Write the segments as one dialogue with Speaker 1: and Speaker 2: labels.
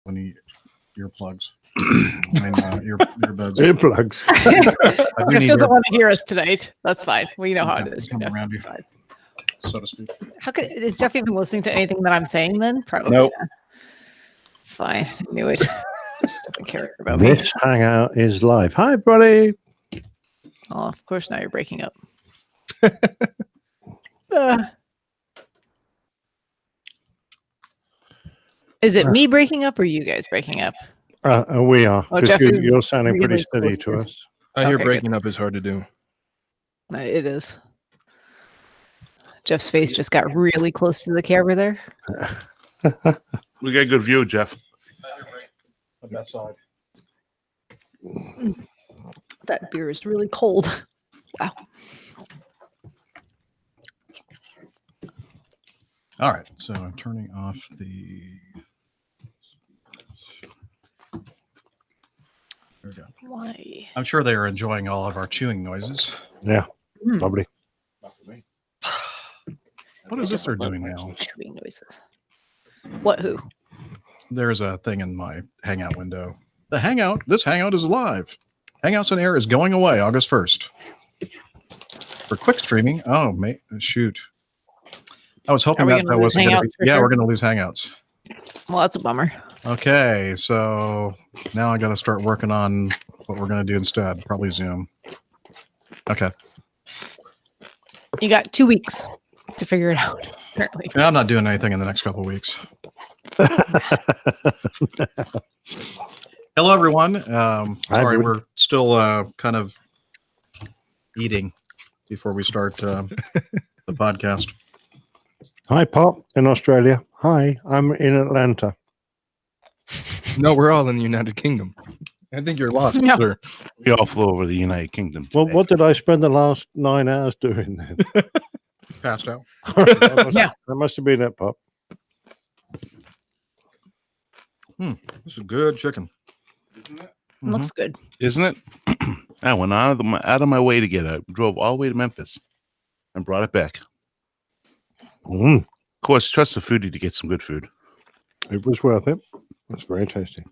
Speaker 1: any earplugs. Earbuds.
Speaker 2: Earplugs.
Speaker 3: Jeff doesn't want to hear us tonight. That's fine. We know how it is.
Speaker 1: Come around you, so to speak.
Speaker 3: Is Jeff even listening to anything that I'm saying then? Probably
Speaker 1: Nope.
Speaker 3: not. Fine. I knew it. Just doesn't care about me.
Speaker 2: This hangout is live. Hi, buddy.
Speaker 3: Oh, of course, now you're breaking up. Is it me breaking up or you guys breaking up?
Speaker 2: We are.
Speaker 3: Oh,
Speaker 2: Because
Speaker 3: Jeff,
Speaker 2: you're sounding
Speaker 3: really
Speaker 2: pretty steady
Speaker 3: close
Speaker 2: to
Speaker 3: to-
Speaker 2: us.
Speaker 4: I hear
Speaker 3: Okay,
Speaker 4: breaking up is hard to do.
Speaker 3: It is. Jeff's face just got really close to the camera there.
Speaker 5: We got a good view, Jeff.
Speaker 1: On that side.
Speaker 3: That beer is really cold. Wow.
Speaker 1: All right, so I'm turning off the. There we go.
Speaker 3: Why?
Speaker 1: I'm sure they are enjoying all of our chewing noises.
Speaker 2: Yeah,
Speaker 3: Hmm.
Speaker 2: lovely.
Speaker 1: What is this they're doing now?
Speaker 3: Chewing noises. What? Who?
Speaker 1: There's a thing in my Hangout window. This Hangout is live. Hangouts on Air is going away August 1st. For quick streaming, shoot. I was hoping that wasn't going to be. Yeah, we're going to lose Hangouts.
Speaker 3: Well, that's a bummer.
Speaker 1: Okay, so now I got to start working on what we're going to do instead. Probably Zoom. Okay.
Speaker 3: You got 2 weeks to figure it out, apparently.
Speaker 1: Yeah, I'm not doing anything in the next couple of weeks. Hello, everyone. Sorry, we're still kind of eating before we start the podcast.
Speaker 2: Hi, Pop, in Australia. Hi, I'm in Atlanta.
Speaker 4: No, we're all in the United Kingdom. I think you're lost,
Speaker 3: Yeah.
Speaker 4: sir.
Speaker 5: We all flew over the United Kingdom.
Speaker 2: Well,
Speaker 5: today.
Speaker 2: what did I spend the last 9 hours doing then?
Speaker 1: Passed out.
Speaker 2: That must have been it, Pop.
Speaker 1: This is good chicken.
Speaker 3: Looks good.
Speaker 5: Isn't it? I went out of my way to get it. Drove all the way to Memphis and brought it back.
Speaker 2: Mm,
Speaker 5: Of course, trust the foodie to get some good food.
Speaker 2: it was worth it. It's very tasty.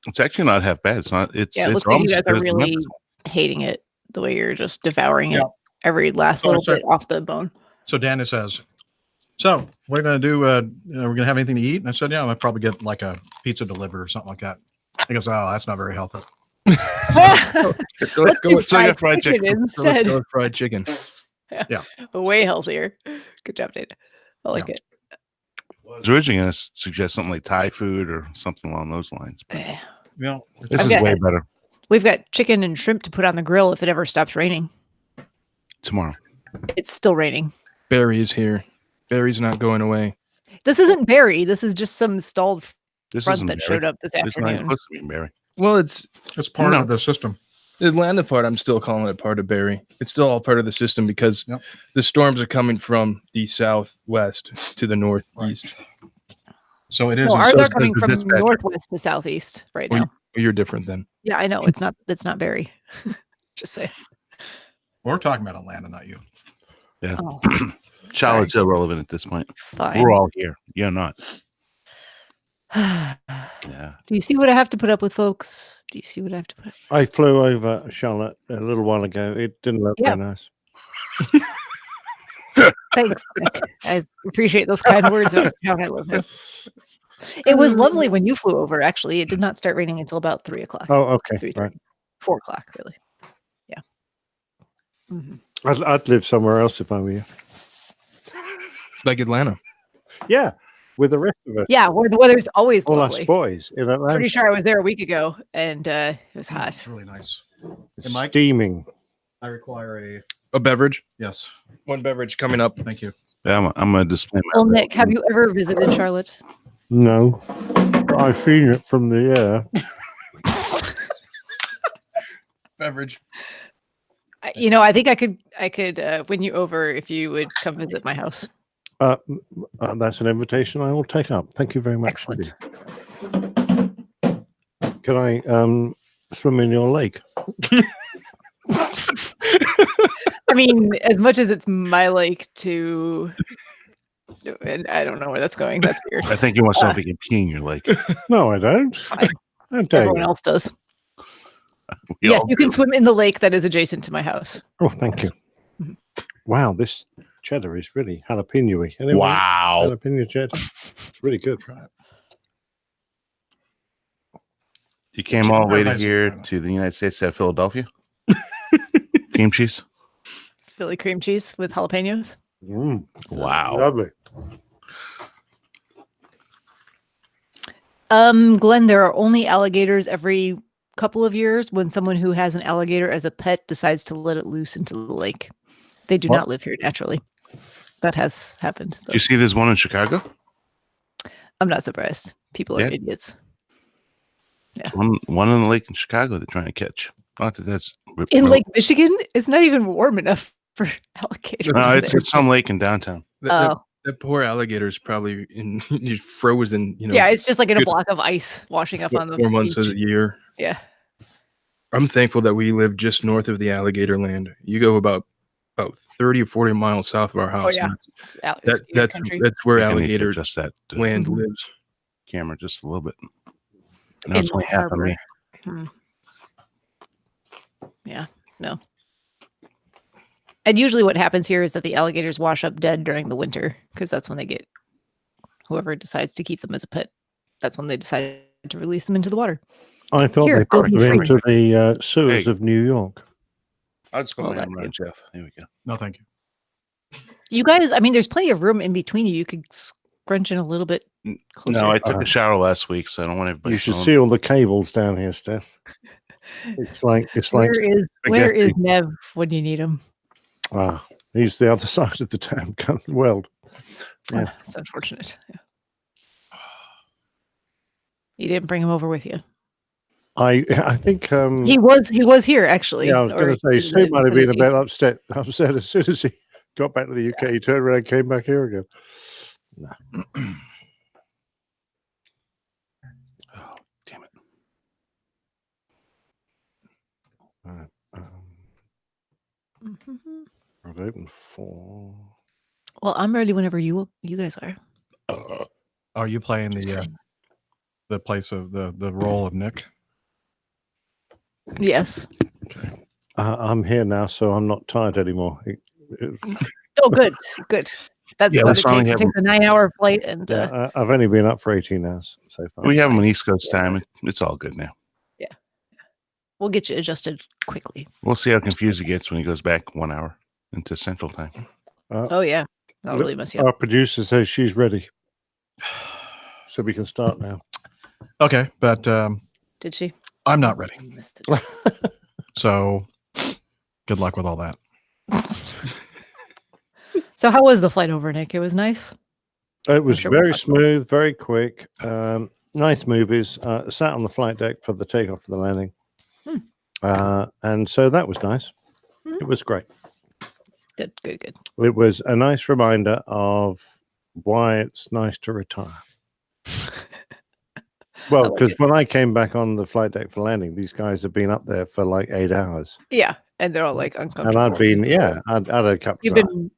Speaker 5: It's actually not half bad. It's not. It's
Speaker 3: Yeah, it
Speaker 5: it's
Speaker 3: looks like you
Speaker 5: almost
Speaker 3: guys
Speaker 5: as good
Speaker 3: are
Speaker 5: as the
Speaker 3: really
Speaker 5: Memphis
Speaker 3: hating it the way you're just devouring
Speaker 1: Yeah.
Speaker 3: it every last
Speaker 1: Oh,
Speaker 3: little
Speaker 1: sorry.
Speaker 3: bit off the bone.
Speaker 1: So Dana says, so we're going to do, we're going to have anything to eat? And I said, yeah, I'll probably get like a pizza delivered or something like that. He goes, oh, that's not very healthy.
Speaker 4: Let's go
Speaker 3: do
Speaker 4: with
Speaker 5: so I got fried chicken.
Speaker 4: let's
Speaker 3: instead.
Speaker 4: go with fried chicken.
Speaker 3: Way healthier. Good job, Dana. I like it.
Speaker 5: I was originally going to suggest something like Thai food or something along those lines. But
Speaker 3: Eh.
Speaker 1: You know,
Speaker 5: this is
Speaker 3: Okay.
Speaker 5: way better
Speaker 3: We've got chicken and shrimp to put on the grill if it ever stops raining.
Speaker 5: tomorrow.
Speaker 3: It's still raining.
Speaker 4: Barry is here. Barry's not going away.
Speaker 3: This isn't Barry. This is just some stalled
Speaker 5: This
Speaker 3: front
Speaker 5: isn't
Speaker 3: that
Speaker 5: Barry.
Speaker 3: showed up this
Speaker 5: It's not even
Speaker 3: afternoon.
Speaker 5: close to being Barry.
Speaker 4: Well, it's
Speaker 1: it's part
Speaker 5: No.
Speaker 1: of the system.
Speaker 4: the Atlanta part. I'm still calling it part of Barry. It's still all part of the system because
Speaker 1: Yep.
Speaker 4: the storms are coming from the southwest to the northeast.
Speaker 1: So it is.
Speaker 3: No,
Speaker 1: in
Speaker 3: ours
Speaker 5: so
Speaker 3: are
Speaker 5: it's
Speaker 3: coming
Speaker 5: the
Speaker 3: from
Speaker 5: dispatcher.
Speaker 3: northwest to southeast right
Speaker 4: Well,
Speaker 3: now.
Speaker 4: You're different then.
Speaker 3: Yeah, I know. It's not Barry. Just say.
Speaker 1: We're talking about Atlanta, not you.
Speaker 3: Oh,
Speaker 5: Charlotte's irrelevant at this point.
Speaker 3: fine.
Speaker 5: We're all here. You're not. Yeah.
Speaker 3: Do you see what I have to put up with, folks? Do you see what I have to put up?
Speaker 2: I flew over Charlotte a little while ago. It didn't look
Speaker 3: Yeah.
Speaker 2: very nice.
Speaker 3: Thanks, Nick. I appreciate those kind words of how I live now. It was lovely when you flew over. Actually, it did not start raining until about 3:00.
Speaker 2: Oh, okay.
Speaker 3: 3:30.
Speaker 2: Right.
Speaker 3: 4:00, really. Yeah. Mhm.
Speaker 2: I'd live somewhere else if I were you.
Speaker 4: Like Atlanta.
Speaker 2: Yeah, with the rest of us.
Speaker 3: Yeah, where the weather's always
Speaker 2: All us
Speaker 3: lovely.
Speaker 2: boys in Atlanta.
Speaker 3: Pretty sure I was there a week ago, and it was hot.
Speaker 1: It's really nice. And Mike,
Speaker 2: Steaming.
Speaker 1: I require
Speaker 4: A beverage.
Speaker 1: yes.
Speaker 4: One beverage coming up.
Speaker 1: Thank you.
Speaker 5: Yeah, I'm going to display my.
Speaker 3: Well, Nick, have you ever visited Charlotte?
Speaker 2: No. I've seen it from the air.
Speaker 4: Beverage.
Speaker 3: I think I could win you over if you would come visit my house.
Speaker 2: That's an invitation I will take up. Thank you very much.
Speaker 3: Excellent.
Speaker 2: Can I swim in your lake?
Speaker 3: I mean, as much as it's my like to And I don't know where that's going. That's weird.
Speaker 5: I think you want something to pee in your lake.
Speaker 2: No, I don't.
Speaker 3: Fine.
Speaker 2: How dare
Speaker 3: Everyone
Speaker 2: you.
Speaker 3: else does.
Speaker 5: We
Speaker 3: Yes,
Speaker 5: all
Speaker 3: you can
Speaker 5: do.
Speaker 3: swim in the lake that is adjacent to my house.
Speaker 2: Oh, thank you.
Speaker 3: Mhm.
Speaker 2: Wow, this cheddar is really jalapeno-y.
Speaker 5: Wow.
Speaker 2: Jalapeno cheddar. It's really good.
Speaker 5: You came all the way to
Speaker 1: Nice and
Speaker 5: here
Speaker 1: fine.
Speaker 5: to the United States to have Philadelphia? Cream cheese?
Speaker 3: Philly cream cheese with jalapenos.
Speaker 2: Mm,
Speaker 5: Wow.
Speaker 2: lovely.
Speaker 3: Glenn, there are only alligators every couple of years when someone who has an alligator as a pet decides to let it loose into the lake. They do
Speaker 2: What?
Speaker 3: not live here naturally. That has happened.
Speaker 5: Do you see there's one in Chicago?
Speaker 3: I'm not surprised. People are
Speaker 5: Yeah.
Speaker 3: idiots.
Speaker 5: One in the lake in Chicago they're trying to catch. Not that that's
Speaker 3: In
Speaker 5: no,
Speaker 3: Lake Michigan, it's not even warm enough for alligators.
Speaker 5: no, it's
Speaker 3: there.
Speaker 5: some lake in downtown.
Speaker 4: That poor alligator is probably just frozen.
Speaker 3: Yeah, it's just like in a
Speaker 4: good
Speaker 3: block of ice washing up on the
Speaker 4: 4 months of
Speaker 3: beach.
Speaker 4: the year.
Speaker 3: Yeah.
Speaker 4: I'm thankful that we live just north of the alligator land. You go about 30 or 40 miles south of our house.
Speaker 3: yeah.
Speaker 4: and
Speaker 3: It's gator
Speaker 4: that's
Speaker 3: country.
Speaker 4: where
Speaker 5: I need to
Speaker 4: alligator
Speaker 5: adjust that
Speaker 4: land
Speaker 3: Mhm.
Speaker 4: lives.
Speaker 5: camera just a little bit. Now
Speaker 3: In
Speaker 5: it's only
Speaker 3: Lake
Speaker 5: half of
Speaker 3: Harbor.
Speaker 5: me.
Speaker 3: Yeah, no. And usually what happens here is that the alligators wash up dead during the winter because that's when they get whoever decides to keep them as a pet. That's when they decide to release them into the water.
Speaker 2: I thought
Speaker 3: Here,
Speaker 2: they
Speaker 3: go
Speaker 2: put
Speaker 3: be
Speaker 2: them
Speaker 3: free.
Speaker 2: into the sewers
Speaker 5: Hey.
Speaker 2: of New York.
Speaker 5: I'll just go
Speaker 3: Well,
Speaker 5: my
Speaker 3: that
Speaker 5: own run, Jeff. There we go.
Speaker 1: No, thank you.
Speaker 3: You guys, I mean, there's plenty of room in between you. You could scrunch in a little bit closer.
Speaker 5: No, I took
Speaker 2: Uh,
Speaker 5: a shower last week, so I don't want everybody
Speaker 2: You should
Speaker 5: knowing.
Speaker 2: see all the cables down here, Steph. It's like
Speaker 3: Where is
Speaker 2: spaghetti.
Speaker 3: Nev when you need him?
Speaker 2: He's the other side of the damn world. Yeah.
Speaker 3: It's unfortunate. Yeah. You didn't bring him over with you.
Speaker 2: I think
Speaker 3: He was here actually.
Speaker 2: yeah, I was
Speaker 3: or
Speaker 2: going to say
Speaker 3: in
Speaker 2: Sue
Speaker 3: the
Speaker 2: might have been a
Speaker 3: vicinity.
Speaker 2: bit upset as soon as he got back to the UK. He turned around and came back here again.
Speaker 5: Oh, damn it.
Speaker 3: Mhm.
Speaker 2: I've opened 4.
Speaker 3: Well, I'm ready whenever you guys are.
Speaker 1: Are you playing
Speaker 3: Just
Speaker 1: the
Speaker 3: saying.
Speaker 1: the place of the role of Nick?
Speaker 3: Yes.
Speaker 2: I'm here now, so I'm not tired anymore.
Speaker 3: Oh, good, good. That's
Speaker 5: Yeah,
Speaker 3: what
Speaker 5: let's
Speaker 3: it
Speaker 5: finally
Speaker 3: takes. It
Speaker 5: have
Speaker 3: takes a 9-hour flight, and
Speaker 2: Yeah, I've only been up for 18 hours so far.
Speaker 5: We have him
Speaker 3: fine.
Speaker 5: on East Coast time. It's all good now.
Speaker 3: we'll get you adjusted quickly.
Speaker 5: We'll see how confused he gets when he goes back 1 hour into Central Time.
Speaker 3: Oh yeah, that'll really mess you up.
Speaker 2: Our producer says she's ready, so we can start now.
Speaker 1: Okay, but
Speaker 3: Did she?
Speaker 1: I'm not ready.
Speaker 3: I missed it.
Speaker 1: So good luck with all that.
Speaker 3: So how was the flight over, Nick? It was nice.
Speaker 2: It was
Speaker 3: sure we'll
Speaker 2: very
Speaker 3: talk about it.
Speaker 2: smooth, very quick. Nice movies. Sat on the flight deck for the takeoff and the landing. And so that was nice. It was great.
Speaker 3: Good.
Speaker 2: It was a nice reminder of why it's nice to retire. Well,
Speaker 3: like
Speaker 2: because
Speaker 3: it.
Speaker 2: when I came back on the flight deck for landing, these guys have been up there for like 8 hours.
Speaker 3: Yeah, and they're all like uncomfortable.
Speaker 2: And I'd been, I'd had a couple
Speaker 3: You've
Speaker 2: of
Speaker 3: been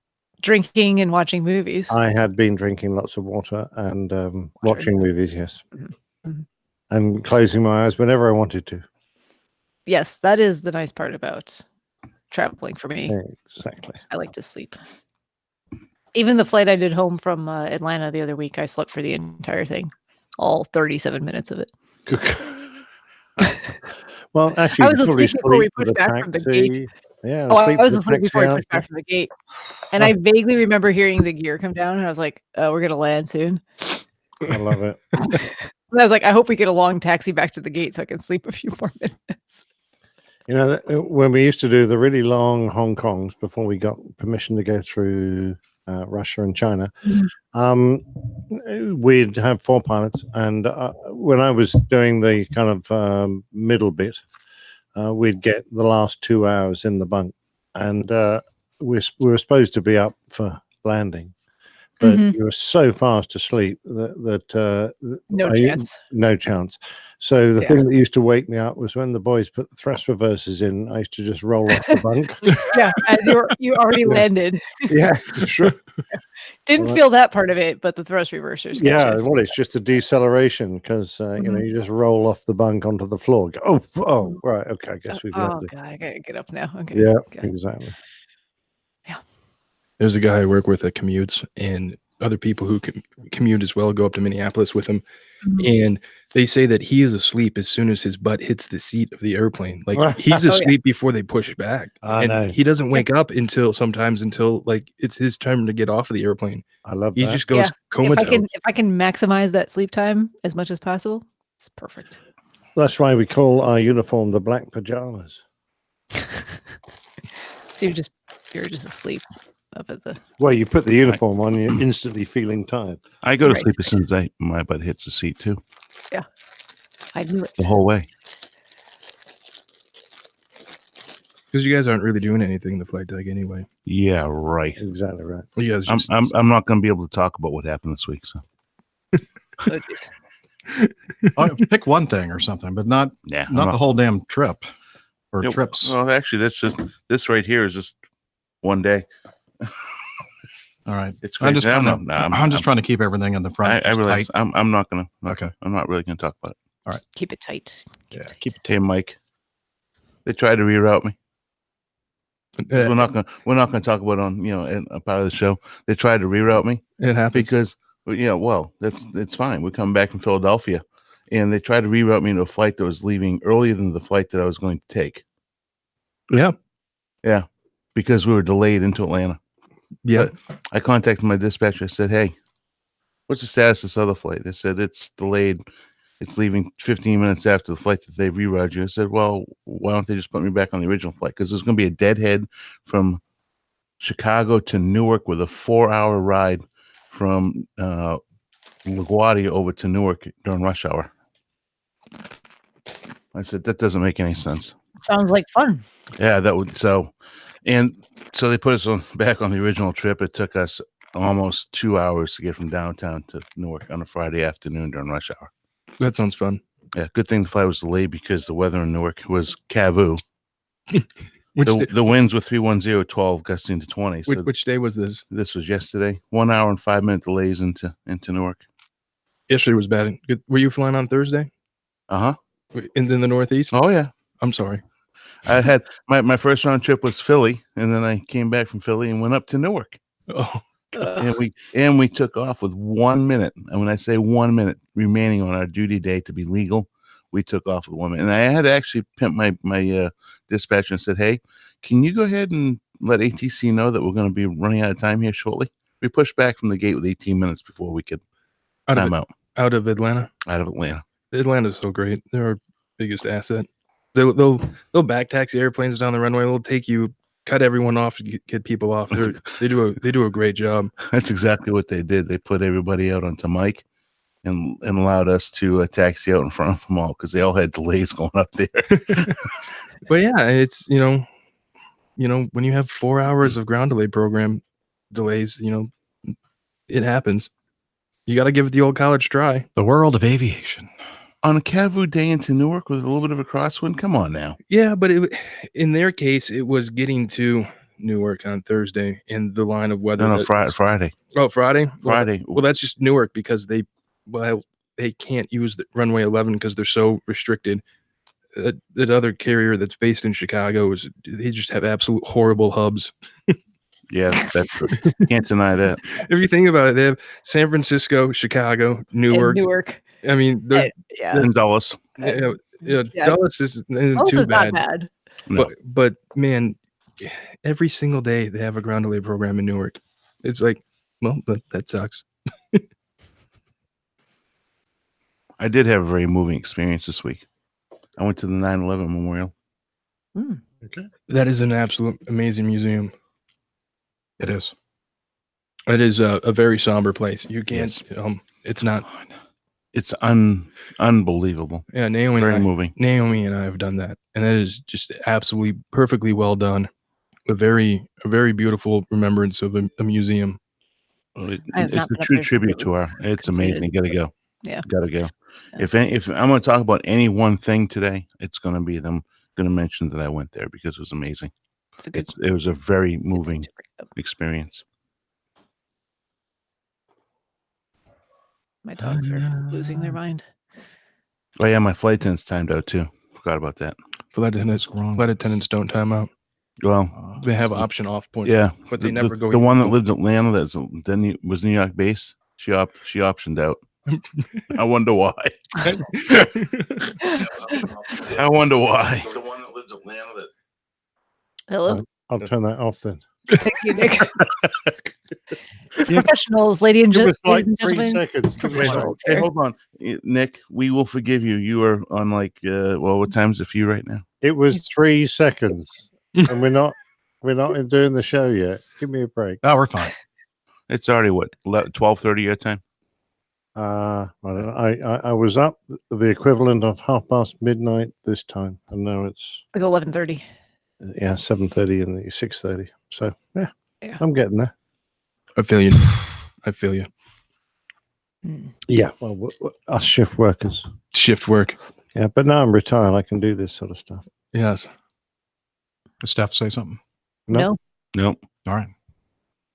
Speaker 3: drinking and watching movies.
Speaker 2: I had been drinking lots of water and watching movies, yes.
Speaker 3: Mhm.
Speaker 2: And closing my eyes whenever I wanted to.
Speaker 3: Yes, that is the nice part about traveling for me.
Speaker 2: Exactly.
Speaker 3: I like to sleep. Even the flight I did home from Atlanta the other week, I slept for the entire thing, all 37 minutes of it.
Speaker 2: Well, actually,
Speaker 3: I was
Speaker 2: you probably
Speaker 3: asleep before we
Speaker 2: sleep with
Speaker 3: pushed
Speaker 2: the
Speaker 3: back from the gate.
Speaker 2: taxi. Yeah,
Speaker 3: Oh, I
Speaker 2: sleep
Speaker 3: was
Speaker 2: with the
Speaker 3: asleep before we
Speaker 2: taxi
Speaker 3: pushed back
Speaker 2: after.
Speaker 3: from the gate. And I vaguely remember hearing the gear come down, and I was like, oh, we're going to land soon.
Speaker 2: I love it.
Speaker 3: And I was like, I hope we get a long taxi back to the gate so I can sleep a few more minutes.
Speaker 2: You know, when we used to do the really long Hong Kongs before we got permission to go through Russia and China, we'd have 4 pilots. And when I was doing the kind of middle bit, we'd get the last 2 hours in the bunk. And we were supposed to be up for landing. but
Speaker 3: Mhm.
Speaker 2: you were so fast asleep
Speaker 3: No chance.
Speaker 2: no chance. So the
Speaker 3: Yeah.
Speaker 2: thing that used to wake me up was when the boys put the thrust reversers in. I used to just roll off the bunk.
Speaker 3: Yeah, as you already
Speaker 2: Yeah.
Speaker 3: landed.
Speaker 2: Yeah, sure.
Speaker 3: Didn't
Speaker 2: Well,
Speaker 3: feel that part of it, but the thrust reversers.
Speaker 2: Yeah,
Speaker 3: Gotcha.
Speaker 2: well, it's just a deceleration because you just roll off the bunk onto the floor. Go, oh, right, okay. I guess we've
Speaker 3: Oh
Speaker 2: landed.
Speaker 3: god, I gotta get up now. Okay.
Speaker 2: Yeah,
Speaker 3: Okay.
Speaker 2: exactly.
Speaker 4: There's a guy I work with that commutes, and other people who commute as well go up to Minneapolis with him.
Speaker 3: Mhm.
Speaker 4: And they say that he is asleep as soon as his butt hits the seat of the airplane. Like he's
Speaker 3: Oh, yeah.
Speaker 4: asleep before they push back.
Speaker 2: I
Speaker 4: And
Speaker 2: know.
Speaker 4: he doesn't wake up until like it's his turn to get off of the airplane.
Speaker 2: I love
Speaker 4: He
Speaker 2: that.
Speaker 4: just goes comatose.
Speaker 3: If I can maximize that sleep time as much as possible, it's perfect.
Speaker 2: That's why we call our uniform the black pajamas.
Speaker 3: So you're just asleep up at the
Speaker 2: Well, you put the uniform on, you're instantly feeling tired.
Speaker 5: I go to
Speaker 3: Right.
Speaker 5: sleep as soon as my butt hits the seat too,
Speaker 3: I knew it.
Speaker 5: the whole way.
Speaker 4: Because you guys aren't really doing anything in the flight deck anyway.
Speaker 5: Yeah, right.
Speaker 2: Exactly right.
Speaker 4: You guys just
Speaker 5: I'm not going to be able to talk about what happened this week. So
Speaker 3: Oh, geez.
Speaker 1: Pick one thing or something, but not
Speaker 5: yeah, I'm
Speaker 1: not the whole damn trip or
Speaker 5: Yeah,
Speaker 1: trips.
Speaker 5: Well, actually, that's just this right here is just one day.
Speaker 1: All right.
Speaker 5: It's
Speaker 1: I'm
Speaker 5: crazy.
Speaker 1: just trying to,
Speaker 5: No,
Speaker 1: I'm just trying to keep everything in the front.
Speaker 5: I
Speaker 1: just
Speaker 5: realize
Speaker 1: tight.
Speaker 5: I'm not gonna.
Speaker 1: Okay.
Speaker 5: I'm not really gonna talk about it.
Speaker 3: Keep it tight.
Speaker 1: Yeah.
Speaker 5: Keep it tame, Mike. They tried to reroute me. We're not gonna talk about it on in a part of the show. They tried to reroute me
Speaker 4: it happens.
Speaker 5: because it's fine. We're coming back from Philadelphia, and they tried to reroute me into a flight that was leaving earlier than the flight that I was going to take.
Speaker 4: Yeah.
Speaker 5: Because we were delayed into Atlanta.
Speaker 4: Yeah.
Speaker 5: But I contacted my dispatcher. I said, "Hey, what's the status of this other flight?" They said it's delayed. It's leaving 15 minutes after the flight that they rerouted you. I said, "Well, why don't they just put me back on the original flight? Because there's going to be a deadhead from Chicago to Newark with a 4-hour ride from LaGuardia over to Newark during rush hour." I said, "That doesn't make any sense."
Speaker 3: Sounds like fun.
Speaker 5: Yeah, that would so they put us back on the original trip. It took us almost 2 hours to get from downtown to Newark on a Friday afternoon during rush hour.
Speaker 4: That sounds fun.
Speaker 5: Yeah, good thing the flight was delayed because the weather in Newark was Cavu.
Speaker 4: Which
Speaker 5: The winds were 310, 12, gusting to 20. So
Speaker 4: which day was this?
Speaker 5: this was yesterday. 1 hour and 5-minute delays into Newark.
Speaker 4: Yesterday was bad. Were you flying on Thursday?
Speaker 5: Uh-huh.
Speaker 4: In the Northeast?
Speaker 5: Oh, yeah.
Speaker 4: I'm sorry.
Speaker 5: I had my first round trip was Philly, and then I came back from Philly and went up to Newark.
Speaker 4: Oh,
Speaker 5: And we took off with 1 minute. And when I say 1 minute remaining on our duty day to be legal, we took off with 1 minute. And I had to actually pimp my dispatcher and said, "Hey, can you go ahead and let ATC know that we're going to be running out of time here shortly?" We pushed back from the gate with 18 minutes before we could time out
Speaker 4: out of Atlanta.
Speaker 5: out of Atlanta.
Speaker 4: Atlanta's so great. They're our biggest asset. They'll back taxi airplanes down the runway. They'll take you, cut everyone off, to get people off. They do a great job.
Speaker 5: That's exactly what they did. They put everybody out onto Mike and allowed us to taxi out in front of them all because they all had delays going up there.
Speaker 4: But yeah, it's when you have 4 hours of ground delay program delays, it happens. You got to give it the old college try.
Speaker 1: The world of aviation.
Speaker 5: On a Cavu day into Newark with a little bit of a crosswind. Come on now.
Speaker 4: Yeah, but in their case, it was getting to Newark on Thursday in the line of weather.
Speaker 5: No, Friday.
Speaker 4: Oh, Friday.
Speaker 5: Friday.
Speaker 4: Well, that's just Newark because they can't use the runway 11 because they're so restricted. That other carrier that's based in Chicago they just have absolute horrible hubs.
Speaker 5: Yeah, can't deny that.
Speaker 4: If you think about it, they have San Francisco, Chicago, Newark. I mean, they're
Speaker 5: And Dulles.
Speaker 4: Dulles isn't
Speaker 3: Dulles
Speaker 4: too
Speaker 3: is
Speaker 4: bad.
Speaker 3: not bad.
Speaker 5: No.
Speaker 4: But man, every single day they have a ground delay program in Newark. It's like, well, that sucks.
Speaker 5: I did have a very moving experience this week. I went to the 9/11 Memorial.
Speaker 2: Okay.
Speaker 4: That is an absolute amazing museum.
Speaker 1: It is.
Speaker 4: It is a very somber place. You can't.
Speaker 5: Yes.
Speaker 4: It's not.
Speaker 5: It's unbelievable.
Speaker 4: Yeah, Naomi
Speaker 5: Very moving.
Speaker 4: Naomi and I have done that, and that is just absolutely perfectly well done. A very beautiful remembrance of a museum.
Speaker 3: I have
Speaker 5: It's
Speaker 3: not
Speaker 5: a
Speaker 3: been up
Speaker 5: true
Speaker 3: there since
Speaker 5: tribute
Speaker 3: it
Speaker 5: to her.
Speaker 3: was
Speaker 5: It's
Speaker 3: completed.
Speaker 5: amazing. Gotta go.
Speaker 3: Yeah.
Speaker 5: Gotta go.
Speaker 3: Yeah.
Speaker 5: If I'm going to talk about any one thing today, it's going to be them going to mention that I went there because it was amazing.
Speaker 3: It's a good.
Speaker 5: It was a very
Speaker 3: good thing
Speaker 5: moving
Speaker 3: to bring up.
Speaker 5: experience.
Speaker 3: My dogs are losing their mind.
Speaker 5: Oh yeah, my flight attendant's timed out too. Forgot about that.
Speaker 4: Flight attendants don't time out.
Speaker 5: Well,
Speaker 4: They have option off points.
Speaker 5: yeah,
Speaker 4: but they never go.
Speaker 5: The one that lived in Atlanta that was New York based. She optioned out. I wonder why. I wonder why. The one that lived in Atlanta that.
Speaker 3: Hello.
Speaker 2: I'll turn that off then.
Speaker 3: Thank you, Nick. Professionals, ladies and
Speaker 2: It was like
Speaker 3: gentlemen.
Speaker 2: 3 seconds.
Speaker 3: Professionals
Speaker 5: Hey,
Speaker 3: here.
Speaker 5: hold on, Nick. We will forgive you. You are on like what time's it for you right now?
Speaker 2: It was 3 seconds, and we're not doing the show yet. Give me a break.
Speaker 1: Oh, we're fine.
Speaker 5: It's already what 12:30 your time.
Speaker 2: I don't know. I was up the equivalent of midnight this time, and now it's
Speaker 3: It's 11:30.
Speaker 2: 7:30 and the 6:30. So yeah,
Speaker 3: Yeah.
Speaker 2: I'm getting there.
Speaker 4: I feel you. I feel you.
Speaker 2: Yeah, well, us shift workers.
Speaker 4: Shift work.
Speaker 2: Yeah, but now I'm retired. I can do this sort of stuff.
Speaker 4: Yes.
Speaker 1: Does Steph say something?
Speaker 2: No.
Speaker 5: Nope.
Speaker 1: All right.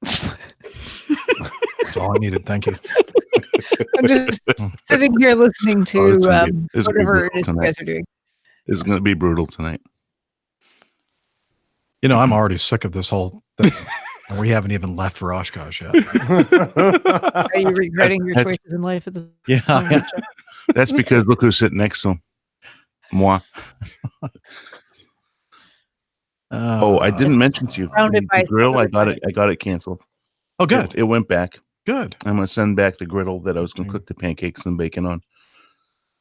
Speaker 1: That's all I needed. Thank you.
Speaker 3: I'm just sitting here listening to
Speaker 5: Oh, this is gonna be
Speaker 3: whatever it
Speaker 5: brutal
Speaker 3: is you
Speaker 5: tonight.
Speaker 3: guys are doing.
Speaker 5: This is going to be brutal tonight.
Speaker 1: You know, I'm already sick of this whole thing. And we haven't even left for Oshkosh yet.
Speaker 3: Are you regretting your
Speaker 5: That's-
Speaker 3: choices in life at this
Speaker 1: Yeah.
Speaker 3: moment?
Speaker 5: That's because look who's sitting next to him. Moi. Oh, I didn't mention to you.
Speaker 3: Surrounded by
Speaker 5: The grill.
Speaker 3: some
Speaker 5: I
Speaker 3: of the
Speaker 5: got it. I got it canceled.
Speaker 1: Oh, good.
Speaker 5: It went back.
Speaker 1: Good.
Speaker 5: I'm gonna send back the griddle that I was gonna cook the pancakes and bacon on.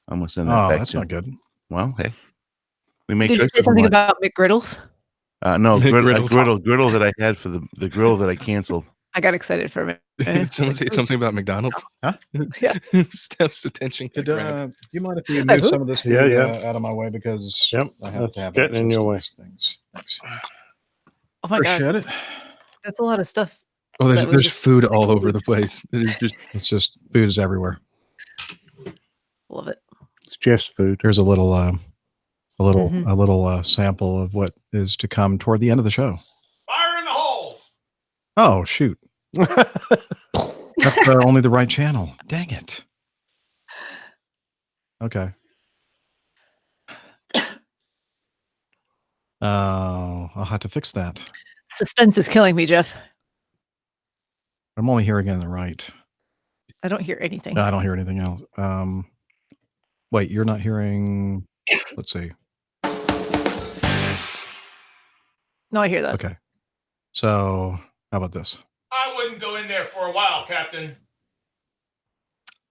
Speaker 5: I'm gonna send that
Speaker 1: Oh,
Speaker 5: back.
Speaker 1: that's
Speaker 5: too.
Speaker 1: not good.
Speaker 5: Well, hey, we make
Speaker 3: Did you
Speaker 5: choices
Speaker 3: say
Speaker 5: in
Speaker 3: something
Speaker 5: life.
Speaker 3: about McGriddles?
Speaker 5: No,
Speaker 4: McGriddles.
Speaker 5: griddle that I had for the grill that I canceled.
Speaker 3: I got excited for a minute.
Speaker 4: Did
Speaker 3: It's
Speaker 4: someone
Speaker 3: like,
Speaker 4: say
Speaker 3: ooh,
Speaker 4: something about McDonald's?
Speaker 1: Huh?
Speaker 3: Yes.
Speaker 4: Steph's attention.
Speaker 1: Could, do you mind if you
Speaker 3: I
Speaker 1: move
Speaker 3: would.
Speaker 1: some of this
Speaker 2: Yeah,
Speaker 1: food,
Speaker 2: yeah.
Speaker 1: out of my way because
Speaker 2: Yep,
Speaker 1: I have
Speaker 2: that's
Speaker 1: to have
Speaker 2: getting in
Speaker 1: access
Speaker 2: your
Speaker 1: to
Speaker 2: way.
Speaker 1: these things. Thanks.
Speaker 3: Oh my god,
Speaker 1: Appreciate it.
Speaker 3: that's a lot of stuff.
Speaker 4: Oh,
Speaker 3: That was
Speaker 4: there's
Speaker 3: just
Speaker 4: food
Speaker 3: like
Speaker 4: all
Speaker 3: a
Speaker 4: over
Speaker 3: week.
Speaker 4: the place. It is just
Speaker 1: It's just food is everywhere.
Speaker 3: Love it.
Speaker 2: It's Jeff's food.
Speaker 1: Here's a little
Speaker 3: Mhm.
Speaker 1: sample of what is to come toward the end of the show.
Speaker 5: Fire in the hole!
Speaker 1: Oh shoot! That's only the right channel. Dang it. Okay. I'll have to fix that.
Speaker 3: Suspense is killing me, Jeff.
Speaker 1: I'm only hearing it in the right.
Speaker 3: I don't hear anything.
Speaker 1: I don't hear anything else. Wait, you're not hearing. Let's see.
Speaker 3: No, I hear that.
Speaker 1: Okay. So how about this?
Speaker 6: I wouldn't go in there for a while, Captain.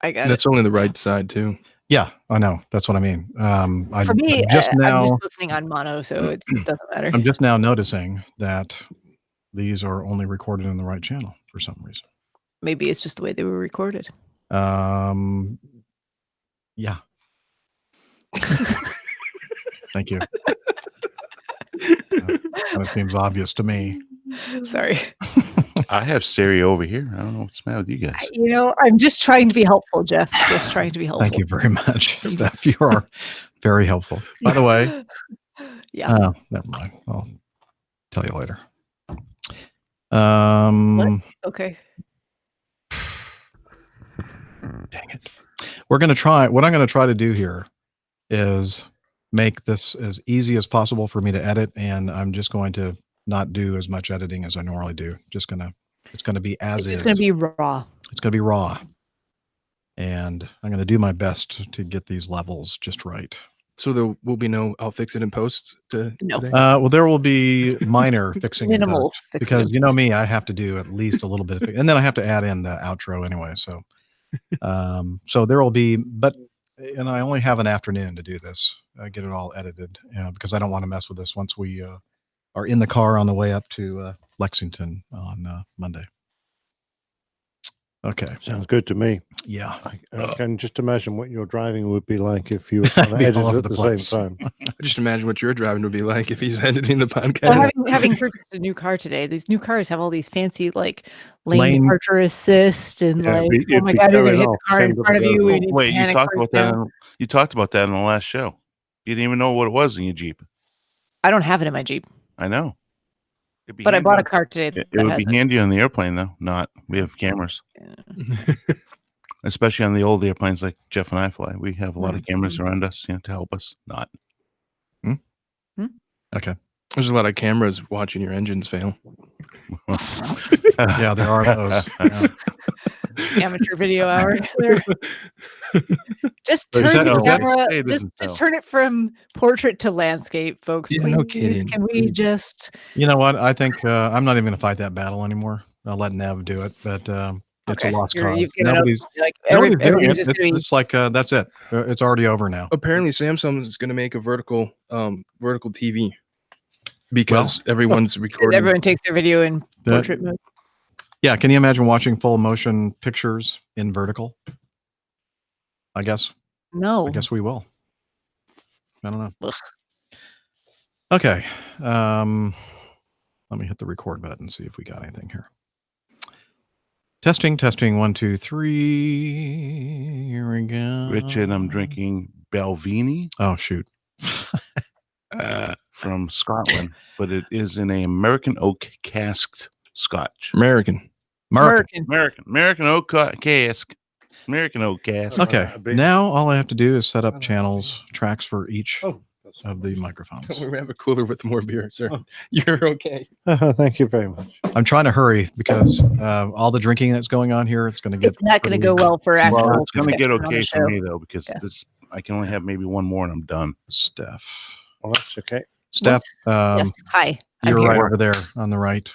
Speaker 3: I got
Speaker 4: that's
Speaker 3: it.
Speaker 4: only the right side too.
Speaker 1: Yeah, I know. That's what I mean.
Speaker 3: For me,
Speaker 1: I'm just now.
Speaker 3: I'm just listening on mono, so it doesn't matter.
Speaker 1: I'm just now noticing that these are only recorded in the right channel for some reason.
Speaker 3: Maybe it's just the way they were recorded.
Speaker 1: Yeah. Thank you. Kind of seems obvious to me.
Speaker 3: Sorry.
Speaker 5: I have stereo over here. I don't know what's the matter with you guys.
Speaker 3: You know, I'm just trying to be helpful, Jeff. Just trying to be helpful.
Speaker 1: Thank you very much, Steph. You are very helpful. By the way,
Speaker 3: Yeah.
Speaker 1: never mind. I'll tell you later.
Speaker 3: Okay.
Speaker 1: Dang it. We're going to try. What I'm going to try to do here is make this as easy as possible for me to edit, and I'm just going to not do as much editing as I normally do. It's going to be as
Speaker 3: It's
Speaker 1: is.
Speaker 3: just going to be raw.
Speaker 1: It's going to be raw. And I'm going to do my best to get these levels just right.
Speaker 4: So there will be no I'll fix it in post
Speaker 3: No.
Speaker 4: today?
Speaker 1: Well, there will be minor fixing in
Speaker 3: Minimal
Speaker 1: post,
Speaker 3: fixing
Speaker 1: because
Speaker 3: in
Speaker 1: you know
Speaker 3: post.
Speaker 1: me, I have to do at least a little bit of and then I have to add in the outro anyway. So, so there will be, and I only have an afternoon to do this, get it all edited, because I don't want to mess with this once we are in the car on the way up to Lexington on Monday. Okay.
Speaker 2: Sounds good to me.
Speaker 1: Yeah.
Speaker 2: I can just imagine what your driving would be like if you were trying to
Speaker 1: Be
Speaker 2: edit
Speaker 1: all over
Speaker 2: at
Speaker 1: the
Speaker 2: the
Speaker 1: place.
Speaker 2: same time.
Speaker 4: Just imagine what your driving would be like if he's editing the podcast.
Speaker 3: So having purchased a new car today, these new cars have all these fancy like lane
Speaker 1: Lane-
Speaker 3: departure assist and
Speaker 2: Yeah,
Speaker 3: like,
Speaker 2: it'd
Speaker 3: oh my
Speaker 2: be
Speaker 3: god, you're gonna
Speaker 2: going
Speaker 3: hit the
Speaker 2: off
Speaker 3: car in
Speaker 2: 10
Speaker 3: front of
Speaker 2: different
Speaker 3: you. We
Speaker 2: levels.
Speaker 3: need to
Speaker 5: Wait, you
Speaker 3: panic
Speaker 5: talked
Speaker 3: right
Speaker 5: about that.
Speaker 3: now.
Speaker 5: You talked about that in the last show. You didn't even know what it was in your Jeep.
Speaker 3: I don't have it in my Jeep,
Speaker 5: I know. It'd be
Speaker 3: but I
Speaker 5: handy
Speaker 3: bought a
Speaker 5: on-
Speaker 3: car today
Speaker 5: It,
Speaker 3: that
Speaker 5: it would
Speaker 3: has
Speaker 5: be handy on the airplane, though. Not we have cameras, especially on the old airplanes like Jeff and I fly. We have a lot of cameras around us, to help us. Not.
Speaker 1: Okay.
Speaker 4: There's a lot of cameras watching your engines fail.
Speaker 1: Yeah, there are those. Yeah.
Speaker 3: amateur video hour. There. Just
Speaker 1: Is
Speaker 3: turn
Speaker 1: that-
Speaker 3: the
Speaker 1: is that-
Speaker 3: camera.
Speaker 5: it
Speaker 3: Just,
Speaker 5: isn't
Speaker 3: just
Speaker 5: so.
Speaker 3: turn it from portrait to landscape, folks.
Speaker 4: Yeah,
Speaker 3: Please,
Speaker 4: no kidding.
Speaker 3: can we just?
Speaker 1: You know what? I think I'm not even going to fight that battle anymore. I'll let Nev do it, but it's
Speaker 3: Okay,
Speaker 1: a lost cause.
Speaker 3: you've given up.
Speaker 1: Nobody's
Speaker 3: Like
Speaker 1: doing
Speaker 3: everybody's
Speaker 1: it.
Speaker 3: just gonna be.
Speaker 1: It's like that's it. It's already over now.
Speaker 4: Apparently, Samsung is going to make a vertical TV because everyone's recording.
Speaker 3: Everyone takes their video in
Speaker 1: That-
Speaker 3: portrait mode.
Speaker 1: Yeah, can you imagine watching full motion pictures in vertical? I guess
Speaker 3: No.
Speaker 1: we will. I don't know.
Speaker 3: Ugh.
Speaker 1: Okay. Let me hit the record button and see if we got anything here. Testing, 1, 2, 3. Here we go.
Speaker 5: Richard, I'm drinking Belvini
Speaker 1: Oh shoot.
Speaker 5: from Scotland, but it is in a American oak casked Scotch.
Speaker 4: American.
Speaker 5: American oak cask. American oak cask.
Speaker 1: Okay. Now all I have to do is set up channels, tracks for each
Speaker 2: Oh, that's
Speaker 1: of the microphones.
Speaker 4: We have a cooler with more beer, sir.
Speaker 2: Oh.
Speaker 4: You're okay.
Speaker 2: Thank you very much.
Speaker 1: I'm trying to hurry because all the drinking that's going on here, it's going to get.
Speaker 3: It's not going to
Speaker 1: pretty
Speaker 3: go well for actual.
Speaker 5: Well, it's going to get
Speaker 3: discussion on the
Speaker 5: okay for
Speaker 3: show.
Speaker 5: me though, because
Speaker 3: Yeah.
Speaker 5: this I can only have maybe one more and I'm done.
Speaker 1: Steph.
Speaker 2: Well, that's okay.
Speaker 1: Steph,
Speaker 3: Yes. Hi. I'm
Speaker 1: you're
Speaker 3: here.
Speaker 1: right over there on the right.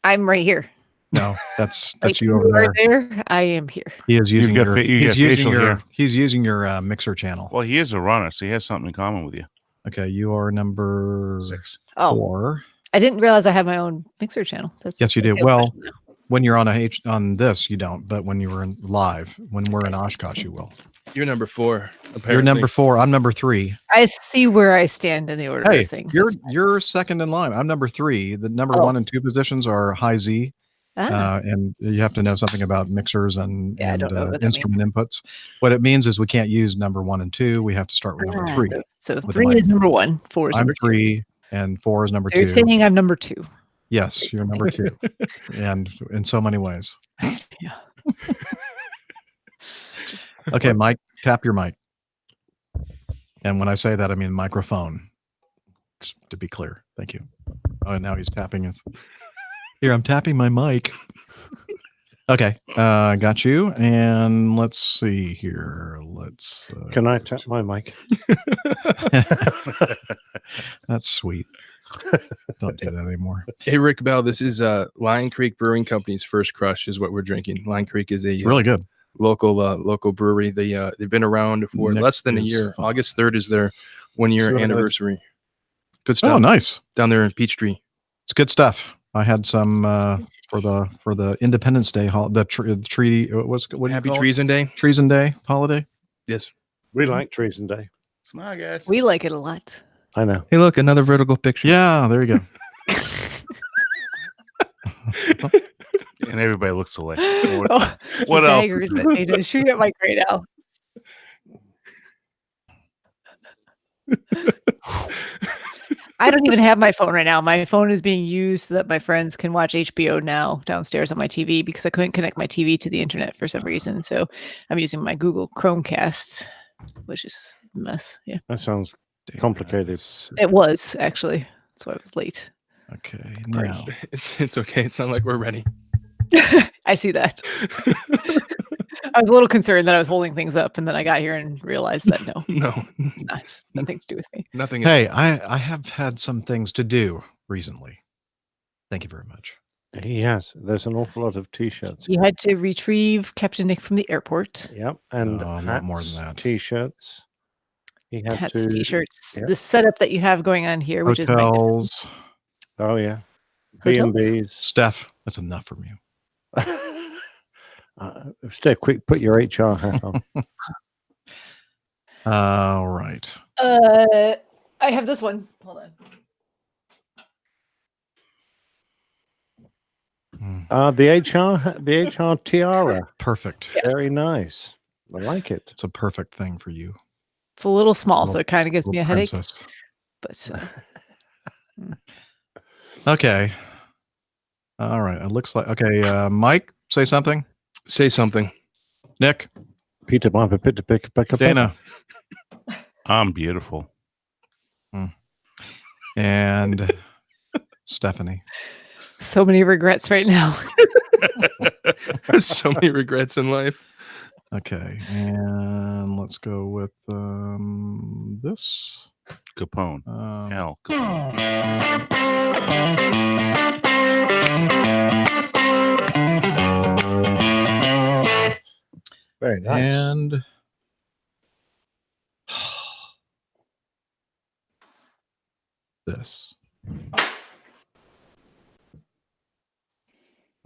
Speaker 3: I'm right here.
Speaker 1: No, that's
Speaker 3: Like,
Speaker 1: you over
Speaker 3: right
Speaker 1: there.
Speaker 3: there. I am here.
Speaker 1: He is using
Speaker 5: got
Speaker 1: your.
Speaker 5: fa- you
Speaker 1: He's
Speaker 5: got
Speaker 1: using
Speaker 5: facial
Speaker 1: your.
Speaker 5: hair.
Speaker 1: He's using your mixer channel.
Speaker 5: Well, he is a runner, so he has something in common with you.
Speaker 1: Okay, you are number
Speaker 5: 6.
Speaker 3: Oh,
Speaker 1: 4.
Speaker 3: I didn't realize I had my own mixer channel. That's
Speaker 1: Yes, you
Speaker 3: I
Speaker 1: do.
Speaker 3: feel
Speaker 1: Well,
Speaker 3: special now.
Speaker 1: when you're on this, you don't. But when you were in live, when we're in Oshkosh, you will.
Speaker 4: You're number 4. Apparently.
Speaker 1: You're number 4. I'm number 3.
Speaker 3: I see where I stand in the order
Speaker 1: Hey,
Speaker 3: of things.
Speaker 1: you're
Speaker 3: That's fine.
Speaker 1: you're second in line. I'm number 3. The number
Speaker 3: Oh.
Speaker 1: 1 and 2 positions are high Z.
Speaker 3: Ah,
Speaker 1: And you have to know something about mixers and,
Speaker 3: Yeah, I don't know what that
Speaker 1: instrument inputs. What it means is we can't use number 1 and 2. We have to start with number 3.
Speaker 3: So
Speaker 1: the
Speaker 3: 3 is number 1, 4 is
Speaker 1: I'm
Speaker 3: number 2.
Speaker 1: 3 and 4 is number
Speaker 3: So you're
Speaker 1: 2.
Speaker 3: saying I'm number 2.
Speaker 1: Yes, you're number 2. And in so many ways.
Speaker 3: Yeah. Just
Speaker 1: Okay, Mike, tap your mic. And when I say that, I mean microphone. Just to be clear. Thank you. Oh, and now he's tapping his. Here, I'm tapping my mic. Okay, got you. And let's see here. Let's.
Speaker 2: Can I tap my mic?
Speaker 1: That's sweet. Don't do that anymore.
Speaker 4: Hey, Rick Bell, this is Lion Creek Brewing Company's First Crush is what we're drinking. Lion Creek is a
Speaker 1: It's really good.
Speaker 4: local brewery. They've been around for
Speaker 1: Next
Speaker 4: less than a
Speaker 1: is
Speaker 4: year.
Speaker 1: fun.
Speaker 4: August 3rd is their 1
Speaker 1: See
Speaker 4: year
Speaker 1: what I did?
Speaker 4: anniversary. Good stuff.
Speaker 1: Oh, nice.
Speaker 4: Down there in Peachtree.
Speaker 1: It's good stuff. I had some for the Independence Day treaty. What do you
Speaker 4: Happy
Speaker 1: call it?
Speaker 4: Treason Day.
Speaker 1: Treason Day holiday.
Speaker 4: Yes.
Speaker 2: We like Treason Day.
Speaker 5: Smile, guys.
Speaker 3: we like it a lot.
Speaker 2: I know.
Speaker 4: Hey, look, another vertical picture.
Speaker 1: Yeah, there you go.
Speaker 5: And everybody looks alike.
Speaker 3: Oh,
Speaker 5: What
Speaker 3: the
Speaker 5: else?
Speaker 3: daggers that made it shoot at my great owl. I don't even have my phone right now. My phone is being used so that my friends can watch HBO now downstairs on my TV because I couldn't connect my TV to the internet for some reason. So I'm using my Google Chromecast, which is a mess. Yeah,
Speaker 2: That sounds complicated.
Speaker 3: it was actually. That's why I was late.
Speaker 1: Okay, now
Speaker 4: It's okay. It's not like we're ready.
Speaker 3: I see that. I was a little concerned that I was holding things up, and then I got here and realized that no,
Speaker 4: No,
Speaker 3: it's not. Nothing to do with me.
Speaker 4: nothing.
Speaker 1: hey, I have had some things to do recently. Thank you very much.
Speaker 2: He has. There's an awful lot of T-shirts.
Speaker 3: You had to retrieve Captain Nick from the airport.
Speaker 2: Yep, and
Speaker 1: No, a lot more than that.
Speaker 2: T-shirts. He had
Speaker 3: Hats,
Speaker 2: to.
Speaker 3: t-shirts,
Speaker 2: yeah.
Speaker 3: the setup that you have going on here, which is magnificent.
Speaker 1: Hotels.
Speaker 2: Oh yeah,
Speaker 3: Hotels?
Speaker 2: B&Bs.
Speaker 1: Steph, that's enough from you.
Speaker 2: Steph, quick, put your HR hat on.
Speaker 1: All right.
Speaker 3: I have this one. Hold on.
Speaker 2: The HR tiara.
Speaker 1: Perfect.
Speaker 2: Very nice. I like it.
Speaker 1: It's a perfect thing for you.
Speaker 3: It's a little small,
Speaker 1: Little-
Speaker 3: so it kind of gives me a
Speaker 1: little
Speaker 3: headache.
Speaker 1: princess.
Speaker 3: But
Speaker 1: Okay. All right. It looks like okay. Mike, say something.
Speaker 4: Say something.
Speaker 1: Nick,
Speaker 2: Peter Piper, Peter Picker,
Speaker 1: Dana,
Speaker 5: I'm beautiful.
Speaker 1: and Stephanie.
Speaker 3: so many regrets right now.
Speaker 4: There's so many regrets in life.
Speaker 1: Okay, and let's go with this.
Speaker 5: Capone. Al Capone.
Speaker 2: Very nice.
Speaker 1: And this.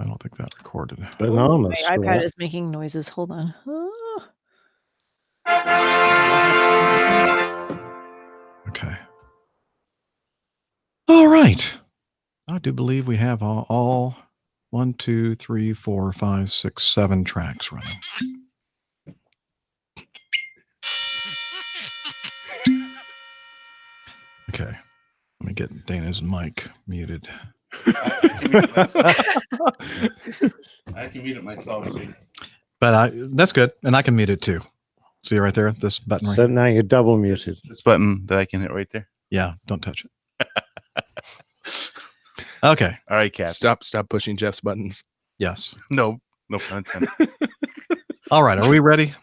Speaker 1: I don't think that recorded.
Speaker 2: Bananas.
Speaker 3: My
Speaker 2: for
Speaker 3: iPad
Speaker 2: that.
Speaker 3: is making noises. Hold on.
Speaker 1: Okay. All right. I do believe we have all 1, 2, 3, 4, 5, 6, 7 tracks running. Okay. Let me get Dana's mic muted.
Speaker 5: I can mute it myself. See?
Speaker 1: But that's good. And I can mute it too. See right there? This button right
Speaker 2: So
Speaker 1: here?
Speaker 2: now you're double muted.
Speaker 5: This button that I can hit right there.
Speaker 1: Yeah, don't touch it. Okay.
Speaker 5: All right, Cap.
Speaker 4: Stop pushing Jeff's buttons.
Speaker 1: Yes.
Speaker 5: No pun intended.
Speaker 1: All right. Are we ready?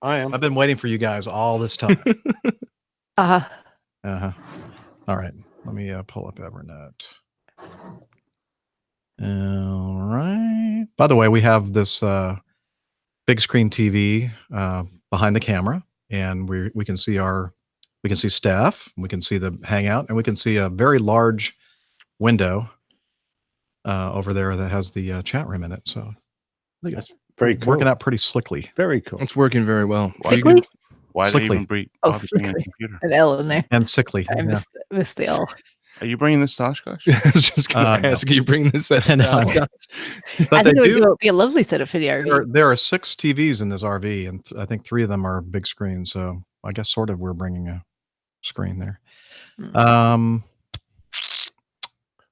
Speaker 2: I am.
Speaker 1: I've been waiting for you guys all this time. Uh-huh. All right. Let me pull up Evernote. All right. By the way, we have this big screen TV behind the camera, and we can see Steph, we can see the Hangout, and we can see a very large window over there that has the chat room in it. So I think
Speaker 2: That's very cool.
Speaker 1: working out pretty slickly.
Speaker 2: Very cool.
Speaker 4: It's working very well.
Speaker 3: Sickly?
Speaker 5: Why did I
Speaker 1: Slickly.
Speaker 5: even bring
Speaker 3: Oh,
Speaker 5: bother bringing a
Speaker 3: slickly.
Speaker 5: computer?
Speaker 3: An L in there.
Speaker 1: And sickly.
Speaker 3: I
Speaker 1: yeah.
Speaker 3: missed the L.
Speaker 5: Are you bringing this to Oshkosh?
Speaker 4: I was just going to
Speaker 1: No.
Speaker 4: ask you bring this at
Speaker 1: No.
Speaker 4: gosh.
Speaker 1: But
Speaker 3: I
Speaker 1: they
Speaker 3: think it
Speaker 1: do.
Speaker 3: would be a lovely setup for the RV.
Speaker 1: There are 6 TVs in this RV, and I think 3 of them are big screens. So I guess sort of we're bringing a screen there.
Speaker 3: Mm.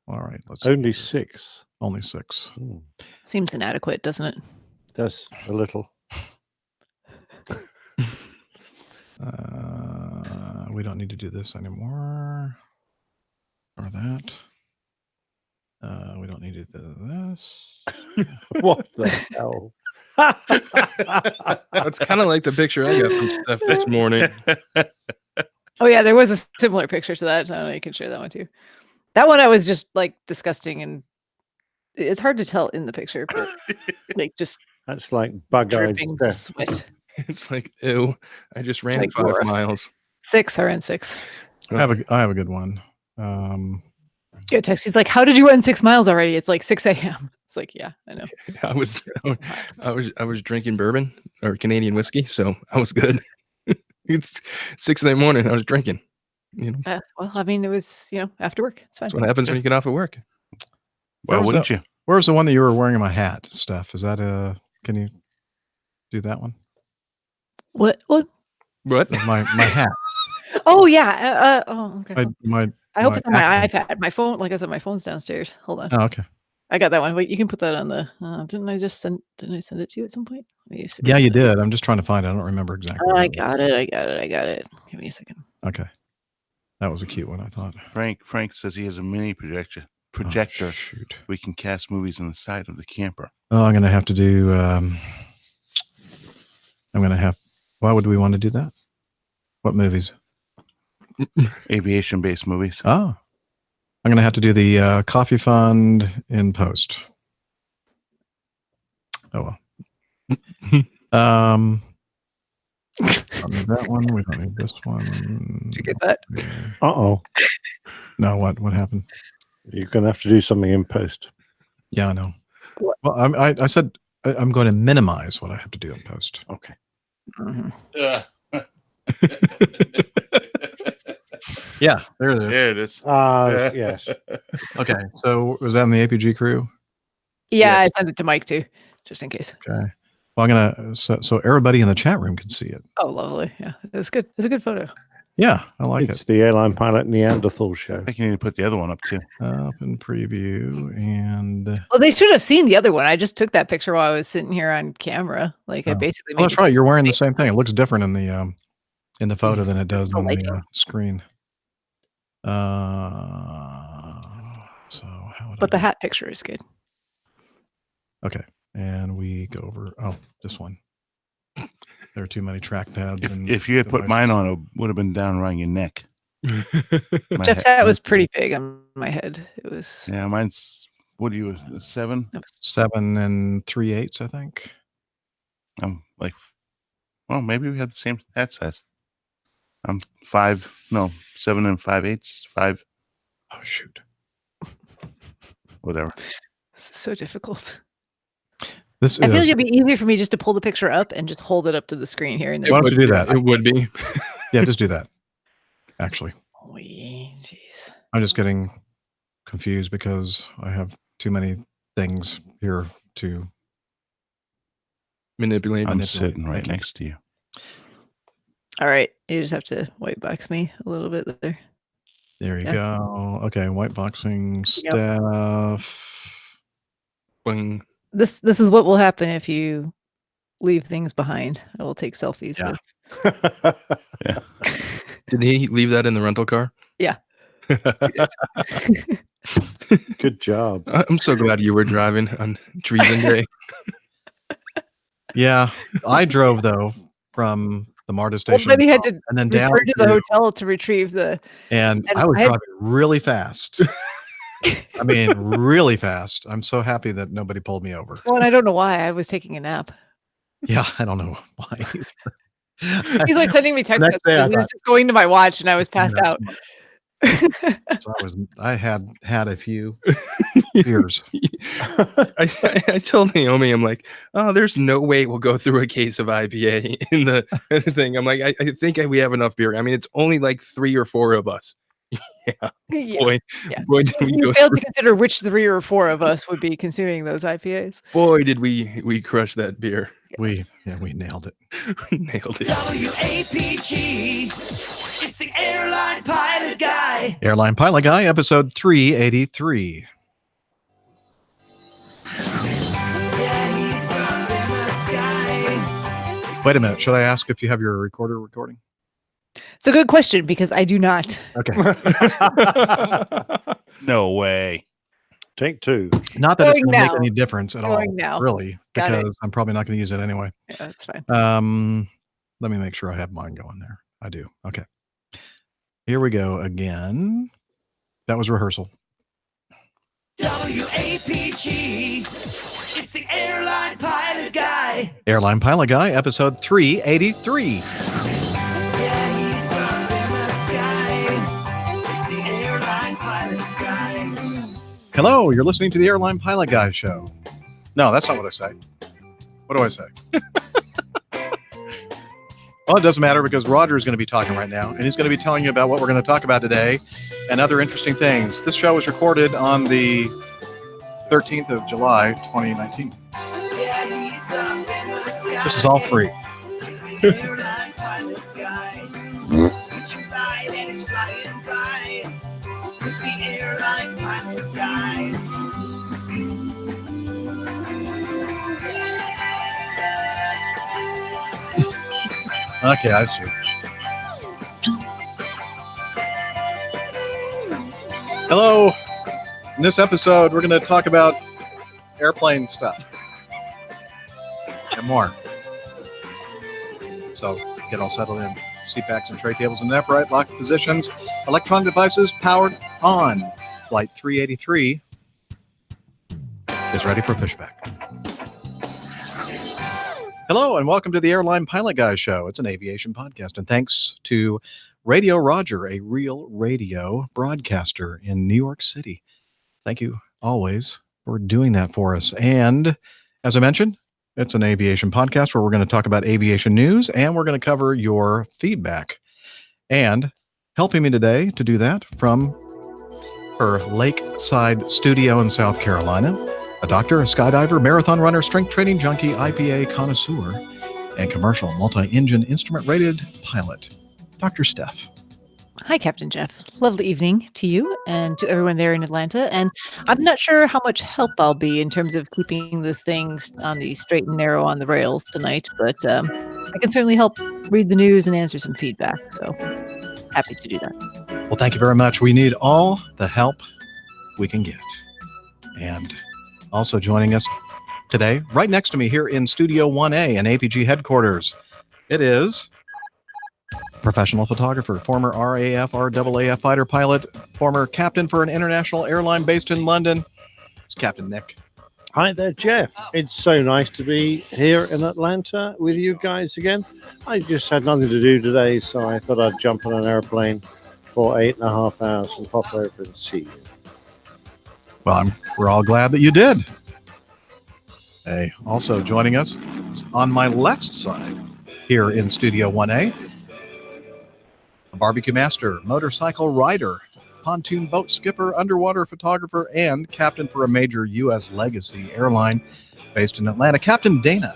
Speaker 1: All right. Let's see.
Speaker 2: Only 6.
Speaker 1: Only 6.
Speaker 2: Hmm.
Speaker 3: Seems inadequate, doesn't it?
Speaker 2: That's a little.
Speaker 1: We don't need to do this anymore. Or that. We don't need to do this.
Speaker 2: What the hell?
Speaker 4: That's kind of like the picture I got from Steph this morning.
Speaker 3: Oh yeah, there was a similar picture to that. I don't know, you can share that one too. That one I was just like disgusting, and it's hard to tell in the picture, but like just
Speaker 2: That's like bug-eyed
Speaker 3: dripping
Speaker 2: Steph.
Speaker 3: sweat.
Speaker 4: It's like, ew, I just ran
Speaker 3: Like
Speaker 4: 5
Speaker 3: gross.
Speaker 4: miles.
Speaker 3: 6 are in 6.
Speaker 1: I have a good one.
Speaker 3: Get a text. He's like, "How did you run 6 miles already? It's like 6 a.m." It's like, yeah, I know.
Speaker 4: I was drinking bourbon or Canadian whiskey, so I was good. It's 6 in the morning. I was drinking. You know,
Speaker 3: Well, I mean, it was after work. It's fine.
Speaker 4: that's what happens when you get off of work.
Speaker 5: Why
Speaker 1: Where was
Speaker 5: wouldn't you?
Speaker 1: Where's the one that you were wearing my hat, Steph? Is that can you do that one?
Speaker 3: What?
Speaker 4: What?
Speaker 1: My hat.
Speaker 3: Oh yeah. Oh okay. I hope
Speaker 1: my
Speaker 3: it's on my
Speaker 1: acting.
Speaker 3: iPad. My phone, like I said, my phone's downstairs. Hold on.
Speaker 1: Oh, okay.
Speaker 3: I got that one. Wait, you can put that on the. Didn't I send it to you at some point? Let me see.
Speaker 1: Yeah, you did. I'm just trying to find it. I don't remember exactly.
Speaker 3: Oh,
Speaker 1: where
Speaker 3: I
Speaker 1: it was.
Speaker 3: got it. Give me a second.
Speaker 1: Okay. That was a cute one, I thought.
Speaker 5: Frank says he has a mini projector.
Speaker 1: Oh, shoot.
Speaker 5: We can cast movies on the side of the camper.
Speaker 1: Oh, I'm gonna have to do. Why would we want to do that? What movies?
Speaker 5: Aviation-based movies.
Speaker 1: Oh, I'm gonna have to do the coffee fund in post. Oh well. Don't need that one. We don't need this one.
Speaker 3: Did you get that?
Speaker 2: Uh-oh.
Speaker 1: No, what happened?
Speaker 2: You're going to have to do something in post.
Speaker 1: Yeah, I know.
Speaker 3: What?
Speaker 1: Well, I said I'm going to minimize what I have to do in post.
Speaker 2: Okay.
Speaker 3: Mhm.
Speaker 1: Yeah, there it is.
Speaker 5: There it is.
Speaker 2: Yes.
Speaker 1: Okay, so was that in the APG crew?
Speaker 3: Yeah,
Speaker 5: Yes.
Speaker 3: I sent it to Mike too, just in case.
Speaker 1: Okay. Well, I'm gonna so everybody in the chat room can see it.
Speaker 3: Oh, lovely. Yeah, it's good. It's a good photo.
Speaker 1: Yeah, I like
Speaker 2: It's the Airline Pilot Neanderthal show.
Speaker 5: I think you need to put the other one up too.
Speaker 1: it. Open preview and
Speaker 3: Well, they should have seen the other one. I just took that picture while I was sitting here on camera. Like I
Speaker 1: Oh.
Speaker 3: basically.
Speaker 1: oh,
Speaker 3: made
Speaker 1: that's
Speaker 3: the
Speaker 1: right.
Speaker 3: same
Speaker 1: You're wearing the
Speaker 3: thing.
Speaker 1: same thing. It looks different in the photo than it does
Speaker 3: The
Speaker 1: on the
Speaker 3: lighting.
Speaker 1: screen. So how would
Speaker 3: But the
Speaker 1: I do-
Speaker 3: hat picture is good.
Speaker 1: Okay, and we go over. Oh, this one. There are too many trackpads. and
Speaker 5: If you had put
Speaker 1: devices.
Speaker 5: mine on, it would have been down around your neck. My
Speaker 3: Jeff's
Speaker 5: head-
Speaker 3: hat was pretty big on my head. It was.
Speaker 5: Yeah, mine's. What are you? 7?
Speaker 3: It was
Speaker 1: 7 3/8, I think.
Speaker 5: I'm like. Well, maybe we have the same hat size. I'm 5. No, 7 5/8. 5.
Speaker 1: Oh shoot.
Speaker 5: Whatever.
Speaker 3: this is so difficult.
Speaker 1: This
Speaker 3: I feel like
Speaker 1: is.
Speaker 3: it'd be easier for me just to pull the picture up and just hold it up to the screen here. And then
Speaker 1: Why don't you do that?
Speaker 4: It would be.
Speaker 1: Yeah, just do that. Actually,
Speaker 3: Oh, jeez.
Speaker 1: I'm just getting confused because I have too many things here to.
Speaker 4: Manipulate.
Speaker 5: I'm
Speaker 1: manipulate.
Speaker 5: sitting right
Speaker 1: Thank you.
Speaker 5: next to you.
Speaker 3: All right, you just have to white box me a little bit there.
Speaker 1: There you
Speaker 3: Yeah.
Speaker 1: go. Okay, white boxing stuff.
Speaker 4: Boing.
Speaker 3: This is what will happen if you leave things behind. I will take selfies.
Speaker 1: Yeah.
Speaker 4: Did he leave that in the rental car?
Speaker 3: Yeah.
Speaker 2: Good job.
Speaker 4: I'm so glad you were driving on Treason Day.
Speaker 1: Yeah, I drove though from the MARTA
Speaker 3: Well,
Speaker 1: station
Speaker 3: then he had to
Speaker 1: and then down
Speaker 3: return to the
Speaker 1: to-
Speaker 3: hotel to retrieve the.
Speaker 1: and
Speaker 3: and
Speaker 1: I was
Speaker 3: I had-
Speaker 1: driving really fast. I mean, really fast. I'm so happy that nobody pulled me over.
Speaker 3: Well, and I don't know why I was taking a nap.
Speaker 1: Yeah, I don't know why.
Speaker 3: He's like sending me text
Speaker 1: Next day, I
Speaker 3: messages. He was
Speaker 1: thought-
Speaker 3: just going to my watch, and I was passed
Speaker 1: Yeah,
Speaker 3: out.
Speaker 1: So I had a few beers.
Speaker 4: I told Naomi, I'm like, oh, there's no way we'll go through a case of IPA in the thing. I'm like, I think we have enough beer. I mean, it's only like 3 or 4 of us. Yeah,
Speaker 3: Yeah.
Speaker 4: boy,
Speaker 3: Yeah.
Speaker 4: boy, did we
Speaker 3: You
Speaker 4: go
Speaker 3: failed
Speaker 4: through,
Speaker 3: to consider which 3 or 4 of us would be consuming those IPAs.
Speaker 4: boy, did we crush that beer.
Speaker 1: We nailed it.
Speaker 4: Nailed it.
Speaker 7: WAPG. It's the Airline Pilot Guy.
Speaker 1: Airline Pilot Guy, episode 383.
Speaker 7: Yeah, he's up in the sky.
Speaker 1: Wait a minute. Should I ask if you have your recorder recording?
Speaker 3: It's a good question because I do not.
Speaker 1: Okay.
Speaker 5: No way.
Speaker 2: Take 2.
Speaker 1: Not that it's
Speaker 3: Going
Speaker 1: going to make
Speaker 3: now.
Speaker 1: any difference at all,
Speaker 3: Going now.
Speaker 1: really,
Speaker 3: Got it.
Speaker 1: because I'm probably not going to use it anyway.
Speaker 3: Yeah, that's fine.
Speaker 1: Let me make sure I have mine going there. I do. Okay. Here we go again. That was rehearsal.
Speaker 7: WAPG. It's the Airline Pilot Guy.
Speaker 1: Airline Pilot Guy, episode 383.
Speaker 7: Yeah, he's up in the sky. It's the Airline Pilot Guy.
Speaker 1: Hello, you're listening to the Airline Pilot Guy show. No, that's not what I say. What do I say? Well, it doesn't matter because Roger is going to be talking right now, and he's going to be telling you about what we're going to talk about today and other interesting things. This show was recorded on the 13th of July, 2019.
Speaker 7: Yeah, he's up in the sky.
Speaker 1: This is all free.
Speaker 7: It's the Airline Pilot Guy. Put your light and it's flying by. With the Airline Pilot Guy.
Speaker 1: Okay, I see. Hello. In this episode, we're going to talk about airplane stuff and more. So get all settled in. Seat backs and tray tables in upright locked positions. Electronic devices powered on. Flight 383 is ready for pushback. Hello and welcome to the Airline Pilot Guy Show. It's an aviation podcast, and thanks to Radio Roger, a real radio broadcaster in New York City. Thank you always for doing that for us. And as I mentioned, It's an aviation podcast where we're going to talk about aviation news and we're going to cover your feedback. And helping me today to do that from her lakeside studio in South Carolina, a doctor, a skydiver, marathon runner, strength training junkie, IPA connoisseur, and commercial multi-engine instrument-rated pilot, Dr. Steph.
Speaker 3: Hi, Captain Jeff. Lovely evening to you and to everyone there in Atlanta. And I'm not sure how much help I'll be in terms of keeping this thing on the straight and narrow on the rails tonight, but I can certainly help read the news and answer some feedback. So happy to do that.
Speaker 1: Well, thank you very much. We need all the help we can get. And also joining us today, right next to me here in Studio 1A in APG headquarters, it is professional photographer, former RAF, RAAF fighter pilot, former captain for an international airline based in London. It's Captain Nick.
Speaker 2: Hi there, Jeff. It's so nice to be here in Atlanta with you guys again. I just had nothing to do today, so I thought I'd jump on an airplane for 8.5 hours and pop over and see you.
Speaker 1: Well, we're all glad that you did. Hey, also joining us on my left side here in Studio 1A, a barbecue master, motorcycle rider, pontoon boat skipper, underwater photographer, and captain for a major U.S. legacy airline based in Atlanta, Captain Dana.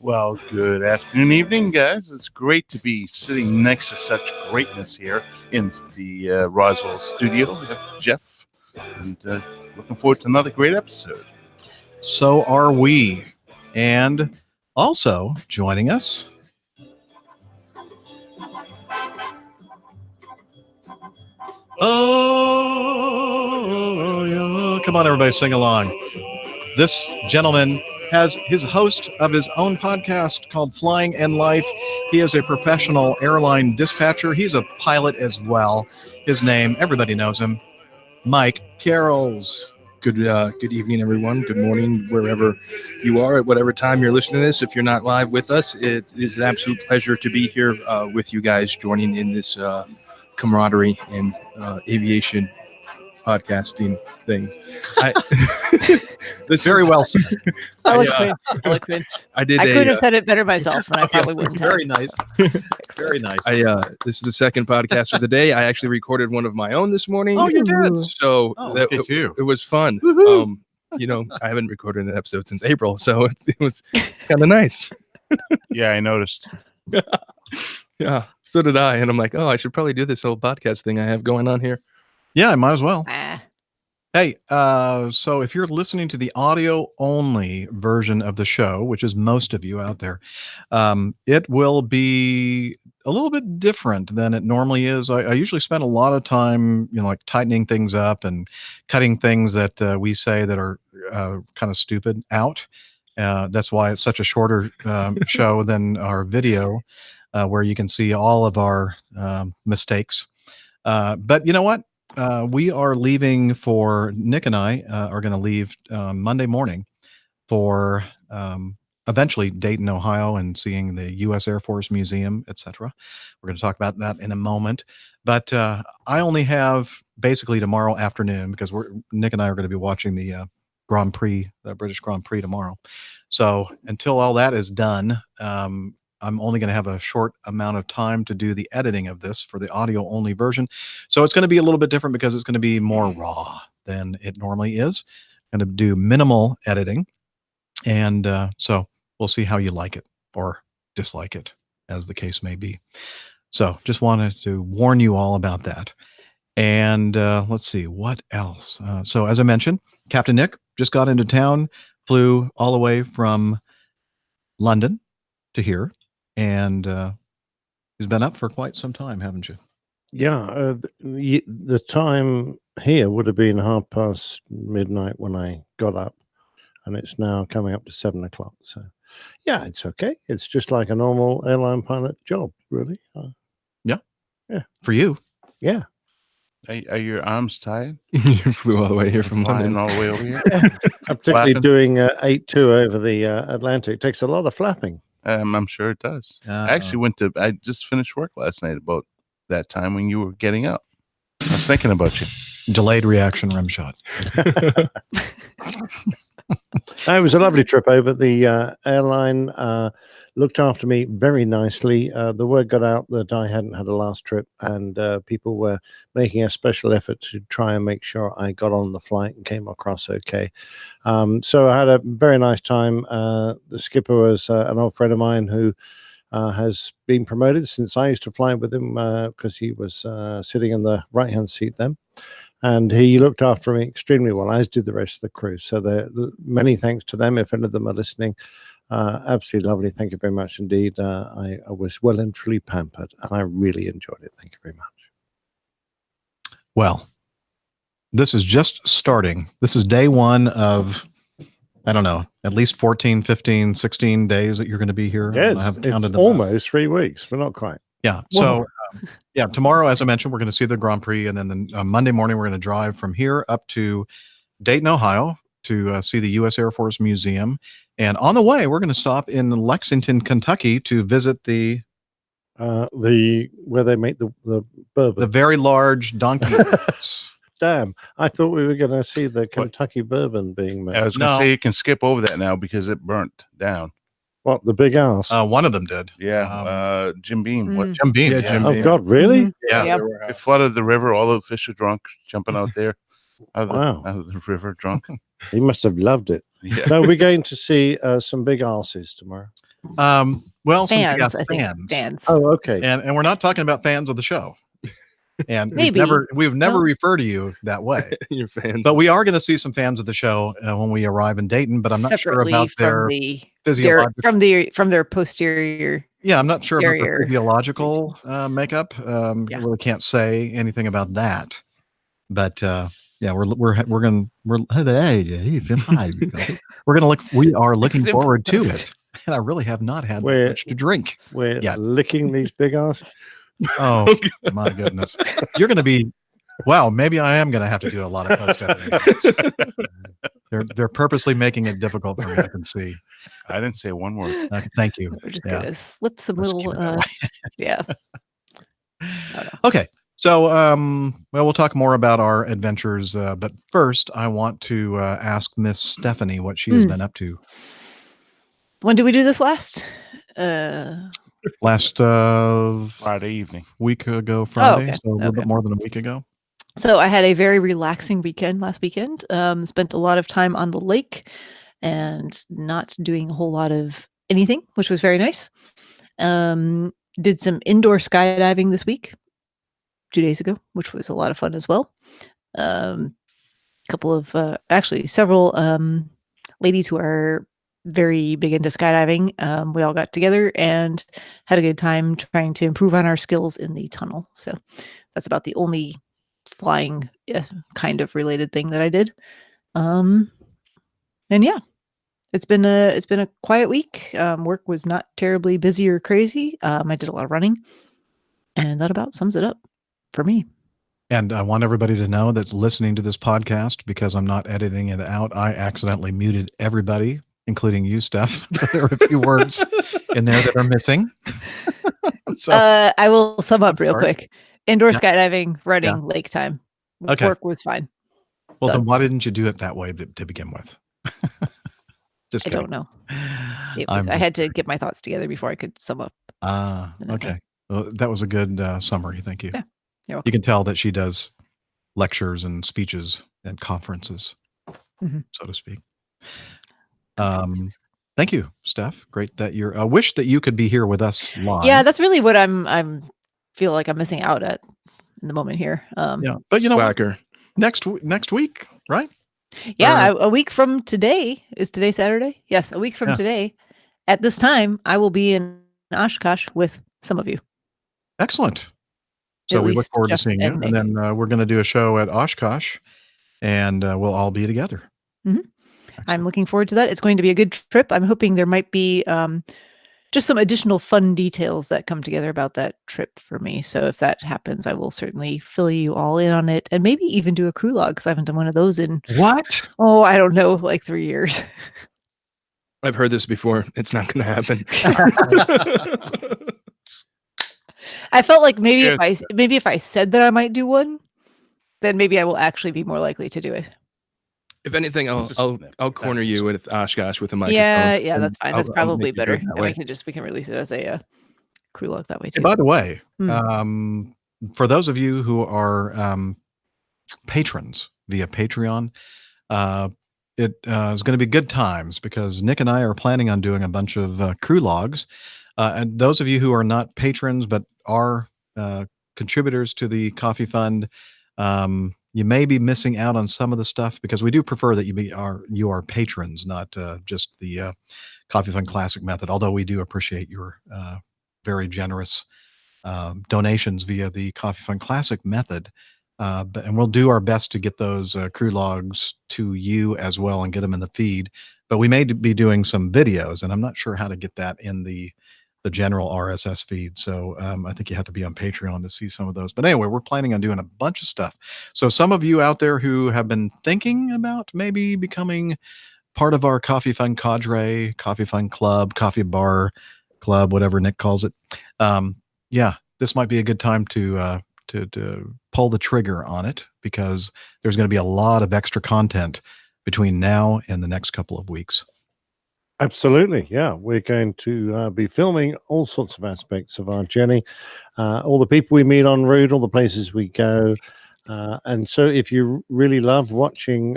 Speaker 5: Well, good afternoon, evening, guys. It's great to be sitting next to such greatness here in the Roswell studio. We have Jeff, and looking forward to another great episode.
Speaker 1: So are we. And also joining us, oh, yeah. Come on, everybody, sing along. This gentleman has his host of his own podcast called Flying and Life. He is a professional airline dispatcher. He's a pilot as well. His name, everybody knows him, Mike Carrolls.
Speaker 4: Good evening, everyone. Good morning, wherever you are, at whatever time you're listening to this. If you're not live with us, it is an absolute pleasure to be here with you guys, joining in this camaraderie and aviation podcasting thing.
Speaker 1: This very well said.
Speaker 3: Eloquent. Eloquent.
Speaker 4: I did.
Speaker 3: I could have said it better myself, and I probably wouldn't have.
Speaker 1: Very nice. Very nice.
Speaker 4: This is the second podcast of the day. I actually recorded one of my own this morning.
Speaker 1: Oh, you did?
Speaker 4: So
Speaker 1: look at you.
Speaker 4: It was fun.
Speaker 1: Woohoo.
Speaker 4: I haven't recorded an episode since April, so it was kind of nice.
Speaker 5: Yeah, I noticed.
Speaker 4: Yeah, so did I. And I'm like, oh, I should probably do this whole podcast thing I have going on here.
Speaker 1: Yeah, I might as well.
Speaker 3: Ah.
Speaker 1: Hey, so if you're listening to the audio only version of the show, which is most of you out there, it will be a little bit different than it normally is. I usually spend a lot of time, like tightening things up and cutting things that we say that are kind of stupid out. That's why it's such a shorter show than our video, where you can see all of our mistakes. But you know what? We are leaving for Nick and I are going to leave Monday morning for eventually Dayton, Ohio, and seeing the U.S. Air Force Museum, etc. We're going to talk about that in a moment. But I only have basically tomorrow afternoon because Nick and I are going to be watching the Grand Prix, the British Grand Prix tomorrow. So until all that is done, I'm only going to have a short amount of time to do the editing of this for the audio only version. So it's going to be a little bit different because it's going to be more raw than it normally is. I'm going to do minimal editing. And so we'll see how you like it or dislike it, as the case may be. So just wanted to warn you all about that. And let's see, what else? So as I mentioned, Captain Nick just got into town, flew all the way from London to here. And he's been up for quite some time, haven't you?
Speaker 2: Yeah, the time here would have been midnight when I got up, and it's now coming up to 7 o'clock. So, yeah, it's okay. It's just like a normal airline pilot job, really. Yeah.
Speaker 1: For you.
Speaker 2: Yeah.
Speaker 5: Are your arms tired?
Speaker 4: You flew all the way here from
Speaker 5: Flying
Speaker 4: London.
Speaker 5: all the way over here?
Speaker 2: I'm particularly
Speaker 5: Flapping?
Speaker 2: doing 8-2 over the Atlantic. It takes a lot of flapping.
Speaker 5: I'm sure it does. I actually I just finished work last night about that time when you were getting up. I was thinking about you.
Speaker 1: Delayed reaction rim shot.
Speaker 2: It was a lovely trip over. The airline looked after me very nicely. The word got out that I hadn't had a last trip, and people were making a special effort to try and make sure I got on the flight and came across okay. So I had a very nice time. The skipper was an old friend of mine who has been promoted since I used to fly with him because he was sitting in the right-hand seat then. And he looked after me extremely well, as did the rest of the crew. So many thanks to them, if any of them are listening. Absolutely lovely. Thank you very much indeed. I was well and truly pampered, and I really enjoyed it. Thank you very much.
Speaker 1: Well, this is just starting. This is day one of, I don't know, at least 14, 15, 16 days that you're going to be here.
Speaker 2: Yeah,
Speaker 1: I haven't
Speaker 2: it's
Speaker 1: counted them out.
Speaker 2: almost 3 weeks, but not quite.
Speaker 1: Yeah. So, yeah, tomorrow, as I mentioned, we're going to see the Grand Prix. And then Monday morning, we're going to drive from here up to Dayton, Ohio to see the U.S. Air Force Museum. And on the way, we're going to stop in Lexington, Kentucky to visit where
Speaker 2: they make the bourbon.
Speaker 1: the very large donkey.
Speaker 2: Damn, I thought we were going to see the Kentucky bourbon being made.
Speaker 5: I was going to
Speaker 1: No.
Speaker 5: say you can skip over that now because it burnt down.
Speaker 2: What, the big ass?
Speaker 1: One of them did.
Speaker 5: Yeah, Jim Beam. What?
Speaker 1: Jim Beam.
Speaker 4: Yeah, Jim
Speaker 2: Oh
Speaker 4: Beam.
Speaker 2: God, really?
Speaker 3: Mhm.
Speaker 1: Yeah.
Speaker 3: Yep.
Speaker 5: It flooded the river. All the fish are drunk, jumping out there.
Speaker 2: Wow.
Speaker 5: Out of the river, drunk.
Speaker 2: He must have loved it.
Speaker 5: Yeah.
Speaker 2: No, we're going to see some big asses tomorrow.
Speaker 1: Well, some
Speaker 3: Fans,
Speaker 1: yes,
Speaker 3: I think.
Speaker 1: fans.
Speaker 3: Fans.
Speaker 2: Oh, okay.
Speaker 1: And we're not talking about fans of the show. And
Speaker 3: Maybe.
Speaker 1: we've never
Speaker 3: No.
Speaker 1: referred to you that way.
Speaker 4: Your fans.
Speaker 1: But we are going to see some fans of the show when we arrive in Dayton. But I'm not sure
Speaker 3: Separately
Speaker 1: about their
Speaker 3: from the
Speaker 1: physiological.
Speaker 3: from their posterior.
Speaker 1: Yeah, I'm not sure about their
Speaker 3: Barrier.
Speaker 1: physiological makeup. I really can't say anything about that. But yeah, we're gonna we are looking forward to it. And I really have not had that much to drink.
Speaker 2: We're
Speaker 1: Yeah.
Speaker 2: licking these big asses.
Speaker 1: Oh my goodness. You're going to be, wow, maybe I am going to have to do a lot of post editing. They're purposely making it difficult for me, I can see.
Speaker 5: I didn't say one word.
Speaker 1: Thank you.
Speaker 3: We're just
Speaker 1: Yeah.
Speaker 3: gonna slip some
Speaker 1: Let's keep
Speaker 3: little
Speaker 1: it that way.
Speaker 3: yeah.
Speaker 1: Okay. So, well, we'll talk more about our adventures. But first, I want to ask Miss Stephanie what she has been up to.
Speaker 3: When did we do this last?
Speaker 1: Last
Speaker 5: Friday evening.
Speaker 1: week ago, Friday.
Speaker 3: okay.
Speaker 1: So a little bit
Speaker 3: Okay.
Speaker 1: more than a week ago.
Speaker 3: So I had a very relaxing weekend last weekend. Spent a lot of time on the lake and not doing a whole lot of anything, which was very nice. Did some indoor skydiving this week, 2 days ago, which was a lot of fun as well. Couple of actually several ladies who are very big into skydiving. We all got together and had a good time trying to improve on our skills in the tunnel. So that's about the only flying kind of related thing that I did. And yeah, it's been a quiet week. Work was not terribly busy or crazy. I did a lot of running, and that about sums it up for me.
Speaker 1: And I want everybody to know that's listening to this podcast, because I'm not editing it out, I accidentally muted everybody, including you, Steph. So there are a few words in there that are missing. So,
Speaker 3: I will sum up real
Speaker 1: sorry.
Speaker 3: quick. Indoor
Speaker 1: Yeah.
Speaker 3: skydiving, running, lake time.
Speaker 1: Okay.
Speaker 3: Work was fine.
Speaker 1: well, then
Speaker 3: done.
Speaker 1: why didn't you do it that way to begin with? Just
Speaker 3: I
Speaker 1: kidding.
Speaker 3: don't know.
Speaker 1: I'm
Speaker 3: I
Speaker 1: just
Speaker 3: had to get my thoughts together before I could sum up. Okay.
Speaker 1: okay. Well, that was a good summary. Thank you.
Speaker 3: Yeah, you're welcome.
Speaker 1: You can tell that she does lectures and speeches and conferences,
Speaker 3: Mhm.
Speaker 1: so to speak. Thank you, Steph. Great that you're. I wish that you could be here with us live.
Speaker 3: Yeah, that's really what I'm feel like I'm missing out at in the moment here.
Speaker 1: Yeah, but you know, what?
Speaker 4: Slacker.
Speaker 1: next week, right?
Speaker 3: Yeah, a week from today. Is today Saturday? Yes, a week from
Speaker 1: Yeah.
Speaker 3: today. At this time, I will be in Oshkosh with some of you.
Speaker 1: Excellent. So
Speaker 3: At
Speaker 1: we look
Speaker 3: least
Speaker 1: forward to
Speaker 3: Jeff
Speaker 1: seeing you,
Speaker 3: and
Speaker 1: and then we're going to do a show at Oshkosh, and we'll all be together.
Speaker 3: Mhm. I'm
Speaker 1: Excellent.
Speaker 3: looking forward to that. It's going to be a good trip. I'm hoping there might be just some additional fun details that come together about that trip for me. So if that happens, I will certainly fill you all in on it, and maybe even do a crew log, because I haven't done one of those in,
Speaker 1: What?
Speaker 3: I don't know, like 3 years.
Speaker 4: I've heard this before. It's not going to happen.
Speaker 3: I felt like maybe
Speaker 5: Yeah.
Speaker 3: if I said that I might do one, then maybe I will actually be more likely to do it.
Speaker 4: If anything,
Speaker 5: Just-
Speaker 4: I'll
Speaker 5: that
Speaker 4: corner you with Oshkosh with a microphone.
Speaker 3: Yeah,
Speaker 4: and
Speaker 3: that's fine. That's
Speaker 4: I'll
Speaker 3: probably
Speaker 4: make you do
Speaker 3: better.
Speaker 4: it that
Speaker 3: And
Speaker 4: way.
Speaker 3: we can release it as a crew log that way
Speaker 1: Hey,
Speaker 3: too.
Speaker 1: by the way,
Speaker 3: Hmm.
Speaker 1: for those of you who are patrons via Patreon, it is going to be good times because Nick and I are planning on doing a bunch of crew logs. And those of you who are not patrons but are contributors to the coffee fund, you may be missing out on some of the stuff because we do prefer that you are patrons, not just the coffee fund classic method. Although we do appreciate your very generous donations via the coffee fund classic method. And we'll do our best to get those crew logs to you as well and get them in the feed. But we may be doing some videos, and I'm not sure how to get that in the general RSS feed. So I think you have to be on Patreon to see some of those. But anyway, we're planning on doing a bunch of stuff. So some of you out there who have been thinking about maybe becoming part of our Coffee Fund cadre, Coffee Fund Club, Coffee Bar Club, whatever Nick calls it. Yeah, this might be a good time to pull the trigger on it because there's going to be a lot of extra content between now and the next couple of weeks.
Speaker 2: Absolutely, yeah. We're going to be filming all sorts of aspects of our journey, all the people we meet en route, all the places we go. And so if you really love watching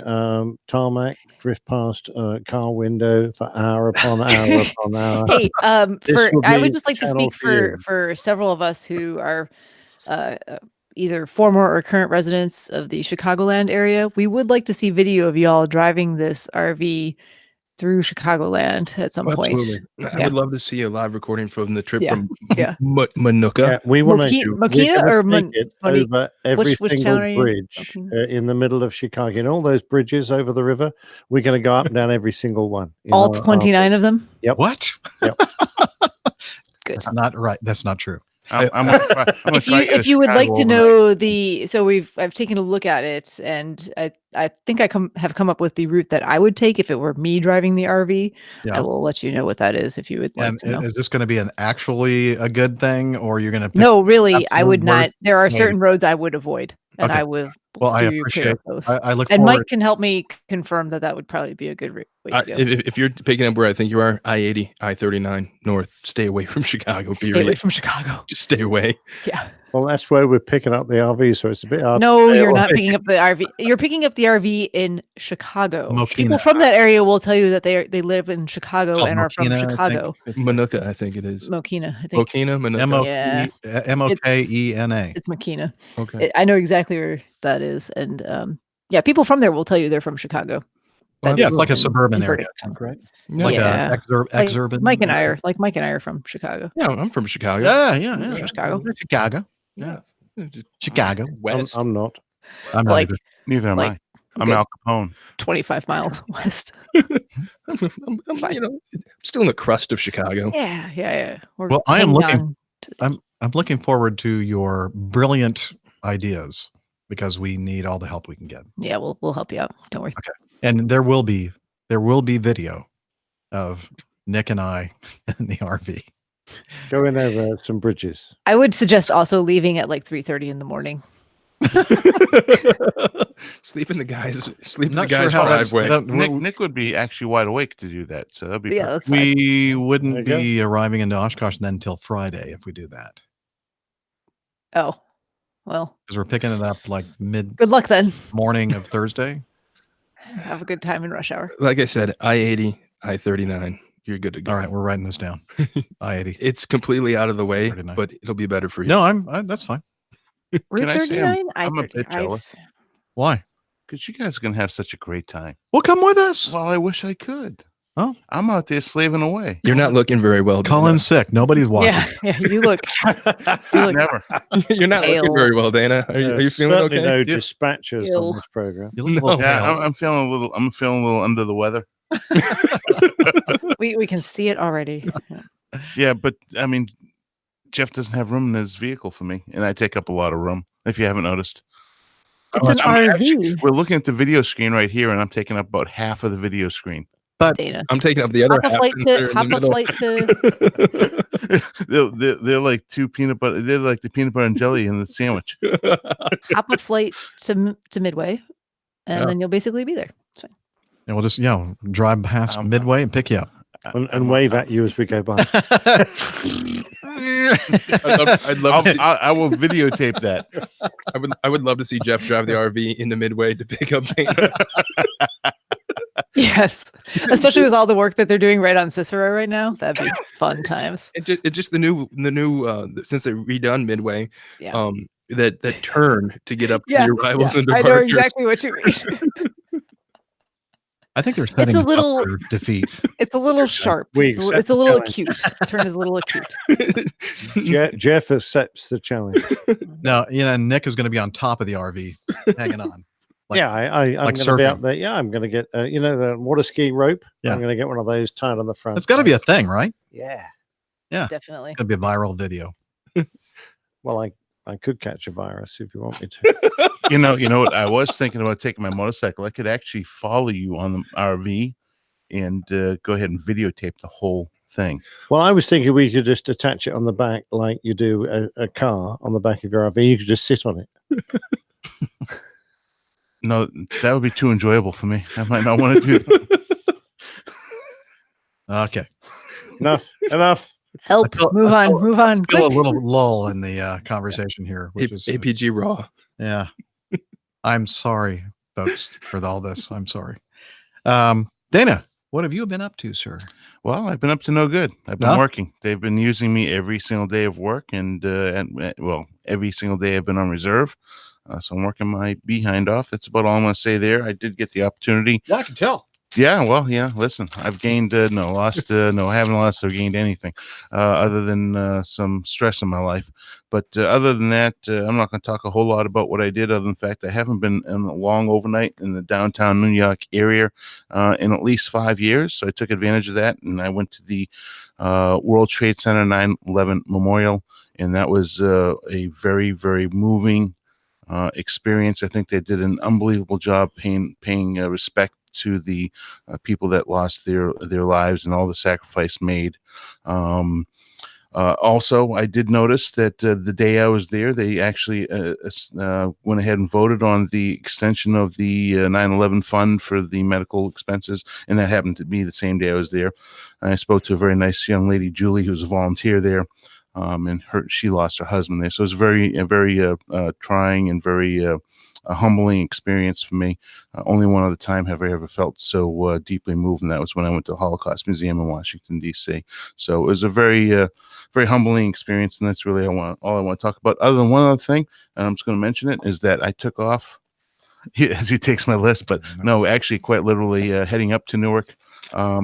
Speaker 2: tarmac drift past a car window for hour upon hour upon hour,
Speaker 3: Hey,
Speaker 2: This will
Speaker 3: I
Speaker 2: be
Speaker 3: would just like to
Speaker 2: channel
Speaker 3: speak
Speaker 2: for you.
Speaker 3: for several of us who are either former or current residents of the Chicagoland area. We would like to see video of y'all driving this RV through Chicagoland at some point.
Speaker 4: Absolutely. I
Speaker 3: Yeah.
Speaker 4: would love to see a live recording from the trip
Speaker 3: Yeah,
Speaker 4: from
Speaker 3: yeah.
Speaker 4: Manuka.
Speaker 2: Yeah, we want to
Speaker 3: Mokina or
Speaker 2: it
Speaker 3: Moni-
Speaker 2: over every
Speaker 3: which
Speaker 2: single
Speaker 3: town are you?
Speaker 2: bridge
Speaker 3: Mokina?
Speaker 2: in the middle of Chicago. And all those bridges over the river, we're going to go up and down every single one. in
Speaker 3: All
Speaker 2: our
Speaker 3: 29 of them?
Speaker 2: Yep.
Speaker 1: What?
Speaker 2: Yep.
Speaker 3: Good.
Speaker 1: That's not right. That's not true.
Speaker 5: I'm gonna try, I'm gonna
Speaker 3: If
Speaker 5: try
Speaker 3: you
Speaker 5: to get
Speaker 3: if you would like
Speaker 5: Chicago
Speaker 3: to
Speaker 5: overnight.
Speaker 3: know I've taken a look at it, and I think I have come up with the route that I would take if it were me driving the RV.
Speaker 1: Yeah.
Speaker 3: I will let you know what that is if you would like
Speaker 1: And
Speaker 3: to know.
Speaker 1: is this going to be actually a good thing, or you're going to pick
Speaker 3: No, really, I
Speaker 1: absolute
Speaker 3: would not.
Speaker 1: worst
Speaker 3: There are
Speaker 1: way?
Speaker 3: certain roads I would avoid, and
Speaker 1: Okay.
Speaker 3: I will
Speaker 1: Well, I
Speaker 3: steer you clear
Speaker 1: appreciate.
Speaker 3: of those.
Speaker 1: I look
Speaker 3: And
Speaker 1: forward.
Speaker 3: Mike can help me confirm that would probably be a good way to go.
Speaker 4: If you're picking up where I think you are, I-80, I-39 north, stay away from Chicago.
Speaker 3: Stay
Speaker 4: Period.
Speaker 3: away from Chicago.
Speaker 4: Just stay away.
Speaker 3: Yeah.
Speaker 2: Well, that's where we're picking up the RV, so it's a bit hard.
Speaker 3: No,
Speaker 2: to stay
Speaker 3: you're not
Speaker 2: away.
Speaker 3: picking up the RV. You're picking up the RV in Chicago. People
Speaker 1: Mokina.
Speaker 3: from that area will tell you that they live in Chicago
Speaker 1: Called
Speaker 3: and are from
Speaker 1: Mokina, I think.
Speaker 3: Chicago.
Speaker 4: Manuka, I think it is.
Speaker 3: Mokina, I think.
Speaker 4: Mokina, Manuka.
Speaker 3: Yeah.
Speaker 1: Mokena.
Speaker 3: It's Mokina.
Speaker 4: Okay.
Speaker 3: I know exactly where that is, and yeah, people from there will tell you they're from Chicago.
Speaker 4: Well,
Speaker 1: Yeah, it's
Speaker 3: just
Speaker 1: like a
Speaker 3: in-
Speaker 1: suburban
Speaker 3: in
Speaker 1: area,
Speaker 3: Burlington.
Speaker 1: right?
Speaker 4: Yeah.
Speaker 1: Like
Speaker 3: Yeah.
Speaker 1: a
Speaker 3: Like
Speaker 1: exurban.
Speaker 3: Mike and I are from Chicago.
Speaker 4: Yeah, I'm from Chicago.
Speaker 1: Yeah.
Speaker 3: From Chicago.
Speaker 1: We're Chicago.
Speaker 4: Yeah. Just
Speaker 1: Chicago.
Speaker 4: West.
Speaker 2: I'm not.
Speaker 1: I'm not
Speaker 3: Like
Speaker 1: either.
Speaker 5: Neither am
Speaker 3: like,
Speaker 5: I. I'm
Speaker 3: good.
Speaker 5: Al Capone.
Speaker 3: 25 miles west.
Speaker 4: I'm
Speaker 3: fine.
Speaker 4: still in the crust of Chicago.
Speaker 3: Yeah. We're
Speaker 1: Well, I am
Speaker 3: hanging
Speaker 1: looking-
Speaker 3: on.
Speaker 1: I'm looking forward to your brilliant ideas because we need all the help we can get.
Speaker 3: Yeah, we'll help you out. Don't worry.
Speaker 1: And there will be video of Nick and I in the RV.
Speaker 2: Going over some bridges.
Speaker 3: I would suggest also leaving at like 3:30 in the morning.
Speaker 4: Sleep in the guy's
Speaker 1: Not sure how that's.
Speaker 4: driveway.
Speaker 5: Nick would be actually wide awake to do that, so that'd be
Speaker 3: Yeah,
Speaker 5: perfect.
Speaker 3: that's fine.
Speaker 1: We
Speaker 2: There
Speaker 1: wouldn't
Speaker 2: you go.
Speaker 1: be arriving into Oshkosh then until Friday if we do that
Speaker 3: Oh, well,
Speaker 1: because we're picking it up like mid
Speaker 3: good luck then.
Speaker 1: morning of Thursday.
Speaker 3: Have a good time in rush hour.
Speaker 4: Like I said, I-80, I-39. You're good to go.
Speaker 1: All right, we're writing this down. I-80.
Speaker 4: It's completely out of the way,
Speaker 1: 39.
Speaker 4: but it'll be better for you.
Speaker 1: No, that's fine.
Speaker 3: Route
Speaker 5: Can I say
Speaker 3: 39?
Speaker 5: I'm a bit jealous?
Speaker 1: Why?
Speaker 5: Because you guys are gonna have such a great time.
Speaker 1: Well, come with us.
Speaker 5: Well, I wish I could.
Speaker 1: Oh.
Speaker 5: I'm out there slaving away.
Speaker 4: You're not looking very well. Dana.
Speaker 1: Colin's sick. Nobody's watching.
Speaker 3: Yeah, you look. You look
Speaker 5: Never.
Speaker 4: You're not looking
Speaker 3: pale.
Speaker 4: very well, Dana. Are you feeling
Speaker 2: certainly
Speaker 4: okay?
Speaker 2: no
Speaker 5: Yeah.
Speaker 2: dispatchers
Speaker 3: Ill.
Speaker 2: on this program.
Speaker 1: You look a little
Speaker 5: Yeah,
Speaker 1: pale.
Speaker 5: I'm feeling a little. I'm feeling a little under the weather.
Speaker 3: we can see it already. Yeah.
Speaker 5: Yeah, but I mean, Jeff doesn't have room in his vehicle for me, and I take up a lot of room. If you haven't noticed,
Speaker 3: It's an
Speaker 5: I'm
Speaker 3: RV.
Speaker 5: actually- we're looking at the video screen right here, and I'm taking up about half of the video screen.
Speaker 3: Dana.
Speaker 4: I'm taking up the other
Speaker 3: Hop a
Speaker 4: half.
Speaker 3: flight
Speaker 4: since they're
Speaker 3: to
Speaker 4: in the
Speaker 3: hop a
Speaker 4: middle.
Speaker 3: flight to
Speaker 5: they're like two peanut butter. They're like the peanut butter and jelly in the sandwich.
Speaker 3: hop a flight to Midway, and
Speaker 4: Yeah.
Speaker 3: then you'll basically be there. It's fine.
Speaker 1: And we'll just drive past Midway and pick you up.
Speaker 2: And wave at you as we go by.
Speaker 4: I'd love to see,
Speaker 5: I will videotape that.
Speaker 4: I would love to see Jeff drive the RV into Midway to pick up Dana.
Speaker 3: Yes, especially with all the work that they're doing right on Cicero right now. That'd be fun times.
Speaker 4: It just the new since they redone Midway,
Speaker 3: Yeah.
Speaker 4: that turn to get up
Speaker 3: Yeah,
Speaker 4: the arrivals and
Speaker 3: I know
Speaker 4: departures.
Speaker 3: exactly what you mean.
Speaker 1: I think they're setting
Speaker 3: a
Speaker 1: us up
Speaker 3: little-
Speaker 1: for defeat.
Speaker 3: It's a little sharp.
Speaker 2: We
Speaker 3: It's a
Speaker 2: accept the
Speaker 3: little
Speaker 2: challenge.
Speaker 3: acute. The turn is a little acute.
Speaker 2: Jeff accepts the challenge.
Speaker 1: No, Nick is going to be on top of the RV, hanging on. Like-
Speaker 2: yeah, I'm
Speaker 1: like
Speaker 2: going to be up
Speaker 1: surfing.
Speaker 2: there. Yeah, I'm going to get, the water ski rope.
Speaker 1: Yeah.
Speaker 2: I'm going to get one of those tied on the front.
Speaker 1: It's got to be a thing, right?
Speaker 2: Yeah.
Speaker 3: Definitely.
Speaker 1: It's going to be a viral video.
Speaker 2: Well, I could catch a virus if you want me to.
Speaker 5: You know what? I was thinking about taking my motorcycle. I could actually follow you on the RV and go ahead and videotape the whole thing.
Speaker 2: Well, I was thinking we could just attach it on the back like you do a car on the back of your RV. You could just sit on it.
Speaker 5: No, that would be too enjoyable for me. I might not want to do that.
Speaker 1: Okay.
Speaker 2: Enough.
Speaker 3: Help.
Speaker 1: I feel-
Speaker 3: Move
Speaker 1: I
Speaker 3: on. Move on.
Speaker 1: Feel a
Speaker 3: Quick.
Speaker 1: little lull in the conversation here, which is
Speaker 4: APG Raw.
Speaker 1: yeah. I'm sorry, folks, for all this. I'm sorry. Dana, what have you been up to, sir?
Speaker 5: Well, I've been up to no good. I've been
Speaker 1: No?
Speaker 5: working. They've been using me every single day of work, and every single day I've been on reserve. So I'm working my behind off. That's about all I'm going to say there. I did get the opportunity.
Speaker 1: Yeah, I can tell.
Speaker 5: Yeah, well, yeah. Listen, I've gained lost. No, I haven't lost or gained anything other than some stress in my life. But other than that, I'm not going to talk a whole lot about what I did. Other than the fact I haven't been in a long overnight in the downtown New York area in at least 5 years. So I took advantage of that, and I went to the World Trade Center 9/11 Memorial, and that was a very, very moving experience. I think they did an unbelievable job paying respect to the people that lost their lives and all the sacrifice made. Also, I did notice that the day I was there, they actually went ahead and voted on the extension of the 9/11 fund for the medical expenses, and that happened to be the same day I was there. I spoke to a very nice young lady, Julie, who's a volunteer there. And she lost her husband there. So it was a very trying and very a humbling experience for me. Only one other time have I ever felt so deeply moved, and that was when I went to the Holocaust Museum in Washington, D.C. So it was a very, very humbling experience, and that's really all I want to talk about. Other than one other thing, and I'm just going to mention it, is that I took off as he takes my list, but no, actually quite literally heading up to Newark.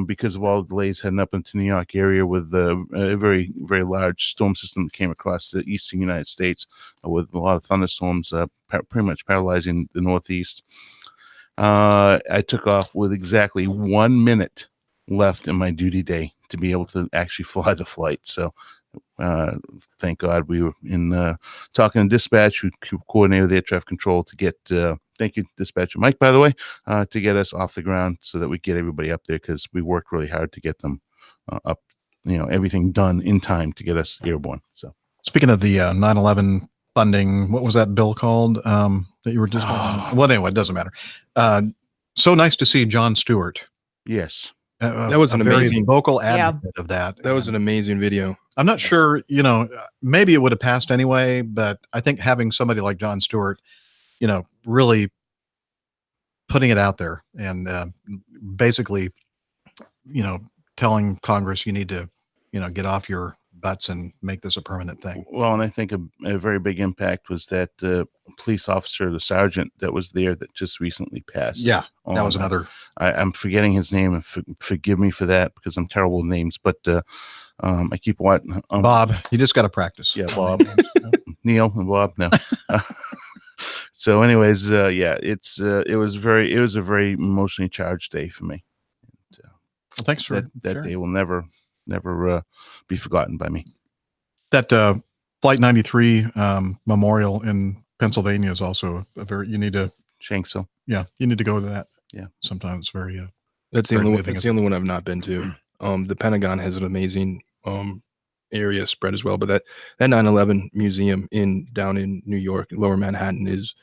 Speaker 5: Because of all the delays heading up into New York area with a very, very large storm system that came across the eastern United States with a lot of thunderstorms pretty much paralyzing the Northeast. I took off with exactly 1 minute left in my duty day to be able to actually fly the flight. So thank God we were in talking to dispatch, who coordinated the air traffic control to get thank you, dispatcher Mike, by the way, to get us off the ground so that we get everybody up there, because we worked really hard to get them up, everything done in time to get us airborne. So
Speaker 1: Speaking of the 9/11 funding, what was that bill called that you were just well, anyway, it doesn't matter. So nice to see Jon Stewart.
Speaker 5: yes,
Speaker 4: That was an
Speaker 1: very
Speaker 4: amazing-
Speaker 1: vocal advocate of that.
Speaker 4: That was an amazing video.
Speaker 1: I'm not sure, maybe it would have passed anyway, but I think having somebody like Jon Stewart, really putting it out there and basically, telling Congress you need to, get off your butts and make this a permanent thing.
Speaker 5: well, and I think a very big impact was that police officer, the sergeant that was there that just recently passed.
Speaker 1: Yeah, that
Speaker 5: on.
Speaker 1: was another.
Speaker 5: I'm forgetting his name, and forgive me for that because I'm terrible with names. But I keep watching.
Speaker 1: Bob, you just got to practice.
Speaker 5: Yeah, Bob. Neil and Bob. No. So, anyways, it was a very emotionally charged day for me.
Speaker 1: Well, thanks for
Speaker 5: That
Speaker 1: sharing.
Speaker 5: day will never be forgotten by me.
Speaker 1: That Flight 93 memorial in Pennsylvania is also you need to
Speaker 5: Shanksville.
Speaker 1: you need to go to that.
Speaker 5: Yeah.
Speaker 1: Sometimes it's very
Speaker 4: That's the
Speaker 1: Very
Speaker 4: only one.
Speaker 1: moving.
Speaker 4: That's the only one I've not been to. The Pentagon has an amazing area spread as well, but that 9/11 museum down in New York, Lower Manhattan, is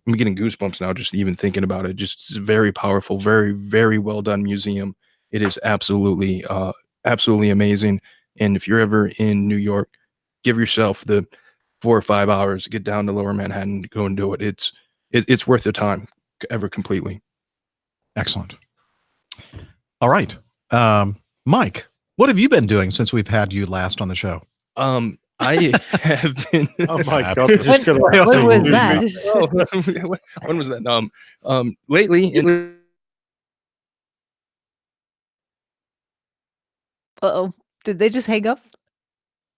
Speaker 4: I'm getting goosebumps now just even thinking about it. Just it's very powerful, very, very well done museum. It is absolutely, absolutely amazing. And if you're ever in New York, give yourself the 4 or 5 hours, get down to Lower Manhattan, go and do it. It's worth the time ever completely.
Speaker 1: Excellent. All right. Mike, what have you been doing since we've had you last on the show?
Speaker 4: I have been.
Speaker 2: Oh my
Speaker 1: Crap.
Speaker 2: God! Just gonna
Speaker 3: When
Speaker 2: have to
Speaker 3: was
Speaker 2: lose
Speaker 3: that?
Speaker 2: me.
Speaker 4: Oh, when was that? Lately,
Speaker 3: Uh-oh. Did they just hang up?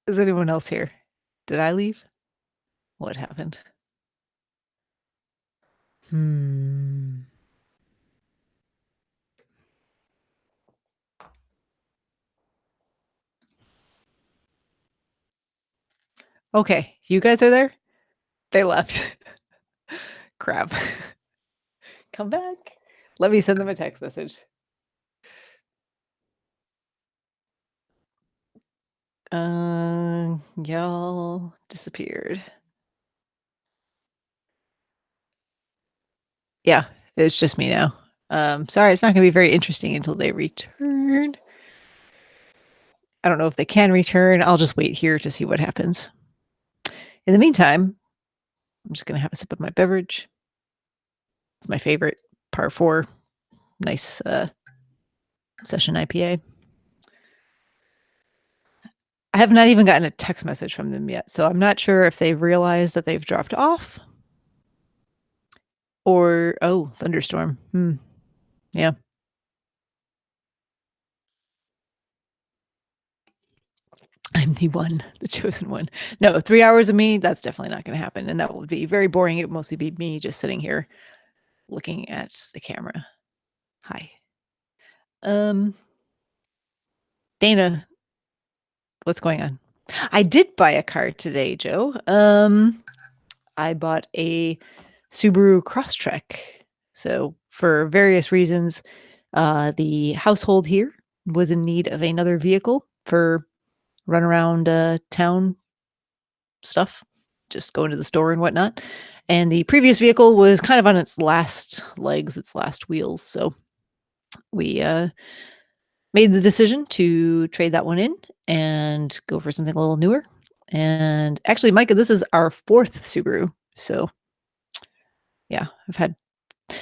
Speaker 3: Is anyone else here? Did I leave? What happened? Okay, you guys are there? They left. Crap. Come back. Let me send them a text message. Y'all disappeared. Yeah, it's just me now. Sorry, it's not going to be very interesting until they return. I don't know if they can return. I'll just wait here to see what happens. In the meantime, I'm just going to have a sip of my beverage. It's my favorite, par 4. Nice session IPA. I have not even gotten a text message from them yet, so I'm not sure if they've realized that they've dropped off. Or, oh, thunderstorm. Yeah. I'm the one, the chosen one. No, 3 hours of me, that's definitely not going to happen. And that would be very boring. It would mostly be me just sitting here looking at the camera. Hi. Dana, what's going on? I did buy a car today, Joe. I bought a Subaru Crosstrek. So for various reasons, the household here was in need of another vehicle for run around town stuff, just going to the store and whatnot. And the previous vehicle was kind of on its last legs, its last wheels. So we made the decision to trade that one in and go for something a little newer. And actually, Micah, this is our 4th Subaru. So yeah,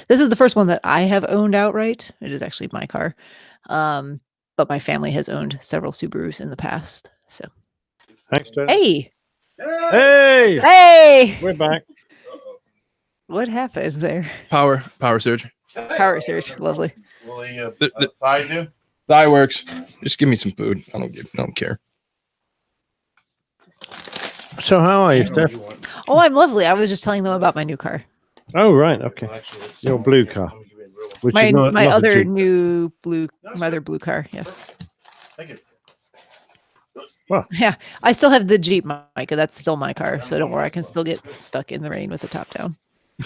Speaker 3: this is the first one that I have owned outright. It is actually my car. But my family has owned several Subarus in the past. So
Speaker 2: Thanks, Dana.
Speaker 3: hey,
Speaker 2: Hey, we're back.
Speaker 3: what happened there?
Speaker 4: power surge.
Speaker 3: Power surge, lovely.
Speaker 5: Will
Speaker 4: The-
Speaker 5: thigh do?
Speaker 4: Thigh works. Just give me some food. I don't care.
Speaker 2: So how are you, Steph?
Speaker 3: Oh, I'm lovely. I was just telling them about my new car.
Speaker 2: Oh, right. Okay. Your blue car. Which
Speaker 3: My
Speaker 2: is not a
Speaker 3: other
Speaker 2: Jeep.
Speaker 3: new blue, my other blue car. Yes.
Speaker 5: Thank you.
Speaker 3: Yeah, I still have the Jeep, Micah. That's still my car, so don't worry. I can still get stuck in the rain with the top down.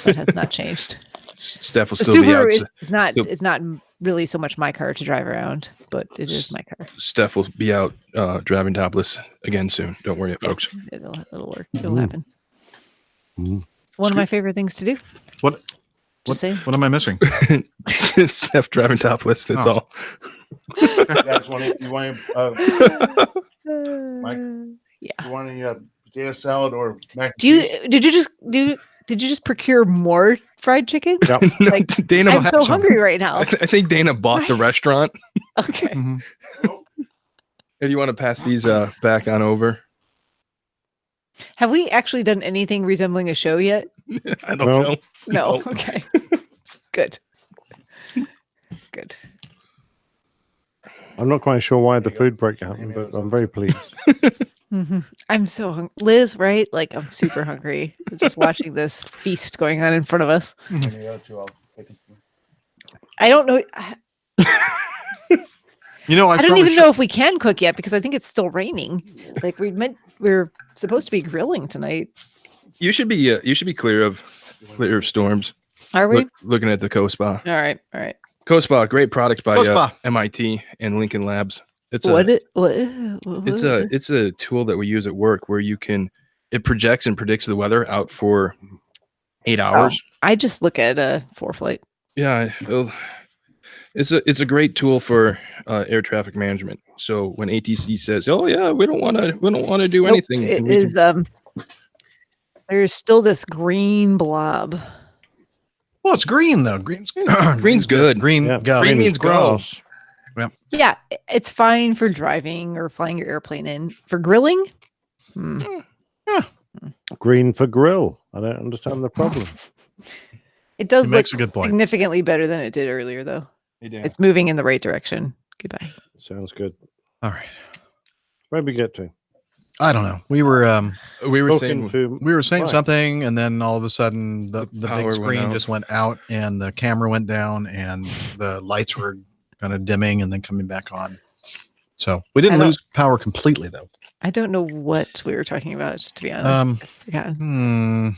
Speaker 3: That has not changed.
Speaker 4: Steph will
Speaker 3: The
Speaker 4: still be out.
Speaker 3: Subaru is not
Speaker 4: still-
Speaker 3: is not really so much my car to drive around, but it is my car.
Speaker 4: Steph will be out driving topless again soon. Don't worry,
Speaker 3: Yeah,
Speaker 4: folks.
Speaker 3: it'll work. It'll
Speaker 2: Mhm.
Speaker 3: happen.
Speaker 2: Mhm.
Speaker 3: It's one of my favorite things to do.
Speaker 1: What?
Speaker 3: Just saying.
Speaker 1: What am I missing?
Speaker 4: Steph driving topless. That's
Speaker 1: Oh.
Speaker 4: all.
Speaker 5: Guys, you want Mike?
Speaker 3: Yeah.
Speaker 5: you want any potato salad or mac and
Speaker 3: Do you
Speaker 5: cheese?
Speaker 3: did you just procure more fried chicken?
Speaker 2: Yep.
Speaker 4: No,
Speaker 3: Like,
Speaker 4: Dana.
Speaker 3: I'm so
Speaker 1: some.
Speaker 3: hungry right now.
Speaker 4: I think Dana bought the restaurant.
Speaker 3: Okay.
Speaker 1: Mhm.
Speaker 4: And you want to pass these back on over?
Speaker 3: Have we actually done anything resembling a show yet?
Speaker 4: I don't
Speaker 2: No.
Speaker 4: know.
Speaker 3: No.
Speaker 4: No.
Speaker 3: Okay. Good. Good.
Speaker 2: I'm not quite sure why the food break happened, but I'm very pleased.
Speaker 3: I'm so hungry. Liz, right? Like, I'm super hungry. Just watching this feast going on in front of us.
Speaker 5: Any of the other two, I'll take it.
Speaker 3: I don't know.
Speaker 1: You know,
Speaker 3: I don't
Speaker 1: probably
Speaker 3: even know if we can cook yet because I think it's still raining. Like we're supposed to be grilling tonight.
Speaker 4: You should be clear of storms.
Speaker 3: Are we?
Speaker 4: Looking at the CoSpa.
Speaker 3: All right. All right.
Speaker 4: CoSpa, great product by
Speaker 1: CoSpa.
Speaker 4: MIT and Lincoln Labs. It's
Speaker 3: It's
Speaker 4: a tool that we use at work where it projects and predicts the weather out for 8 hours.
Speaker 3: I just look at a ForeFlight.
Speaker 4: Yeah, it's a great tool for air traffic management. So when ATC says, "Oh yeah, we don't want to do
Speaker 3: Nope,
Speaker 4: anything,"
Speaker 3: it
Speaker 4: and we
Speaker 3: is there's still this green blob.
Speaker 1: Well, it's green though. Green's
Speaker 4: Green's good.
Speaker 1: Green,
Speaker 2: Yeah,
Speaker 1: go.
Speaker 4: Green
Speaker 2: is
Speaker 4: means go.
Speaker 2: grass.
Speaker 3: Yeah, it's fine for driving or flying your airplane in. For grilling,
Speaker 2: Green for grill. I don't understand the problem.
Speaker 3: it does
Speaker 1: He
Speaker 3: look
Speaker 1: makes a good point.
Speaker 3: significantly better than it did earlier, though.
Speaker 4: Yeah.
Speaker 3: It's moving in the right direction. Goodbye.
Speaker 2: Sounds good.
Speaker 1: All right.
Speaker 2: Where'd we get to?
Speaker 1: I don't know. We were
Speaker 2: Talking to
Speaker 1: saying
Speaker 2: Mike.
Speaker 1: something, and then all of a sudden the
Speaker 4: power
Speaker 1: big
Speaker 4: went
Speaker 1: screen
Speaker 4: out.
Speaker 1: just went out, and the camera went down, and the lights were kind of dimming and then coming back on. So we didn't
Speaker 3: I don't-
Speaker 1: lose power completely, though.
Speaker 3: I don't know what we were talking about, to be honest. I've forgotten.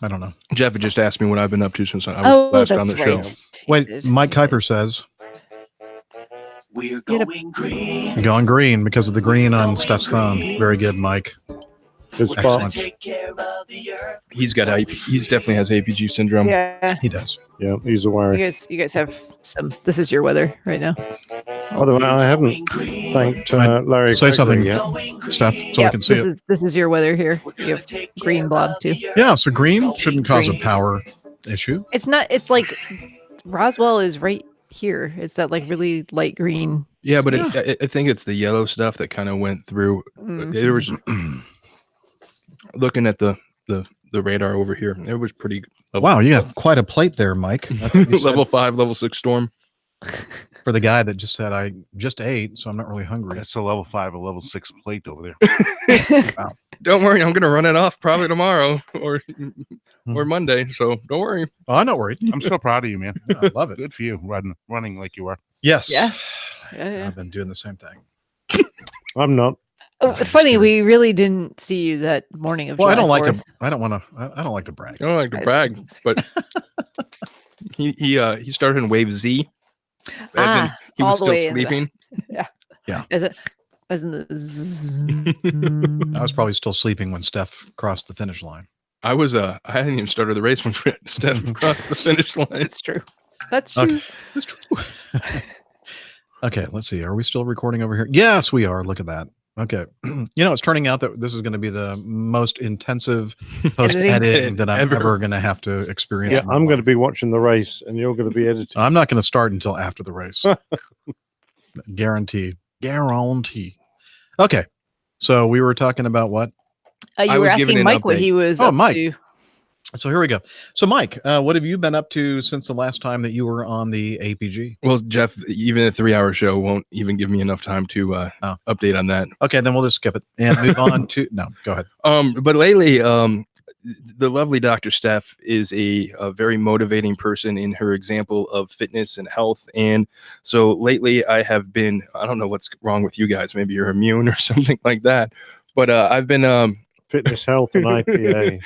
Speaker 1: I don't know.
Speaker 4: Jeff had just asked me what I've been up to since I was
Speaker 3: Oh,
Speaker 4: last
Speaker 3: that's
Speaker 4: on the
Speaker 3: right.
Speaker 4: show.
Speaker 3: He
Speaker 1: Wait,
Speaker 3: did.
Speaker 1: Mike
Speaker 3: He did.
Speaker 1: Kuiper says
Speaker 7: We're
Speaker 3: Get a-
Speaker 7: going green.
Speaker 1: going green because of the green on Steph's phone. Very good, Mike.
Speaker 2: Good spot.
Speaker 1: Excellent.
Speaker 7: Take care of the earth.
Speaker 4: He's definitely has APG syndrome.
Speaker 3: Yeah,
Speaker 1: He does.
Speaker 2: Yeah, he's aware.
Speaker 3: you guys have some. This is your weather right now.
Speaker 2: By the way, I haven't
Speaker 7: Green.
Speaker 2: thanked
Speaker 1: Right.
Speaker 2: Larry.
Speaker 1: Say
Speaker 2: Gregory
Speaker 1: something.
Speaker 2: yet.
Speaker 7: Going green.
Speaker 1: Steph, so we can see it.
Speaker 3: This is your weather here.
Speaker 7: We're
Speaker 3: You
Speaker 7: gonna
Speaker 3: have
Speaker 7: take
Speaker 3: green
Speaker 7: care
Speaker 3: blob
Speaker 7: of
Speaker 3: too.
Speaker 7: the earth.
Speaker 1: Yeah, so green shouldn't cause a
Speaker 3: Green.
Speaker 1: power issue.
Speaker 3: It's not. It's like Roswell is right here. It's that like really light green.
Speaker 4: Yeah, but
Speaker 3: space.
Speaker 4: I think it's the yellow stuff that kind of went through.
Speaker 3: Mm.
Speaker 4: It was looking at the radar over here. It was pretty
Speaker 1: Wow, you got quite a plate there, Mike. That's what you said
Speaker 4: level 5, level 6 storm.
Speaker 1: for the guy that just said, I just ate, so I'm not really hungry.
Speaker 5: That's a level 5 or level 6 plate over there.
Speaker 4: Don't worry, I'm gonna run it off probably tomorrow or
Speaker 1: Hmm.
Speaker 4: Monday. So don't worry.
Speaker 1: Oh, I'm not worried.
Speaker 5: I'm so proud of you, man.
Speaker 1: I love it.
Speaker 5: Good for you, running like you are.
Speaker 1: Yes.
Speaker 3: Yeah. Yeah.
Speaker 1: I've been doing the same thing.
Speaker 2: I'm not.
Speaker 3: Oh, funny, we really didn't see you that morning of.
Speaker 1: Well, I don't
Speaker 3: July
Speaker 1: like
Speaker 3: 4th.
Speaker 1: to. I don't want to. I don't like to brag.
Speaker 4: I don't like to brag, but he started in wave Z. As in he
Speaker 3: all
Speaker 4: was
Speaker 3: the
Speaker 4: still
Speaker 3: way in the back.
Speaker 4: sleeping.
Speaker 3: As in the.
Speaker 1: I was probably still sleeping when Steph crossed the finish line.
Speaker 4: I hadn't even started the race when Steph crossed the finish line.
Speaker 3: It's true. That's true.
Speaker 1: Okay. That's true. Okay, let's see. Are we still recording over here? Yes, we are. Look at that. Okay. It's turning out that this is going to be the most intensive post editing that I'm
Speaker 4: Ever.
Speaker 1: ever going to have to experience.
Speaker 2: Yeah,
Speaker 1: in my
Speaker 2: I'm going to
Speaker 1: life.
Speaker 2: be watching the race, and you're going to be editing.
Speaker 1: I'm not going to start until after the race. Guarantee. Okay. So we were talking about what?
Speaker 4: I
Speaker 3: You were
Speaker 4: was giving
Speaker 3: asking
Speaker 4: an
Speaker 3: Mike what
Speaker 4: update.
Speaker 3: he was
Speaker 1: Oh,
Speaker 3: up
Speaker 1: Mike.
Speaker 3: to.
Speaker 1: So here we go. So Mike, what have you been up to since the last time that you were on the APG?
Speaker 4: Well, Jeff, even a 3-hour show won't even give me enough time to update on that.
Speaker 1: Okay, then we'll just skip it and move on to no. Go ahead.
Speaker 4: But lately, the lovely Dr. Steph is a very motivating person in her example of fitness and health. And so lately I have been, I don't know what's wrong with you guys. Maybe you're immune or something like that. But I've been
Speaker 2: Fitness, health, and IPA.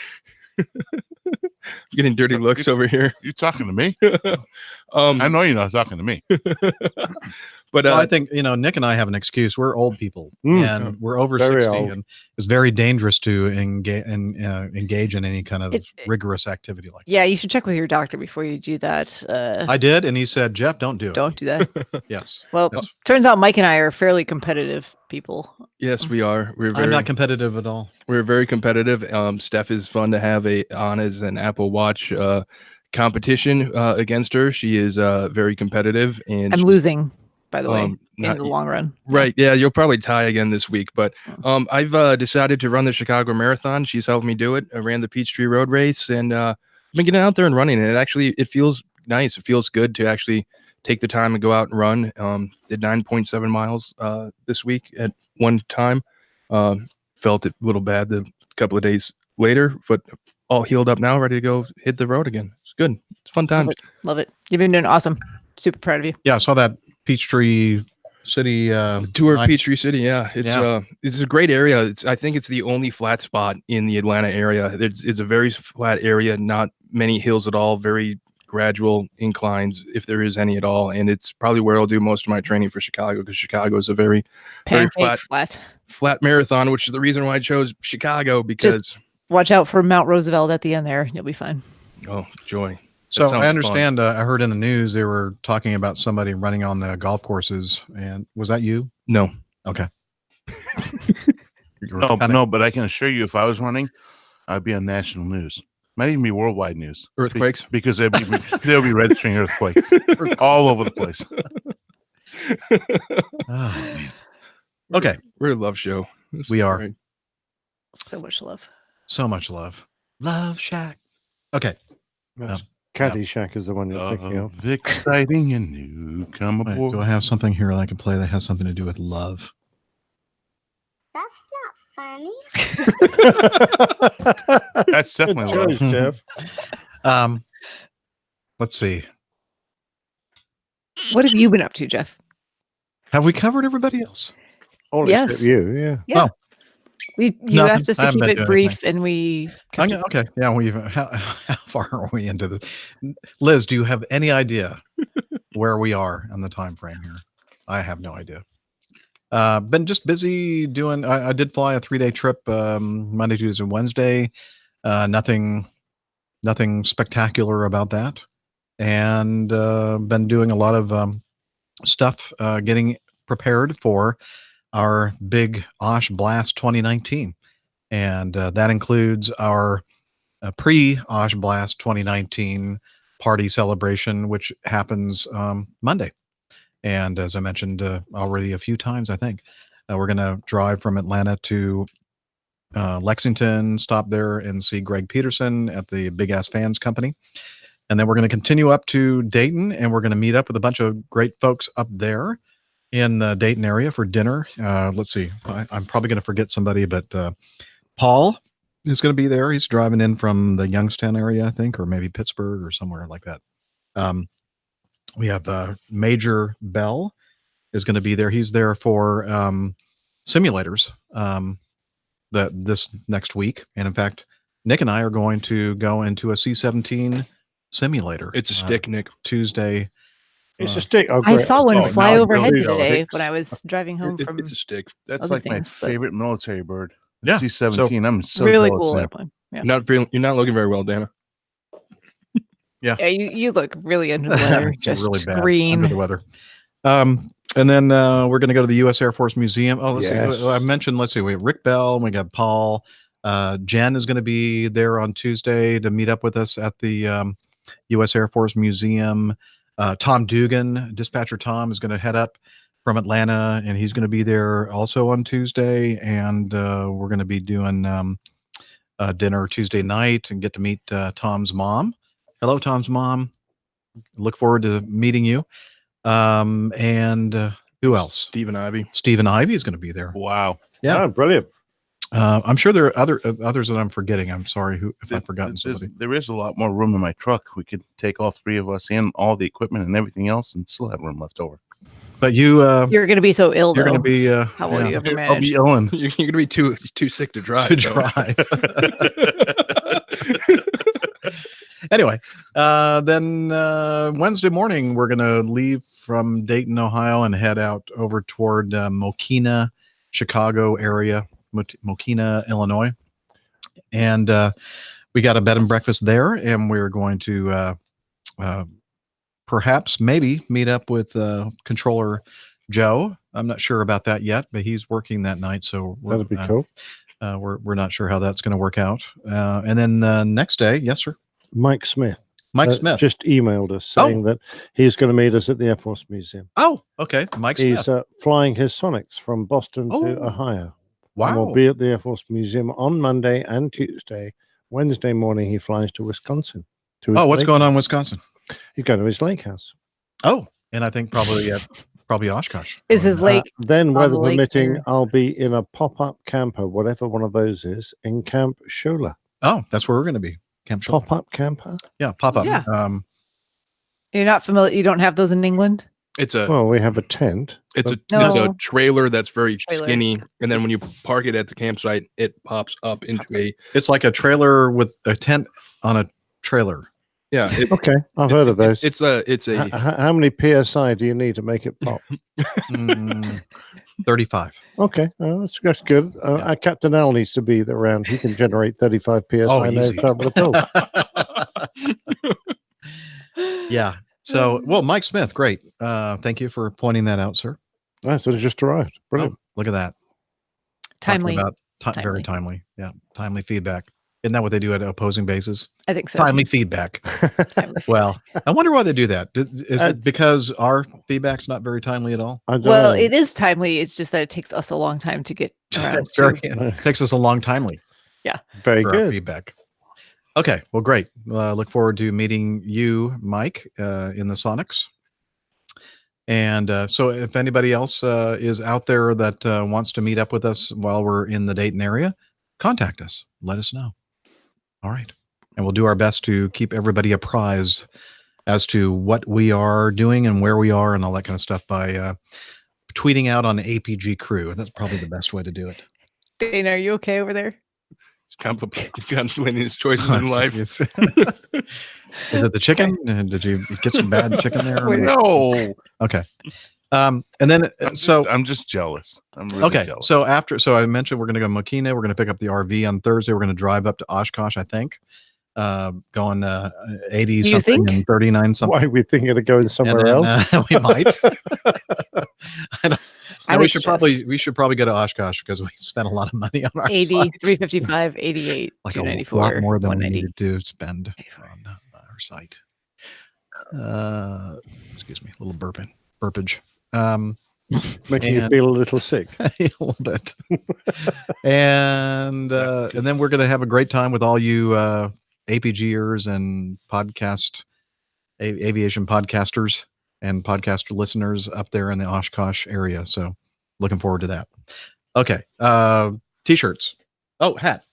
Speaker 4: getting dirty looks over here.
Speaker 5: You talking to me?
Speaker 4: I
Speaker 5: I know you're not talking to me.
Speaker 4: But
Speaker 1: Well, I think Nick and I have an excuse. We're old people, and we're over
Speaker 2: Very
Speaker 1: 60,
Speaker 2: old.
Speaker 1: and it's very dangerous to engage in any kind of
Speaker 3: It-
Speaker 1: rigorous activity like
Speaker 3: Yeah, you should check with your doctor before you do that.
Speaker 1: that. I did, and he said, "Jeff, don't do it."
Speaker 3: Don't do that.
Speaker 1: Yes.
Speaker 3: Well,
Speaker 1: Yes.
Speaker 3: turns out Mike and I are fairly competitive people.
Speaker 4: yes, we are. We're very,
Speaker 1: I'm not competitive at all.
Speaker 4: we're very competitive. Steph is fun to have on as an Apple Watch competition against her. She is very competitive, and
Speaker 3: I'm losing, by the way,
Speaker 4: um,
Speaker 3: in
Speaker 4: not-
Speaker 3: the long run.
Speaker 4: Right. Yeah, you'll probably tie again this week. But I've decided to run the Chicago Marathon. She's helped me do it. I ran the Peachtree Road Race, and I've been getting out there and running. And it feels nice. It feels good to actually take the time to go out and run. Did 9.7 miles this week at one time. Felt it a little bad the couple of days later, but all healed up now, ready to go hit the road again. It's good. It's fun times.
Speaker 3: Love it. You've been doing awesome. Super proud of you.
Speaker 1: Yeah, I saw that Peachtree City
Speaker 4: Tour of
Speaker 1: night.
Speaker 4: Peachtree City, yeah, it's a great area. I think it's the only flat spot in the Atlanta area. It's a very flat area, not many hills at all, very gradual inclines, if there is any at all. And it's probably where I'll do most of my training for Chicago, because Chicago is a very
Speaker 3: Pancake
Speaker 4: flat.
Speaker 3: flat.
Speaker 4: Marathon, which is the reason why I chose Chicago, because
Speaker 3: Just watch out for Mount Roosevelt at the end there. You'll be fine.
Speaker 4: Oh, joy.
Speaker 1: So
Speaker 4: sounds
Speaker 1: I understand. I heard in the news they were talking about somebody running on the golf courses, and was that you?
Speaker 4: No.
Speaker 1: Okay. You were
Speaker 5: No,
Speaker 1: kinda-
Speaker 5: no, but I can assure you, if I was running, I'd be on national news. Might even be worldwide news.
Speaker 4: Earthquakes?
Speaker 5: Because they'll be registering earthquakes all over the place.
Speaker 1: Oh man. Okay,
Speaker 4: We're a love show. This
Speaker 1: we
Speaker 4: is
Speaker 1: are.
Speaker 4: great.
Speaker 3: So much love.
Speaker 1: So much love. Love Shack. Okay.
Speaker 2: That's Caddyshack is the one you're thinking of.
Speaker 5: Love, exciting and new. Come
Speaker 1: Wait,
Speaker 5: aboard.
Speaker 1: do I have something here that I can play that has something to do with love?
Speaker 8: That's not funny.
Speaker 5: That's definitely
Speaker 2: Good
Speaker 5: love.
Speaker 2: choice, Jeff.
Speaker 1: Let's see.
Speaker 3: What have you been up to, Jeff?
Speaker 1: Have we covered everybody else?
Speaker 2: All
Speaker 3: Yes.
Speaker 2: except you, yeah.
Speaker 3: Yeah.
Speaker 1: Oh.
Speaker 3: You
Speaker 1: Nothing.
Speaker 3: asked us
Speaker 1: I
Speaker 3: to
Speaker 1: haven't
Speaker 3: keep
Speaker 1: been
Speaker 3: it
Speaker 1: doing
Speaker 3: brief, and we kept it.
Speaker 1: Okay. Yeah. How far are we into this? Liz, do you have any idea where we are on the time frame here? I have no idea. Been just busy doing. I did fly a 3-day trip, Monday, Tuesday, Wednesday. Nothing spectacular about that, and been doing a lot of stuff, getting prepared for our big Osh Blast 2019, and that includes our pre-Osh Blast 2019 party celebration, which happens Monday. And as I mentioned already a few times, I think we're going to drive from Atlanta to Lexington, stop there and see Greg Peterson at the Big Ass Fans Company. And then we're going to continue up to Dayton, and we're going to meet up with a bunch of great folks up there in the Dayton area for dinner. Let's see. I'm probably going to forget somebody, but Paul is going to be there. He's driving in from the Youngstown area, I think, or maybe Pittsburgh or somewhere like that. We have Major Bell is going to be there. He's there for simulators this next week. And in fact, Nick and I are going to go into a C-17 simulator.
Speaker 4: It's a stick, Nick.
Speaker 1: Tuesday.
Speaker 2: It's a stick. Oh,
Speaker 3: I
Speaker 2: great.
Speaker 3: saw one
Speaker 5: Oh,
Speaker 3: fly
Speaker 5: no,
Speaker 3: overhead
Speaker 5: really, though.
Speaker 3: today
Speaker 5: It's-
Speaker 3: when I was driving home from
Speaker 4: It's a stick.
Speaker 5: That's
Speaker 3: other
Speaker 5: like my
Speaker 3: things, but-
Speaker 5: favorite military bird.
Speaker 1: Yeah,
Speaker 5: C-17. I'm so
Speaker 3: really
Speaker 5: jealous
Speaker 3: cool
Speaker 5: now.
Speaker 3: airplane. Yeah.
Speaker 4: You're not looking very well, Dana.
Speaker 3: Yeah, you look really under the weather. Just
Speaker 1: really bad.
Speaker 3: green.
Speaker 1: Under the weather. And then we're going to go to the U.S. Air Force Museum. Oh, let's
Speaker 2: Yes.
Speaker 1: see. I mentioned, let's see, we have Rick Bell, we got Paul. Jen is going to be there on Tuesday to meet up with us at the U.S. Air Force Museum. Tom Dugan, Dispatcher Tom, is going to head up from Atlanta, and he's going to be there also on Tuesday. And we're going to be doing dinner Tuesday night and get to meet Tom's mom. Hello, Tom's mom. Look forward to meeting you. And who else?
Speaker 4: Stephen Ivy.
Speaker 1: Stephen Ivy is going to be there.
Speaker 5: Wow.
Speaker 1: Yeah.
Speaker 2: Oh, brilliant.
Speaker 1: I'm sure there are others that I'm forgetting. I'm sorry if I've forgotten somebody.
Speaker 5: There is a lot more room in my truck. We could take all three of us in, all the equipment and everything else, and still have room left over.
Speaker 1: But you,
Speaker 3: You're going to be so ill,
Speaker 1: you're
Speaker 3: though.
Speaker 1: going to be.
Speaker 3: How will
Speaker 1: yeah,
Speaker 3: you ever
Speaker 5: I'll
Speaker 3: manage?
Speaker 5: be Ellen.
Speaker 4: You're going to be too sick to drive.
Speaker 1: to
Speaker 4: though.
Speaker 1: drive. Anyway, then Wednesday morning we're going to leave from Dayton, Ohio, and head out over toward Mokina, Chicago area, Mokina, Illinois, and we got a bed and breakfast there, and we're going to perhaps maybe meet up with Controller Joe. I'm not sure about that yet, but he's working that night, so
Speaker 2: That'd be cool.
Speaker 1: we're not sure how that's going to work out. And then next day, yes, sir.
Speaker 2: Mike Smith.
Speaker 1: Mike Smith.
Speaker 2: Just emailed us saying that he's going to meet us at the Air Force Museum.
Speaker 1: Oh, okay. Mike Smith.
Speaker 2: He's flying his Sonics from Boston
Speaker 1: Oh,
Speaker 2: to Ohio. And
Speaker 1: wow.
Speaker 2: we'll be at the Air Force Museum on Monday and Tuesday. Wednesday morning, he flies to Wisconsin. To his
Speaker 1: What's
Speaker 2: lake-
Speaker 1: going on in Wisconsin?
Speaker 2: He's going to his lake house.
Speaker 1: Oh, and I think probably Oshkosh.
Speaker 3: Is his lake
Speaker 2: Then,
Speaker 3: on
Speaker 2: weather
Speaker 3: the lake
Speaker 2: permitting,
Speaker 3: there?
Speaker 2: I'll be in a pop-up camper, whatever one of those is, in Camp Shola.
Speaker 1: Oh, that's where we're going to be. Camp Shell.
Speaker 2: Pop-up camper?
Speaker 1: Yeah, pop up.
Speaker 3: Yeah. You're not familiar? You don't have those in England?
Speaker 4: It's a
Speaker 2: Well, we have a tent.
Speaker 4: it's a
Speaker 3: No.
Speaker 4: trailer that's very
Speaker 3: Trailer.
Speaker 4: skinny, and then when you park it at the campsite, it pops up into a
Speaker 1: It's like a trailer with a tent on a trailer.
Speaker 4: yeah.
Speaker 2: Okay, I've heard of those.
Speaker 4: It's a
Speaker 2: How many PSI do you need to make it pop?
Speaker 1: 35.
Speaker 2: Okay, that's good. Captain Al needs to be around. He can generate 35 PSI.
Speaker 1: Oh,
Speaker 2: no
Speaker 1: easy.
Speaker 2: trouble at all.
Speaker 1: Yeah. So, well, Mike Smith, great. Thank you for pointing that out, sir.
Speaker 2: Nice. It just arrived. Brilliant.
Speaker 1: Oh, look at that.
Speaker 3: Timely.
Speaker 1: Talking about very timely. Yeah. Timely feedback. Isn't that what they do at opposing bases?
Speaker 3: I think so.
Speaker 1: Timely feedback.
Speaker 3: Timely.
Speaker 1: Well, I wonder why they do that. Is
Speaker 2: Uh,
Speaker 1: it because our feedback's not very timely at all?
Speaker 2: I don't
Speaker 3: Well,
Speaker 2: know.
Speaker 3: it is timely. It's just that it takes us a long time to get around
Speaker 1: It's very,
Speaker 3: to.
Speaker 1: it takes us a long timely
Speaker 2: Very
Speaker 1: for our
Speaker 2: good.
Speaker 1: feedback. Okay. Well, great. Look forward to meeting you, Mike, in the Sonics. And so if anybody else is out there that wants to meet up with us while we're in the Dayton area, contact us. Let us know. All right. And we'll do our best to keep everybody apprised as to what we are doing and where we are and all that kind of stuff by tweeting out on APG Crew. That's probably the best way to do it.
Speaker 3: Dana, are you okay over there?
Speaker 4: Contemplating his choices in life.
Speaker 1: Is it the chicken? Did you get some bad chicken there?
Speaker 3: Was it-
Speaker 5: No.
Speaker 1: Okay. And then
Speaker 5: I'm just jealous. I'm really
Speaker 1: okay.
Speaker 5: jealous.
Speaker 1: So I mentioned we're going to go to Mokina. We're going to pick up the RV on Thursday. We're going to drive up to Oshkosh, I think, going 80
Speaker 3: You
Speaker 1: something
Speaker 3: think?
Speaker 1: and 39 something.
Speaker 2: Why are we thinking of going
Speaker 1: And
Speaker 2: somewhere
Speaker 1: then,
Speaker 2: else?
Speaker 1: we might.
Speaker 3: I
Speaker 1: we
Speaker 3: would
Speaker 1: should
Speaker 3: suggest
Speaker 1: probably go to Oshkosh because we spent a lot of money on our
Speaker 3: 80,
Speaker 1: site.
Speaker 3: 355, 88,
Speaker 1: Like a
Speaker 3: 294,
Speaker 1: lot more than we
Speaker 3: 190.
Speaker 1: needed to spend
Speaker 3: 84.
Speaker 1: on our site. Excuse me, a little burpage.
Speaker 2: Making you
Speaker 1: and-
Speaker 2: feel a little sick.
Speaker 1: A little bit. And then we're going to have a great time with all you APGers and aviation podcasters and podcaster listeners up there in the Oshkosh area. So looking forward to that. Okay. T-shirts. Oh, hat.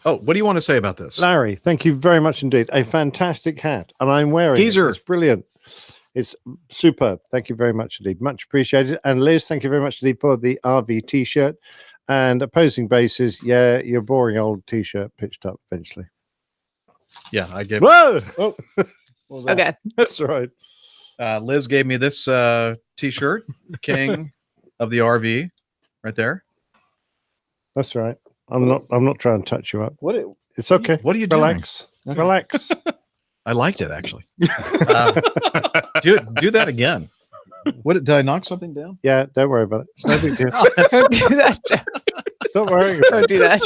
Speaker 1: Oh, what do you want to say about this?
Speaker 2: Larry, thank you very much indeed. A fantastic hat. And I'm wearing
Speaker 1: Geezer.
Speaker 2: it. It's brilliant. It's superb. Thank you very much indeed. Much appreciated. And Liz, thank you very much indeed for the RV t-shirt. And opposing bases, yeah, your boring old t-shirt pitched up eventually.
Speaker 1: Yeah, I gave.
Speaker 2: Whoa! Oh, what was that?
Speaker 3: Okay.
Speaker 2: That's right.
Speaker 1: Liz gave me this T-shirt, King of the RV, right there.
Speaker 2: That's right. I'm not trying to touch you up. It's okay.
Speaker 1: What are you doing?
Speaker 2: Relax. Relax.
Speaker 1: I liked it actually. Do that again. What did I knock something down?
Speaker 2: Yeah, don't worry about it. It's no big deal.
Speaker 3: Don't do that, Jeff.
Speaker 2: Stop worrying about
Speaker 3: Don't
Speaker 2: it.
Speaker 3: do that.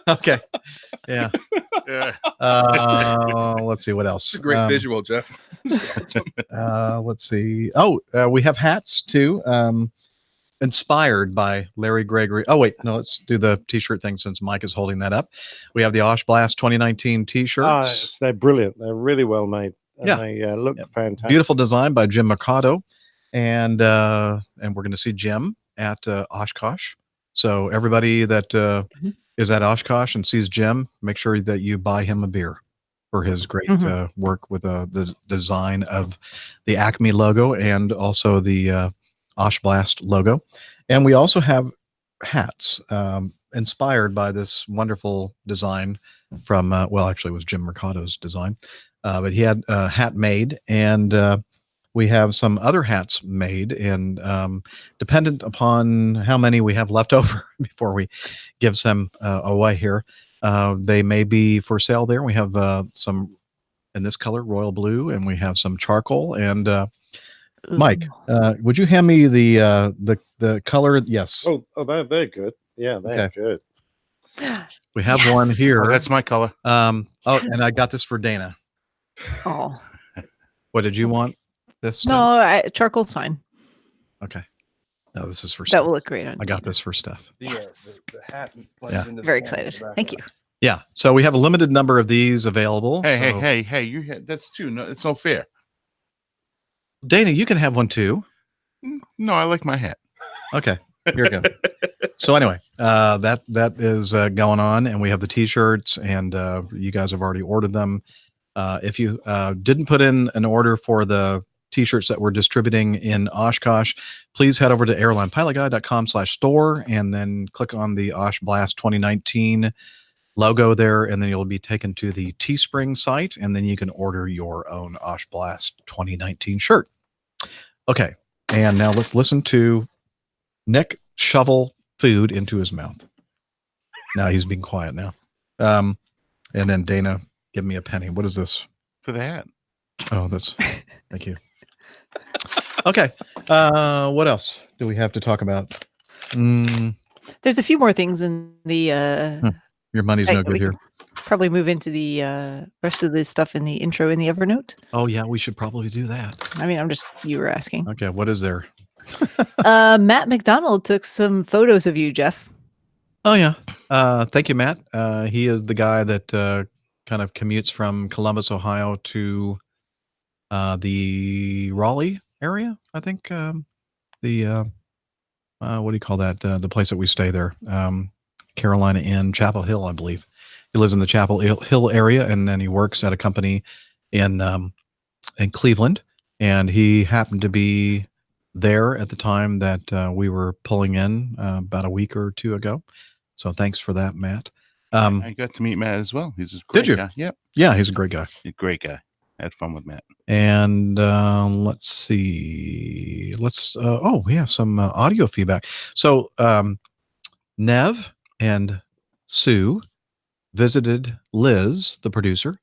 Speaker 1: Okay. Yeah.
Speaker 5: Yeah.
Speaker 1: Let's see what else.
Speaker 4: It's a great visual, Jeff.
Speaker 1: Let's see. Oh, we have hats too. Inspired by Larry Gregory. Oh wait, no, let's do the t-shirt thing since Mike is holding that up. We have the Osh Blast 2019 t-shirts.
Speaker 2: They're brilliant. They're really well made. And
Speaker 1: Yeah.
Speaker 2: they look fantastic.
Speaker 1: Beautiful design by Jim Mercado. And we're going to see Jim at Oshkosh. So everybody that is at Oshkosh and sees Jim, make sure that you buy him a beer for his great work with the design of the Acme logo and also the Osh Blast logo. And we also have hats inspired by this wonderful design from, well, actually it was Jim Mercado's design, but he had a hat made, and we have some other hats made, and dependent upon how many we have left over before we give some away here, they may be for sale there. We have some in this color, royal blue, and we have some charcoal. And Mike, would you hand me the color? Yes.
Speaker 2: Oh, they're good. Yeah, they're good.
Speaker 1: We have one
Speaker 3: Yes.
Speaker 1: here.
Speaker 5: Oh, that's my color.
Speaker 1: And I got this for Dana.
Speaker 3: Oh
Speaker 1: What did you want? This?
Speaker 3: no, charcoal's fine.
Speaker 1: Okay. No, this is for
Speaker 3: That
Speaker 1: Steph.
Speaker 3: will look great on.
Speaker 1: I got
Speaker 3: Dana.
Speaker 1: this for Steph.
Speaker 3: Yes.
Speaker 4: The hat.
Speaker 1: Yeah.
Speaker 3: Very excited. Thank you.
Speaker 1: Yeah. So we have a limited number of these available.
Speaker 5: Hey,
Speaker 1: so-
Speaker 5: hey! You had that's two. No, it's no fair.
Speaker 1: Dana, you can have one too.
Speaker 5: No, I like my hat.
Speaker 1: Okay. Here we go. So anyway, that is going on, and we have the t-shirts, and you guys have already ordered them. If you didn't put in an order for the t-shirts that we're distributing in Oshkosh, please head over to airlinepilotguide.com/store and then click on the Osh Blast 2019 logo there, and then you'll be taken to the Teespring site, and then you can order your own Osh Blast 2019 shirt. Okay, and now let's listen to Nick shovel food into his mouth. Now he's being quiet now. And then Dana give me a penny. What is this?
Speaker 5: For the hat.
Speaker 1: Oh, that's. Thank you. Okay. What else do we have to talk about?
Speaker 3: There's a few more things in the.
Speaker 1: Your money's no
Speaker 3: we
Speaker 1: good here.
Speaker 3: can probably move into the rest of the stuff in the intro in the Evernote.
Speaker 1: Oh yeah, we should probably do that.
Speaker 3: I mean, you were asking.
Speaker 1: Okay, what is there?
Speaker 3: Matt McDonald took some photos of you, Jeff.
Speaker 1: Oh yeah. Thank you, Matt. He is the guy that kind of commutes from Columbus, Ohio to the Raleigh area, I think. What do you call that? The place that we stay there. Carolina Inn, Chapel Hill, I believe. He lives in the Chapel Hill area, and then he works at a company in Cleveland. And he happened to be there at the time that we were pulling in about a week or two ago. So thanks for that, Matt.
Speaker 5: I got to meet Matt as well. He's a great
Speaker 1: Did you?
Speaker 5: guy. Yep.
Speaker 1: Yeah, he's a great guy.
Speaker 5: He's a great guy. I had fun with Matt.
Speaker 1: And let's see. We have some audio feedback. So Nev and Sue visited Liz, the producer,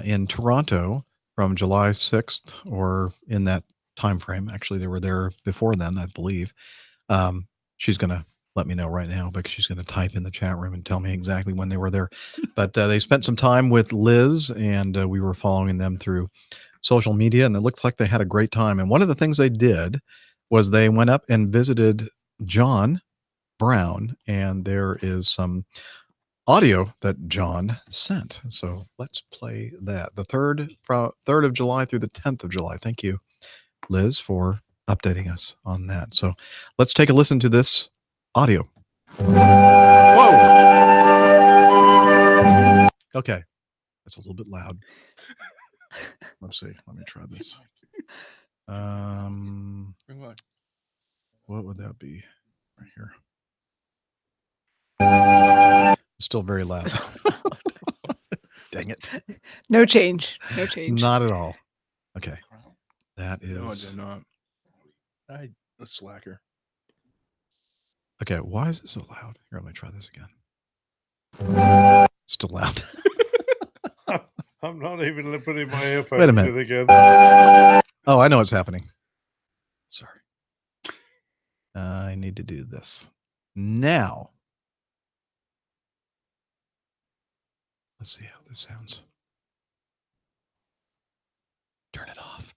Speaker 1: in Toronto from July 6th, or in that time frame. Actually, they were there before then, I believe. She's going to let me know right now because she's going to type in the chat room and tell me exactly when they were there. But they spent some time with Liz, and we were following them through social media, and it looks like they had a great time. And one of the things they did was they went up and visited John Brown, and there is some audio that John sent. So let's play that. The 3rd of July through the 10th of July. Thank you, Liz, for updating us on that. So let's take a listen to this audio. Whoa! Okay. That's a little bit loud. Let's see. Let me try this. What would that be right here? Still very loud. Dang it.
Speaker 3: No change. No change.
Speaker 1: Not at all. Okay. That is.
Speaker 4: No, I did not. I a slacker.
Speaker 1: Okay. Why is it so loud? Here, let me try this again. Still loud.
Speaker 2: I'm not even putting my earphones
Speaker 1: Wait a minute.
Speaker 2: in again.
Speaker 1: Oh, I know what's happening. Sorry. I need to do this now. Let's see how this sounds. Turn it off.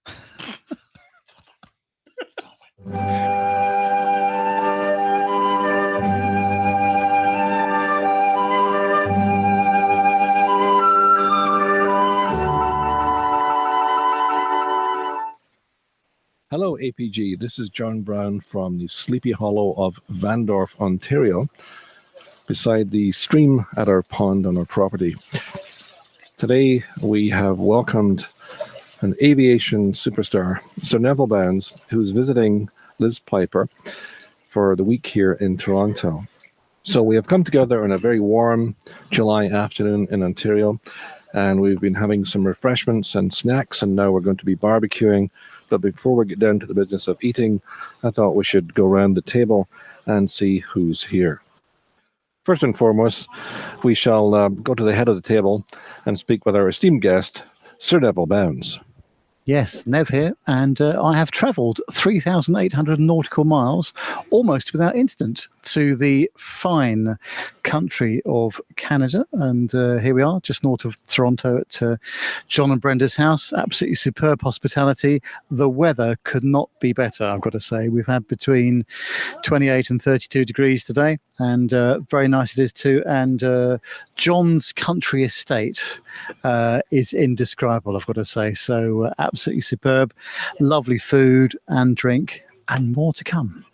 Speaker 9: Hello, APG. This is John Brown from the Sleepy Hollow of Vandorf, Ontario, beside the stream at our pond on our property. Today, we have welcomed an aviation superstar, Sir Neville Bounds, who's visiting Liz Piper for the week here in Toronto. So we have come together on a very warm July afternoon in Ontario, and we've been having some refreshments and snacks, and now we're going to be barbecuing. But before we get down to the business of eating, I thought we should go around the table and see who's here. First and foremost, we shall go to the head of the table and speak with our esteemed guest, Sir Neville Bounds.
Speaker 10: Yes, Nev here, and I have travelled 3,800 nautical miles, almost without incident, to the fine country of Canada. And here we are, just north of Toronto at John and Brenda's house. Absolutely superb hospitality. The weather could not be better, I've got to say. We've had between 28 and 32 degrees today, and very nice it is too. And John's country estate is indescribable, I've got to say. So absolutely superb, lovely food and drink, and more to come.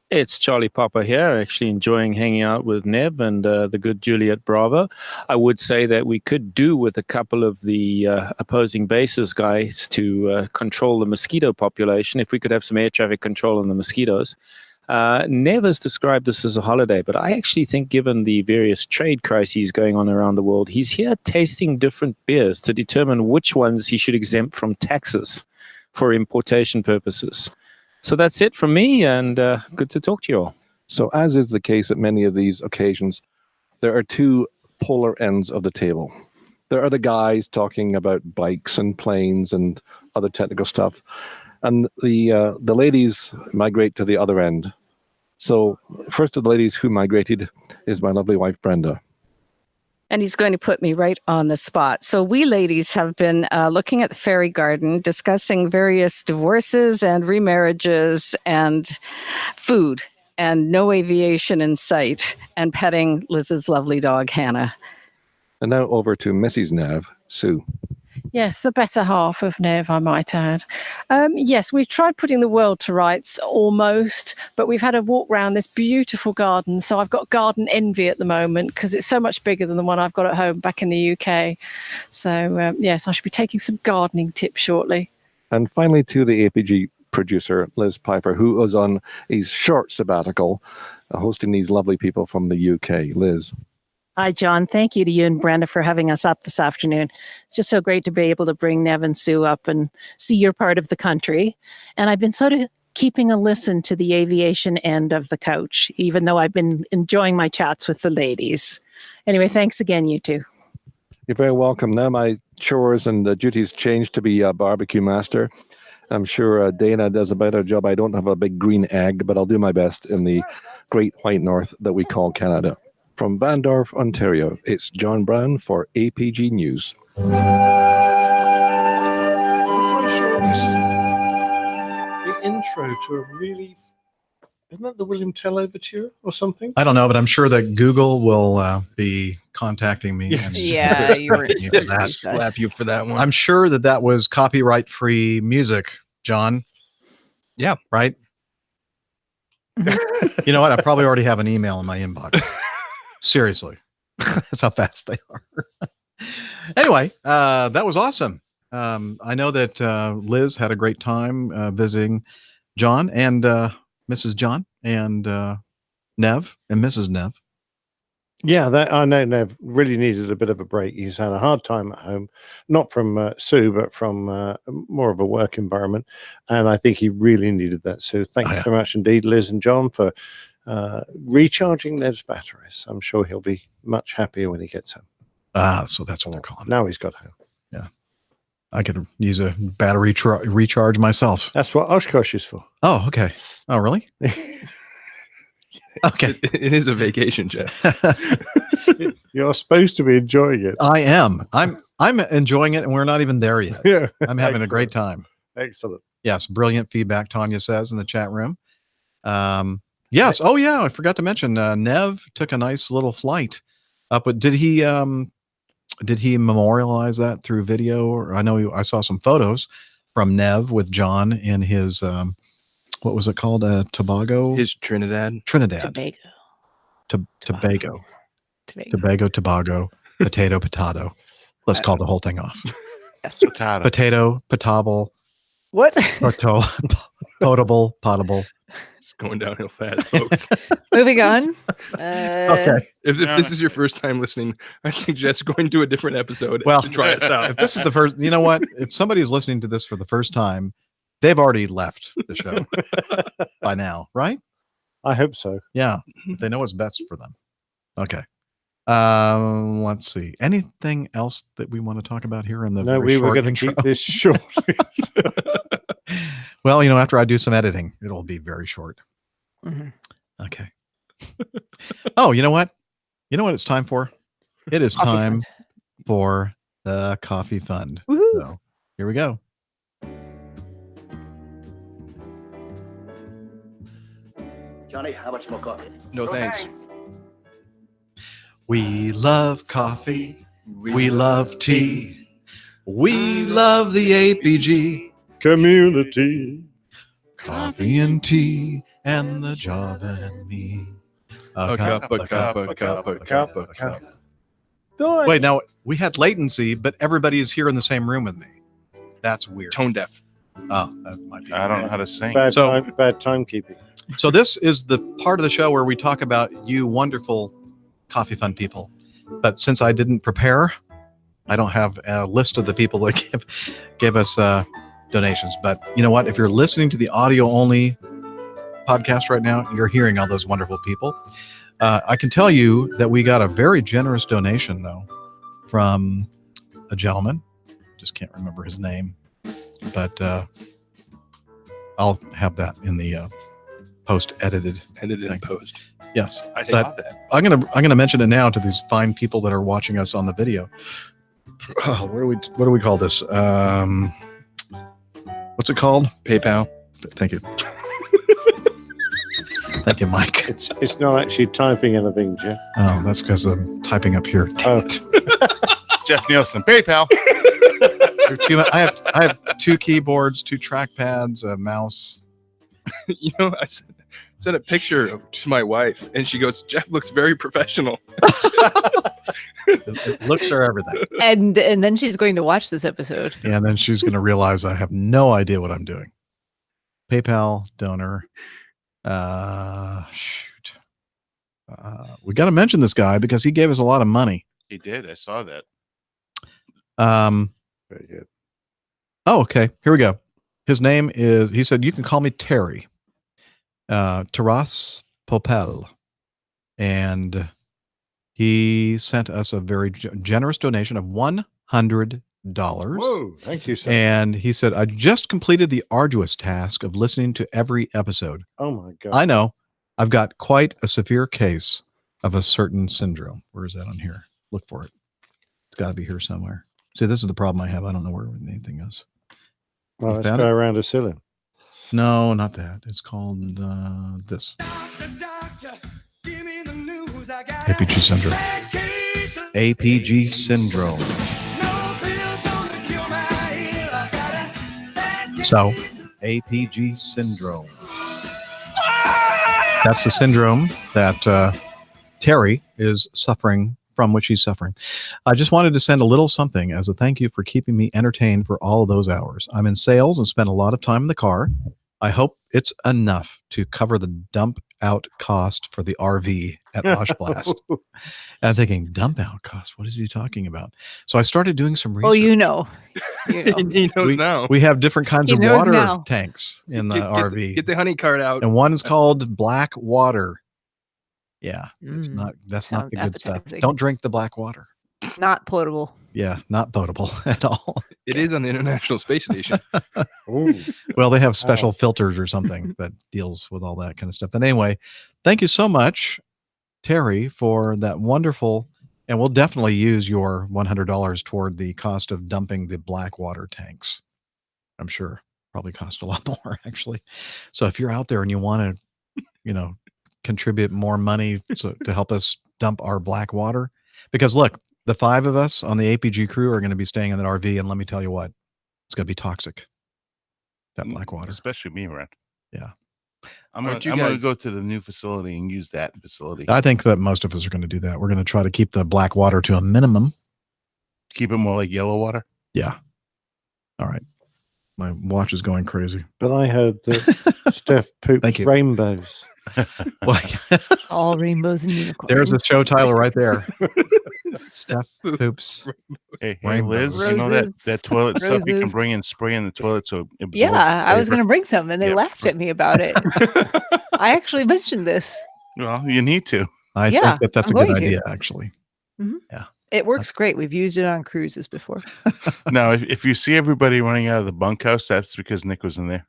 Speaker 11: It's Charlie Popper here, actually enjoying hanging out with Nev and the good Juliet Bravo. I would say that we could do with a couple of the opposing bases guys to control the mosquito population, if we could have some air traffic control on the mosquitoes. Nev has described this as a holiday, but I actually think given the various trade crises going on around the world, he's here tasting different beers to determine which ones he should exempt from taxes for importation purposes. So that's it from me, and good to talk to you all.
Speaker 9: So as is the case at many of these occasions, there are two polar ends of the table. There are the guys talking about bikes and planes and other technical stuff, and the ladies migrate to the other end. So first of the ladies who migrated is my lovely wife Brenda.
Speaker 12: And he's going to put me right on the spot. So we ladies have been looking at the fairy garden, discussing various divorces and remarriages and food and no aviation in sight and petting Liz's lovely dog, Hannah.
Speaker 9: And now over to Mrs. Nev, Sue.
Speaker 13: Yes, the better half of Nev, I might add. Yes, we've tried putting the world to rights almost, but we've had a walk around this beautiful garden. So I've got garden envy at the moment because it's so much bigger than the one I've got at home back in the UK. So yes, I should be taking some gardening tips shortly.
Speaker 9: And finally to the APG producer, Liz Piper, who was on a short sabbatical, hosting these lovely people from the UK. Liz.
Speaker 14: Hi, John. Thank you to you and Brenda for having us up this afternoon. It's just so great to be able to bring Nev and Sue up and see your part of the country. And I've been sort of keeping a listen to the aviation end of the couch, even though I've been enjoying my chats with the ladies. Anyway, thanks again, you two.
Speaker 9: You're very welcome. Now my chores and duties change to be a barbecue master. I'm sure Dana does a better job. I don't have a big green egg, but I'll do my best in the great white north that we call Canada. From Vandorf, Ontario, it's John Brown for APG News.
Speaker 2: I'm pretty sure this is the intro to a really... Isn't that the William Tell Overture or something?
Speaker 1: I don't know, but I'm sure that Google will be contacting me. And
Speaker 3: Yeah, you were
Speaker 4: Slap you for that one.
Speaker 1: I'm sure that that was copyright-free music, John.
Speaker 4: Yeah.
Speaker 1: Right? You know what? I probably already have an email in my inbox. Seriously. That's how fast they are. Anyway, that was awesome. I know that Liz had a great time visiting John and Mrs. John and Nev and Mrs. Nev.
Speaker 2: Yeah, I know Nev really needed a bit of a break. He's had a hard time at home, not from Sue, but from more of a work environment. And I think he really needed that. So thank you so much indeed, Liz and John, for recharging Nev's batteries. I'm sure he'll be much happier when he gets home.
Speaker 1: So that's what they're calling it.
Speaker 2: Now he's got home.
Speaker 1: Yeah. I could use a battery recharge myself.
Speaker 2: That's what Oshkosh is for.
Speaker 1: Oh, okay. Oh, really? Okay.
Speaker 4: It is a vacation, Jeff.
Speaker 2: You're supposed to be enjoying it.
Speaker 1: I am. I'm enjoying it, and we're not even there yet.
Speaker 2: Yeah.
Speaker 1: I'm having a great time.
Speaker 2: Excellent.
Speaker 1: Yes, brilliant feedback, Tanya says in the chat room. Yes. Oh, yeah. I forgot to mention. Nev took a nice little flight up. Did he memorialize that through video? Or I know I saw some photos from Nev with John in his what was it called? Tobago.
Speaker 4: His Trinidad.
Speaker 3: Tobago.
Speaker 1: Tobago. Potato. Let's call the whole thing off.
Speaker 3: Yes.
Speaker 1: Potato. Potable.
Speaker 3: What?
Speaker 1: Potable.
Speaker 4: It's going downhill fast, folks.
Speaker 3: Moving on.
Speaker 1: Okay.
Speaker 4: If this is your first time listening, I suggest going to a different episode to try us out.
Speaker 1: If this is the first, you know what? If somebody's listening to this for the first time, they've already left the show by now, right?
Speaker 2: I hope so.
Speaker 1: Yeah. They know what's best for them. Okay. Let's see. Anything else that we want to talk about here in the
Speaker 2: No, we were going to keep this short.
Speaker 1: Well, after I do some editing, it'll be very short.
Speaker 3: Mm-hmm.
Speaker 1: Okay. Oh, you know what? You know what it's time for? It is
Speaker 3: Coffee
Speaker 1: time
Speaker 3: fund.
Speaker 1: for the coffee fund.
Speaker 3: Woohoo.
Speaker 1: So here we go.
Speaker 15: Johnny, how much more coffee?
Speaker 4: No thanks.
Speaker 1: We love coffee. We love tea. We love the APG
Speaker 2: community.
Speaker 1: Coffee and tea and the Java and me.
Speaker 4: A cup.
Speaker 1: Wait, now we had latency, but everybody is here in the same room with me. That's weird.
Speaker 4: Tone deaf.
Speaker 1: Oh, that might be.
Speaker 5: I don't know how to sing.
Speaker 2: Bad timekeeping.
Speaker 1: So this is the part of the show where we talk about you wonderful Coffee Fund people. But since I didn't prepare, I don't have a list of the people that give us donations. But you know what? If you're listening to the audio only podcast right now, you're hearing all those wonderful people. I can tell you that we got a very generous donation though from a gentleman. Just can't remember his name, but I'll have that in the edited
Speaker 4: in post.
Speaker 1: Yes,
Speaker 5: I
Speaker 1: but
Speaker 5: saw that.
Speaker 1: I'm gonna mention it now to these fine people that are watching us on the video. Oh, what do we call this? What's it called?
Speaker 4: PayPal.
Speaker 1: Thank you. Thank you, Mike.
Speaker 2: It's not actually typing anything, Jeff.
Speaker 1: Oh, that's because I'm typing up here.
Speaker 2: Oh.
Speaker 5: Jeff Nielsen, PayPal.
Speaker 1: I have 2 keyboards, 2 trackpads, a mouse.
Speaker 4: You know, I sent a picture to my wife, and she goes, "Jeff looks very professional."
Speaker 1: Looks are everything.
Speaker 3: And then she's going to watch this episode.
Speaker 1: And then she's going to realize I have no idea what I'm doing. PayPal donor. Shoot. We got to mention this guy because he gave us a lot of money.
Speaker 5: He did. I saw that.
Speaker 2: Very good.
Speaker 1: Oh, okay. Here we go. His name is, he said, you can call me Terry. Taras Popel. And he sent us a very generous donation of $100.
Speaker 2: Whoa, thank you, sir.
Speaker 1: And he said, I just completed the arduous task of listening to every episode.
Speaker 2: Oh, my God.
Speaker 1: I know. I've got quite a severe case of a certain syndrome. Where is that on here? Look for it. It's got to be here somewhere. See, this is the problem I have. I don't know where anything is.
Speaker 2: Well, let's go around a ceiling.
Speaker 1: No, not that. It's called this. APG syndrome. APG syndrome. So, APG syndrome. That's the syndrome that Terry is suffering from, which he's suffering. I just wanted to send a little something as a thank you for keeping me entertained for all of those hours. I'm in sales and spend a lot of time in the car. I hope it's enough to cover the dump out cost for the RV at Osh Blast. And I'm thinking, dump out cost? What is he talking about? So I started doing some research.
Speaker 3: Oh, you know.
Speaker 4: He knows now.
Speaker 1: We have different kinds
Speaker 3: He
Speaker 1: of
Speaker 3: knows
Speaker 1: water
Speaker 3: now.
Speaker 1: tanks in the RV.
Speaker 4: Get the honey cart out.
Speaker 1: And one's called black water. Yeah, that's not the
Speaker 3: sounds
Speaker 1: good stuff.
Speaker 3: appetizing.
Speaker 1: Don't drink the black water.
Speaker 3: Not potable.
Speaker 1: Yeah, not potable at all.
Speaker 4: It is on the International Space Station.
Speaker 1: Well, they have special filters or something that deals with all that kind of stuff. But anyway, thank you so much, Terry, for that wonderful, and we'll definitely use your $100 toward the cost of dumping the black water tanks. I'm sure probably cost a lot more, actually. So if you're out there and you want to, contribute more money to help us dump our black water, because look, the 5 of us on the APG crew are going to be staying in that RV, and let me tell you what, it's going to be toxic. That black water,
Speaker 5: especially me around.
Speaker 1: Yeah,
Speaker 5: I'm going to go to the new facility and use that facility.
Speaker 1: I think that most of us are going to do that. We're going to try to keep the black water to a minimum.
Speaker 5: Keep it more like yellow water.
Speaker 1: Yeah. All right. My watch is going crazy.
Speaker 2: But I heard that Steph poops rainbows.
Speaker 3: All rainbows and unicorns.
Speaker 1: There's a show title right there. Steph poops.
Speaker 5: Hey,
Speaker 1: rainbows.
Speaker 5: Liz, you know that toilet stuff you can bring and spray in the toilet so it absorbs
Speaker 3: Yeah, I was
Speaker 5: flavor?
Speaker 3: going to bring some, and they laughed at me about it. I actually mentioned this.
Speaker 5: Well, you need to.
Speaker 1: I
Speaker 3: Yeah,
Speaker 1: think that's
Speaker 3: I'm
Speaker 1: a good
Speaker 3: going to.
Speaker 1: idea, actually.
Speaker 3: Mhm.
Speaker 1: Yeah.
Speaker 3: It works great. We've used it on cruises before.
Speaker 5: Now, if you see everybody running out of the bunkhouse, that's because Nick was in there.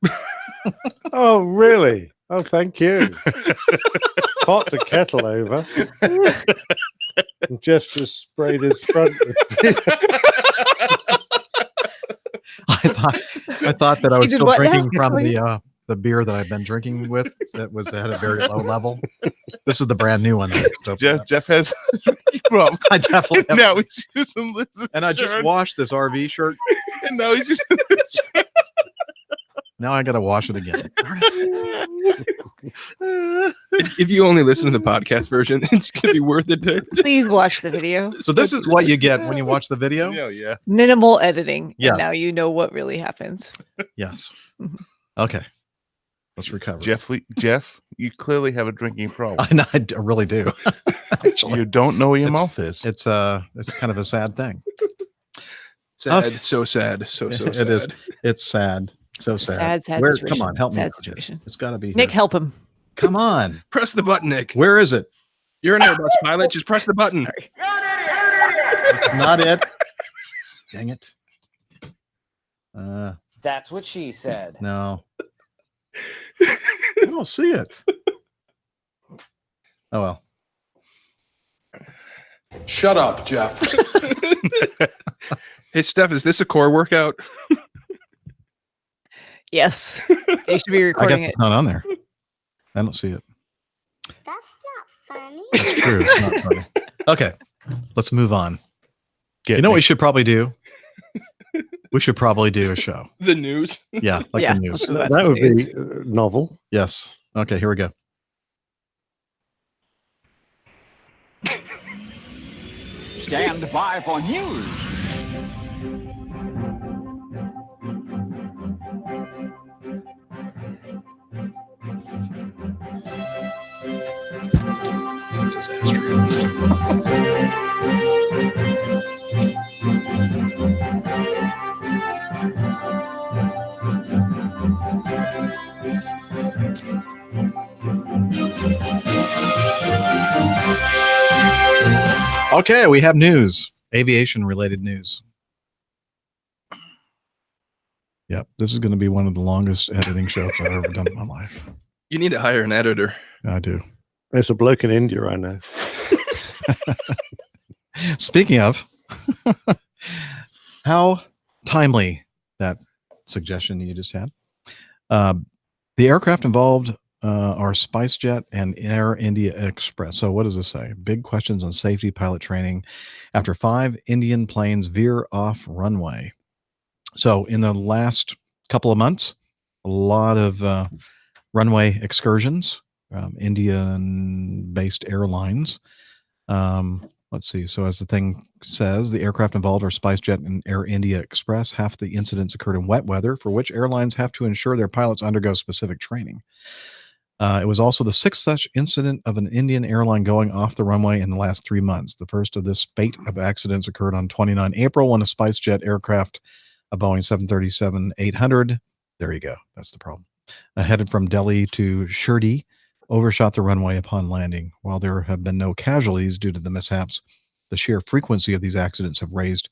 Speaker 2: Oh, really? Oh, thank you. Pot the kettle over. And Jeff just sprayed his front.
Speaker 1: I thought that I
Speaker 3: You
Speaker 1: was
Speaker 3: did
Speaker 1: still
Speaker 3: what now?
Speaker 1: drinking from the beer that I've been drinking with that was at a very low level. This is the brand new one.
Speaker 5: Jeff has a drinking problem.
Speaker 1: I definitely have.
Speaker 5: Now he's using Liz's
Speaker 1: And I just
Speaker 5: shirt,
Speaker 1: washed this RV shirt.
Speaker 5: and now he's just
Speaker 1: Now I got to wash it again.
Speaker 4: If you only listen to the podcast version, it's going to be worth it.
Speaker 3: Please watch the video.
Speaker 1: So this is what you get when you watch the video?
Speaker 5: Yeah.
Speaker 3: Minimal editing.
Speaker 1: Yeah.
Speaker 3: And now you know what really happens.
Speaker 1: Yes. Okay. Let's recover.
Speaker 5: Jeff, you clearly have a drinking problem.
Speaker 1: I know, I really do. Actually,
Speaker 5: You don't know where your mouth is.
Speaker 1: it's kind of a sad thing.
Speaker 4: Sad,
Speaker 1: Okay.
Speaker 4: so sad, so sad.
Speaker 1: It is. It's sad. So
Speaker 3: It's a
Speaker 1: sad.
Speaker 3: sad
Speaker 1: Where,
Speaker 3: situation.
Speaker 1: come on, help me.
Speaker 3: Sad
Speaker 1: out, Jeff.
Speaker 3: situation.
Speaker 1: It's got to be
Speaker 3: Nick,
Speaker 1: here.
Speaker 3: help him.
Speaker 1: Come on.
Speaker 4: Press the button, Nick.
Speaker 1: Where is it?
Speaker 4: You're an Airbus pilot. Just press the button.
Speaker 1: It's not it. dang it.
Speaker 16: That's what she said.
Speaker 1: No. I don't see it. Oh, well.
Speaker 6: Shut up, Jeff.
Speaker 4: Hey, Steph, is this a core workout?
Speaker 3: Yes. They should be
Speaker 1: I
Speaker 3: recording
Speaker 1: guess
Speaker 3: it.
Speaker 1: it's not on there. I don't see it.
Speaker 8: That's not funny.
Speaker 1: It's true. It's not funny. Okay. Let's move on.
Speaker 5: Get
Speaker 1: you know
Speaker 5: me.
Speaker 1: what we should probably do? We should probably do a show.
Speaker 4: The news.
Speaker 1: Yeah, like
Speaker 3: Yeah,
Speaker 1: the news.
Speaker 3: let's move on to
Speaker 2: That
Speaker 3: the
Speaker 2: would
Speaker 3: news.
Speaker 2: be novel.
Speaker 1: Yes. Okay, here we go.
Speaker 7: Stand by for news.
Speaker 1: Okay, we have news. Aviation related news. Yep, this is going to be one of the longest editing shows I've ever done in my life.
Speaker 4: You need to hire an editor.
Speaker 1: I do.
Speaker 2: There's a bloke in India I know.
Speaker 1: Speaking of, how timely that suggestion you just had. The aircraft involved are SpiceJet and Air India Express. So what does this say? Big questions on safety pilot training after 5 Indian planes veer off runway. So in the last couple of months, a lot of runway excursions, Indian-based airlines. Let's see. So as the thing says, the aircraft involved are SpiceJet and Air India Express. Half the incidents occurred in wet weather, for which airlines have to ensure their pilots undergo specific training. It was also the 6th such incident of an Indian airline going off the runway in the last 3 months. The first of this spate of accidents occurred on 29 April when a SpiceJet aircraft, a Boeing 737-800, there you go, that's the problem, headed from Delhi to Shirdi, overshot the runway upon landing. While there have been no casualties due to the mishaps, the sheer frequency of these accidents have raised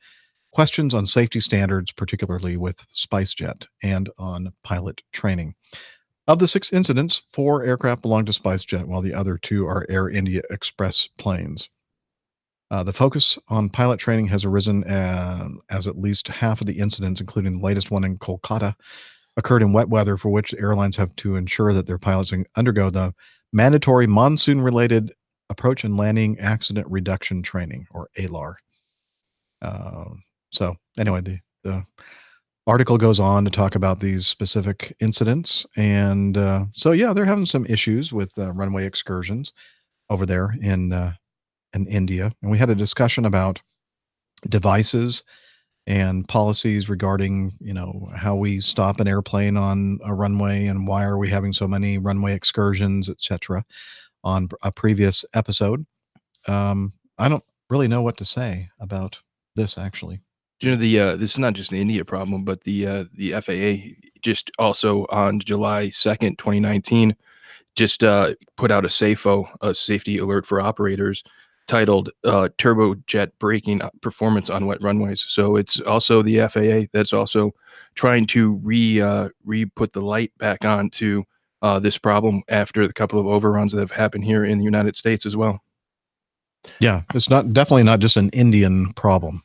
Speaker 1: questions on safety standards, particularly with SpiceJet, and on pilot training. Of the 6 incidents, 4 aircraft belong to SpiceJet, while the other 2 are Air India Express planes. The focus on pilot training has arisen as at least half of the incidents, including the latest one in Kolkata, occurred in wet weather, for which airlines have to ensure that their pilots undergo the mandatory monsoon-related approach and landing accident reduction training, or ALAR. So anyway, the article goes on to talk about these specific incidents. And so, yeah, they're having some issues with runway excursions over there in India. And we had a discussion about devices and policies regarding, how we stop an airplane on a runway and why are we having so many runway excursions, etc. on a previous episode. I don't really know what to say about this, actually.
Speaker 4: You know, this is not just an India problem, but the FAA just also on July 2nd, 2019, just put out a SAFO, a safety alert for operators, titled turbojet braking performance on wet runways. So it's also the FAA that's also trying to re-put the light back on to this problem after the couple of overruns that have happened here in the United States as well.
Speaker 1: Yeah, it's definitely not just an Indian problem.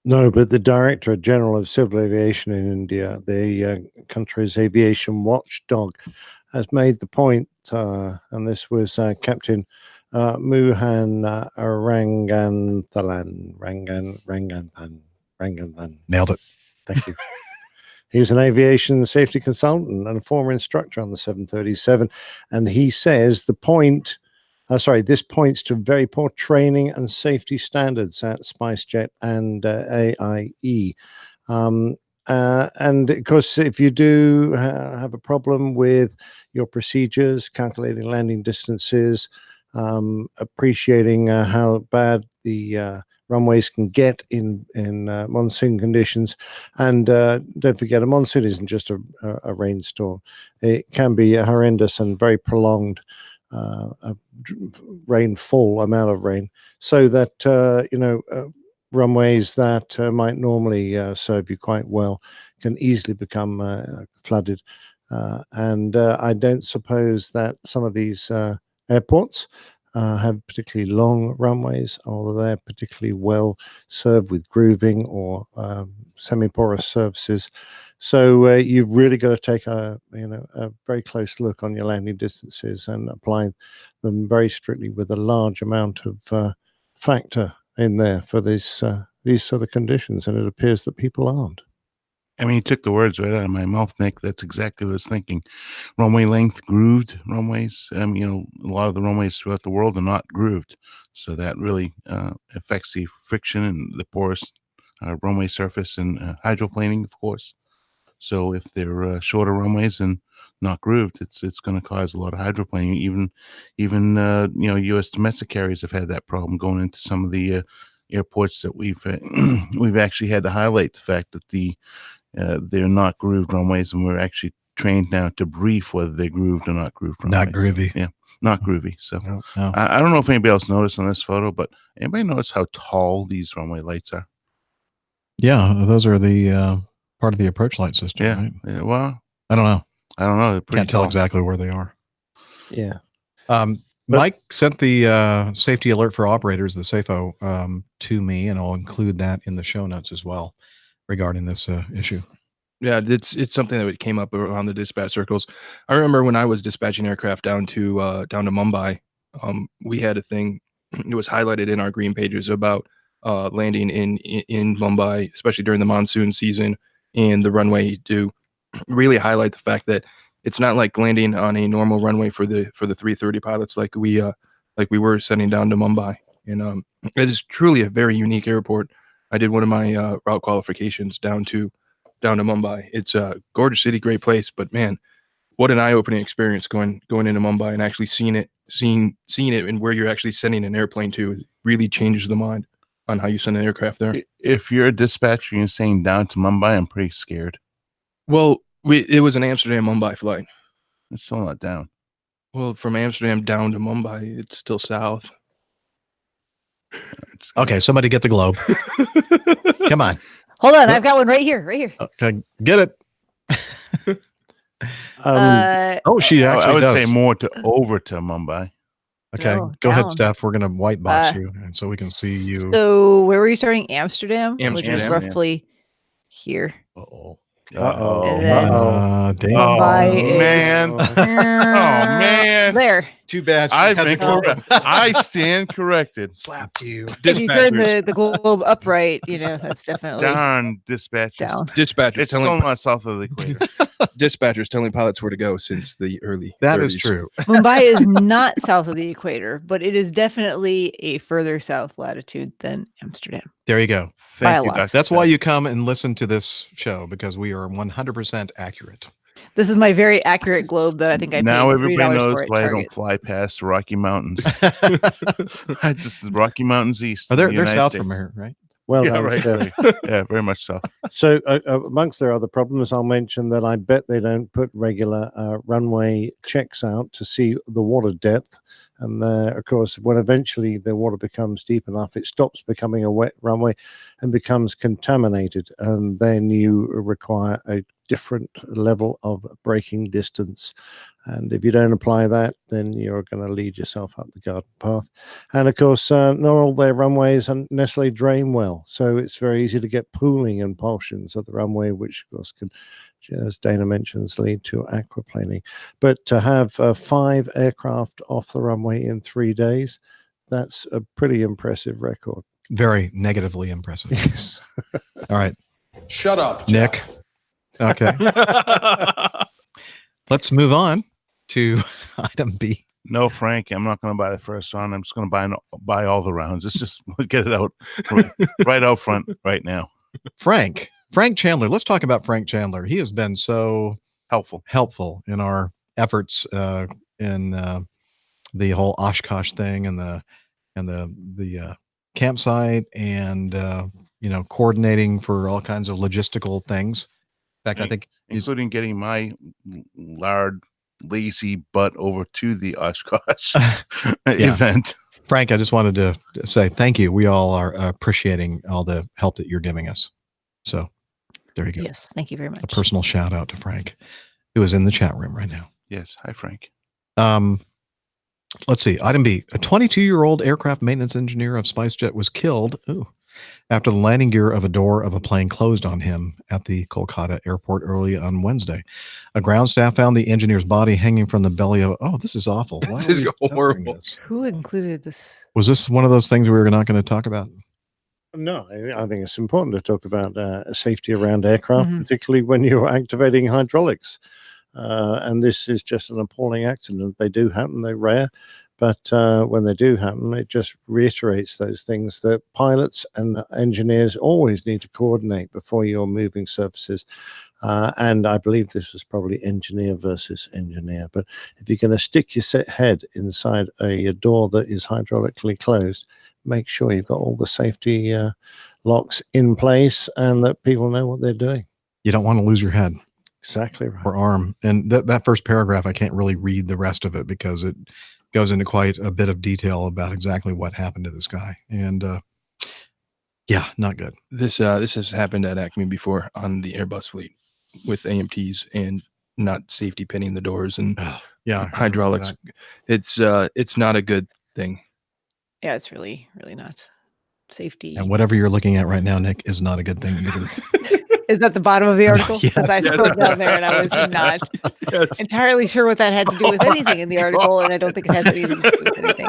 Speaker 2: No, but the Director General of Civil Aviation in India, the country's aviation watchdog, has made the point, and this was Captain Muhan Ranganthan.
Speaker 1: Nailed it.
Speaker 2: Thank you. He was an aviation safety consultant and a former instructor on the 737, and he says this points to very poor training and safety standards at SpiceJet and AIE. And of course, if you do have a problem with your procedures, calculating landing distances, appreciating how bad the runways can get in monsoon conditions, and don't forget, a monsoon isn't just a rainstorm. It can be a horrendous and very prolonged amount of rain, so that runways that might normally serve you quite well can easily become flooded. And I don't suppose that some of these airports have particularly long runways, although they're particularly well served with grooving or semi-porous surfaces. So you've really got to take a very close look on your landing distances and apply them very strictly with a large amount of factor in there for these sort of conditions. And it appears that people aren't.
Speaker 5: I mean, you took the words right out of my mouth, Nick. That's exactly what I was thinking. Runway length, grooved runways. A lot of the runways throughout the world are not grooved. So that really affects the friction and the porous runway surface and hydroplaning, of course. So if they're shorter runways and not grooved, it's going to cause a lot of hydroplaning. Even U.S. domestic carriers have had that problem going into some of the airports that we've actually had to highlight the fact that they're not grooved runways, and we're actually trained now to brief whether they're grooved or not grooved runways.
Speaker 1: Not groovy.
Speaker 5: So, yeah, not groovy. So
Speaker 1: No.
Speaker 5: I don't know if anybody else noticed on this photo, but anybody notice how tall these runway lights are?
Speaker 1: Yeah, those are the part of the approach light system.
Speaker 5: Yeah.
Speaker 1: Right?
Speaker 5: Yeah, well,
Speaker 1: I don't know.
Speaker 5: They're pretty
Speaker 1: Can't tell
Speaker 5: tall.
Speaker 1: exactly where they are.
Speaker 2: Yeah.
Speaker 1: Mike sent the safety alert for operators, the SAFO, to me, and I'll include that in the show notes as well regarding this issue.
Speaker 4: Yeah, it's something that came up around the dispatch circles. I remember when I was dispatching aircraft down to Mumbai, we had a thing. It was highlighted in our green pages about landing in Mumbai, especially during the monsoon season, and the runway to really highlight the fact that it's not like landing on a normal runway for the 330 pilots like we were sending down to Mumbai. And it is truly a very unique airport. I did one of my route qualifications down to Mumbai. It's a gorgeous city, great place, but man, what an eye-opening experience going into Mumbai and actually seeing it and where you're actually sending an airplane to. It really changes the mind on how you send an aircraft there.
Speaker 5: If you're a dispatcher and you're saying down to Mumbai, I'm pretty scared.
Speaker 4: Well, it was an Amsterdam-Mumbai flight.
Speaker 5: It's still not down.
Speaker 4: Well, from Amsterdam down to Mumbai, it's still south.
Speaker 1: Okay, somebody get the globe. Come on.
Speaker 3: Hold on, I've got one right here.
Speaker 1: Okay, get it. She actually
Speaker 5: I would
Speaker 1: does.
Speaker 5: say more to over to Mumbai.
Speaker 1: Okay,
Speaker 3: No,
Speaker 1: go ahead,
Speaker 3: down.
Speaker 1: Steph. We're gonna white box you, and so we can see you.
Speaker 3: So where were you starting? Amsterdam, which is
Speaker 4: Amsterdam,
Speaker 3: roughly here.
Speaker 1: Uh-oh.
Speaker 3: And then
Speaker 1: Damn.
Speaker 3: Mumbai is
Speaker 5: man. Oh man.
Speaker 3: there.
Speaker 1: Too bad.
Speaker 5: I've been corrected. I stand corrected.
Speaker 1: Slapped you.
Speaker 3: If you turn the globe upright, that's definitely
Speaker 5: Darn dispatchers.
Speaker 3: down.
Speaker 4: Dispatchers
Speaker 5: It's still not south of the equator.
Speaker 4: dispatchers telling pilots where to go since the early.
Speaker 1: That is
Speaker 4: 30s.
Speaker 1: true.
Speaker 3: Mumbai is not south of the equator, but it is definitely a further south latitude than Amsterdam.
Speaker 1: There you go.
Speaker 3: By a
Speaker 5: Thank you,
Speaker 3: lot.
Speaker 5: Dr.
Speaker 1: That's why
Speaker 5: Steph.
Speaker 1: you come and listen to this show, because we are 100% accurate.
Speaker 3: This is my very accurate globe that I think I paid
Speaker 5: Now everybody
Speaker 3: $3
Speaker 5: knows
Speaker 3: for at
Speaker 5: why I
Speaker 3: Target.
Speaker 5: don't fly past the Rocky Mountains. Just the Rocky Mountains east.
Speaker 1: Oh,
Speaker 5: of
Speaker 1: they're
Speaker 5: the United
Speaker 1: south
Speaker 5: States.
Speaker 1: from here, right?
Speaker 2: Well,
Speaker 5: Yeah,
Speaker 2: done,
Speaker 5: right.
Speaker 2: Steph.
Speaker 5: Yeah, very much so.
Speaker 2: So amongst their other problems, I'll mention that I bet they don't put regular runway checks out to see the water depth. And of course, when eventually the water becomes deep enough, it stops becoming a wet runway and becomes contaminated. And then you require a different level of braking distance. And if you don't apply that, then you're going to lead yourself up the garden path. And of course, not all their runways necessarily drain well. So it's very easy to get pooling and portions of the runway, which of course can, as Dana mentions, lead to aquaplaning. But to have 5 aircraft off the runway in 3 days, that's a pretty impressive record.
Speaker 1: Very negatively impressive.
Speaker 2: Yes.
Speaker 1: All right.
Speaker 6: Shut up,
Speaker 1: Nick. Okay. Let's move on to item B.
Speaker 5: No, Frank, I'm not going to buy the first round. I'm just going to buy all the rounds. Let's just get it out right out front right now.
Speaker 1: Frank Chandler. Let's talk about Frank Chandler. He has been so helpful in our efforts in the whole Oshkosh thing and the campsite and coordinating for all kinds of logistical things. In fact, I think
Speaker 5: including getting my lazy butt over to the Oshkosh event.
Speaker 1: Frank, I just wanted to say thank you. We all are appreciating all the help that you're giving us. So there you go.
Speaker 3: Yes, thank you very much.
Speaker 1: A personal shout out to Frank, who is in the chat room right now.
Speaker 5: Yes. Hi, Frank.
Speaker 1: Let's see. Item B. A 22-year-old aircraft maintenance engineer of SpiceJet was killed after the landing gear of a door of a plane closed on him at the Kolkata airport early on Wednesday. A ground staff found the engineer's body hanging from the belly of... Oh, this is awful. Why
Speaker 4: This
Speaker 1: are
Speaker 4: is
Speaker 1: we covering
Speaker 4: horrible.
Speaker 1: this?
Speaker 3: Who included this?
Speaker 1: Was this one of those things we were not going to talk about?
Speaker 2: No, I think it's important to talk about safety around aircraft, particularly when you're activating hydraulics. And this is just an appalling accident. They do happen, they're rare, but when they do happen, it just reiterates those things that pilots and engineers always need to coordinate before you're moving surfaces. And I believe this was probably engineer versus engineer. But if you're going to stick your head inside a door that is hydraulically closed, make sure you've got all the safety locks in place and that people know what they're doing.
Speaker 1: You don't want to lose your head.
Speaker 2: Exactly right.
Speaker 1: Or arm. And that first paragraph, I can't really read the rest of it because it goes into quite a bit of detail about exactly what happened to this guy. And yeah, not good.
Speaker 4: This has happened at Acme before on the Airbus fleet with AMTs and not safety pinning the doors and hydraulics. It's not a good thing.
Speaker 3: Yeah, it's really, really not. Safety.
Speaker 1: And whatever you're looking at right now, Nick, is not a good thing either.
Speaker 3: Is that the bottom of the article?
Speaker 1: Yes.
Speaker 3: Because I scrolled down there and I was not entirely sure what that had to do with anything in the article, and I don't think it has anything to do with anything.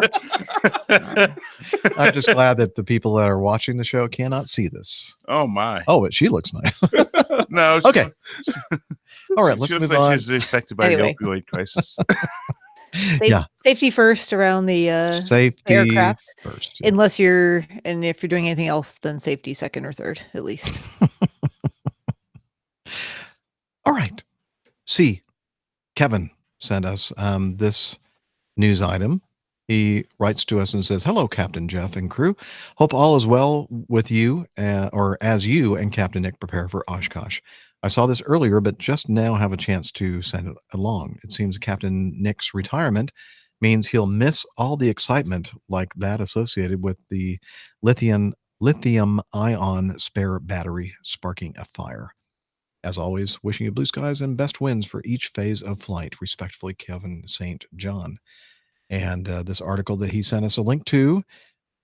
Speaker 1: I'm just glad that the people that are watching the show cannot see this.
Speaker 5: Oh my!
Speaker 1: Oh, but she looks nice.
Speaker 5: No.
Speaker 1: Okay. All right, let's
Speaker 5: she looks
Speaker 1: move
Speaker 5: like
Speaker 1: on.
Speaker 5: she's affected by
Speaker 3: Anyway.
Speaker 5: the opioid crisis.
Speaker 3: Safety first around the
Speaker 1: Safety
Speaker 3: aircraft.
Speaker 1: first.
Speaker 3: Unless if you're doing anything else, then safety second or third, at least.
Speaker 1: All right. See, Kevin sent us this news item. He writes to us and says, "Hello, Captain Jeff and crew. Hope all is well with you, or as you and Captain Nick prepare for Oshkosh. I saw this earlier, but just now have a chance to send it along. It seems Captain Nick's retirement means he'll miss all the excitement like that associated with the lithium-ion spare battery sparking a fire. As always, wishing you blue skies and best winds for each phase of flight. Respectfully, Kevin St. John." And this article that he sent us a link to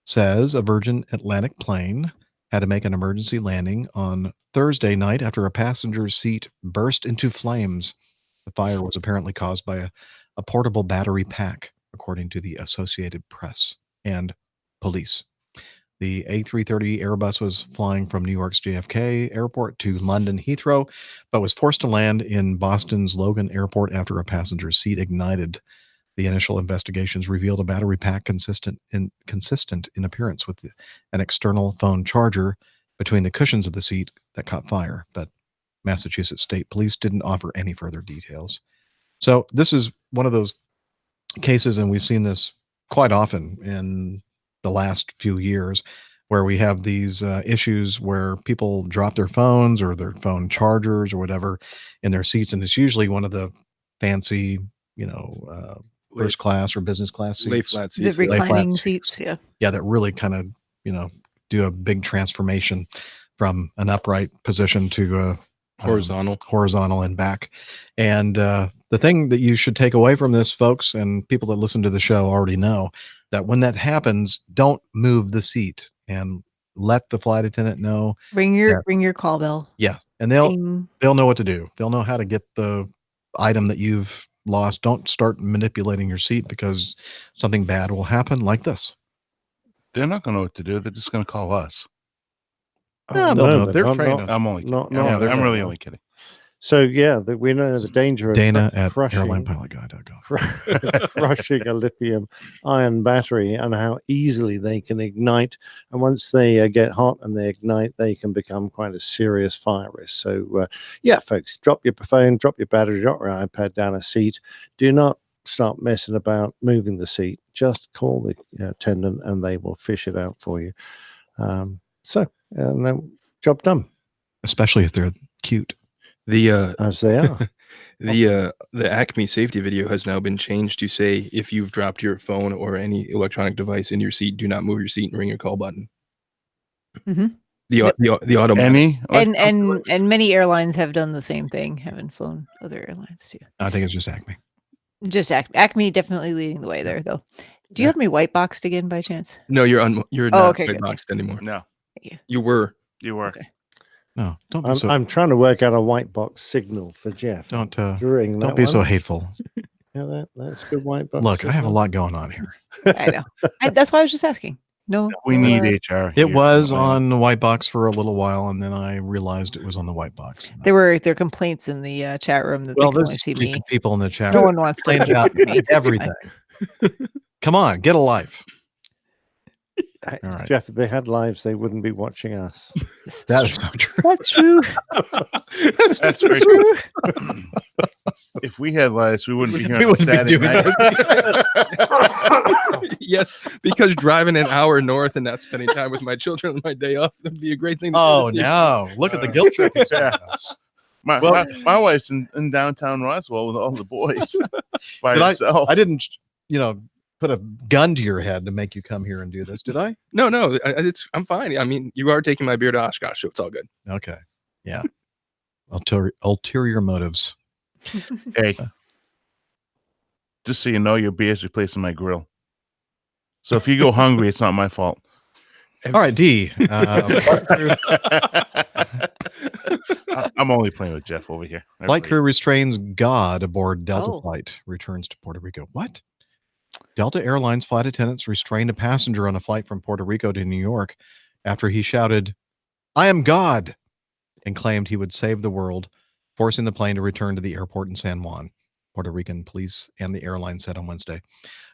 Speaker 1: says a Virgin Atlantic plane had to make an emergency landing on Thursday night after a passenger's seat burst into flames. The fire was apparently caused by a portable battery pack, according to the Associated Press and police. The A330 Airbus was flying from New York's JFK Airport to London Heathrow, but was forced to land in Boston's Logan Airport after a passenger's seat ignited. The initial investigations revealed a battery pack consistent in appearance with an external phone charger between the cushions of the seat that caught fire, but Massachusetts State Police didn't offer any further details. So this is one of those cases, and we've seen this quite often in the last few years, where we have these issues where people drop their phones or their phone chargers or whatever in their seats, and it's usually one of the fancy, first class or business class seats.
Speaker 4: Lay flat seats.
Speaker 3: The reclining seats, yeah.
Speaker 1: Yeah, that really kind of, do a big transformation from an upright position to horizontal and back. And the thing that you should take away from this, folks, and people that listen to the show already know, that when that happens, don't move the seat and let the flight attendant know.
Speaker 3: Ring your call bell.
Speaker 1: Yeah, and they'll know what to do. They'll know how to get the item that you've lost. Don't start manipulating your seat because something bad will happen like this.
Speaker 5: They're not going to know what to do. They're just going to call us.
Speaker 1: No, they'll know. They're trained.
Speaker 5: I'm only kidding.
Speaker 2: I'm
Speaker 5: really only kidding.
Speaker 2: So yeah, we know the danger of
Speaker 1: Dana at
Speaker 2: crushing
Speaker 1: airlinepilotguide.com.
Speaker 2: crushing a lithium-ion battery and how easily they can ignite. And once they get hot and they ignite, they can become quite a serious fire risk. So yeah, folks, drop your phone, drop your battery, drop your iPad down a seat. Do not start messing about moving the seat. Just call the attendant and they will fish it out for you. And then job done.
Speaker 1: Especially if they're cute.
Speaker 2: As they are.
Speaker 4: The Acme safety video has now been changed to say if you've dropped your phone or any electronic device in your seat, do not move your seat and ring your call button.
Speaker 3: Mhm.
Speaker 4: The automatic.
Speaker 3: And many airlines have done the same thing, haven't flown other airlines too.
Speaker 1: I think it's just Acme.
Speaker 3: Just Acme definitely leading the way there, though. Do you have me white boxed again by chance?
Speaker 4: No, you're
Speaker 3: Oh,
Speaker 4: not
Speaker 3: okay,
Speaker 4: white
Speaker 3: good.
Speaker 4: boxed anymore.
Speaker 5: No.
Speaker 3: Thank you.
Speaker 4: You were.
Speaker 5: You were.
Speaker 3: Okay.
Speaker 1: No, don't be
Speaker 2: I'm trying to work out a white box signal for Jeff.
Speaker 1: Don't
Speaker 2: Ring
Speaker 1: don't
Speaker 2: that
Speaker 1: be so
Speaker 2: one.
Speaker 1: hateful.
Speaker 2: Yeah, that's good white box.
Speaker 1: Look, I have a
Speaker 2: signal.
Speaker 1: lot going on here.
Speaker 3: I know. That's why I was just asking. No,
Speaker 5: We need HR.
Speaker 1: It
Speaker 5: here.
Speaker 1: was on the white box for a little while, and then I realized it was on the white box.
Speaker 3: there were complaints in the chat room that
Speaker 1: Well,
Speaker 3: they can
Speaker 1: there's
Speaker 3: only see
Speaker 1: stupid
Speaker 3: me.
Speaker 1: people in the chat.
Speaker 3: No
Speaker 1: room
Speaker 3: one wants to
Speaker 1: complain about
Speaker 3: me. It's fine.
Speaker 1: everything. Come on, get a life. All right.
Speaker 2: Jeff, if they had lives, they wouldn't be watching us.
Speaker 1: That is so true.
Speaker 3: That's true.
Speaker 5: That's very true. If we had lives, we wouldn't be here.
Speaker 1: We
Speaker 5: on
Speaker 1: wouldn't be
Speaker 5: Saturday
Speaker 1: doing
Speaker 5: night.
Speaker 4: Yes, because driving an hour north and not spending time with my children on my day off would be a great thing to do
Speaker 1: Oh
Speaker 4: this evening.
Speaker 1: no! Look at the guilt trip he's
Speaker 5: Yeah.
Speaker 1: on us.
Speaker 5: My wife's in downtown Roswell with all the boys by
Speaker 1: Did
Speaker 5: herself.
Speaker 1: I didn't, put a gun to your head to make you come here and do this, did I?
Speaker 4: No, I'm fine. I mean, you are taking my beer to Oshkosh, so it's all good.
Speaker 1: Okay. Yeah. Ulterior motives.
Speaker 5: Hey, just so you know, your beer's replacing my grill. So if you go hungry, it's not my fault.
Speaker 1: All right, D.
Speaker 5: I'm only playing with Jeff over here.
Speaker 1: Flight crew restrains God aboard Delta
Speaker 3: Oh.
Speaker 1: flight, returns to Puerto Rico. What? Delta Airlines flight attendants restrained a passenger on a flight from Puerto Rico to New York after he shouted, "I am God," and claimed he would save the world, forcing the plane to return to the airport in San Juan. Puerto Rican police and the airline said on Wednesday.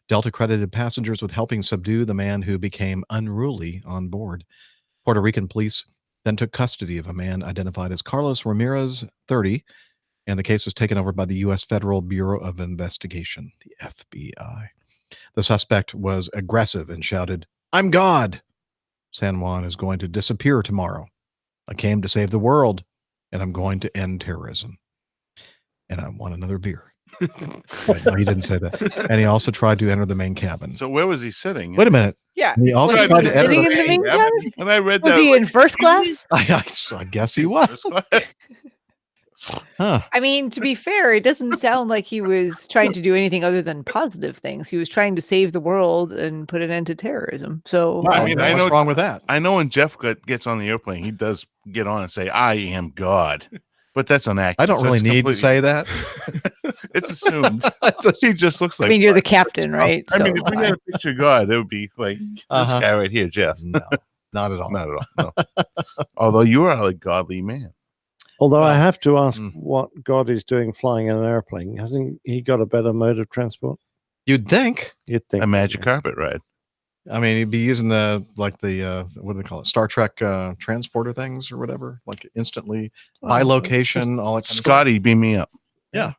Speaker 1: Delta credited passengers with helping subdue the man who became unruly on board. Puerto Rican police then took custody of a man identified as Carlos Ramirez, 30, and the case was taken over by the U.S. Federal Bureau of Investigation, the FBI. The suspect was aggressive and shouted, "I'm God. San Juan is going to disappear tomorrow. I came to save the world, and I'm going to end terrorism. And I want another beer." Wait, no, he didn't say that. And he also tried to enter the main cabin.
Speaker 5: So where was he sitting?
Speaker 1: Wait a minute.
Speaker 3: Yeah.
Speaker 1: He also
Speaker 3: Was he
Speaker 1: tried to enter
Speaker 3: sitting
Speaker 1: the
Speaker 3: in the main cabin?
Speaker 5: When I read
Speaker 3: Was
Speaker 5: that,
Speaker 3: he in first class?
Speaker 1: I guess he was. Huh.
Speaker 3: I mean, to be fair, it doesn't sound like he was trying to do anything other than positive things. He was trying to save the world and put an end to terrorism. So
Speaker 5: I mean, I know
Speaker 1: what's wrong with that?
Speaker 5: I know when Jeff gets on the airplane, he does get on and say, "I am God," but that's an act.
Speaker 1: I don't really need to say that.
Speaker 5: It's assumed. He just looks like.
Speaker 3: I mean, you're the
Speaker 5: God.
Speaker 3: captain, right?
Speaker 5: I mean,
Speaker 3: So
Speaker 5: if we had a picture of God, it would be like this guy right here, Jeff.
Speaker 1: No, not at all.
Speaker 5: Not at all. No. Although you are a godly man.
Speaker 2: Although I have to ask what God is doing flying in an airplane. Hasn't he got a better mode of transport?
Speaker 1: You'd think.
Speaker 2: You'd think.
Speaker 5: A magic carpet ride.
Speaker 1: I mean, he'd be using the what do they call it? Star Trek transporter things or whatever, like instantly by location, all that kind of
Speaker 5: Scotty, beam me up.
Speaker 1: Yeah.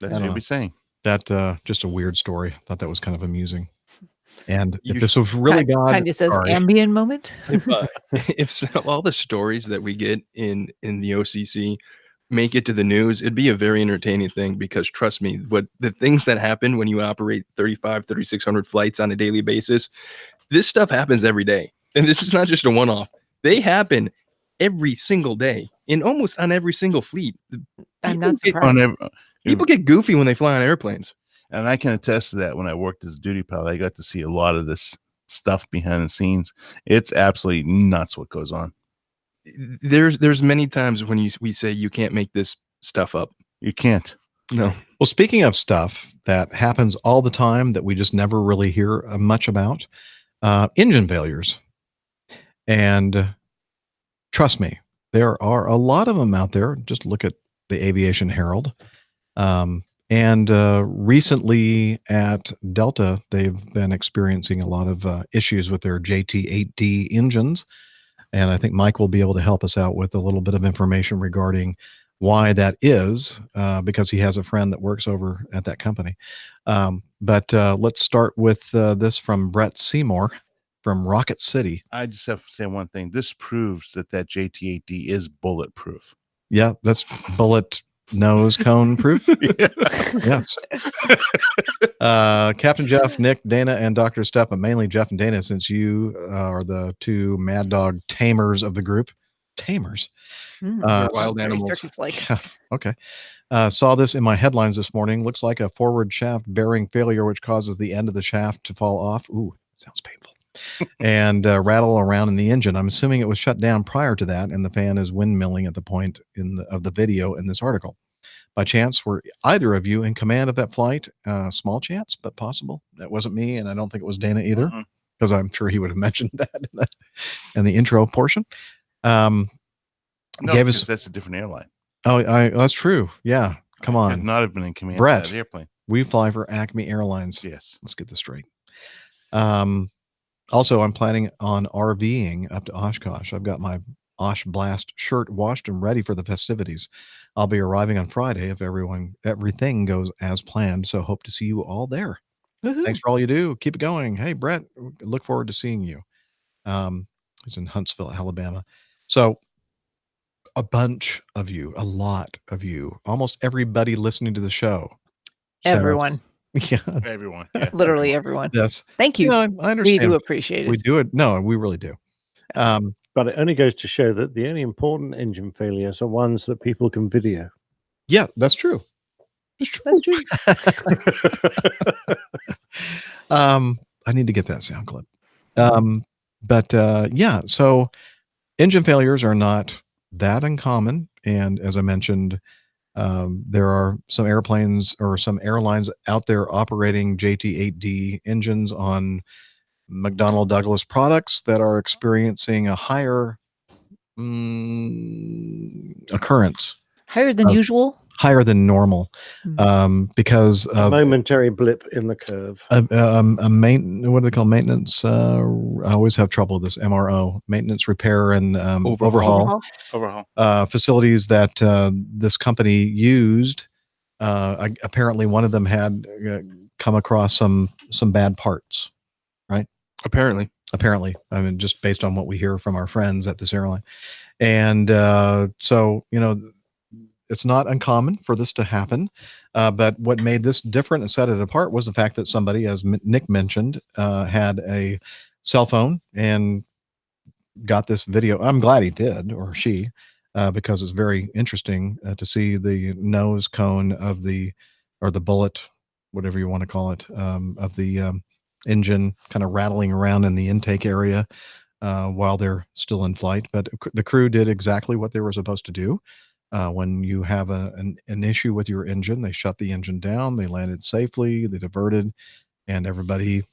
Speaker 5: That's
Speaker 1: I
Speaker 5: what
Speaker 1: don't
Speaker 5: you'd
Speaker 1: know.
Speaker 5: be saying.
Speaker 1: That just a weird story. Thought that was kind of amusing. And
Speaker 4: You
Speaker 1: if this was really God,
Speaker 3: Tanya says
Speaker 1: sorry.
Speaker 3: ambient moment.
Speaker 4: If all the stories that we get in the OCC make it to the news, it'd be a very entertaining thing because trust me, what the things that happen when you operate 3,600 flights on a daily basis, this stuff happens every day. And this is not just a one-off. They happen every single day in almost on every single fleet.
Speaker 3: I'm not
Speaker 4: People
Speaker 3: surprised.
Speaker 4: People get goofy when they fly on airplanes.
Speaker 5: And I can attest to that. When I worked as a duty pilot, I got to see a lot of this stuff behind the scenes. It's absolutely nuts what goes on.
Speaker 4: There's many times when we say you can't make this stuff up.
Speaker 5: You can't.
Speaker 4: No.
Speaker 1: Well, speaking of stuff that happens all the time that we just never really hear much about, engine failures. And trust me, there are a lot of them out there. Just look at the Aviation Herald. And recently at Delta, they've been experiencing a lot of issues with their JT8D engines. And I think Mike will be able to help us out with a little bit of information regarding why that is, because he has a friend that works over at that company. But let's start with this from Brett Seymour from Rocket City.
Speaker 5: I just have to say one thing. This proves that JT8D is bulletproof.
Speaker 1: Yeah, that's bullet nose cone proof. Yes. Captain Jeff, Nick, Dana, and Dr. Step, but mainly Jeff and Dana, since you are the two mad dog tamers of the group. Tamers.
Speaker 4: Wild animals.
Speaker 3: Circus-like.
Speaker 1: Okay. Saw this in my headlines this morning. Looks like a forward shaft bearing failure, which causes the end of the shaft to fall off. Ooh, sounds painful. And rattle around in the engine. I'm assuming it was shut down prior to that, and the fan is windmilling at the point of the video in this article. By chance, were either of you in command of that flight? Small chance, but possible. That wasn't me, and I don't think it was Dana either, because I'm sure he would have mentioned that in the intro portion.
Speaker 5: No,
Speaker 1: Gave us,
Speaker 5: because that's a different airline.
Speaker 1: Oh, that's true. Yeah, come on.
Speaker 5: Could not have been in command
Speaker 1: Brett,
Speaker 5: of that airplane.
Speaker 1: We fly for Acme Airlines.
Speaker 5: Yes.
Speaker 1: Let's get this straight. Also, I'm planning on RVing up to Oshkosh. I've got my Osh Blast shirt washed and ready for the festivities. I'll be arriving on Friday if everything goes as planned. So hope to see you all there.
Speaker 3: Woohoo.
Speaker 1: Thanks for all you do. Keep it going. Hey, Brett, look forward to seeing you. He's in Huntsville, Alabama. So a bunch of you, a lot of you, almost everybody listening to the show.
Speaker 3: Everyone.
Speaker 1: Yeah.
Speaker 5: Everyone. Yeah.
Speaker 3: Literally everyone.
Speaker 1: Yes.
Speaker 3: Thank you.
Speaker 1: I understand.
Speaker 3: We do appreciate it.
Speaker 1: We do it. No, we really do.
Speaker 2: But it only goes to show that the only important engine failures are ones that people can video.
Speaker 1: Yeah, that's true.
Speaker 3: That's true.
Speaker 1: I need to get that sound clip. Yeah, so engine failures are not that uncommon. And as I mentioned, there are some airplanes or some airlines out there operating JT8D engines on McDonnell Douglas products that are experiencing a higher occurrence.
Speaker 3: Higher than usual?
Speaker 1: Higher than normal, because
Speaker 2: A momentary blip in the curve.
Speaker 1: what do they call maintenance? I always have trouble with this. MRO, maintenance, repair, and overhaul facilities that this company used. Apparently, one of them had come across some bad parts. Right? Apparently, I mean, just based on what we hear from our friends at this airline, and so it's not uncommon for this to happen, but what made this different and set it apart was the fact that somebody, as Nick mentioned, had a cell phone and got this video. I'm glad he did, or she, because it's very interesting to see the nose cone of or the bullet, whatever you want to call it, of the engine kind of rattling around in the intake area while they're still in flight. But the crew did exactly what they were supposed to do. When you have an issue with your engine, they shut the engine down, they landed safely, they diverted, and everybody,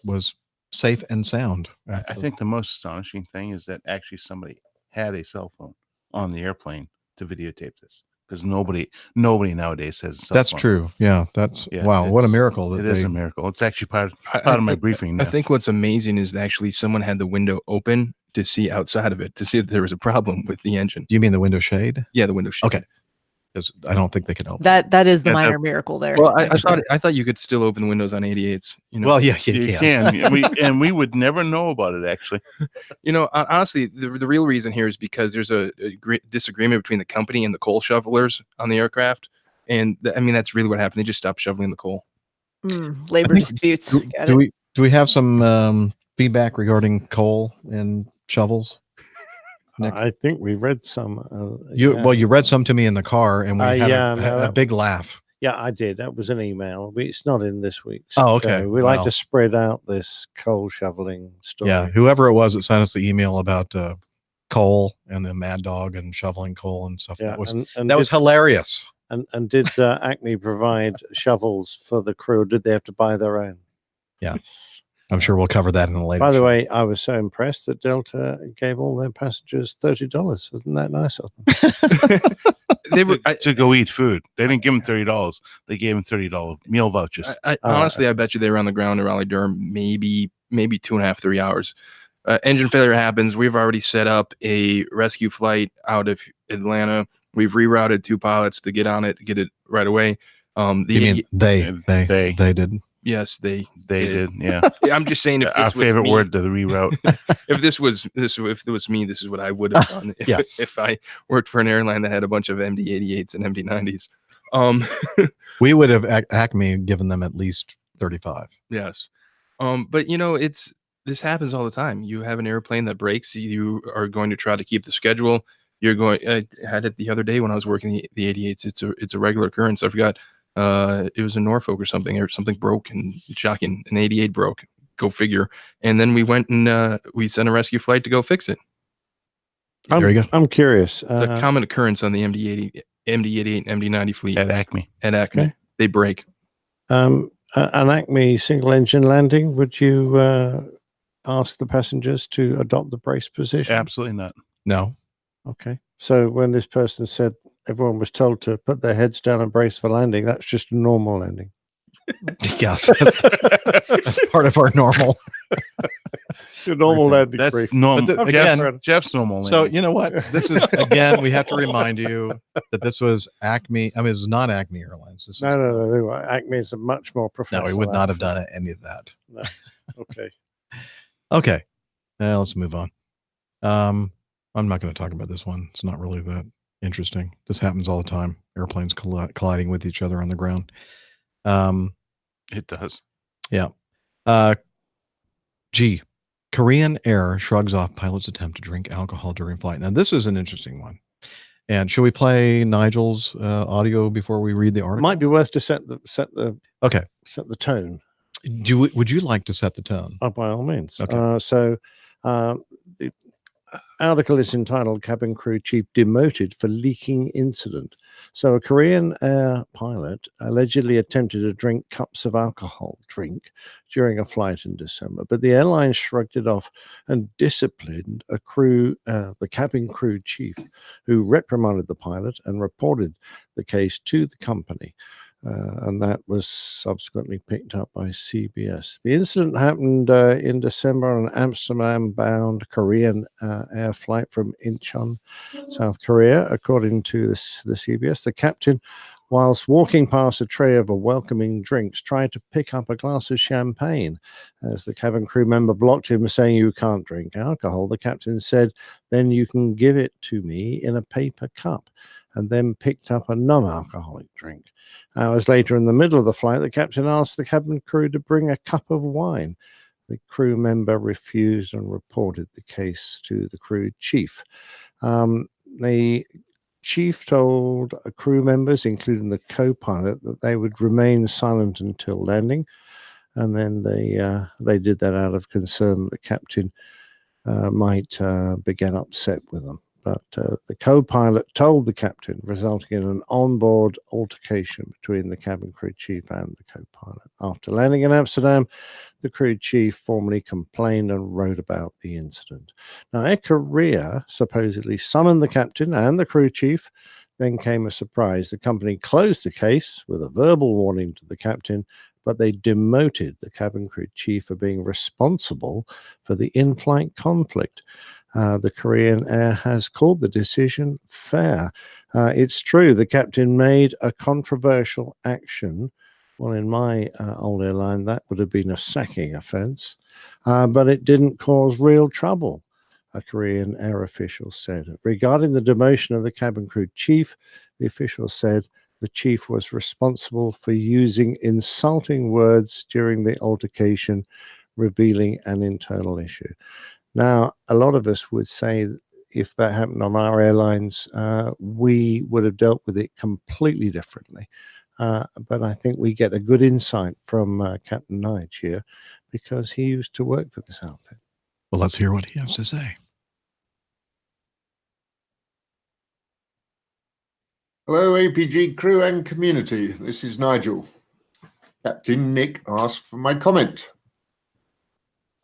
Speaker 1: was safe and sound.
Speaker 5: I think the most astonishing thing is that actually somebody had a cell phone on the airplane to videotape this, because nobody nowadays has a cell
Speaker 1: That's
Speaker 5: phone.
Speaker 1: true. Yeah, wow, what a miracle.
Speaker 5: It is a miracle. It's actually part of my briefing now.
Speaker 4: I think what's amazing is that actually someone had the window open to see outside of it, to see if there was a problem with the engine.
Speaker 1: You mean the window shade?
Speaker 4: Yeah, the window shade.
Speaker 1: Okay. Because I don't think they could open
Speaker 3: that is the minor miracle there.
Speaker 4: Well, I thought you could still open the windows on 88s.
Speaker 1: Well, yeah,
Speaker 5: you can. and we would never know about it, actually.
Speaker 4: Honestly, the real reason here is because there's a disagreement between the company and the coal shovelers on the aircraft. And that's really what happened. They just stopped shoveling the coal.
Speaker 3: Labor disputes.
Speaker 1: Do we have some feedback regarding coal and shovels? Nick?
Speaker 2: I think we read some.
Speaker 1: You read some to me in the car, and we had a big laugh.
Speaker 2: Yeah, I did. That was an email. It's not in this week's.
Speaker 1: Oh, okay.
Speaker 2: Show. We like to spread out this coal shoveling story.
Speaker 1: Yeah, whoever it was that sent us the email about coal and the Mad Dog and shoveling coal and stuff.
Speaker 2: Yeah,
Speaker 1: that was hilarious.
Speaker 2: And did Acme provide shovels for the crew? Did they have to buy their own?
Speaker 1: Yeah. I'm sure we'll cover that in a later.
Speaker 2: By the way, I was so impressed that Delta gave all their passengers $30. Isn't that nice of them?
Speaker 5: to go eat food. They didn't give them $30. They gave them $30 meal vouchers.
Speaker 4: Honestly, I bet you they were on the ground in Raleigh-Durham maybe 2.5, 3 hours. Engine failure happens. We've already set up a rescue flight out of Atlanta. We've rerouted 2 pilots to get on it, get it right away.
Speaker 1: You mean they did?
Speaker 4: Yes, they
Speaker 5: did. Yeah.
Speaker 4: I'm just saying, if
Speaker 5: Our
Speaker 4: this was
Speaker 5: favorite
Speaker 4: me,
Speaker 5: word to the reroute.
Speaker 4: if it was me, this is what I would have done.
Speaker 1: Yes.
Speaker 4: If I worked for an airline that had a bunch of MD-88s and MD-90s.
Speaker 1: We would have Acme given them at least 35.
Speaker 4: Yes. But this happens all the time. You have an airplane that breaks. You are going to try to keep the schedule. I had it the other day when I was working the 88s. It's a regular occurrence. I forgot. It was in Norfolk or something broke, and shocking. An 88 broke. Go figure. And then we went and we sent a rescue flight to go fix it.
Speaker 1: There you go.
Speaker 2: I'm curious.
Speaker 4: It's a common occurrence on the MD-88, MD-90 fleet.
Speaker 5: At Acme.
Speaker 2: Okay.
Speaker 4: They break.
Speaker 2: An Acme single engine landing, would you ask the passengers to adopt the brace position?
Speaker 5: Absolutely not.
Speaker 1: No.
Speaker 2: Okay. So when this person said everyone was told to put their heads down and brace for landing, that's just a normal landing.
Speaker 1: Yes. That's part of our normal.
Speaker 2: Your normal landing.
Speaker 5: That's
Speaker 2: brief.
Speaker 5: normal.
Speaker 1: But
Speaker 5: Again, Jeff's normal.
Speaker 1: So
Speaker 5: landing.
Speaker 1: you know what? This is again. We have to remind you that this was Acme. I mean, it's not Acme Airlines. This was,
Speaker 2: No. Acme is a much more professional.
Speaker 1: no, we would not have
Speaker 2: outfit.
Speaker 1: done any of that.
Speaker 2: No. Okay.
Speaker 1: Okay. Let's move on. I'm not going to talk about this one. It's not really that interesting. This happens all the time. Airplanes colliding with each other on the ground.
Speaker 5: It does.
Speaker 1: Yeah. G. Korean Air shrugs off pilot's attempt to drink alcohol during flight. Now, this is an interesting one. And should we play Nigel's audio before we read the article?
Speaker 2: Might be worth to set the
Speaker 1: Okay.
Speaker 2: set the tone.
Speaker 1: Would you like to set the tone?
Speaker 2: By all means.
Speaker 1: Okay.
Speaker 2: The article is entitled "Cabin Crew Chief Demoted for Leaking Incident." So a Korean Air pilot allegedly attempted to drink cups of alcohol during a flight in December, but the airline shrugged it off and disciplined the cabin crew chief, who reprimanded the pilot and reported the case to the company. And that was subsequently picked up by CBS. The incident happened in December on an Amsterdam-bound Korean air flight from Incheon, South Korea. According to the CBS, the captain, whilst walking past a tray of welcoming drinks, tried to pick up a glass of champagne. As the cabin crew member blocked him, saying, "You can't drink alcohol," the captain said, "Then you can give it to me in a paper cup," and then picked up a non-alcoholic drink. Hours later, in the middle of the flight, the captain asked the cabin crew to bring a cup of wine. The crew member refused and reported the case to the crew chief. The chief told crew members, including the co-pilot, that they would remain silent until landing, and then they did that out of concern that the captain might get upset with them. But the co-pilot told the captain, resulting in an onboard altercation between the cabin crew chief and the co-pilot. After landing in Amsterdam, the crew chief formally complained and wrote about the incident. Now, Air Korea supposedly summoned the captain and the crew chief. Then came a surprise. The company closed the case with a verbal warning to the captain, but they demoted the cabin crew chief for being responsible for the in-flight conflict. The Korean Air has called the decision fair. It's true, the captain made a controversial action. Well, in my old airline, that would have been a sacking offense, but it didn't cause real trouble, a Korean Air official said. Regarding the demotion of the cabin crew chief, the official said the chief was responsible for using insulting words during the altercation, revealing an internal issue. Now, a lot of us would say if that happened on our airlines, we would have dealt with it completely differently. But I think we get a good insight from Captain Nige here, because he used to work for this outfit.
Speaker 1: Well, let's hear what he has to say.
Speaker 16: Hello, APG crew and community. This is Nigel. Captain Nick asked for my comment.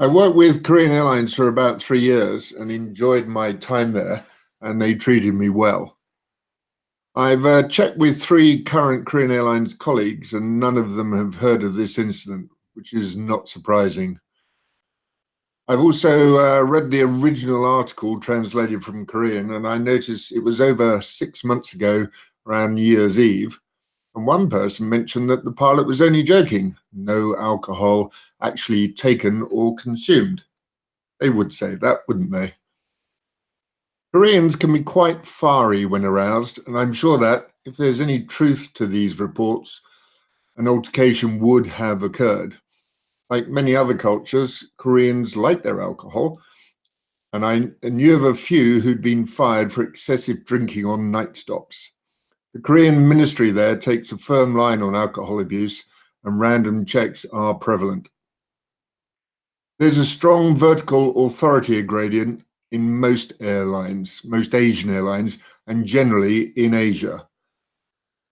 Speaker 16: I worked with Korean Airlines for about 3 years and enjoyed my time there, and they treated me well. I've checked with 3 current Korean Airlines colleagues, and none of them have heard of this incident, which is not surprising. I've also read the original article translated from Korean, and I noticed it was over 6 months ago, around New Year's Eve, And one person mentioned that the pilot was only joking, no alcohol actually taken or consumed. They would say that, wouldn't they? Koreans can be quite fiery when aroused, and I'm sure that, if there's any truth to these reports, an altercation would have occurred. Like many other cultures, Koreans like their alcohol, and I knew of a few who'd been fired for excessive drinking on night stops. The Korean ministry there takes a firm line on alcohol abuse, and random checks are prevalent. There's a strong vertical authority gradient in most airlines, most Asian airlines, and generally in Asia.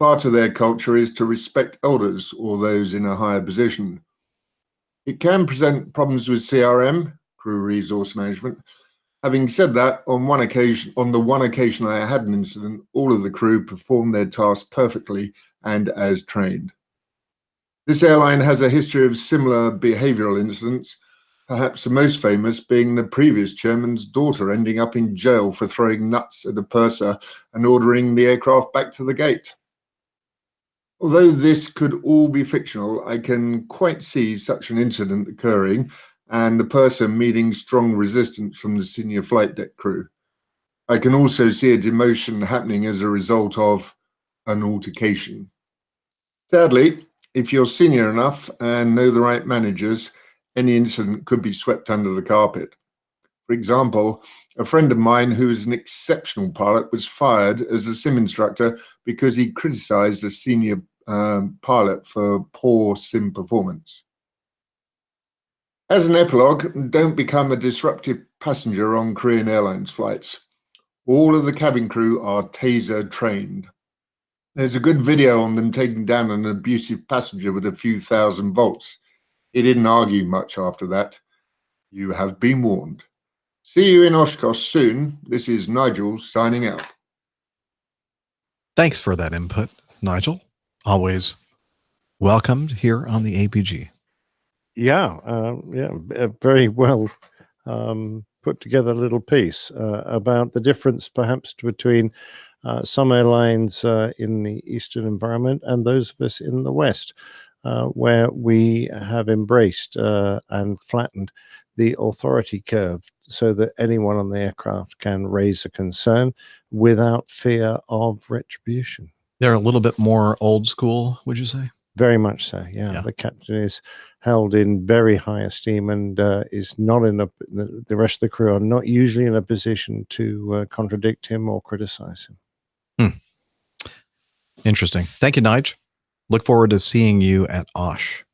Speaker 16: Part of their culture is to respect elders or those in a higher position. It can present problems with CRM, crew resource management. Having said that, on the one occasion I had an incident, all of the crew performed their task perfectly and as trained. This airline has a history of similar behavioral incidents, perhaps the most famous being the previous chairman's daughter ending up in jail for throwing nuts at a purser and ordering the aircraft back to the gate. Although this could all be fictional, I can quite see such an incident occurring and the person meeting strong resistance from the senior flight deck crew. I can also see a demotion happening as a result of an altercation. Sadly, if you're senior enough and know the right managers, any incident could be swept under the carpet. For example, a friend of mine who is an exceptional pilot was fired as a sim instructor because he criticized a senior pilot for poor sim performance. As an epilogue, don't become a disruptive passenger on Korean Airlines flights. All of the cabin crew are taser trained. There's a good video on them taking down an abusive passenger with a few thousand volts. He didn't argue much after that. You have been warned. See you in Oshkosh soon. This is Nigel signing out.
Speaker 1: Thanks for that input, Nigel. Always welcomed here on the APG.
Speaker 2: Yeah, a very well put together little piece about the difference perhaps between some airlines in the Eastern environment and those of us in the West, where we have embraced and flattened the authority curve so that anyone on the aircraft can raise a concern without fear of retribution.
Speaker 1: They're a little bit more old school, would you say?
Speaker 2: Very much so, yeah. The captain is held in very high esteem and is not in the rest of the crew are not usually in a position to contradict him or criticize him.
Speaker 1: Interesting. Thank you, Nige. Look forward to seeing you at OSH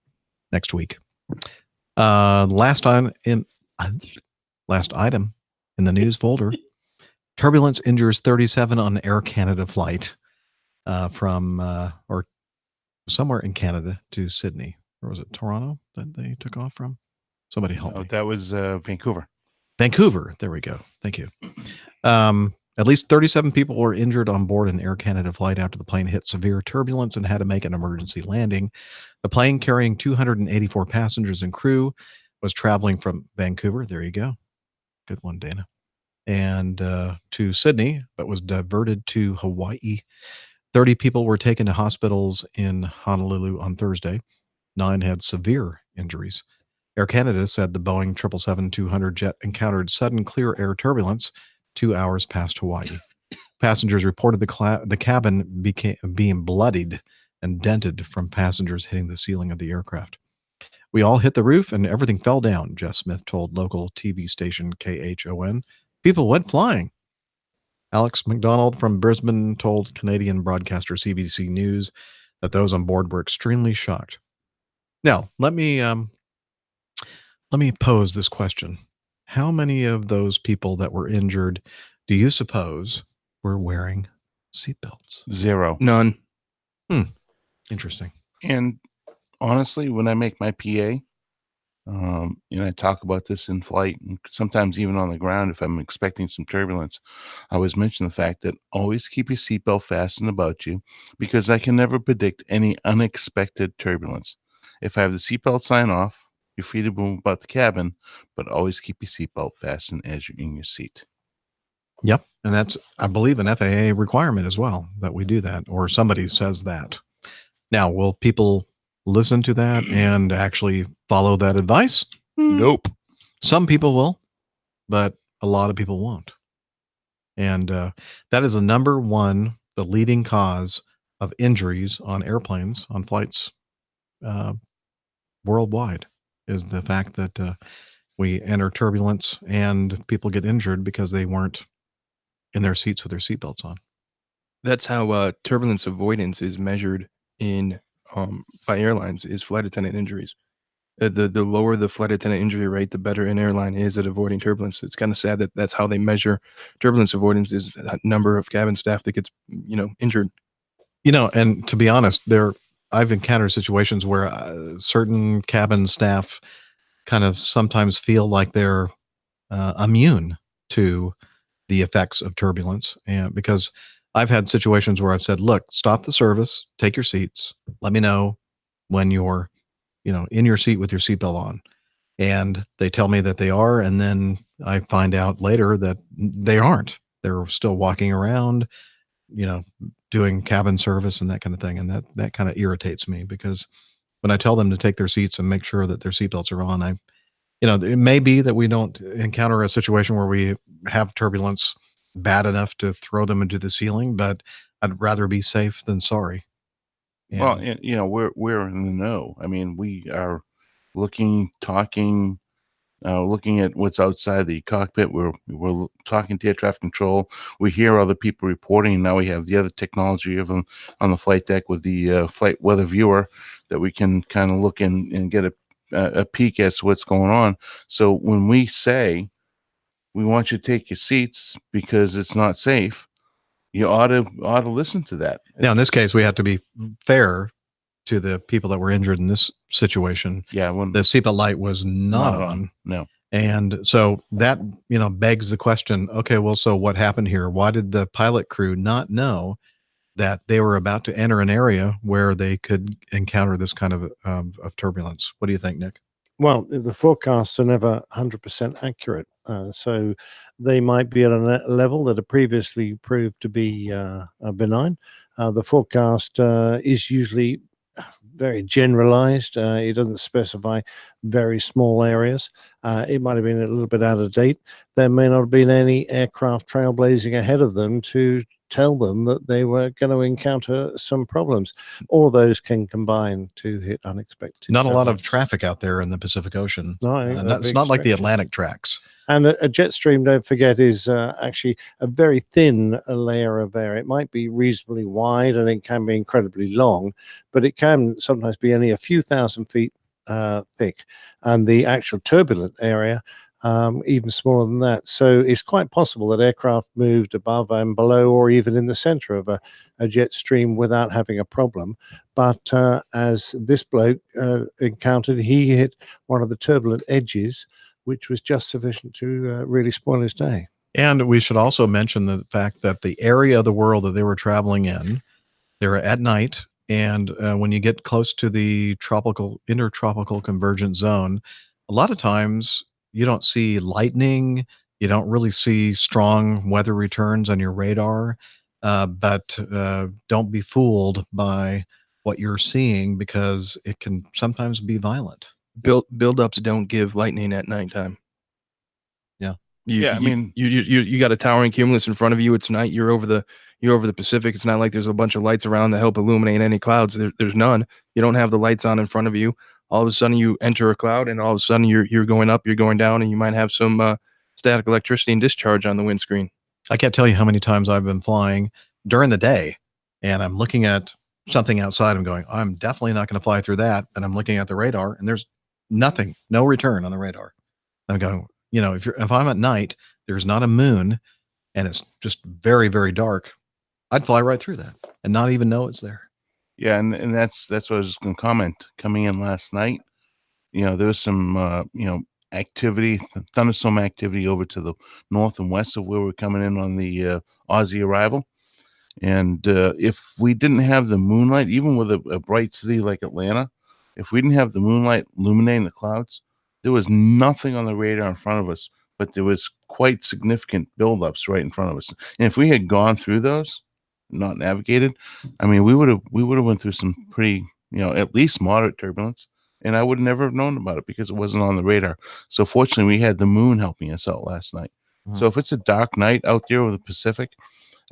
Speaker 1: next week. Last item in the news folder. Turbulence injures 37 on Air Canada flight from or somewhere in Canada to Sydney. Or was it Toronto that they took off from? Somebody help me.
Speaker 5: That was Vancouver.
Speaker 1: Vancouver. There we go. Thank you. At least 37 people were injured on board an Air Canada flight after the plane hit severe turbulence and had to make an emergency landing. The plane carrying 284 passengers and crew was traveling from Vancouver. There you go. Good one, Dana. And to Sydney, but was diverted to Hawaii. 30 people were taken to hospitals in Honolulu on Thursday. 9 had severe injuries. Air Canada said the Boeing 777-200 jet encountered sudden clear air turbulence 2 hours past Hawaii. Passengers reported the cabin being bloodied and dented from passengers hitting the ceiling of the aircraft. We all hit the roof and everything fell down, Jess Smith told local TV station KHON. People went flying. Alex McDonald from Brisbane told Canadian broadcaster CBC News that those on board were extremely shocked. Now, let me pose this question. How many of those people that were injured do you suppose were wearing seatbelts?
Speaker 5: 0.
Speaker 4: None.
Speaker 1: Interesting.
Speaker 5: And honestly, when I make my PA, I talk about this in flight and sometimes even on the ground if I'm expecting some turbulence, I always mention the fact that always keep your seatbelt fastened about you because I can never predict any unexpected turbulence. If I have the seatbelt sign off, you're free to move about the cabin, but always keep your seatbelt fastened as you're in your seat.
Speaker 1: Yep. And that's, I believe, an FAA requirement as well that we do that, or somebody says that. Now, will people listen to that and actually follow that advice?
Speaker 5: Nope.
Speaker 1: Some people will, but a lot of people won't. And that is the number one, the leading cause of injuries on airplanes, on flights worldwide, is the fact that we enter turbulence and people get injured because they weren't in their seats with their seatbelts on.
Speaker 4: That's how turbulence avoidance is measured in by airlines, is flight attendant injuries. The lower the flight attendant injury rate, the better an airline is at avoiding turbulence. It's kind of sad that that's how they measure turbulence avoidance, is the number of cabin staff that gets injured.
Speaker 1: And to be honest, I've encountered situations where certain cabin staff kind of sometimes feel like they're immune to the effects of turbulence, and because I've had situations where I've said, look, stop the service, take your seats, let me know when you're in your seat with your seatbelt on. And they tell me that they are, and then I find out later that they aren't. They're still walking around, doing cabin service and that kind of thing. And that kind of irritates me, because when I tell them to take their seats and make sure that their seatbelts are on, it may be that we don't encounter a situation where we have turbulence bad enough to throw them into the ceiling, but I'd rather be safe than sorry.
Speaker 5: Well, we're in the know. I mean, we are looking at what's outside the cockpit. We're talking to air traffic control. We hear other people reporting, and now we have the other technology of them on the flight deck with the flight weather viewer that we can kind of look in and get a peek as to what's going on. So when we say we want you to take your seats because it's not safe, you ought to listen to that.
Speaker 1: Now, in this case, we have to be fair to the people that were injured in this situation.
Speaker 5: Yeah,
Speaker 1: the seatbelt light was not on.
Speaker 5: No.
Speaker 1: And so that, begs the question, okay, well, so what happened here? Why did the pilot crew not know that they were about to enter an area where they could encounter this kind of turbulence? What do you think, Nick?
Speaker 2: Well, the forecasts are never 100% accurate. So they might be at a level that had previously proved to be benign. The forecast is usually very generalized. It doesn't specify very small areas. It might have been a little bit out of date. There may not have been any aircraft trailblazing ahead of them to tell them that they were going to encounter some problems. All of those can combine to hit unexpected.
Speaker 1: Not a lot of traffic out there in the Pacific Ocean.
Speaker 2: No,
Speaker 1: it's not like the Atlantic tracks.
Speaker 2: And a jet stream, don't forget, is actually a very thin layer of air. It might be reasonably wide and it can be incredibly long, but it can sometimes be only a few thousand feet thick. And the actual turbulent area, even smaller than that. So it's quite possible that aircraft moved above and below or even in the center of a jet stream without having a problem. But as this bloke encountered, he hit one of the turbulent edges, which was just sufficient to really spoil his day.
Speaker 1: And we should also mention the fact that the area of the world that they were traveling in, they're at night. And when you get close to the intertropical convergence zone, a lot of times you don't see lightning. You don't really see strong weather returns on your radar. But don't be fooled by what you're seeing, because it can sometimes be violent.
Speaker 4: Buildups don't give lightning at nighttime.
Speaker 1: Yeah.
Speaker 4: You got a towering cumulus in front of you. It's night. You're over the Pacific. It's not like there's a bunch of lights around to help illuminate any clouds. There's none. You don't have the lights on in front of you. All of a sudden you enter a cloud, and all of a sudden you're going up, you're going down, and you might have some static electricity and discharge on the windscreen.
Speaker 1: I can't tell you how many times I've been flying during the day, and I'm looking at something outside. I'm going, I'm definitely not going to fly through that. And I'm looking at the radar, and there's nothing, no return on the radar. I'm going, if I'm at night, there's not a moon, and it's just very, very dark, I'd fly right through that and not even know it's there.
Speaker 5: Yeah, and that's what I was just going to comment. Coming in last night, there was some activity, thunderstorm activity over to the north and west of where we're coming in on the Aussie arrival. And if we didn't have the moonlight, even with a bright city like Atlanta, if we didn't have the moonlight illuminating the clouds, there was nothing on the radar in front of us, but there was quite significant buildups right in front of us. And if we had gone through those, not navigated, I mean, we would have went through some pretty, at least moderate turbulence, and I would never have known about it because it wasn't on the radar. So fortunately, we had the moon helping us out last night. So if it's a dark night out there over the Pacific,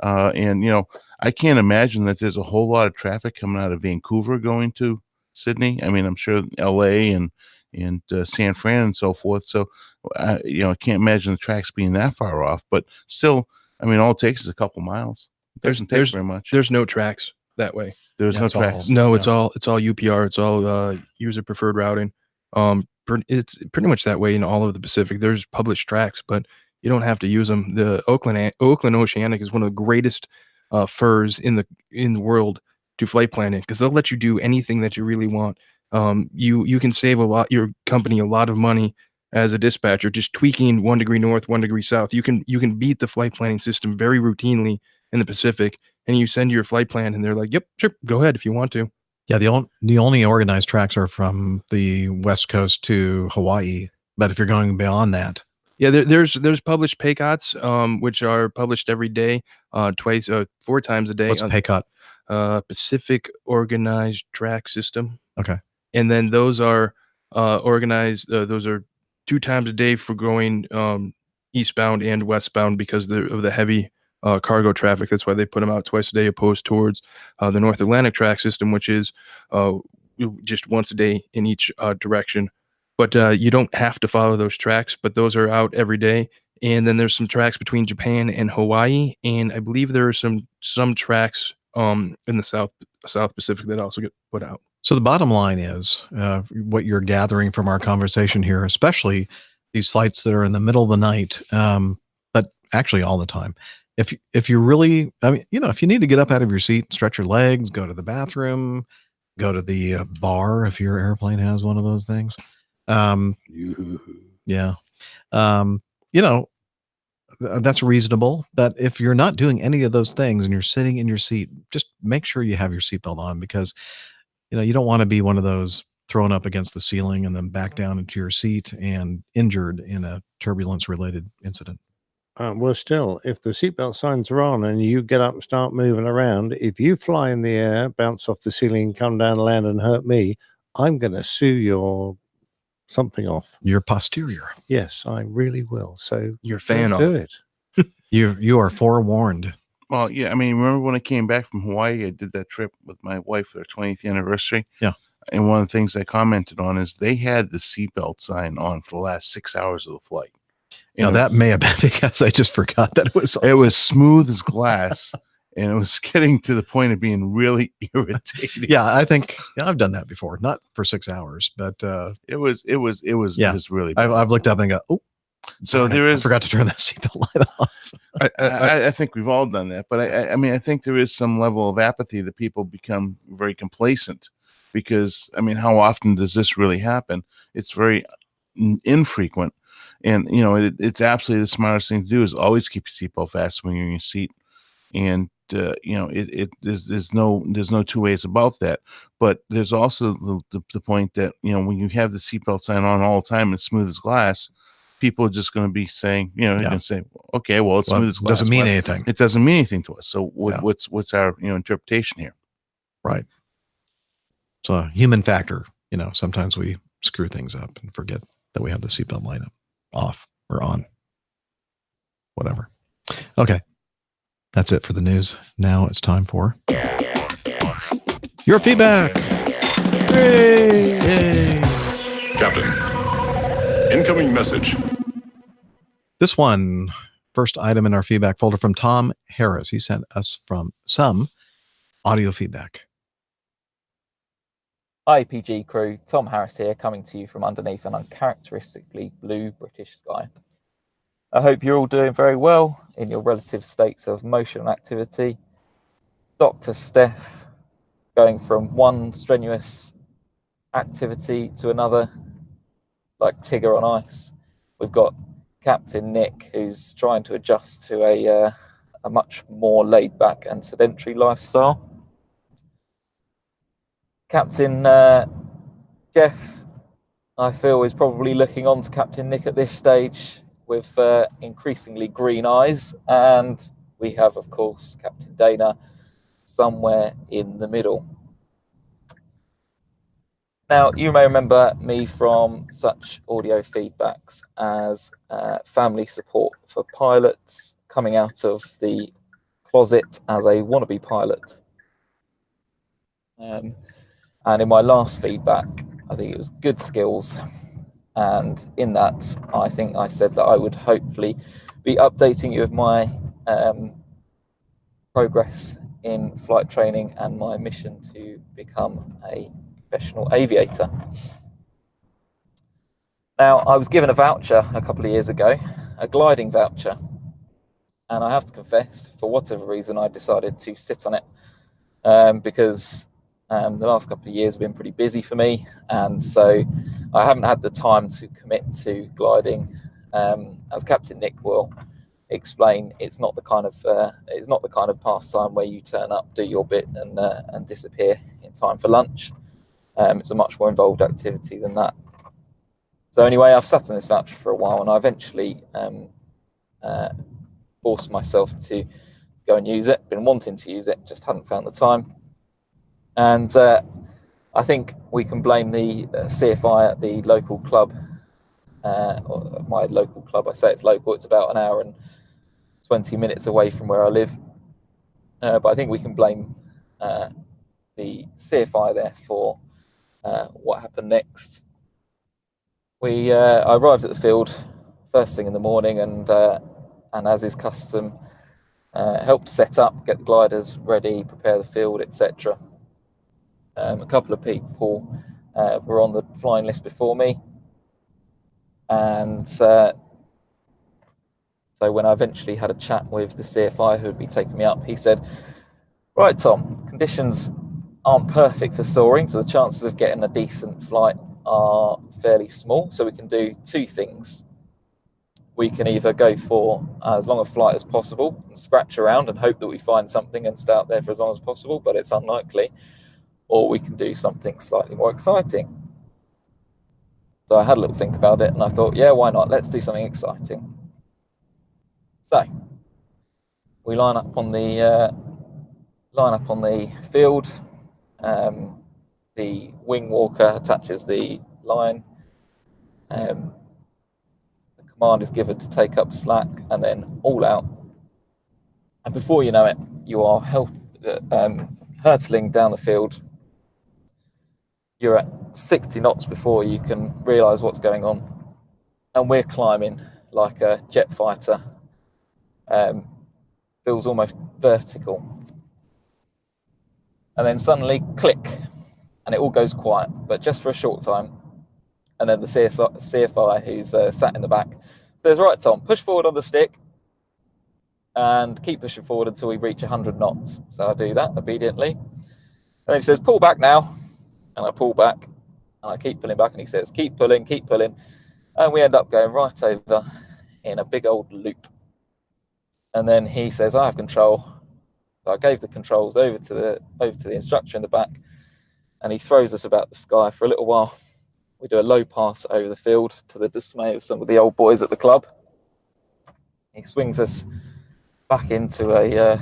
Speaker 5: and I can't imagine that there's a whole lot of traffic coming out of Vancouver going to Sydney. I mean, I'm sure LA and San Fran and so forth. So, I can't imagine the tracks being that far off. But still, I mean, all it takes is a couple miles. It doesn't take very much.
Speaker 4: There's no tracks that way.
Speaker 5: There's no tracks.
Speaker 4: It's all UPR. It's all user preferred routing. It's pretty much that way in all of the Pacific. There's published tracks, but you don't have to use them. The Oakland Oceanic is one of the greatest FERs in the world to flight planning, because they'll let you do anything that you really want. You can save your company a lot of money as a dispatcher, just tweaking 1 degree north, 1 degree south. You can beat the flight planning system very routinely in the Pacific, and you send your flight plan, and they're like, "Yep, sure, go ahead if you want to."
Speaker 1: Yeah, the only organized tracks are from the West Coast to Hawaii, but if you're going beyond that,
Speaker 4: yeah, there's published PACOTs, which are published every day, 4 times a day.
Speaker 1: What's PACOT?
Speaker 4: Pacific Organized Track System.
Speaker 1: Okay.
Speaker 4: And then those are organized. Those are 2 times a day for going eastbound and westbound because of the heavy cargo traffic. That's why they put them out twice a day, opposed towards the North Atlantic track system, which is just once a day in each direction. But you don't have to follow those tracks, but those are out every day. And then there's some tracks between Japan and Hawaii, and I believe there are some tracks in the South Pacific that also get put out.
Speaker 1: So the bottom line is what you're gathering from our conversation here, especially these flights that are in the middle of the night, but actually all the time. If you really, I mean, if you need to get up out of your seat, stretch your legs, go to the bathroom, go to the bar if your airplane has one of those things. Yeah. That's reasonable. But if you're not doing any of those things and you're sitting in your seat, just make sure you have your seatbelt on, because you don't want to be one of those thrown up against the ceiling and then back down into your seat and injured in a turbulence related incident.
Speaker 2: Well, still, if the seatbelt signs are on and you get up and start moving around, if you fly in the air, bounce off the ceiling, come down, land, and hurt me, I'm going to sue your something off.
Speaker 1: Your posterior.
Speaker 2: Yes, I really will. So
Speaker 4: your fan
Speaker 2: do it.
Speaker 1: You are forewarned.
Speaker 5: Well, yeah. I mean, remember when I came back from Hawaii, I did that trip with my wife for our 20th anniversary.
Speaker 1: Yeah.
Speaker 5: And one of the things I commented on is they had the seatbelt sign on for the last 6 hours of the flight.
Speaker 1: Now that may have been because I just forgot that it was on.
Speaker 5: It was smooth as glass, and it was getting to the point of being really irritating.
Speaker 1: Yeah, I think I've done that before, not for 6 hours, but
Speaker 5: it was really bad.
Speaker 1: I've looked up and go, oh,
Speaker 5: so there is.
Speaker 1: I forgot to turn that seatbelt light off.
Speaker 5: I think we've all done that, but I mean, I think there is some level of apathy that people become very complacent, because I mean, how often does this really happen? It's very infrequent. And it's absolutely the smartest thing to do is always keep your seatbelt fastened when you're in your seat. And there's no two ways about that. But there's also the point that when you have the seatbelt sign on all the time, it's smooth as glass. People are just going to be saying, they're going to say, okay, well, it's smooth as glass.
Speaker 1: Doesn't mean anything.
Speaker 5: It doesn't mean anything to us. So what's our interpretation here?
Speaker 1: Right. It's a human factor. Sometimes we screw things up and forget that we have the seatbelt light up. Off or on, whatever. Okay, that's it for the news. Now it's time for your feedback. Yay!
Speaker 17: Captain, incoming message.
Speaker 1: This one, first item in our feedback folder from Tom Harris. He sent us from some audio feedback.
Speaker 18: Hi PG crew, Tom Harris here, coming to you from underneath an uncharacteristically blue British sky. I hope you're all doing very well in your relative states of motion and activity. Dr. Steph going from one strenuous activity to another like Tigger on ice. We've got Captain Nick, who's trying to adjust to a much more laid-back and sedentary lifestyle. Captain Jeff, I feel, is probably looking on to Captain Nick at this stage with increasingly green eyes. And we have, of course, Captain Dana, somewhere in the middle. Now, you may remember me from such audio feedbacks as family support for pilots, coming out of the closet as a wannabe pilot. And in my last feedback, I think it was good skills. And in that, I think I said that I would hopefully be updating you of my progress in flight training and my mission to become a professional aviator. Now, I was given a voucher a couple of years ago, a gliding voucher. And I have to confess, for whatever reason, I decided to sit on it because the last couple of years have been pretty busy for me. And so I haven't had the time to commit to gliding. As Captain Nick will explain, it's not the kind of pastime where you turn up, do your bit, and disappear in time for lunch. It's a much more involved activity than that. So anyway, I've sat on this voucher for a while, and I eventually forced myself to go and use it. Been wanting to use it, just hadn't found the time. And I think we can blame the CFI at the local club, or my local club. I say it's local, it's about an hour and 20 minutes away from where I live. But I think we can blame the CFI there for what happened next. I arrived at the field first thing in the morning, and as is custom, helped set up, get the gliders ready, prepare the field, etc. A couple of people were on the flying list before me, and so when I eventually had a chat with the CFI who would be taking me up, he said, "Right, Tom, conditions aren't perfect for soaring, so the chances of getting a decent flight are fairly small, so we can do two things. We can either go for as long a flight as possible and scratch around and hope that we find something and stay out there for as long as possible, but it's unlikely, or we can do something slightly more exciting." So I had a little think about it, and I thought, yeah, why not? Let's do something exciting. So we line up on the field. The wing walker attaches the line. The command is given to take up slack, and then all out. And before you know it, you are hurtling down the field. You're at 60 knots before you can realise what's going on, and we're climbing like a jet fighter. Feels almost vertical. And then suddenly, click, and it all goes quiet, but just for a short time. And then the CFI, who's sat in the back, says, "Right, Tom, push forward on the stick and keep pushing forward until we reach 100 knots. So I do that obediently. And then he says, "Pull back now." And I pull back, and I keep pulling back, and he says, keep pulling. And we end up going right over in a big old loop. And then he says, "I have control." So I gave the controls over to the instructor in the back, and he throws us about the sky for a little while. We do a low pass over the field to the dismay of some of the old boys at the club. He swings us back into a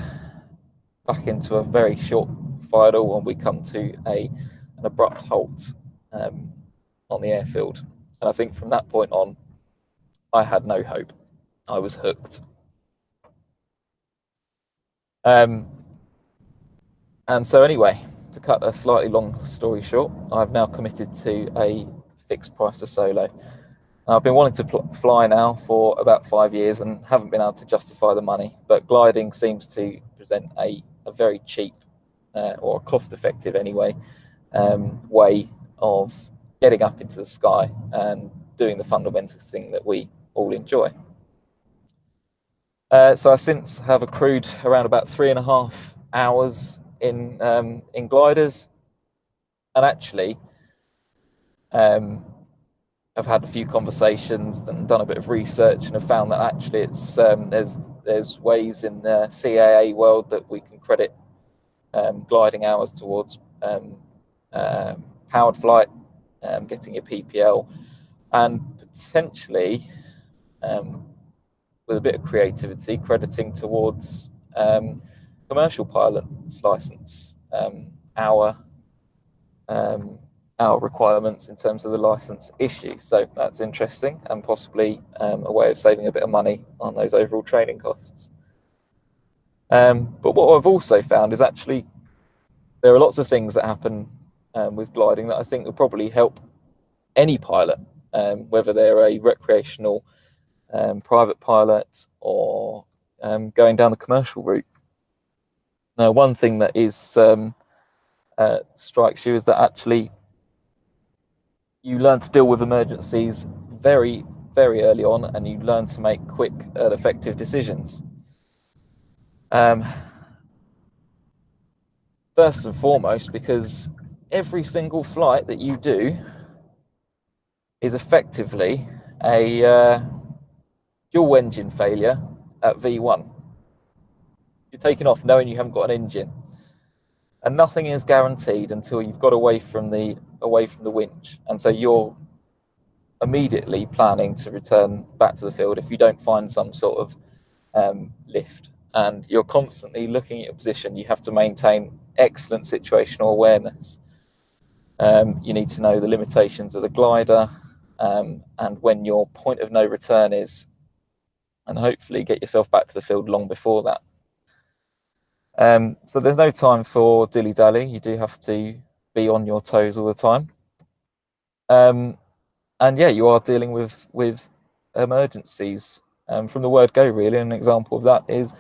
Speaker 18: very short final, and we come to an abrupt halt on the airfield. And I think from that point on, I had no hope. I was hooked. And so anyway, to cut a slightly long story short, I've now committed to a fixed price of solo. I've been wanting to fly now for about 5 years and haven't been able to justify the money, but gliding seems to present a very cheap or cost-effective anyway way of getting up into the sky and doing the fundamental thing that we all enjoy. So I since have accrued around about 3.5 hours in gliders, and actually I've had a few conversations and done a bit of research, and have found that actually it's there's ways in the CAA world that we can credit gliding hours towards powered flight, getting your PPL, and potentially with a bit of creativity, crediting towards commercial pilot's license, our requirements in terms of the license issue. So that's interesting, and possibly a way of saving a bit of money on those overall training costs. But what I've also found is actually there are lots of things that happen with gliding that I think will probably help any pilot, whether they're a recreational private pilot or going down the commercial route. Now, one thing that is strikes you is that actually you learn to deal with emergencies very, very early on, and you learn to make quick and effective decisions. First and foremost, because every single flight that you do is effectively a dual engine failure at V1. You're taking off knowing you haven't got an engine, and nothing is guaranteed until you've got away from the winch, and so you're immediately planning to return back to the field if you don't find some sort of lift, and you're constantly looking at your position. You have to maintain excellent situational awareness. You need to know the limitations of the glider and when your point of no return is, and hopefully get yourself back to the field long before that. So there's no time for dilly-dally. You do have to be on your toes all the time. And yeah, you are dealing with emergencies from the word go, really. An example of that is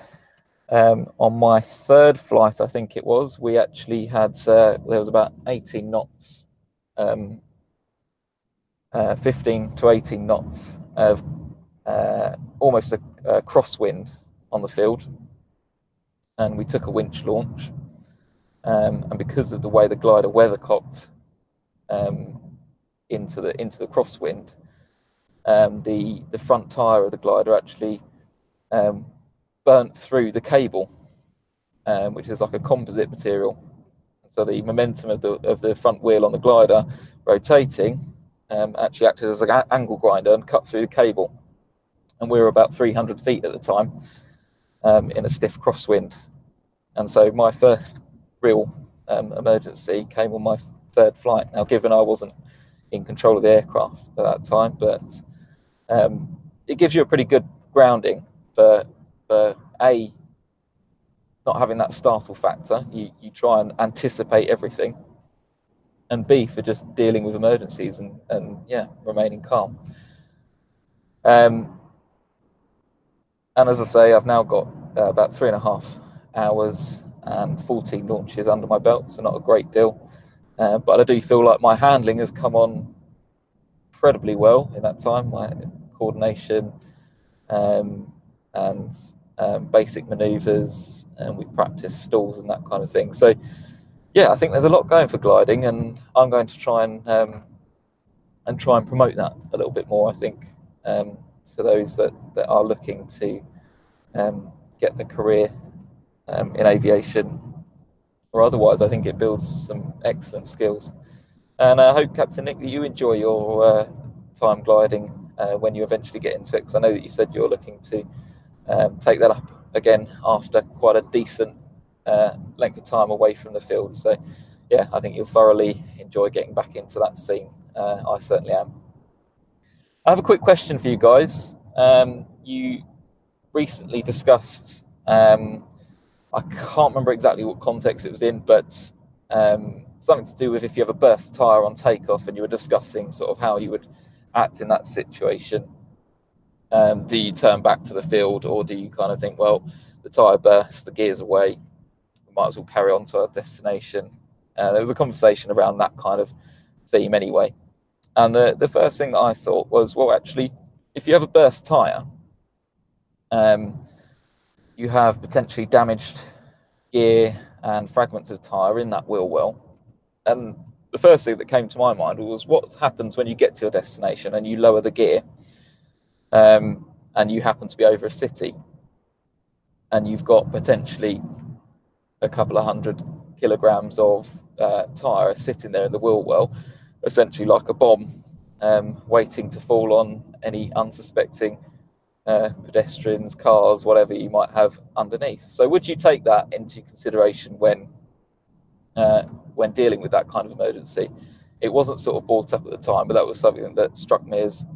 Speaker 18: on my third flight, I think it was, we actually had, there was about 18 knots, 15 to 18 knots of almost a crosswind on the field. And we took a winch launch. And because of the way the glider weathercocked into the crosswind, the front tire of the glider actually burnt through the cable, which is like a composite material. So the momentum of the front wheel on the glider rotating actually acted as an angle grinder and cut through the cable. And we were about 300 feet at the time in a stiff crosswind. And so my first real emergency came on my third flight. Now, given I wasn't in control of the aircraft at that time, but it gives you a pretty good grounding for A, not having that startle factor. You try and anticipate everything, and B, for just dealing with emergencies and yeah, remaining calm. And as I say, I've now got about 3.5 hours and 14 launches under my belt, so not a great deal. But I do feel like my handling has come on incredibly well in that time. My coordination and basic manoeuvres, and we practice stalls and that kind of thing. So yeah, I think there's a lot going for gliding, and I'm going to try and promote that a little bit more, I think, to those that are looking to get a career in aviation or otherwise. I think it builds some excellent skills. And I hope, Captain Nick, that you enjoy your time gliding when you eventually get into it, because I know that you said you're looking to take that up again after quite a decent length of time away from the field. So yeah, I think you'll thoroughly enjoy getting back into that scene. I certainly am. I have a quick question for you guys. You recently discussed, I can't remember exactly what context it was in, but something to do with if you have a burst tyre on takeoff, and you were discussing sort of how you would act in that situation. Do you turn back to the field, or do you kind of think, well, the tyre burst, the gear's away, we might as well carry on to our destination? There was a conversation around that kind of theme anyway. And the first thing that I thought was, well, actually, if you have a burst tyre, you have potentially damaged gear and fragments of tyre in that wheel well. And the first thing that came to my mind was what happens when you get to your destination and you lower the gear, and you happen to be over a city, and you've got potentially a couple of 100 kilograms of tyre sitting there in the wheel well, essentially like a bomb, waiting to fall on any unsuspecting pedestrians, cars, whatever you might have underneath. So would you take that into consideration when dealing with that kind of emergency? It wasn't sort of brought up at the time, but that was something that struck me as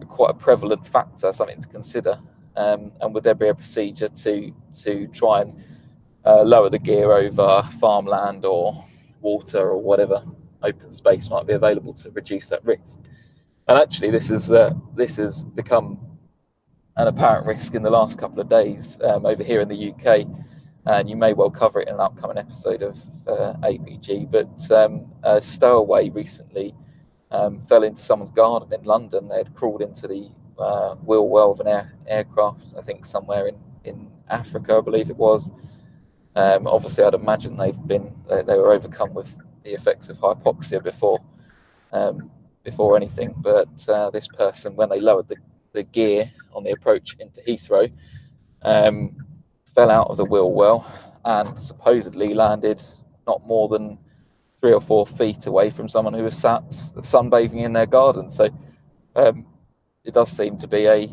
Speaker 18: quite a prevalent factor, something to consider. And would there be a procedure to try and lower the gear over farmland or water or whatever open space might be available to reduce that risk? And actually, this has become an apparent risk in the last couple of days over here in the UK, and you may well cover it in an upcoming episode of APG. But a stowaway recently fell into someone's garden in London. They had crawled into the wheel well of an aircraft, I think somewhere in Africa, I believe it was. Obviously, I'd imagine they were overcome with the effects of hypoxia before anything. But this person, when they lowered the gear on the approach into Heathrow, fell out of the wheel well and supposedly landed not more than 3 or 4 feet away from someone who was sat sunbathing in their garden. So it does seem to be a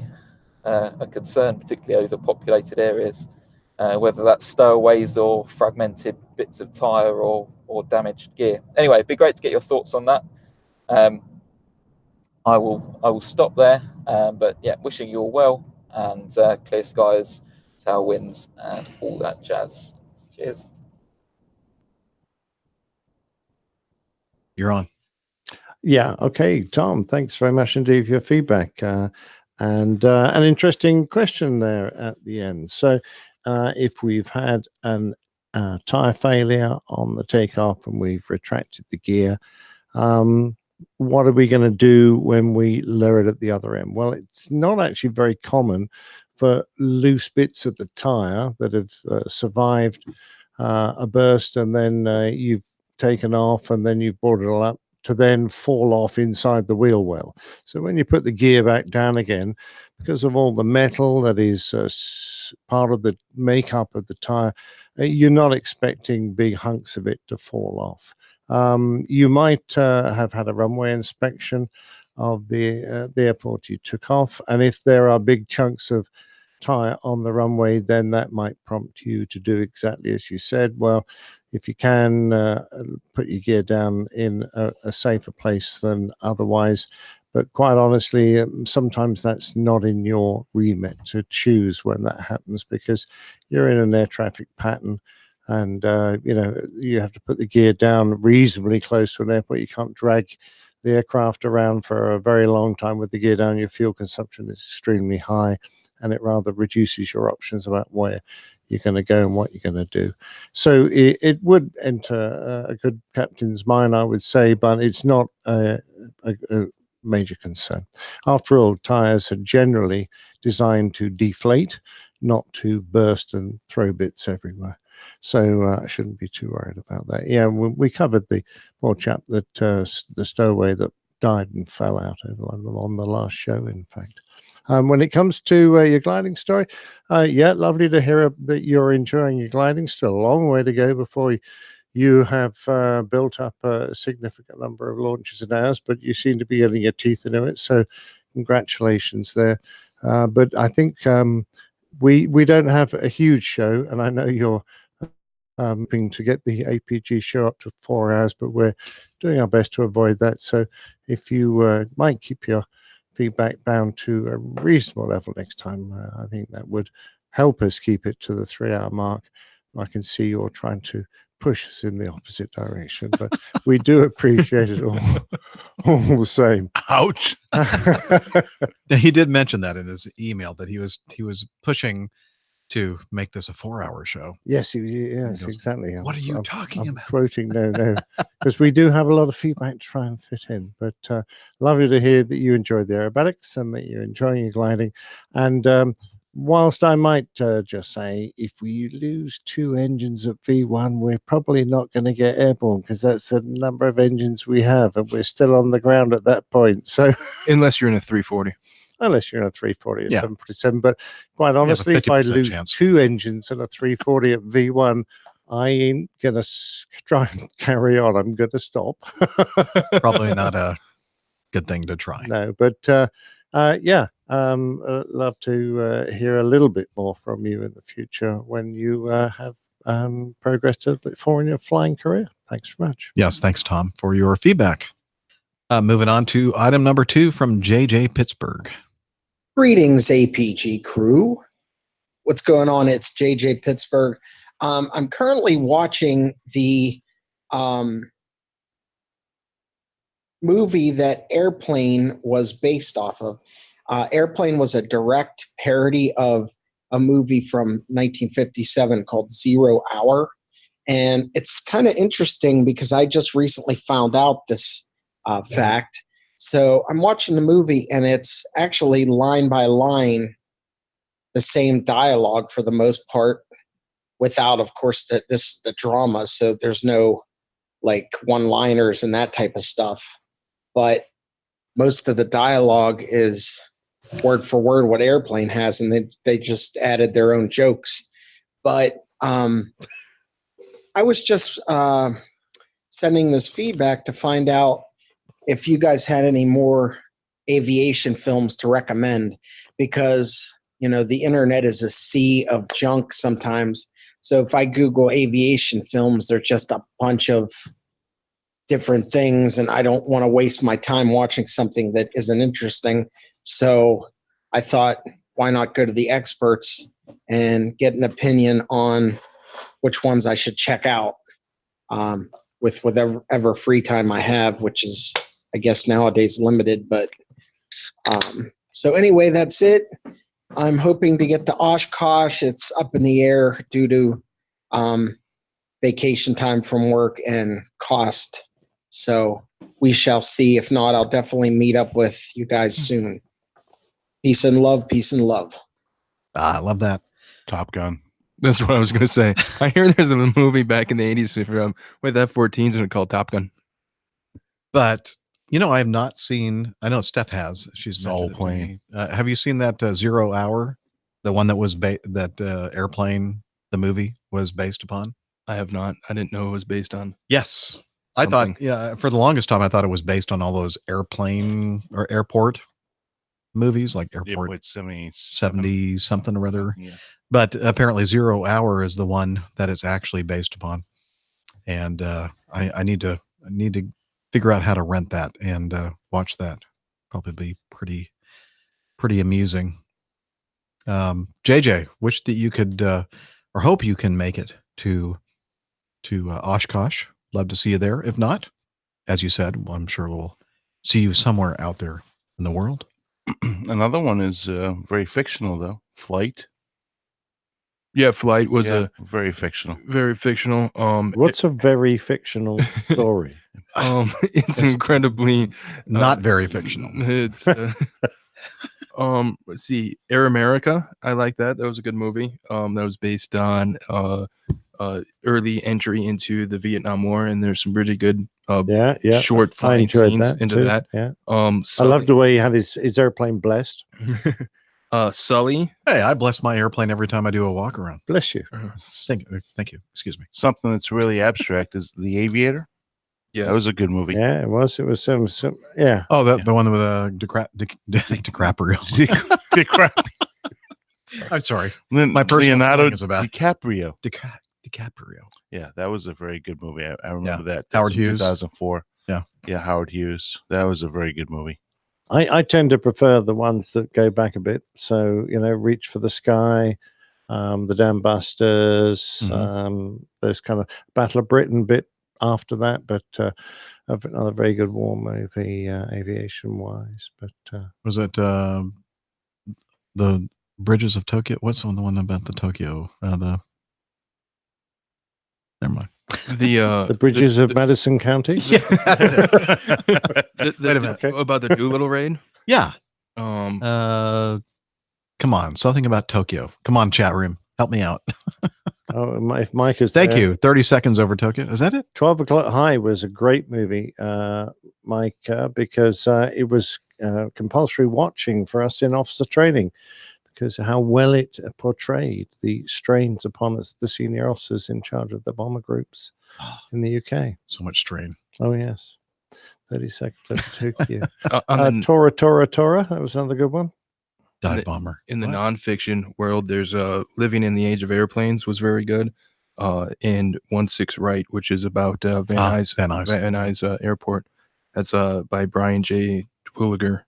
Speaker 18: concern, particularly over populated areas, whether that's stowaways or fragmented bits of tyre or damaged gear. Anyway, it'd be great to get your thoughts on that. I will stop there, but yeah, wishing you all well and clear skies, tailwinds, and all that jazz. Cheers.
Speaker 1: You're on.
Speaker 2: Yeah. Okay, Tom. Thanks very much indeed for your feedback, and an interesting question there at the end. So, if we've had an tire failure on the takeoff and we've retracted the gear, what are we going to do when we lower it at the other end? Well, it's not actually very common for loose bits of the tire that have survived a burst and then you've taken off and then you've brought it all up to then fall off inside the wheel well. So when you put the gear back down again, because of all the metal that is part of the makeup of the tire, you're not expecting big hunks of it to fall off. You might have had a runway inspection of the airport you took off, and if there are big chunks of tire on the runway, then that might prompt you to do exactly as you said. Well, if you can put your gear down in a safer place than otherwise. But quite honestly, sometimes that's not in your remit to choose when that happens, because you're in an air traffic pattern. And, you have to put the gear down reasonably close to an airport. You can't drag the aircraft around for a very long time with the gear down. Your fuel consumption is extremely high, and it rather reduces your options about where you're going to go and what you're going to do. So it would enter a good captain's mind, I would say, but it's not a major concern. After all, tires are generally designed to deflate, not to burst and throw bits everywhere. So I shouldn't be too worried about that. Yeah, we covered the poor chap that the stowaway that died and fell out on the last show, in fact. When it comes to your gliding story, yeah, lovely to hear that you're enjoying your gliding. Still a long way to go before you have built up a significant number of launches and hours, but you seem to be getting your teeth into it. So congratulations there. But I think we don't have a huge show, and I know you're hoping to get the APG show up to 4 hours, but we're doing our best to avoid that. So if you might keep your feedback down to a reasonable level next time, I think that would help us keep it to the 3-hour mark. I can see you're trying to push us in the opposite direction, but we do appreciate it all the same.
Speaker 1: Ouch. He did mention that in his email, that he was pushing to make this a 4-hour show.
Speaker 2: Yes, yes, exactly.
Speaker 1: What are you talking about?
Speaker 2: Quoting, no, because we do have a lot of feedback to try and fit in. But lovely to hear that you enjoyed the aerobatics and that you're enjoying your gliding. And whilst I might just say, if we lose 2 engines at V1, we're probably not going to get airborne, because that's the number of engines we have, and we're still on the ground at that point. So
Speaker 4: unless you're in a 340.
Speaker 2: Unless you're in a 340 or
Speaker 1: Yeah.
Speaker 2: 747. But quite honestly, if I lose 2 engines and a 340 at V1, I ain't going to try and carry on. I'm going to stop.
Speaker 1: Probably not a good thing to try.
Speaker 2: No, but yeah, love to hear a little bit more from you in the future when you have progressed a bit more in your flying career. Thanks very much.
Speaker 1: Yes, thanks, Tom, for your feedback. Moving on to item number 2 from JJ Pittsburgh.
Speaker 19: Greetings, APG crew. What's going on? It's JJ Pittsburgh. I'm currently watching the movie that Airplane was based off of. Airplane was a direct parody of a movie from 1957 called 0 Hour. And it's kind of interesting because I just recently found out this fact. So I'm watching the movie, and it's actually line by line the same dialogue for the most part, without, of course, the drama. So there's no like one-liners and that type of stuff. But most of the dialogue is word for word what Airplane has, and they just added their own jokes. But I was just sending this feedback to find out if you guys had any more aviation films to recommend, because the internet is a sea of junk sometimes. So if I Google aviation films, there's just a bunch of different things, and I don't want to waste my time watching something that isn't interesting. So I thought, why not go to the experts and get an opinion on which ones I should check out with whatever free time I have, which is, I guess, nowadays limited. But so anyway, that's it. I'm hoping to get to Oshkosh. It's up in the air due to vacation time from work and cost. So we shall see. If not, I'll definitely meet up with you guys soon. Peace and love. Peace and love.
Speaker 1: I love that.
Speaker 5: Top Gun.
Speaker 4: That's what I was going to say. I hear there's a movie back in the 80s with F-14s and called Top Gun.
Speaker 1: But, I have not seen, I know Steph has. She's
Speaker 5: all playing.
Speaker 1: Have you seen that 0 Hour? The one that was that Airplane, the movie, was based upon?
Speaker 4: I have not. I didn't know it was based on.
Speaker 1: Yes. I thought, for the longest time, I thought it was based on all those airplane or airport movies, like Airport 70 something or other.
Speaker 5: Yeah.
Speaker 1: But apparently 0 Hour is the one that it's actually based upon. And I need to figure out how to rent that and watch that. Probably be pretty amusing. JJ, wish that you could or hope you can make it to Oshkosh. Love to see you there. If not, as you said, I'm sure we'll see you somewhere out there in the world.
Speaker 5: Another one is very fictional, though. Flight.
Speaker 4: Yeah, Flight was
Speaker 5: very fictional.
Speaker 4: Very fictional.
Speaker 2: What's a very fictional story?
Speaker 4: It's incredibly
Speaker 1: not very fictional.
Speaker 4: It's let's see, Air America. I like that. That was a good movie. That was based on early entry into the Vietnam War, and there's some really good short flying scenes into
Speaker 2: too.
Speaker 4: that.
Speaker 2: Yeah.
Speaker 4: I
Speaker 2: I loved the way he had his airplane blessed.
Speaker 4: Sully.
Speaker 1: Hey, I bless my airplane every time I do a walk around.
Speaker 2: Bless you.
Speaker 1: Thank you. Excuse me.
Speaker 5: Something that's really abstract is The Aviator.
Speaker 4: Yeah,
Speaker 5: that was a good movie.
Speaker 2: Yeah, it was. It was some yeah.
Speaker 1: Oh, the one with DiCaprio. I'm sorry. My personal
Speaker 5: Leonardo
Speaker 1: is about
Speaker 5: DiCaprio.
Speaker 1: DiCaprio.
Speaker 5: Yeah, that was a very good movie. I remember that.
Speaker 1: Howard Hughes.
Speaker 5: 2004.
Speaker 1: Yeah.
Speaker 5: Howard Hughes. That was a very good movie.
Speaker 2: I tend to prefer the ones that go back a bit. So, Reach for the Sky, the Dam Busters, those kind of Battle of Britain bit after that, but another very good war movie, aviation wise. But
Speaker 1: was it the Bridges of Tokyo? What's the one about the Tokyo? Never mind.
Speaker 2: The Bridges of Madison County.
Speaker 1: Yeah.
Speaker 4: Wait a minute. About the Doolittle raid.
Speaker 1: Yeah. Come on, something about Tokyo. Come on, chat room, help me out.
Speaker 2: Oh, if Mike is
Speaker 1: Thank
Speaker 2: there.
Speaker 1: you. 30 seconds over Tokyo. Is that it?
Speaker 2: 12 O'Clock High was a great movie, Mike, because it was compulsory watching for us in officer training, because how well it portrayed the strains upon us, the senior officers in charge of the bomber groups in the UK.
Speaker 1: So much strain.
Speaker 2: Oh, yes. 30 seconds over Tokyo.
Speaker 4: And then-
Speaker 2: Tora. That was another good one.
Speaker 1: Dive bomber.
Speaker 4: In the
Speaker 1: What?
Speaker 4: nonfiction world, there's Living in the Age of Airplanes was very good. And 1-6 Right, which is about Van Nuys Airport. That's by Brian J. Twilliger,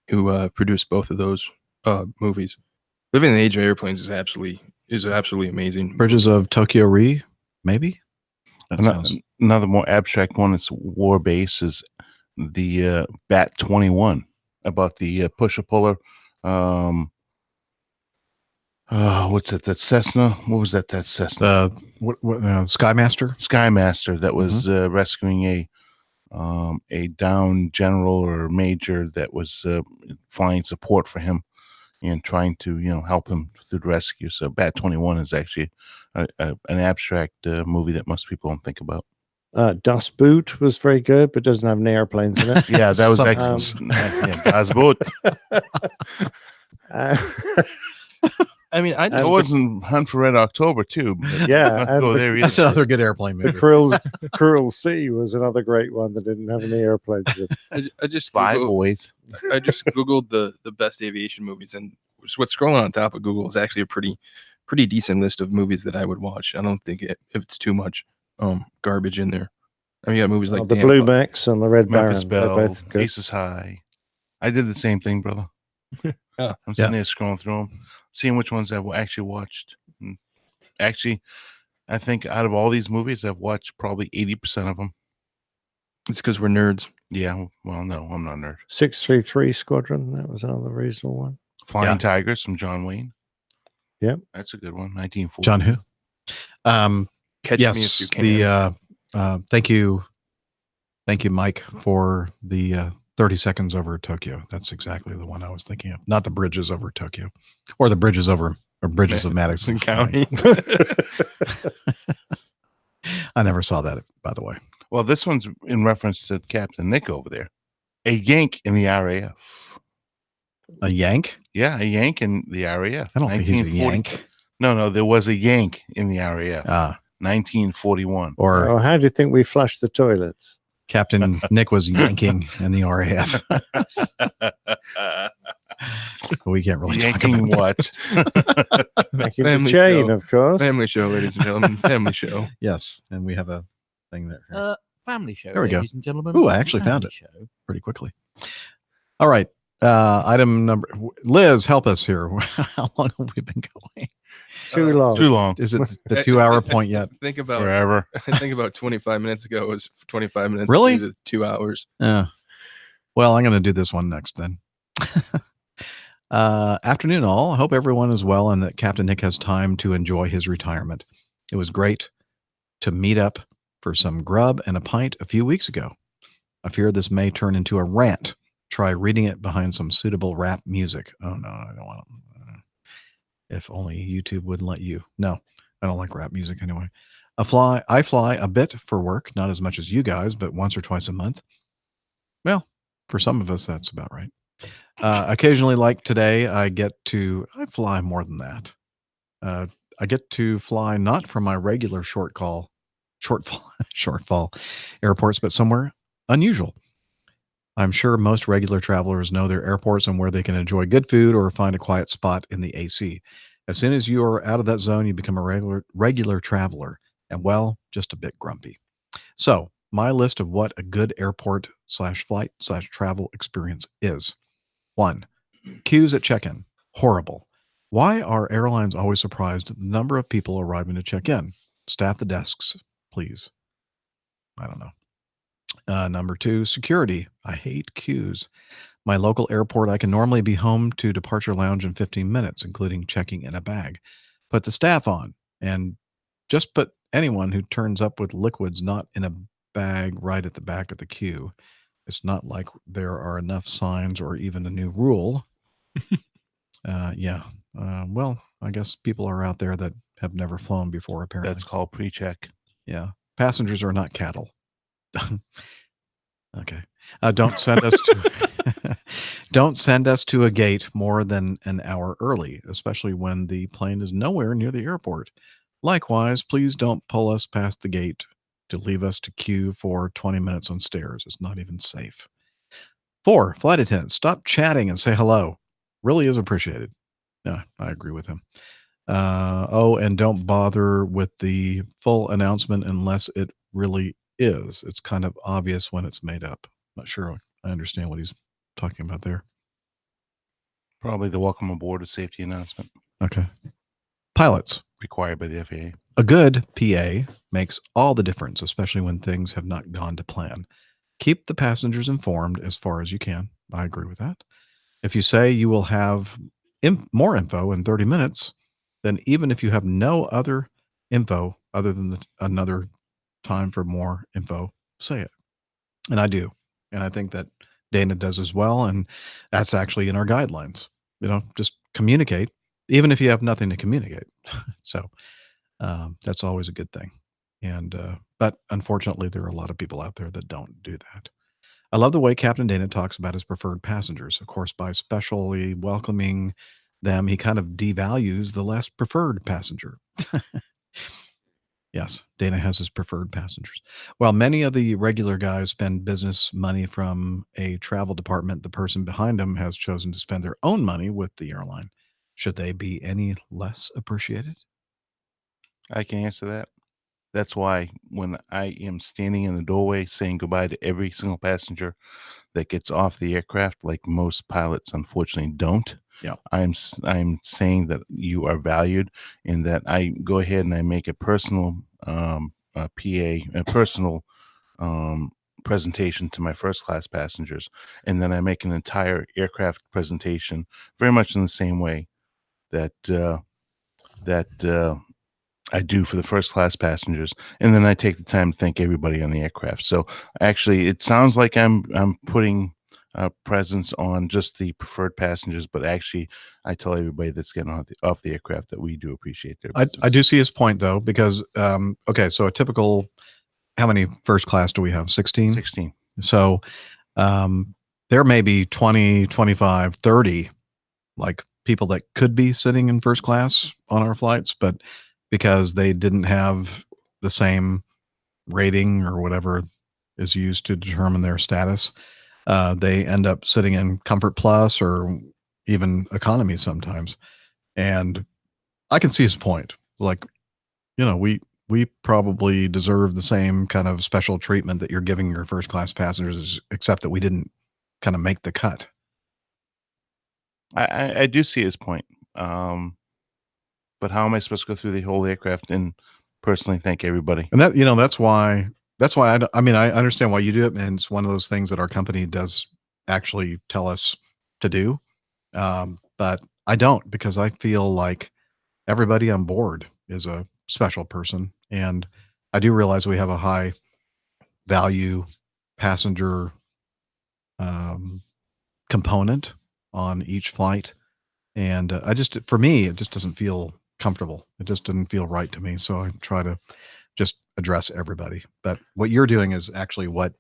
Speaker 4: who produced both of those movies. Living in the Age of Airplanes is absolutely amazing.
Speaker 1: Bridges of Tokyo Re, maybe? That sounds...
Speaker 5: Another more abstract one. It's War Base is the Bat 21 about the pusher puller. What's it? That Cessna? What was that? That Cessna?
Speaker 1: Skymaster.
Speaker 5: Skymaster that was rescuing a downed general or major that was flying support for him and trying to help him through the rescue. So Bat 21 is actually an abstract movie that most people don't think about.
Speaker 2: Das Boot was very good, but doesn't have any airplanes in it.
Speaker 5: Yeah, that was excellent. Das Boot.
Speaker 4: I mean,
Speaker 5: it wasn't Hunt for Red October too.
Speaker 2: Yeah,
Speaker 1: that's another good airplane movie.
Speaker 2: The Cruel Sea was another great one that didn't have any airplanes in it.
Speaker 4: I just
Speaker 5: Five
Speaker 4: Googled,
Speaker 5: boys.
Speaker 4: I just googled the best aviation movies, and what's scrolling on top of Google is actually a pretty decent list of movies that I would watch. I don't think if it's too much garbage in there. I mean, you got movies like
Speaker 2: the Blue Max and the Red
Speaker 5: Memphis
Speaker 2: Baron.
Speaker 5: Belle,
Speaker 2: Both good.
Speaker 5: Aces High. I did the same thing, brother.
Speaker 4: Yeah.
Speaker 5: I'm sitting there scrolling through them, seeing which ones I've actually watched. And actually, I think out of all these movies, I've watched probably 80% of them.
Speaker 4: It's because we're nerds.
Speaker 5: Yeah. Well, no, I'm not a nerd.
Speaker 2: 633 Squadron. That was another reasonable one.
Speaker 5: Flying Tigers from John Wayne.
Speaker 2: Yep.
Speaker 5: That's a good one. 1940.
Speaker 1: John who?
Speaker 4: Catch
Speaker 1: yes,
Speaker 4: Me If You Can.
Speaker 1: Thank you, Mike, for the 30 seconds over Tokyo. That's exactly the one I was thinking of. Not the bridges over Tokyo, or the bridges of Madison
Speaker 4: County.
Speaker 1: I never saw that, by the way.
Speaker 5: Well, this one's in reference to Captain Nick over there. A Yank in the RAF.
Speaker 1: A Yank?
Speaker 5: Yeah, a Yank in the RAF.
Speaker 1: I don't think he's a Yank.
Speaker 5: No, there was a Yank in the RAF. 1941.
Speaker 1: Or
Speaker 2: how do you think we flushed the toilets?
Speaker 1: Captain Nick was yanking in the RAF. We can't really
Speaker 5: yanking
Speaker 1: talk about
Speaker 5: what?
Speaker 2: Making the chain, of course.
Speaker 4: Family show, ladies and gentlemen. Family show.
Speaker 1: Yes, and we have a thing there.
Speaker 20: Family show.
Speaker 1: There we go.
Speaker 20: Ladies and gentlemen.
Speaker 1: Ooh, I actually found it
Speaker 20: Show.
Speaker 1: pretty quickly. All right. Item number. Liz, help us here. How long have we been going?
Speaker 2: Too long.
Speaker 5: Too long.
Speaker 1: Is it the 2-hour point yet?
Speaker 4: Think about
Speaker 5: forever.
Speaker 4: I think about 25 minutes ago it was 25 minutes.
Speaker 1: Really?
Speaker 4: To 2 hours.
Speaker 1: Yeah. Well, I'm going to do this one next then. Afternoon, all. I hope everyone is well and that Captain Nick has time to enjoy his retirement. It was great to meet up for some grub and a pint a few weeks ago. I fear this may turn into a rant. Try reading it behind some suitable rap music. Oh, no, I don't want to. If only YouTube wouldn't let you. No, I don't like rap music anyway. I fly a bit for work, not as much as you guys, but once or twice a month. Well, for some of us, that's about right. Occasionally, like today, I fly more than that. I get to fly not from my regular shortfall airports, but somewhere unusual. I'm sure most regular travelers know their airports and where they can enjoy good food or find a quiet spot in the AC. As soon as you are out of that zone, you become a regular traveler and, well, just a bit grumpy. So my list of what a good airport/flight/travel experience is. 1, queues at check-in. Horrible. Why are airlines always surprised at the number of people arriving to check in? Staff the desks, please. I don't know. Number 2, security. I hate queues. My local airport, I can normally be home to departure lounge in 15 minutes, including checking in a bag. Put the staff on and just put anyone who turns up with liquids not in a bag right at the back of the queue. It's not like there are enough signs or even a new rule. Well, I guess people are out there that have never flown before, apparently.
Speaker 5: That's called pre-check.
Speaker 1: Yeah. Passengers are not cattle. Okay. Don't send us to don't send us to a gate more than an hour early, especially when the plane is nowhere near the airport. Likewise, please don't pull us past the gate to leave us to queue for 20 minutes on stairs. It's not even safe. 4, flight attendants, stop chatting and say hello. really is appreciated. Yeah, I agree with him. And don't bother with the full announcement unless it really is. It's kind of obvious when it's made up. Not sure I understand what he's talking about there.
Speaker 5: Probably the welcome aboard a safety announcement.
Speaker 1: Okay. Pilots.
Speaker 5: Required by the FAA.
Speaker 1: A good PA makes all the difference, especially when things have not gone to plan. Keep the passengers informed as far as you can. I agree with that. If you say you will have more info in 30 minutes, then even if you have no other info other than another time for more info, say it. And I do. And I think that Dana does as well. And that's actually in our guidelines. Just communicate, even if you have nothing to communicate. So that's always a good thing. But unfortunately, there are a lot of people out there that don't do that. I love the way Captain Dana talks about his preferred passengers. Of course, by specially welcoming them, he kind of devalues the less preferred passenger. Yes, Dana has his preferred passengers. While many of the regular guys spend business money from a travel department, the person behind them has chosen to spend their own money with the airline. Should they be any less appreciated?
Speaker 5: I can answer that. That's why when I am standing in the doorway saying goodbye to every single passenger that gets off the aircraft, like most pilots unfortunately don't.
Speaker 1: Yeah,
Speaker 5: I'm saying that you are valued, and that I go ahead and I make a personal personal presentation to my first class passengers, and then I make an entire aircraft presentation, very much in the same way that I do for the first class passengers, and then I take the time to thank everybody on the aircraft. So actually, it sounds like I'm putting presence on just the preferred passengers, but actually, I tell everybody that's getting off the aircraft that we do appreciate their business.
Speaker 1: I do see his point though, because okay, so a typical, how many first class do we have? 16?
Speaker 5: 16.
Speaker 1: So there may be 20, 25, 30 like people that could be sitting in first class on our flights, but because they didn't have the same rating or whatever is used to determine their status, they end up sitting in Comfort Plus or even economy sometimes. And I can see his point. Like, we probably deserve the same kind of special treatment that you're giving your first class passengers, except that we didn't kind of make the cut.
Speaker 5: I do see his point. But how am I supposed to go through the whole aircraft and personally thank everybody?
Speaker 1: And that's why I understand why you do it. And it's one of those things that our company does actually tell us to do. But I don't, because I feel like everybody on board is a special person. And I do realize we have a high value passenger component on each flight. And for me, it just doesn't feel comfortable. It just didn't feel right to me. So I try to just address everybody. But what you're doing is actually what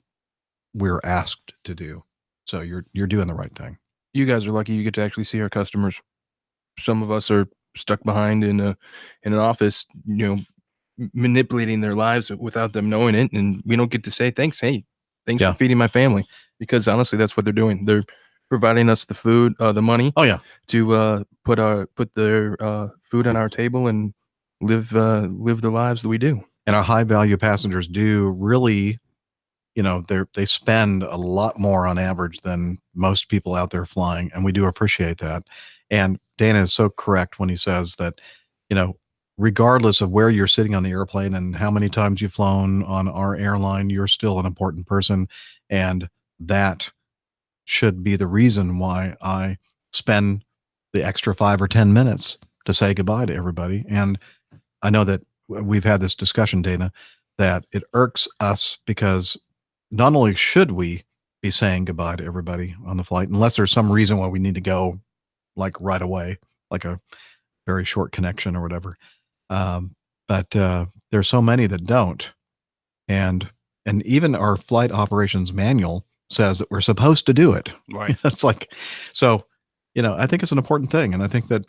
Speaker 1: we're asked to do. So you're doing the right thing.
Speaker 4: You guys are lucky you get to actually see our customers. Some of us are stuck behind in an office, manipulating their lives without them knowing it, and we don't get to say thanks. Hey, thanks for feeding my family, because honestly, that's what they're doing. They're providing us the food, the money.
Speaker 1: Oh yeah,
Speaker 4: to put their food on our table and live the lives that we do.
Speaker 1: And our high value passengers do really, they spend a lot more on average than most people out there flying, and we do appreciate that. And Dana is so correct when he says that, regardless of where you're sitting on the airplane and how many times you've flown on our airline, you're still an important person, and that should be the reason why I spend the extra 5 or 10 minutes to say goodbye to everybody. And I know that we've had this discussion, Dana, that it irks us because not only should we be saying goodbye to everybody on the flight, unless there's some reason why we need to go like right away, like a very short connection or whatever. But there's so many that don't. And even our flight operations manual says that we're supposed to do it.
Speaker 5: Right.
Speaker 1: It's like, so, I think it's an important thing. And I think that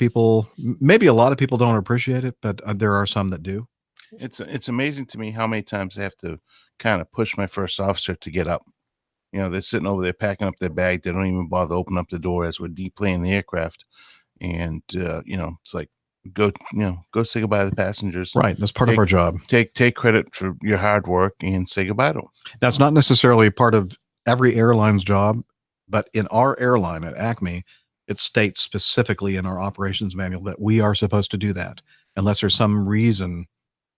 Speaker 1: maybe a lot of people don't appreciate it, but there are some that do.
Speaker 5: It's amazing to me how many times I have to kind of push my first officer to get up You know, they're sitting over there packing up their bag. They don't even bother to open up the door as we're deplaning the aircraft. And you know, it's like go say goodbye to the passengers.
Speaker 1: Right. That's part of our job.
Speaker 5: Take credit for your hard work and say goodbye to them.
Speaker 1: Now, it's not necessarily part of every airline's job, but in our airline at Acme, it states specifically in our operations manual that we are supposed to do that unless there's some reason,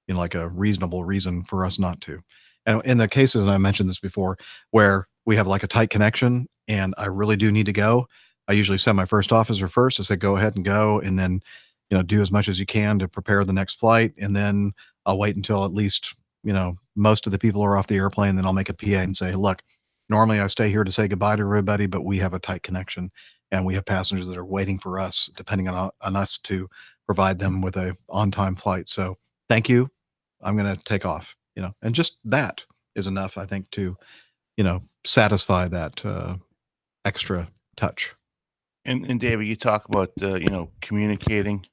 Speaker 1: you know, like a reasonable reason for us not to. And in the cases, and I mentioned this before, where we have like a tight connection and I really do need to go, I usually send my first officer first. I say, go ahead and go. And then, you know, do as much as you can to prepare the next flight. And then I'll wait until at least, you know, most of the people are off the airplane. Then I'll make a PA and say, look, normally I stay here to say goodbye to everybody, but we have a tight connection and we have passengers that are waiting for us, depending on us to provide them with a on-time flight. So thank you. I'm going to take off, you know, and just that is enough, I think, to, you know, satisfy that extra touch.
Speaker 5: And David, you talk about you know, communicating.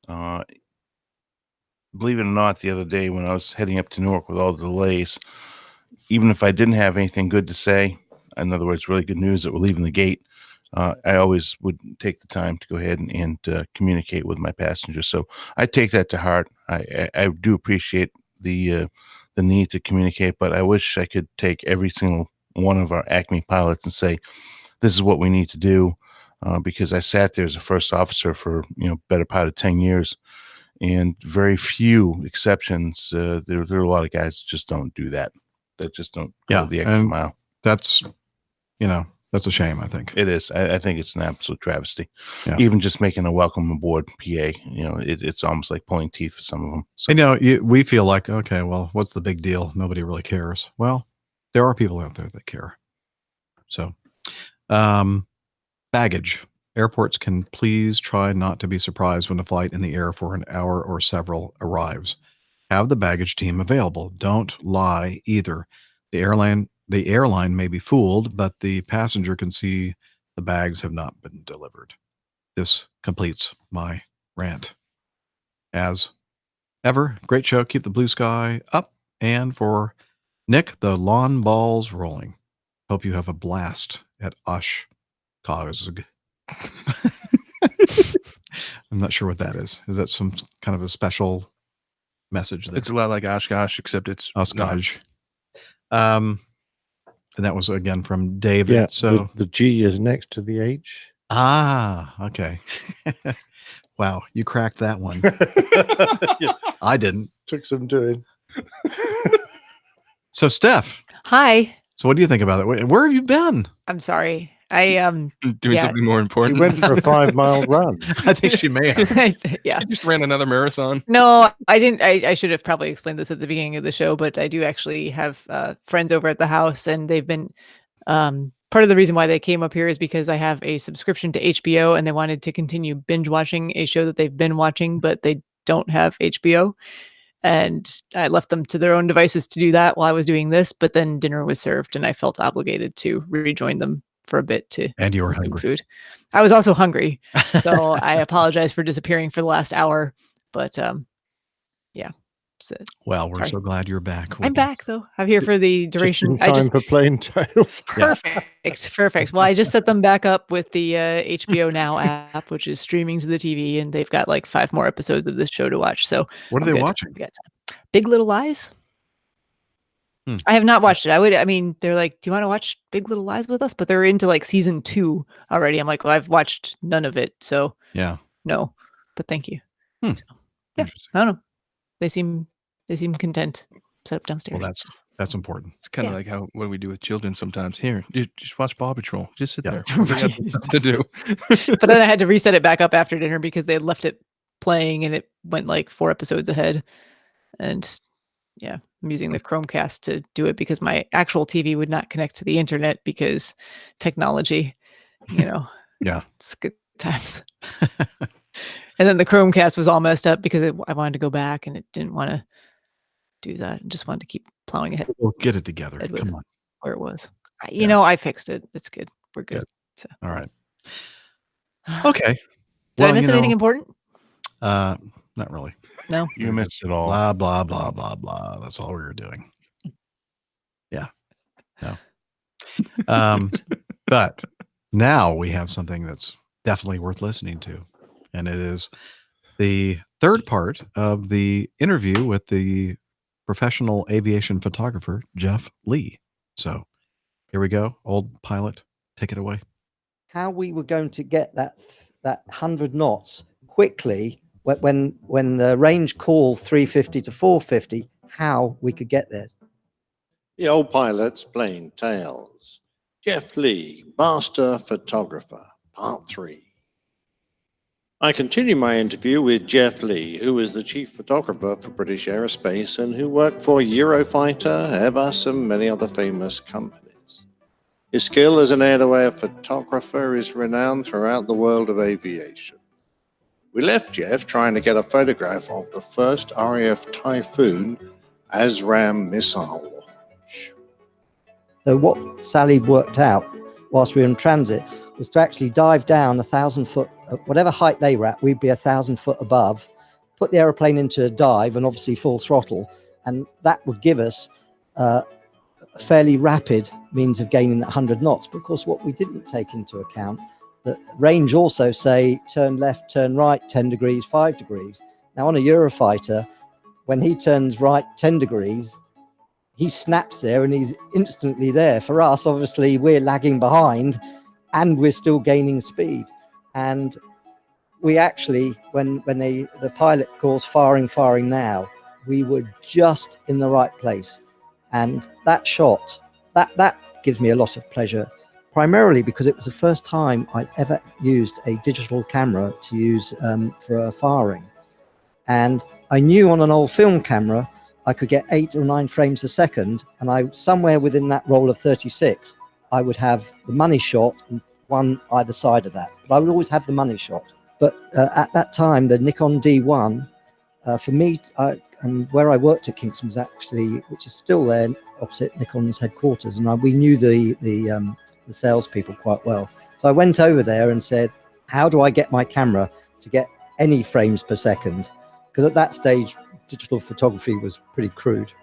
Speaker 5: Believe it or not, the other day when I was heading up to Newark with all the delays, even if I didn't have anything good to say, in other words, really good news that we're leaving the gate, I always would take the time to go ahead and communicate with my passengers. So I take that to heart. I do appreciate the need to communicate, but I wish I could take every single one of our Acme pilots and say, this is what we need to do. Because I sat there as a first officer for, you know, better part of 10 years, and very few exceptions. There are a lot of guys that just don't do that. That just don't go the extra mile.
Speaker 1: That's, you know, that's a shame, I think.
Speaker 5: It is. I think it's an absolute travesty.
Speaker 1: Yeah.
Speaker 5: Even just making a welcome aboard PA, you know, it's almost like pulling teeth for some of them. So,
Speaker 1: you know, we feel like, okay, well, what's the big deal? Nobody really cares. Well, there are people out there that care. So, baggage. Airports can please try not to be surprised when a flight in the air for an hour or several arrives. Have the baggage team available. Don't lie either. The airline may be fooled, but the passenger can see the bags have not been delivered. This completes my rant. As ever, great show. Keep the blue sky up. And for Nick, the lawn balls rolling. Hope you have a blast at Oshkosh. I'm not sure what that is. Is that some kind of a special message there?
Speaker 4: It's a lot like Oshkosh, except it's
Speaker 1: Oshkosh. And that was again from David.
Speaker 2: Yeah,
Speaker 1: so
Speaker 2: the G is next to the H.
Speaker 1: Ah, okay. Wow, you cracked that one. I didn't.
Speaker 2: Took some doing.
Speaker 1: So, Steph.
Speaker 3: Hi.
Speaker 1: So, what do you think about it? Where have you been?
Speaker 3: I'm sorry. I
Speaker 4: doing something more important.
Speaker 2: She went for a 5-mile run.
Speaker 1: I think she may have.
Speaker 3: Yeah.
Speaker 4: She just ran another marathon.
Speaker 3: No, I didn't. I should have probably explained this at the beginning of the show, but I do actually have friends over at the house, and they've been part of the reason why they came up here is because I have a subscription to HBO, and they wanted to continue binge watching a show that they've been watching, but they don't have HBO. And I left them to their own devices to do that while I was doing this, but then dinner was served, and I felt obligated to rejoin them for a bit to
Speaker 1: and you were hungry.
Speaker 3: Food. I was also hungry, so I apologize for disappearing for the last hour. But yeah. So,
Speaker 1: well, we're so glad you're back.
Speaker 3: I'm back though. I'm here for the duration.
Speaker 2: Just in time for Plain Tales.
Speaker 3: Perfect. Well, I just set them back up with the HBO Now app, which is streaming to the TV, and they've got like 5 more episodes of this show to watch. So
Speaker 1: what are they watching?
Speaker 3: Big Little Lies. I have not watched it. I mean, they're like, do you want to watch Big Little Lies with us? But they're into like season 2 already. I'm like, well, I've watched none of it. So
Speaker 1: yeah,
Speaker 3: no, but thank you. So, yeah, I don't know. They seem content. Set up downstairs.
Speaker 1: Well, that's important.
Speaker 4: It's kind of like what we do with children sometimes. Here, just watch Paw Patrol. Just sit there. What do you got to do?
Speaker 3: But then I had to reset it back up after dinner because they had left it playing and it went like 4 episodes ahead. And yeah, I'm using the Chromecast to do it because my actual TV would not connect to the internet because technology, you know.
Speaker 1: Yeah.
Speaker 3: It's good times. And then the Chromecast was all messed up because I wanted to go back and it didn't want to do that. And just wanted to keep plowing ahead.
Speaker 1: We'll get it together. Come on.
Speaker 3: Where it was. You know, I fixed it. It's good. We're good. So.
Speaker 1: All right. Okay.
Speaker 3: Did I miss anything important?
Speaker 1: Not really.
Speaker 3: No.
Speaker 5: You missed it all.
Speaker 1: Blah, blah, blah, blah, blah. That's all we were doing. Yeah. No. But now we have something that's definitely worth listening to. And it is the third part of the interview with the professional aviation photographer, Jeff Lee. So here we go. Old pilot, take it away.
Speaker 20: How we were going to get that 100 knots quickly when the range called 350 to 450, how we could get there.
Speaker 2: The Old Pilot's Plain Tales. Jeff Lee, Master Photographer, Part 3. I continue my interview with Jeff Lee, who is the Chief Photographer for British Aerospace and who worked for Eurofighter, Airbus, and many other famous companies. His skill as an air-to-air photographer is renowned throughout the world of aviation. We left Jeff trying to get a photograph of the first RAF Typhoon ASRAAM missile.
Speaker 20: So what Sally worked out whilst we were in transit was to actually dive down 1,000 foot, whatever height they were at, we'd be 1,000 foot above, put the aeroplane into a dive and obviously full throttle. And that would give us a fairly rapid means of gaining 100 knots. But of course, what we didn't take into account, the range also say turn left, turn right, 10 degrees, 5 degrees. Now on a Eurofighter, when he turns right 10 degrees, he snaps there and he's instantly there. For us, obviously, we're lagging behind and we're still gaining speed. And we actually, when the pilot calls firing now, we were just in the right place. And that shot, that gives me a lot of pleasure, primarily because it was the first time I'd ever used a digital camera to use for a firing. And I knew on an old film camera, I could get 8 or 9 frames a second, and somewhere within that roll of 36, I would have the money shot and one either side of that. But I would always have the money shot. But at that time, the Nikon D1, for me, and where I worked at Kingston was actually, which is still there opposite Nikon's headquarters, and we knew the salespeople quite well. So I went over there and said, how do I get my camera to get any frames per second? Because at that stage, digital photography was pretty crude.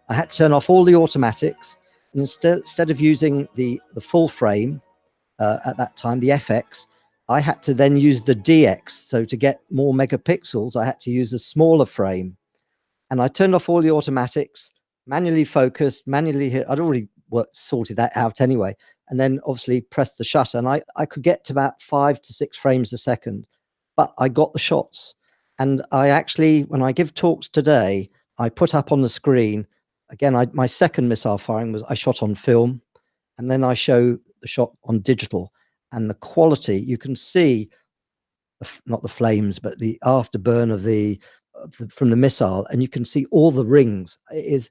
Speaker 20: I had to turn off all the automatics, and instead of using the full frame at that time, the FX, I had to then use the DX. So to get more megapixels, I had to use a smaller frame. And I turned off all the automatics, manually focused, manually hit. I'd already sorted that out anyway. And then obviously pressed the shutter, and I could get to about 5 to 6 frames a second, but I got the shots. And I actually, when I give talks today, I put up on the screen, again, my second missile firing was I shot on film, and then I show the shot on digital. And the quality, you can see, not the flames, but the afterburn from the missile, and you can see all the rings. It is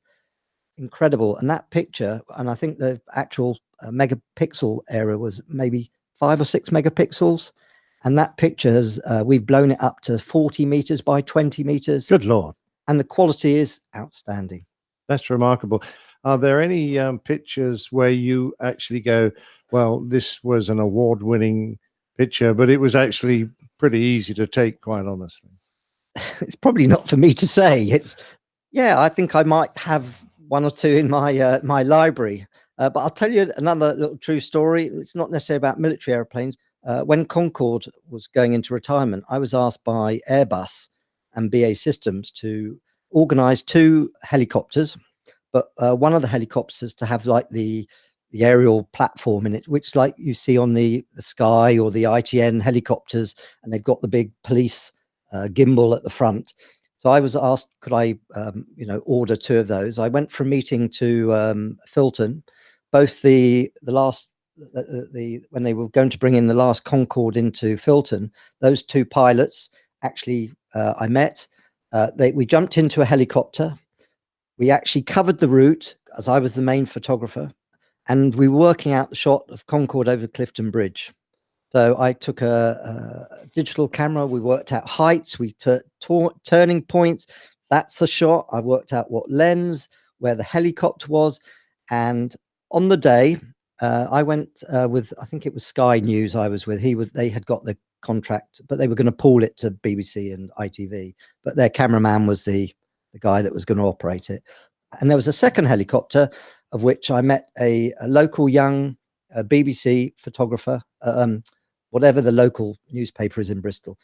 Speaker 20: incredible. And that picture, and I think the actual megapixel area was maybe 5 or 6 megapixels. And that picture has, we've blown it up to 40 meters by 20 meters.
Speaker 2: Good Lord.
Speaker 20: And the quality is outstanding.
Speaker 2: That's remarkable. Are there any pictures where you actually go, well, this was an award-winning picture, but it was actually pretty easy to take, quite honestly?
Speaker 20: It's probably not for me to say. Yeah, I think I might have 1 or 2 in my my library. But I'll tell you another little true story. It's not necessarily about military airplanes. When Concorde was going into retirement, I was asked by Airbus and BA Systems to organize 2 helicopters, but one of the helicopters to have like the aerial platform in it, which like you see on the Sky or the ITN helicopters, and they've got the big police gimbal at the front. So I was asked, could I, order 2 of those? I went for a meeting to Filton, both the last. When they were going to bring in the last Concorde into Filton, those 2 pilots actually I met. We jumped into a helicopter. We actually covered the route as I was the main photographer, and we were working out the shot of Concorde over Clifton Bridge. So I took a digital camera. We worked out heights. We turning points. That's the shot. I worked out what lens, where the helicopter was, and on the day. I went with, I think it was Sky News I was with. They had got the contract, but they were going to pool it to BBC and ITV. But their cameraman was the guy that was going to operate it. And there was a second helicopter, of which I met a local young BBC photographer, whatever the local newspaper is in Bristol.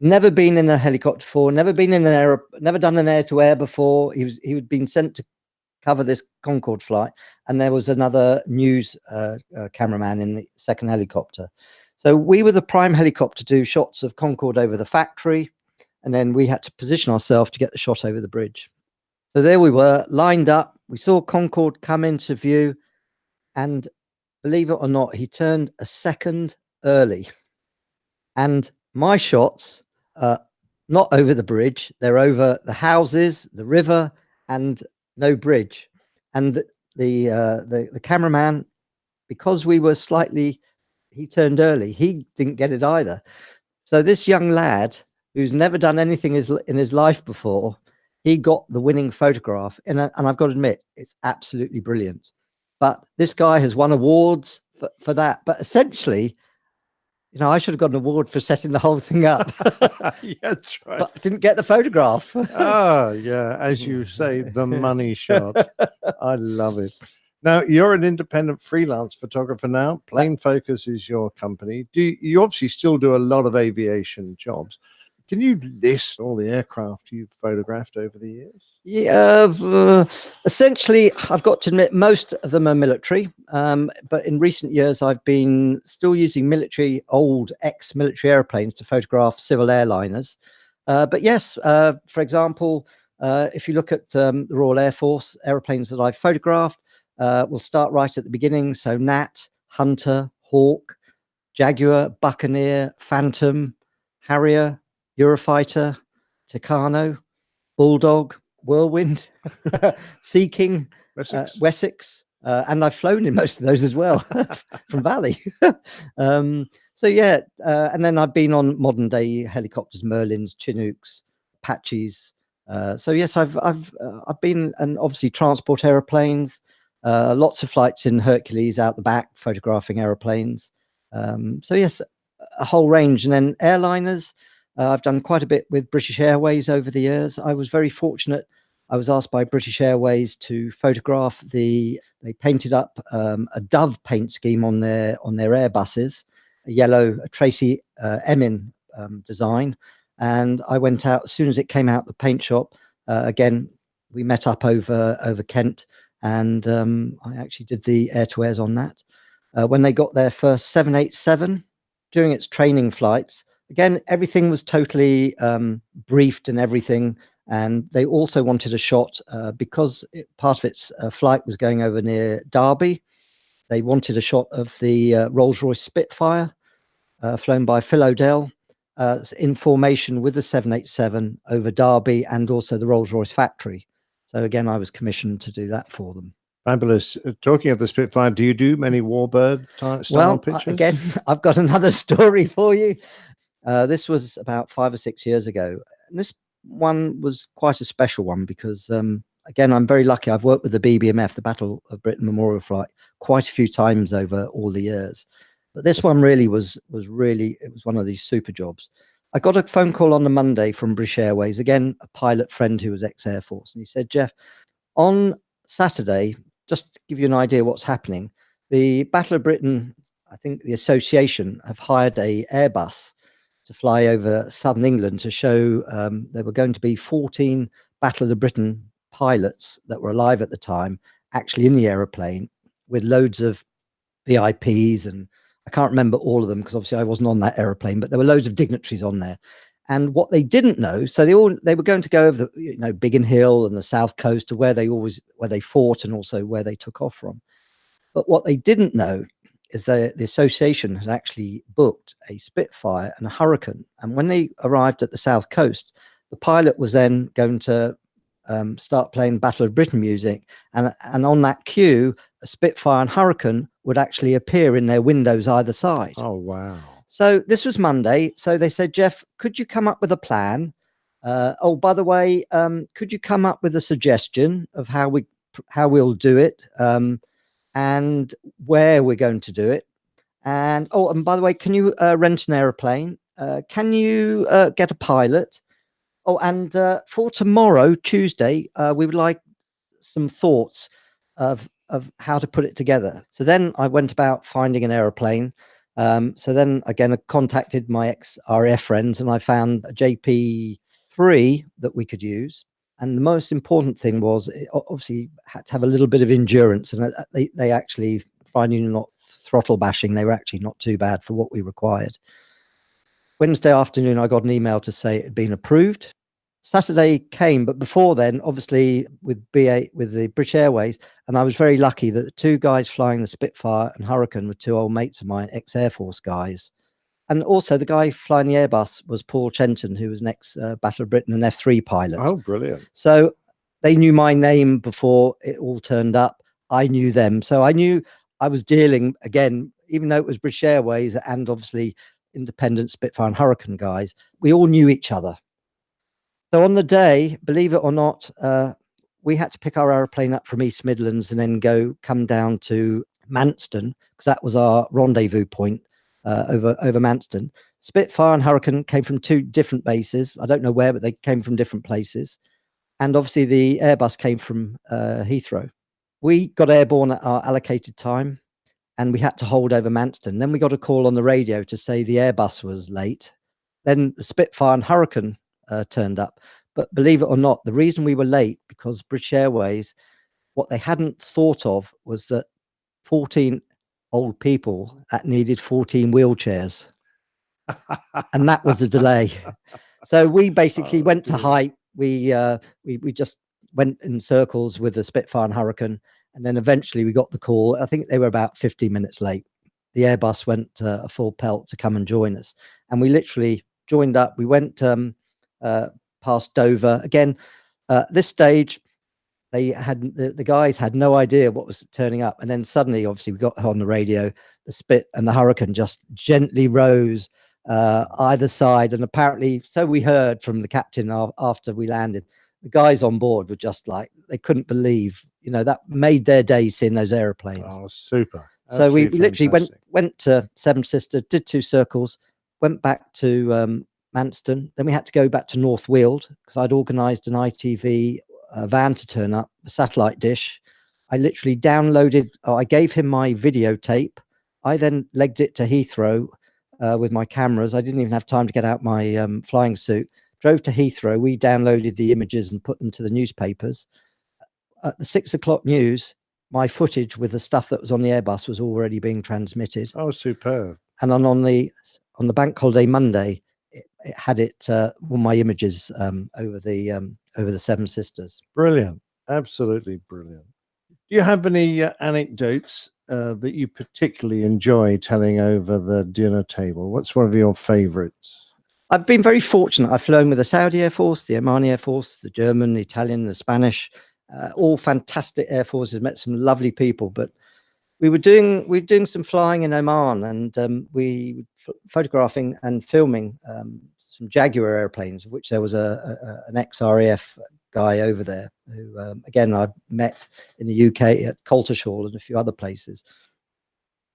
Speaker 20: Never been in a helicopter before, never been in never done an air-to-air before. He had been sent to cover this Concorde flight, and there was another news cameraman in the second helicopter. So we were the prime helicopter to do shots of Concorde over the factory, and then we had to position ourselves to get the shot over the bridge. So there we were, lined up. We saw Concorde come into view, and believe it or not, he turned a second early. And my shots are not over the bridge, they're over the houses, the river, and no bridge. And the cameraman, because we were slightly, he turned early, he didn't get it either. So this young lad who's never done anything in his life before, he got the winning photograph, and I've got to admit, it's absolutely brilliant. But this guy has won awards for that. But essentially, you know, I should have got an award for setting the whole thing up.
Speaker 2: Yeah, that's right.
Speaker 20: But I didn't get the photograph.
Speaker 2: Oh, yeah. As you say, the money shot. I love it. Now, you're an independent freelance photographer now. Plane Focus is your company. You obviously still do a lot of aviation jobs. Can you list all the aircraft you've photographed over the years?
Speaker 20: Yeah, essentially, I've got to admit, most of them are military. But in recent years, I've been still using old ex-military airplanes to photograph civil airliners. But yes, for example, if you look at the Royal Air Force airplanes that I've photographed, we'll start right at the beginning. So Nat, Hunter, Hawk, Jaguar, Buccaneer, Phantom, Harrier, Eurofighter, Tucano, Bulldog, Whirlwind, Sea King, Wessex, and I've flown in most of those as well from Valley. So yeah, and then I've been on modern day helicopters, Merlins, Chinooks, Apaches. So yes, I've been, and obviously transport aeroplanes, lots of flights in Hercules out the back, photographing aeroplanes. So yes, a whole range, and then airliners. I've done quite a bit with British Airways over the years. I was very fortunate. I was asked by British Airways to photograph they painted up a dove paint scheme on their Airbuses, a yellow Tracy Emin design. And I went out as soon as it came out the paint shop. Again, we met up over Kent, and I actually did the air-to-airs on that. When they got their first 787 during its training flights, again, everything was totally briefed and everything. And they also wanted a shot because part of its flight was going over near Derby. They wanted a shot of the Rolls-Royce Spitfire flown by Phil O'Dell in formation with the 787 over Derby and also the Rolls-Royce factory. So again, I was commissioned to do that for them.
Speaker 2: Fabulous. Talking of the Spitfire, do you do many Warbird style pictures?
Speaker 20: Again, I've got another story for you. This was about 5 or 6 years ago. And this one was quite a special one because, again, I'm very lucky. I've worked with the BBMF, the Battle of Britain Memorial Flight, quite a few times over all the years. But this one really was one of these super jobs. I got a phone call on the Monday from British Airways, again, a pilot friend who was ex-Air Force. And he said, Jeff, on Saturday, just to give you an idea what's happening, the Battle of Britain, I think the association have hired a Airbus to fly over southern England to show there were going to be 14 Battle of the Britain pilots that were alive at the time, actually in the aeroplane with loads of VIPs, and I can't remember all of them because obviously I wasn't on that aeroplane, but there were loads of dignitaries on there. And what they didn't know, so they were going to go over the Biggin Hill and the south coast to where they fought and also where they took off from. But what they didn't know is the association had actually booked a Spitfire and a Hurricane. And when they arrived at the south coast, the pilot was then going to start playing Battle of Britain music. And on that cue, a Spitfire and Hurricane would actually appear in their windows either side.
Speaker 2: Oh, wow.
Speaker 20: So this was Monday. So they said, Jeff, could you come up with a plan? Oh, by the way, could you come up with a suggestion of how we'll do it? And where we're going to do it. And by the way, can you rent an aeroplane? Can you get a pilot? Oh, and for tomorrow, Tuesday, we would like some thoughts of how to put it together. So then I went about finding an aeroplane. So then again, I contacted my ex-RAF friends, and I found a JP3 that we could use. And the most important thing was it obviously had to have a little bit of endurance, and they actually, finding not throttle bashing, they were actually not too bad for what we required. Wednesday afternoon, I got an email to say it had been approved. Saturday came, but before then, obviously with the British Airways, and I was very lucky that the two guys flying the Spitfire and Hurricane were two old mates of mine, ex-Air Force guys. And also the guy flying the Airbus was Paul Chenton, who was an ex-Battle of Britain and F3 pilot.
Speaker 2: Oh, brilliant.
Speaker 20: So they knew my name before it all turned up. I knew them. So I knew I was dealing, again, even though it was British Airways and obviously independent Spitfire and Hurricane guys, we all knew each other. So on the day, believe it or not, we had to pick our aeroplane up from East Midlands and then come down to Manston, because that was our rendezvous point over Manston. Spitfire and Hurricane came from two different bases. I don't know where, but they came from different places. And obviously the Airbus came from Heathrow. We got airborne at our allocated time, and we had to hold over Manston. Then we got a call on the radio to say the Airbus was late. Then the Spitfire and Hurricane turned up. But believe it or not, the reason we were late, because British Airways, what they hadn't thought of was that 14 old people that needed 14 wheelchairs. And that was a delay. So we basically went to height. We just went in circles with the Spitfire and Hurricane. And then eventually we got the call. I think they were about 15 minutes late. The Airbus went a full pelt to come and join us. And we literally joined up. We went past Dover. Again, this stage, the guys had no idea what was turning up. And then suddenly, obviously, we got on the radio, the Spit and the Hurricane just gently rose either side. And apparently, so we heard from the captain after we landed, the guys on board were just like, they couldn't believe, that made their day seeing those airplanes.
Speaker 2: Oh, super.
Speaker 20: So we literally
Speaker 2: fantastic.
Speaker 20: went to Seven Sisters, did 2 circles, went back to Manston. Then we had to go back to North Weald because I'd organised an ITV van to turn up, a satellite dish. I literally I gave him my videotape. I then legged it to Heathrow with my cameras. I didn't even have time to get out my flying suit. Drove to Heathrow. We downloaded the images and put them to the newspapers. At the 6 o'clock news, my footage with the stuff that was on the Airbus was already being transmitted.
Speaker 2: Oh, superb.
Speaker 20: And then on the bank holiday Monday, it had all my images over the Seven Sisters.
Speaker 2: Brilliant. Absolutely brilliant. Do you have any anecdotes that you particularly enjoy telling over the dinner table? What's one of your favorites?
Speaker 20: I've been very fortunate. I've flown with the Saudi Air Force, the Omani Air Force, the German, the Italian, the Spanish, all fantastic air forces. Met some lovely people. But we were doing some flying in Oman, and we were photographing and filming some Jaguar airplanes, of which there was an ex-RAF guy over there who, again, I met in the UK at Coltershall and a few other places.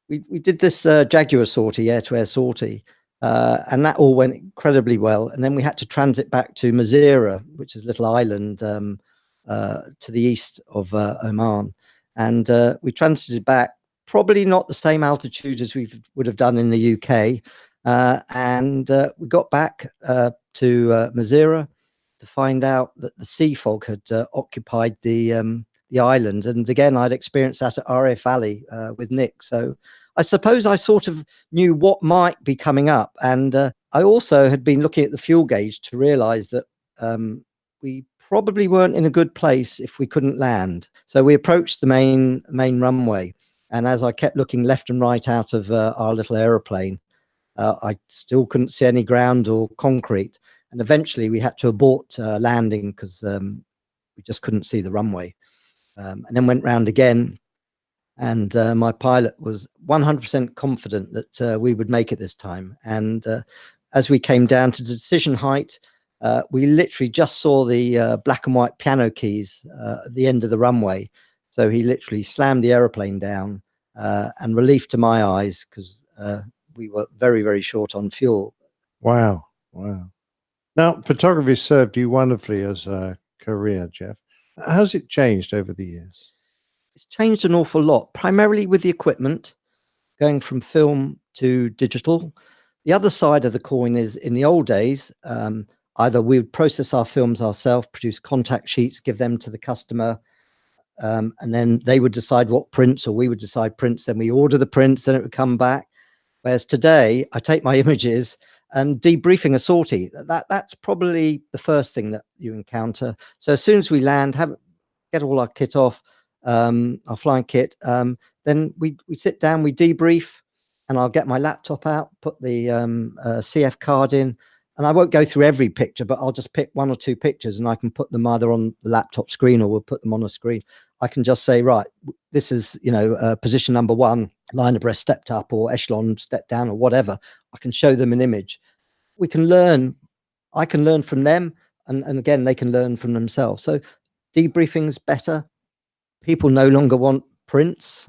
Speaker 20: We did this Jaguar sortie, air-to-air sortie, and that all went incredibly well. And then we had to transit back to Mazira, which is a little island to the east of Oman. And we transited back, probably not the same altitude as we would have done in the UK. And we got back to Mazira to find out that the sea fog had occupied the island. And again, I'd experienced that at RAF Valley with Nick. So I suppose I sort of knew what might be coming up. And I also had been looking at the fuel gauge to realize that we probably weren't in a good place if we couldn't land. So we approached the main runway. And as I kept looking left and right out of our little aeroplane, I still couldn't see any ground or concrete. And eventually we had to abort landing because we just couldn't see the runway. And then went round again. And my pilot was 100% confident that we would make it this time. And as we came down to decision height, we literally just saw the black and white piano keys at the end of the runway. So he literally slammed the aeroplane down, and relief to my eyes because we were very, very short on fuel.
Speaker 2: Wow. Wow. Now, photography served you wonderfully as a career, Jeff. How's it changed over the years?
Speaker 20: It's changed an awful lot, primarily with the equipment, going from film to digital. The other side of the coin is, in the old days, either we would process our films ourselves, produce contact sheets, give them to the customer, and then they would decide what prints, or we would decide prints, then we order the prints, then it would come back. Whereas today, I take my images and debriefing a sortie. That's probably the first thing that you encounter. So as soon as we land, get all our kit off, our flying kit, then we sit down, we debrief, and I'll get my laptop out, put the CF card in, and I won't go through every picture, but I'll just pick 1 or 2 pictures, and I can put them either on the laptop screen, or we'll put them on a screen. I can just say, right, this is, position number 1, line abreast stepped up, or echelon stepped down, or whatever. I can show them an image. We can learn. I can learn from them, and again, they can learn from themselves. So debriefing's better. People no longer want prints.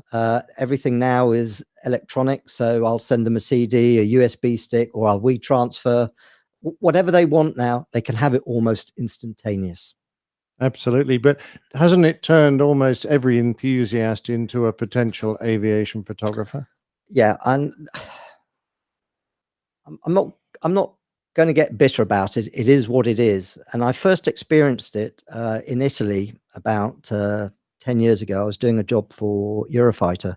Speaker 20: Everything now is electronic. So I'll send them a CD, a USB stick, or I'll WeTransfer. Whatever they want now, they can have it almost instantaneous.
Speaker 2: Absolutely. But hasn't it turned almost every enthusiast into a potential aviation photographer?
Speaker 20: Yeah, and I'm not going to get bitter about it. It is what it is. And I first experienced it in Italy about 10 years ago. I was doing a job for Eurofighter,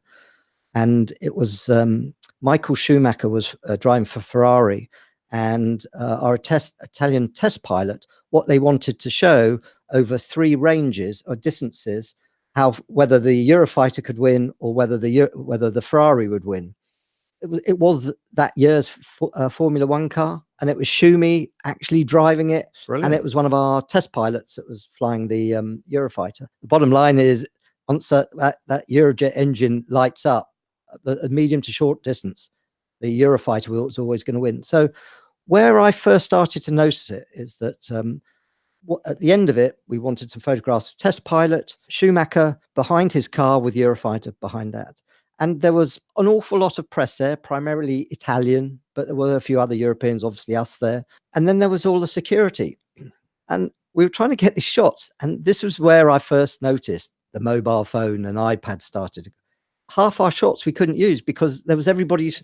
Speaker 20: and it was Michael Schumacher was driving for Ferrari, and our Italian test pilot, what they wanted to show over 3 ranges or distances, whether the Eurofighter could win, or whether the Ferrari would win. It was that year's Formula 1 car, and it was Schumi actually driving it.
Speaker 2: Brilliant.
Speaker 20: And it was one of our test pilots that was flying the Eurofighter. The bottom line is, once that Eurojet engine lights up, the medium to short distance, the Eurofighter was always going to win. So where I first started to notice it is that at the end of it, we wanted some photographs of test pilot, Schumacher behind his car with Eurofighter behind that. And there was an awful lot of press there, primarily Italian, but there were a few other Europeans, obviously us there. And then there was all the security. And we were trying to get these shots. And this was where I first noticed the mobile phone and iPad started. Half our shots we couldn't use because there was everybody's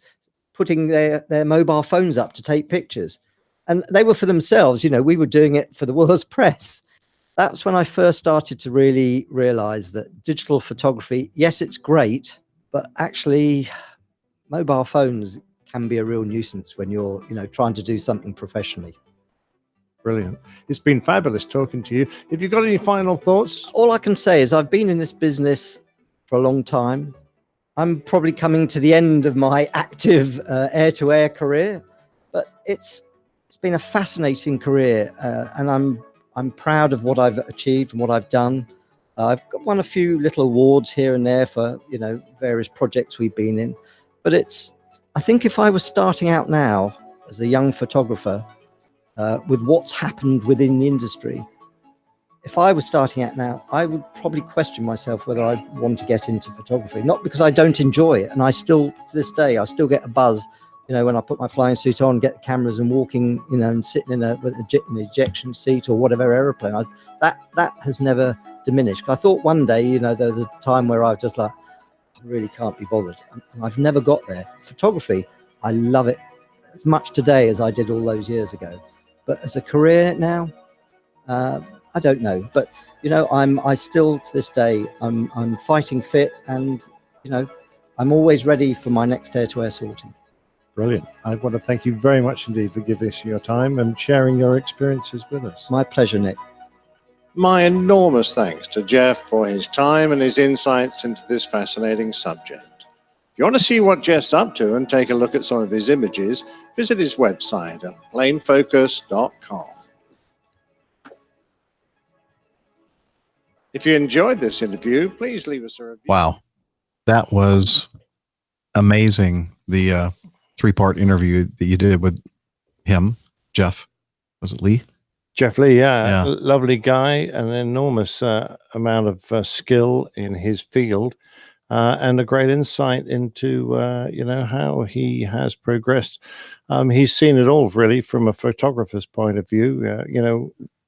Speaker 20: putting their mobile phones up to take pictures. And they were for themselves. We were doing it for the world's press. That's when I first started to really realize that digital photography, yes, it's great, but actually mobile phones can be a real nuisance when you're, trying to do something professionally.
Speaker 2: Brilliant. It's been fabulous talking to you. Have you got any final thoughts?
Speaker 20: All I can say is I've been in this business for a long time. I'm probably coming to the end of my active air-to-air career, but it's been a fascinating career, and I'm proud of what I've achieved and what I've done. I've won a few little awards here and there for various projects we've been in, but I think if I was starting out now as a young photographer with what's happened within the industry, if I was starting out now, I would probably question myself whether I'd want to get into photography. Not because I don't enjoy it, and I still, to this day, I still get a buzz, when I put my flying suit on, get the cameras and walking, and sitting in an ejection seat or whatever aeroplane. That has never diminished. I thought one day, there was a time where I was just like, I really can't be bothered. And I've never got there. Photography, I love it as much today as I did all those years ago. But as a career now, I don't know, but I still to this day I'm fighting fit, and I'm always ready for my next air-to-air sortie.
Speaker 2: Brilliant. I want to thank you very much indeed for giving us your time and sharing your experiences with us.
Speaker 20: My pleasure, Nick.
Speaker 2: My enormous thanks to Jeff for his time and his insights into this fascinating subject. If you want to see what Jeff's up to and take a look at some of his images, visit his website at planefocus.com. If you enjoyed this interview, please leave us a review.
Speaker 1: Wow. That was amazing. The 3-part interview that you did with him, Jeff. Was it Lee?
Speaker 2: Jeff Lee, yeah. Lovely guy, an enormous amount of skill in his field, and a great insight into, how he has progressed. He's seen it all, really, from a photographer's point of view.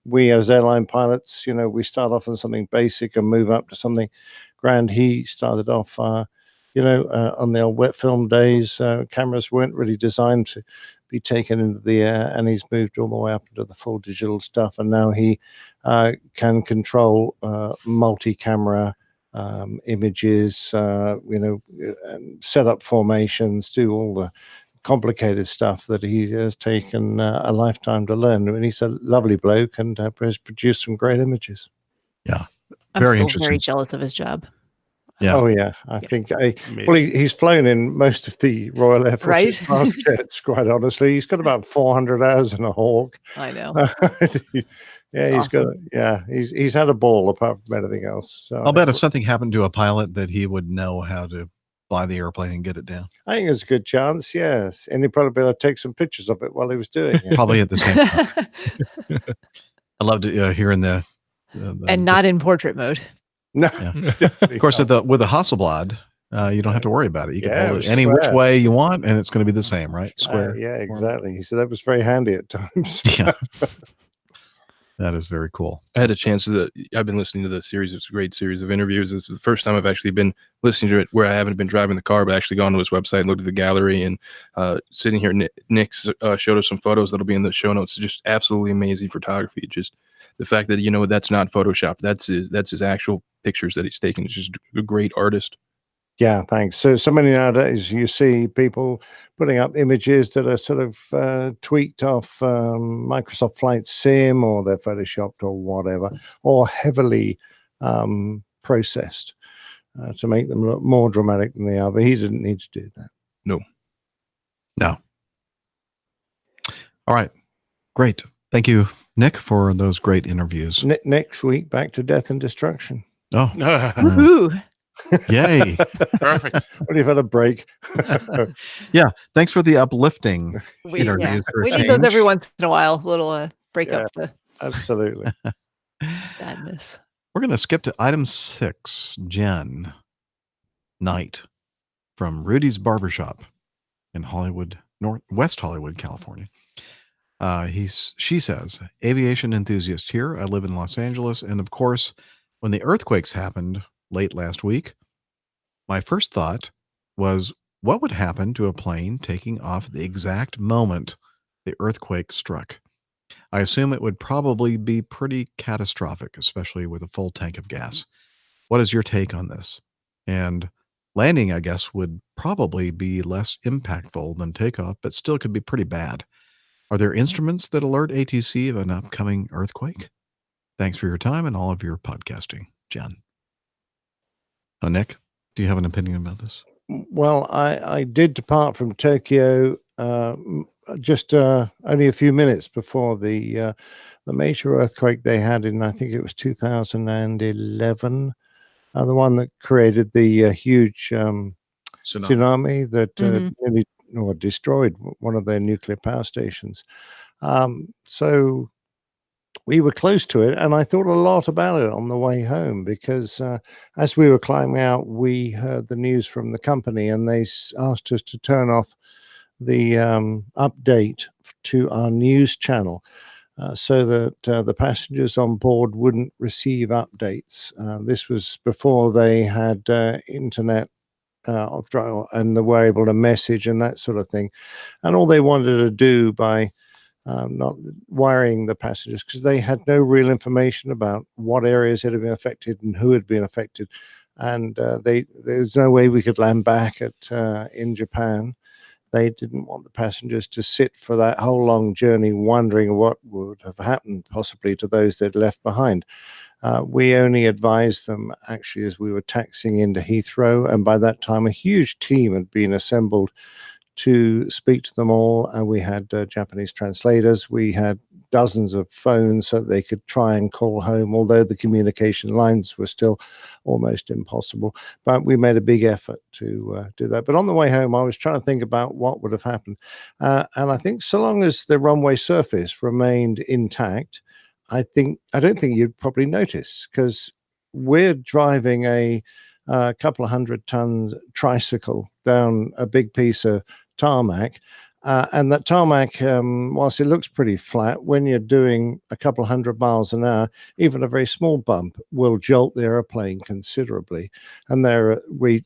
Speaker 2: we as airline pilots, we start off on something basic and move up to something grand. He started off, on the old wet film days, cameras weren't really designed to be taken into the air, and he's moved all the way up into the full digital stuff. And now he can control multi-camera images, set up formations, do all the complicated stuff that he has taken a lifetime to learn. And he's a lovely bloke and has produced some great images.
Speaker 1: Yeah.
Speaker 3: I'm still very jealous of his job.
Speaker 1: Yeah.
Speaker 2: Oh yeah, I think. He's flown in most of the Royal Air Force
Speaker 3: Right?
Speaker 2: advanced jets. Quite honestly, he's got about 400 hours in a Hawk.
Speaker 3: I know.
Speaker 2: He's had a ball apart from anything else. So
Speaker 1: I'll bet if something happened to a pilot that he would know how to fly the airplane and get it down.
Speaker 2: I think there's a good chance, yes, and he'd probably be able to take some pictures of it while he was doing it.
Speaker 1: Probably at the same time. I loved it hearing the
Speaker 3: and not in portrait mode.
Speaker 2: No,
Speaker 1: of course, with the Hasselblad, you don't have to worry about it. You can hold it any
Speaker 2: square.
Speaker 1: which way you want, and it's going to be the same, right? Square.
Speaker 2: Yeah, exactly. He said that was very handy at times.
Speaker 1: Yeah. That is very cool.
Speaker 4: I had a chance I've been listening to the series. It's a great series of interviews. It's the first time I've actually been listening to it where I haven't been driving the car, but actually gone to his website and looked at the gallery. And sitting here, Nick showed us some photos that'll be in the show notes. It's just absolutely amazing photography. Just the fact that, that's not Photoshop. That's his actual pictures that he's taken. It's just a great artist.
Speaker 2: Yeah, thanks. So many nowadays you see people putting up images that are sort of tweaked off Microsoft Flight Sim, or they're photoshopped or whatever, or heavily processed to make them look more dramatic than they are. But he didn't need to do that.
Speaker 4: No.
Speaker 1: All right. Great. Thank you, Nick, for those great interviews.
Speaker 2: Next week, back to Death and Destruction.
Speaker 1: Oh.
Speaker 3: Woohoo.
Speaker 1: Yay.
Speaker 5: Perfect.
Speaker 2: When you've had a break.
Speaker 1: Yeah. Thanks for the uplifting interviews.
Speaker 3: Yeah.
Speaker 1: for a
Speaker 3: We need
Speaker 1: change.
Speaker 3: those every once in a while. A little break up the
Speaker 2: Absolutely.
Speaker 3: sadness.
Speaker 1: We're going to skip to item 6. Jen Knight from Rudy's Barbershop in West Hollywood, California. She says, aviation enthusiast here. I live in Los Angeles. And of course, when the earthquakes happened late last week, my first thought was, what would happen to a plane taking off the exact moment the earthquake struck? I assume it would probably be pretty catastrophic, especially with a full tank of gas. What is your take on this? And landing, I guess, would probably be less impactful than takeoff, but still could be pretty bad. Are there instruments that alert ATC of an upcoming earthquake? Thanks for your time and all of your podcasting, Jen. Oh, Nick, do you have an opinion about this?
Speaker 2: Well, I did depart from Tokyo just only a few minutes before the major earthquake they had in, I think it was 2011, the one that created the huge tsunami that nearly destroyed one of their nuclear power stations. So we were close to it, and I thought a lot about it on the way home because as we were climbing out, we heard the news from the company, and they asked us to turn off the update to our news channel so that the passengers on board wouldn't receive updates. This was before they had internet and they were able to message and that sort of thing. And all they wanted to do by not wiring the passengers, because they had no real information about what areas had been affected and who had been affected, and there's no way we could land back in Japan. They didn't want the passengers to sit for that whole long journey wondering what would have happened possibly to those they'd left behind. We only advised them actually as we were taxiing into Heathrow, and by that time a huge team had been assembled to speak to them all, and we had Japanese translators. We had dozens of phones so that they could try and call home, although the communication lines were still almost impossible. But we made a big effort to do that. But on the way home, I was trying to think about what would have happened. And I think so long as the runway surface remained intact, I don't think you'd probably notice, because we're driving a couple of 100 tons tricycle down a big piece of tarmac, And that tarmac, whilst it looks pretty flat, when you're doing a couple 100 miles an hour, even a very small bump will jolt the airplane considerably. And we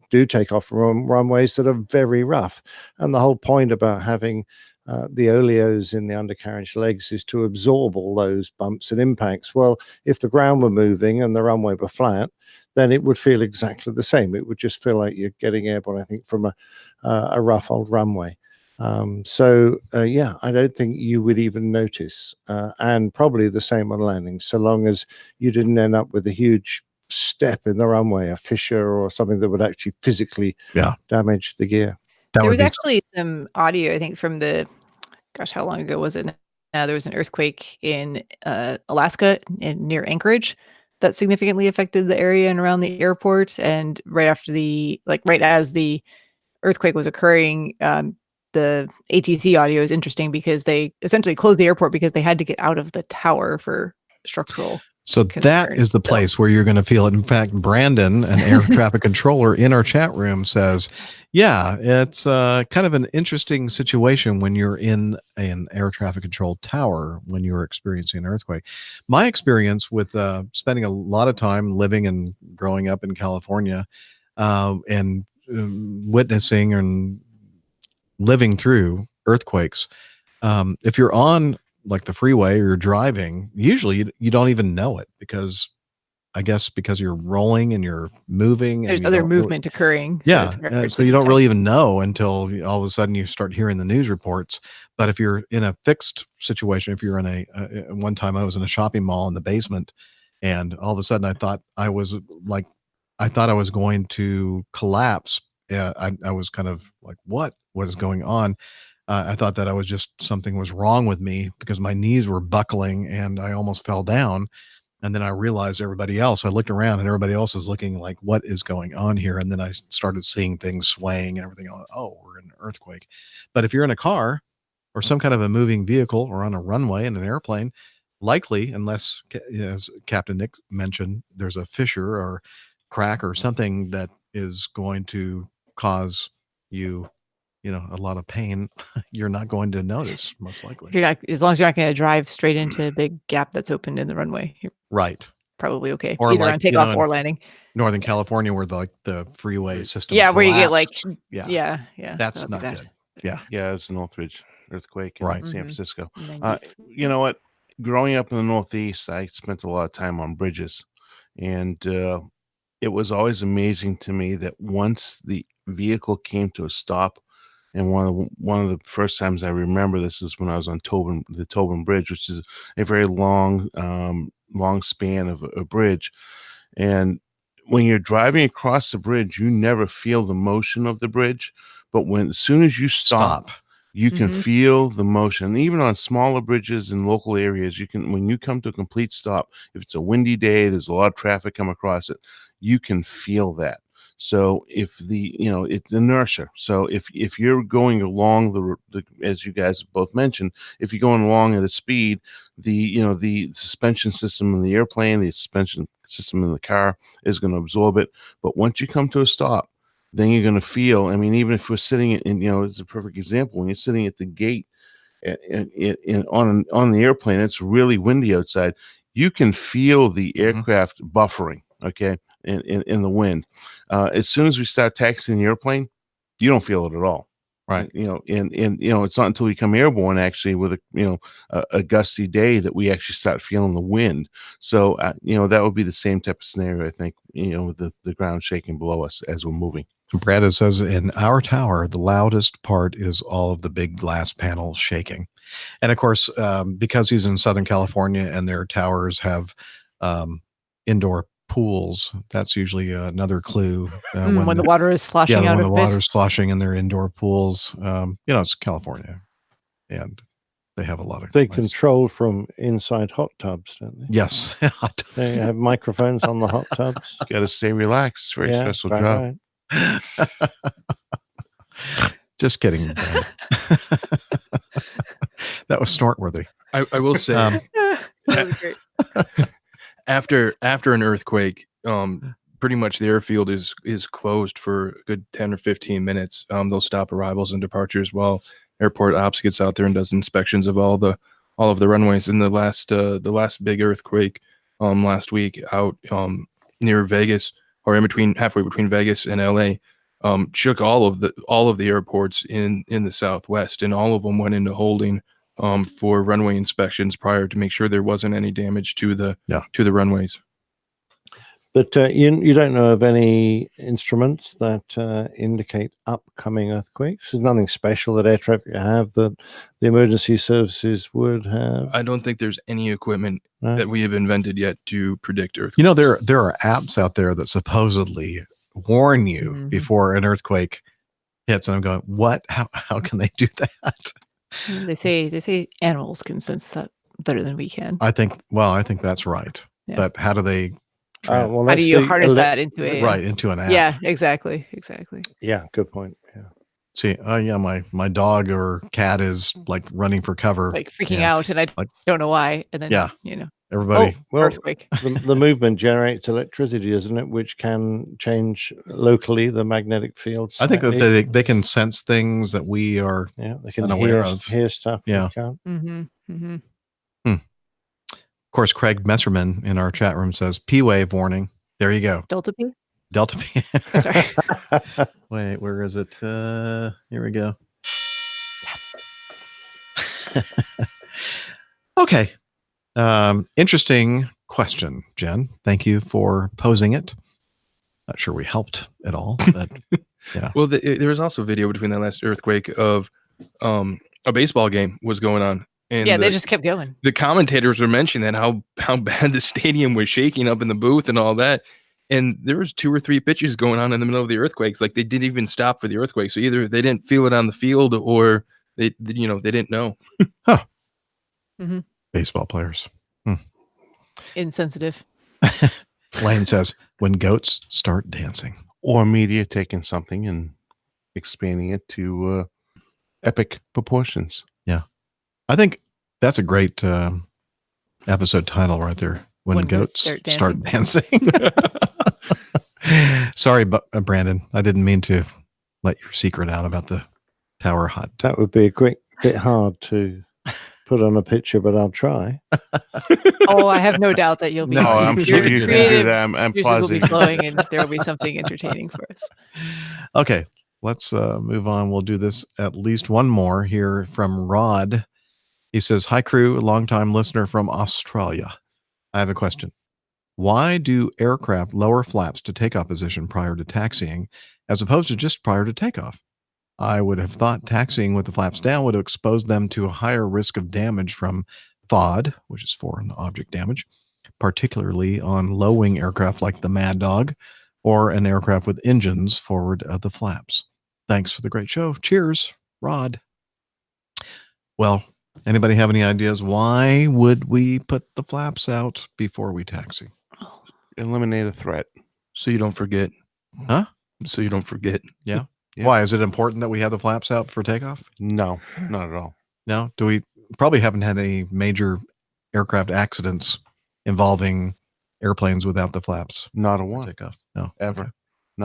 Speaker 2: do take off from runways that are very rough. And the whole point about having the oleos in the undercarriage legs is to absorb all those bumps and impacts. Well, if the ground were moving and the runway were flat, then it would feel exactly the same. It would just feel like you're getting airborne, I think, from a rough old runway. Yeah, I don't think you would even notice, and probably the same on landing, so long as you didn't end up with a huge step in the runway, a fissure or something that would actually physically damage the gear.
Speaker 3: There was actually some audio, I think, from how long ago was it? There was an earthquake in Alaska near Anchorage that significantly affected the area and around the airport. And right as the earthquake was occurring, the ATC audio is interesting because they essentially closed the airport because they had to get out of the tower for structural.
Speaker 1: So that is the place where you're going to feel it. In fact, Brandon, an air traffic controller in our chat room, says, yeah, it's kind of an interesting situation when you're in an air traffic control tower when you're experiencing an earthquake. My experience with spending a lot of time living and growing up in California and witnessing and living through earthquakes, if you're on like the freeway or you're driving, usually you don't even know it because you're rolling and you're moving.
Speaker 3: There's
Speaker 1: and
Speaker 3: other movement occurring.
Speaker 1: So you don't really even know until all of a sudden you start hearing the news reports. But if you're in a fixed situation, if you're in one time I was in a shopping mall in the basement, and all of a sudden I thought I was going to collapse. I was kind of like, what is going on? I thought that something was wrong with me because my knees were buckling and I almost fell down. And then I realized I looked around and everybody else is looking like, what is going on here? And then I started seeing things swaying and everything. Oh, we're in an earthquake. But if you're in a car or some kind of a moving vehicle or on a runway in an airplane, likely, unless, as Captain Nick mentioned, there's a fissure or crack or something that is going to cause you a lot of pain, you're not going to notice, most likely.
Speaker 3: As long as you're not going to drive straight into a big gap that's opened in the runway, you're probably okay.
Speaker 1: Or
Speaker 3: either on takeoff or landing.
Speaker 1: Northern California, where the freeway system,
Speaker 3: where you get
Speaker 1: that's not good.
Speaker 5: Yeah, it's the Northridge earthquake in
Speaker 1: Right.
Speaker 5: San Francisco. You know what? Growing up in the Northeast, I spent a lot of time on bridges, and it was always amazing to me that once the vehicle came to a stop. And one of the first times I remember this is when I was on the Tobin Bridge, which is a very long span of a bridge. And when you're driving across the bridge, you never feel the motion of the bridge. But as soon as you stop. You can feel the motion. And even on smaller bridges in local areas, when you come to a complete stop, if it's a windy day, there's a lot of traffic come across it, you can feel that. So if it's inertia. So if you're going along as you guys have both mentioned, if you're going along at a speed, the suspension system in the airplane, the suspension system in the car is going to absorb it. But once you come to a stop, then you're going to feel. I mean, even if we're sitting it's a perfect example when you're sitting at the gate on the airplane, it's really windy outside. You can feel the aircraft buffering. Okay. In the wind. As soon as we start taxiing the airplane, you don't feel it at all.
Speaker 1: Right.
Speaker 5: It's not until we come airborne actually with a gusty day that we actually start feeling the wind. So, that would be the same type of scenario, I think, with the ground shaking below us as we're moving.
Speaker 1: Brad says in our tower, the loudest part is all of the big glass panels shaking. And of course, because he's in Southern California and their towers have indoor pools, that's usually another clue
Speaker 3: when the water is sloshing out
Speaker 1: when
Speaker 3: of
Speaker 1: the water's sloshing in their indoor pools. It's California and they have a lot of
Speaker 2: control from inside hot tubs, don't they?
Speaker 1: Yes.
Speaker 2: They have microphones on the hot tubs.
Speaker 5: Got to stay relaxed. It's a very stressful job.
Speaker 2: Right.
Speaker 1: Just kidding. That was snort-worthy.
Speaker 4: I will say
Speaker 3: that was great.
Speaker 4: After an earthquake, pretty much the airfield is closed for a good 10 or 15 minutes. They'll stop arrivals and departures while airport ops gets out there and does inspections of all of the runways. In the last big earthquake last week out near Vegas, or halfway between Vegas and LA, shook all of the airports in the Southwest, and all of them went into holding for runway inspections prior to make sure there wasn't any damage to the runways.
Speaker 2: But you don't know of any instruments that indicate upcoming earthquakes? There's nothing special that air traffic have that the emergency services would have?
Speaker 4: I don't think there's any equipment that we have invented yet to predict earthquakes.
Speaker 1: You know, there are apps out there that supposedly warn you before an earthquake hits, and I'm going, what? How can they do that?
Speaker 3: They say animals can sense that better than we can.
Speaker 1: I think that's right.
Speaker 3: Yeah.
Speaker 1: But how do they?
Speaker 2: Well,
Speaker 3: How do you harness that into
Speaker 1: into an app?
Speaker 3: Yeah, exactly.
Speaker 2: Yeah, good point. Yeah.
Speaker 1: See, my dog or cat is like running for cover,
Speaker 3: Like freaking out, and I don't know why. And then
Speaker 1: everybody.
Speaker 3: Earthquake.
Speaker 2: The movement generates electricity, doesn't it? Which can change locally the magnetic fields.
Speaker 1: I think that they can sense things that we are
Speaker 2: they can
Speaker 1: unaware of.
Speaker 2: hear stuff.
Speaker 1: Yeah.
Speaker 2: We can't.
Speaker 3: Mm-hmm.
Speaker 1: Of course, Craig Messerman in our chat room says P-wave warning. There you go.
Speaker 3: Delta P.
Speaker 1: Delta P.
Speaker 3: Sorry.
Speaker 1: Wait, where is it? Here we go. Yes. Okay. Interesting question, Jen. Thank you for posing it. Not sure we helped at all, but yeah.
Speaker 4: Well, there was also video between that last earthquake of a baseball game was going on. And
Speaker 3: they just kept going.
Speaker 4: The commentators were mentioning that how bad the stadium was shaking up in the booth and all that. And there was 2 or 3 pitches going on in the middle of the earthquakes. Like they didn't even stop for the earthquake. So either they didn't feel it on the field, or they didn't know.
Speaker 1: Huh.
Speaker 3: Mm-hmm.
Speaker 1: Baseball players.
Speaker 3: Insensitive.
Speaker 1: Lane says, when goats start dancing.
Speaker 5: Or media taking something and expanding it to epic proportions.
Speaker 1: Yeah. I think that's a great episode title right there. When goats start dancing. Sorry, Brandon. I didn't mean to let your secret out about the tower hut.
Speaker 2: That would be a quick bit hard to put on a picture, but I'll try.
Speaker 3: Oh, I have no doubt that you'll be.
Speaker 5: No, I'm sure you can do that. I'm
Speaker 3: juices
Speaker 5: positive.
Speaker 3: will be flowing, and there will be something entertaining for us.
Speaker 1: Okay, let's move on. We'll do this at least one more here from Rod. He says, "Hi crew, longtime listener from Australia. I have a question. Why do aircraft lower flaps to takeoff position prior to taxiing as opposed to just prior to takeoff? I would have thought taxiing with the flaps down would have exposed them to a higher risk of damage from FOD, which is foreign object damage, particularly on low-wing aircraft like the Mad Dog or an aircraft with engines forward of the flaps. Thanks for the great show. Cheers, Rod." Well, anybody have any ideas why would we put the flaps out before we taxi?
Speaker 5: Eliminate a threat.
Speaker 4: So you don't forget.
Speaker 1: Huh?
Speaker 4: So you don't forget.
Speaker 1: Yeah.
Speaker 5: Yeah.
Speaker 1: Why? Is it important that we have the flaps out for takeoff?
Speaker 5: No, not at all.
Speaker 1: No? Do we probably haven't had any major aircraft accidents involving airplanes without the flaps?
Speaker 5: Not a one.
Speaker 1: Takeoff. No.
Speaker 5: Ever.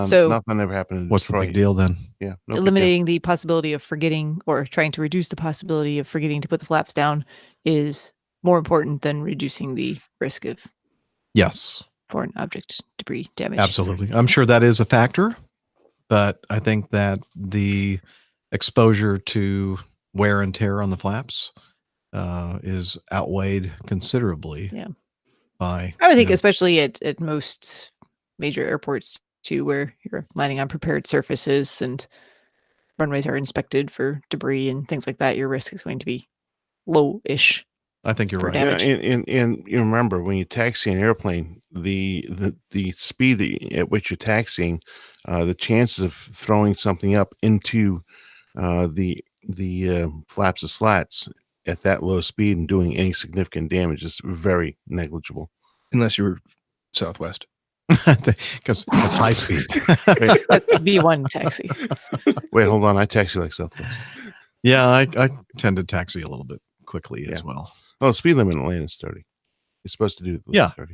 Speaker 3: So-
Speaker 5: Nothing ever happened in
Speaker 1: What's the
Speaker 5: Detroit.
Speaker 1: big deal then?
Speaker 5: Yeah. no big deal.
Speaker 3: Eliminating the possibility of forgetting, or trying to reduce the possibility of forgetting to put the flaps down, is more important than reducing the risk of
Speaker 1: Yes.
Speaker 3: foreign object debris damage.
Speaker 1: Absolutely. I'm sure that is a factor, but I think that the exposure to wear and tear on the flaps is outweighed considerably.
Speaker 3: Yeah.
Speaker 1: By
Speaker 3: I would think, especially at most major airports too, where you're landing on prepared surfaces and runways are inspected for debris and things like that, your risk is going to be low-ish.
Speaker 1: I think you're
Speaker 3: for
Speaker 1: right.
Speaker 3: damage.
Speaker 5: And you remember when you taxi an airplane, the speed at which you're taxiing, the chances of throwing something up into the flaps of slats at that low speed and doing any significant damage is very negligible.
Speaker 4: Unless you were Southwest.
Speaker 1: Because it's high speed.
Speaker 3: That's B1 taxi.
Speaker 5: Wait, hold on. I taxi like Southwest.
Speaker 1: Yeah, I tend to taxi a little bit quickly as well.
Speaker 5: Oh, speed limit in Atlanta is 30. You're supposed to do the
Speaker 1: Yeah,
Speaker 5: 30.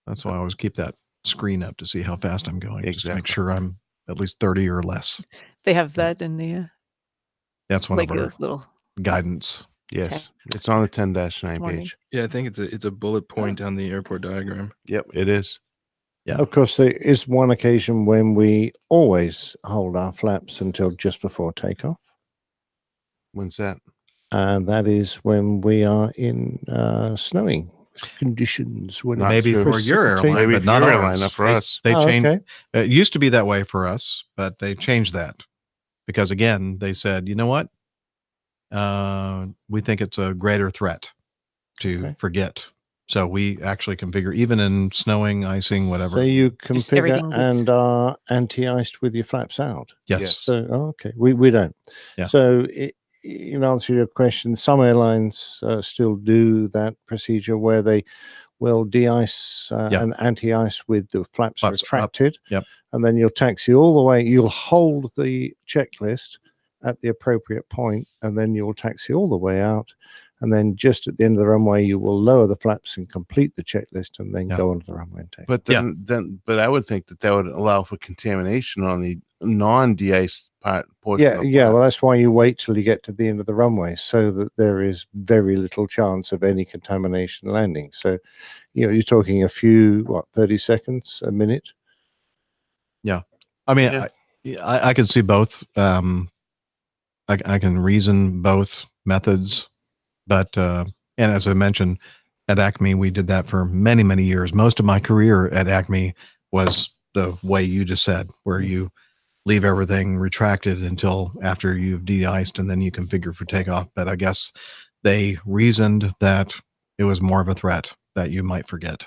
Speaker 1: that's why I always keep that screen up to see how fast I'm going, just to make
Speaker 5: Exactly.
Speaker 1: sure I'm at least 30 or less.
Speaker 3: They have that in the
Speaker 1: That's one
Speaker 3: like
Speaker 1: of
Speaker 3: a
Speaker 1: our
Speaker 3: little.
Speaker 1: guidance.
Speaker 5: Yes, it's on the 10-9
Speaker 3: Warning.
Speaker 5: page.
Speaker 4: Yeah, I think it's a bullet point on the airport diagram.
Speaker 5: Yep, it is.
Speaker 1: Yeah.
Speaker 2: Of course, there is one occasion when we always hold our flaps until just before takeoff.
Speaker 5: When's that?
Speaker 2: And that is when we are in snowing conditions. When
Speaker 1: Maybe
Speaker 2: it's
Speaker 1: for your
Speaker 2: precipitating.
Speaker 1: airline,
Speaker 5: Maybe
Speaker 1: but
Speaker 5: for
Speaker 1: not
Speaker 5: your
Speaker 1: ours.
Speaker 5: airline, not for us.
Speaker 1: They
Speaker 2: Oh,
Speaker 1: changed.
Speaker 2: okay.
Speaker 1: It used to be that way for us, but they changed that because again, they said, you know what? We think it's a greater threat to forget. So we actually configure even in snowing, icing, whatever.
Speaker 2: So you
Speaker 3: Just
Speaker 2: configure
Speaker 3: everything gets-
Speaker 2: and are anti-iced with your flaps out.
Speaker 1: Yes.
Speaker 2: So okay, we don't.
Speaker 1: Yeah.
Speaker 2: So in answer to your question, some airlines still do that procedure where they will de-ice and anti-ice with the flaps
Speaker 1: Flaps up.
Speaker 2: retracted.
Speaker 1: Yep.
Speaker 2: And then you'll taxi all the way. You'll hold the checklist at the appropriate point, and then you'll taxi all the way out. And then just at the end of the runway, you will lower the flaps and complete the checklist, and then go onto the runway and take.
Speaker 5: But but I would think that would allow for contamination on the non-de-iced portion.
Speaker 2: Yeah, yeah. Well, that's why you wait till you get to the end of the runway, so that there is very little chance of any contamination landing. So, you're talking a few, 30 seconds, a minute.
Speaker 1: Yeah. I mean, I can see both. I can reason both methods, but and as I mentioned, at Acme, we did that for many, many years. Most of my career at Acme was the way you just said, where you leave everything retracted until after you've de-iced and then you configure for takeoff. But I guess they reasoned that it was more of a threat that you might forget.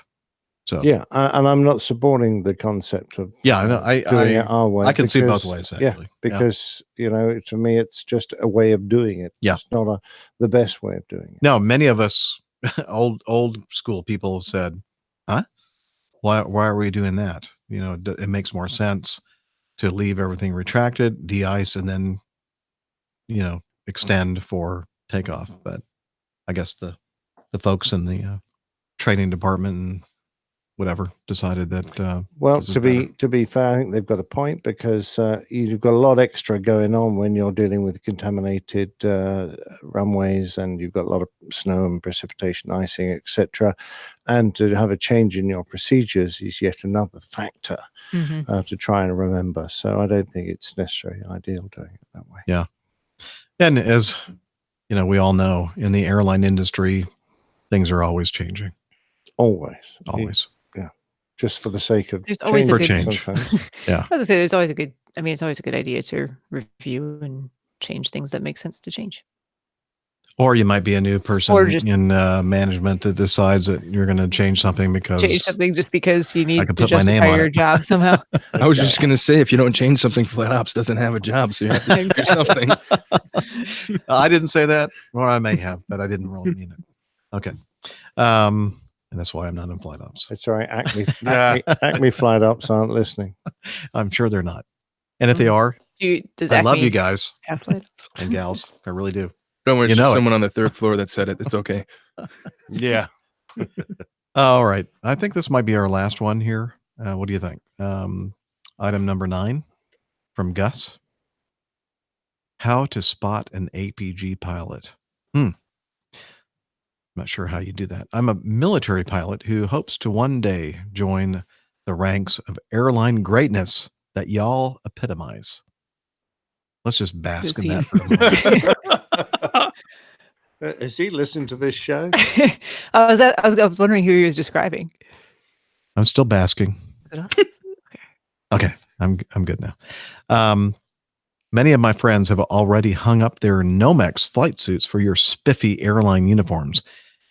Speaker 1: So
Speaker 2: yeah, and I'm not supporting the concept of
Speaker 1: I know
Speaker 2: doing it our way.
Speaker 1: I can see both ways actually.
Speaker 2: Yeah, because to me, it's just a way of doing it.
Speaker 1: Yeah,
Speaker 2: it's not the best way of doing it.
Speaker 1: No, many of us old school people said, "Huh? Why are we doing that? It makes more sense to leave everything retracted, de-ice, and then extend for takeoff." But I guess the folks in the training department and whatever decided that
Speaker 2: Well,
Speaker 1: this is
Speaker 2: to be fair, I think they've got a point, because you've got a lot extra going on when you're dealing with contaminated runways, and you've got a lot of snow and precipitation, icing, etc. And to have a change in your procedures is yet another factor to try and remember. So I don't think it's necessarily ideal doing it that way.
Speaker 1: Yeah. And as we all know, in the airline industry, things are always changing.
Speaker 2: Always.
Speaker 1: Yeah.
Speaker 2: Just for the sake of
Speaker 3: There's always a good
Speaker 1: change.
Speaker 3: Yeah. As I say, there's always it's always a good idea to review and change things that make sense to change.
Speaker 1: Or you might be a new person
Speaker 3: Or just-
Speaker 1: in management that decides that you're going to change something because
Speaker 3: just because you need
Speaker 1: can
Speaker 3: to
Speaker 1: put my name
Speaker 3: justify
Speaker 1: on
Speaker 3: your
Speaker 1: it.
Speaker 3: job somehow.
Speaker 4: I was just gonna say, if you don't change something, Flat Ops doesn't have a job, so you have to do something.
Speaker 1: I didn't say that, or I may have, but I didn't really mean it. Okay. And that's why I'm not in flight ops.
Speaker 2: It's all right. Acme flight ops aren't listening.
Speaker 1: I'm sure they're not. And if they are,
Speaker 3: Does
Speaker 1: I love
Speaker 3: Acme
Speaker 1: you guys
Speaker 3: have flight ops?
Speaker 1: and gals. I really do.
Speaker 4: Don't worry,
Speaker 1: You
Speaker 4: it's
Speaker 1: know
Speaker 4: just
Speaker 1: it.
Speaker 4: someone on the third floor that said it. It's okay.
Speaker 5: Yeah.
Speaker 1: All right. I think this might be our last one here. What do you think? Item number 9 from Gus. How to spot an APG pilot. Not sure how you do that. I'm a military pilot who hopes to one day join the ranks of airline greatness that y'all epitomize. Let's just bask in that for a moment.
Speaker 2: Has he listened to this show?
Speaker 3: I was wondering who he was describing.
Speaker 1: I'm still basking.
Speaker 3: Is it us?
Speaker 1: Okay, I'm good now. Many of my friends have already hung up their Nomex flight suits for your spiffy airline uniforms.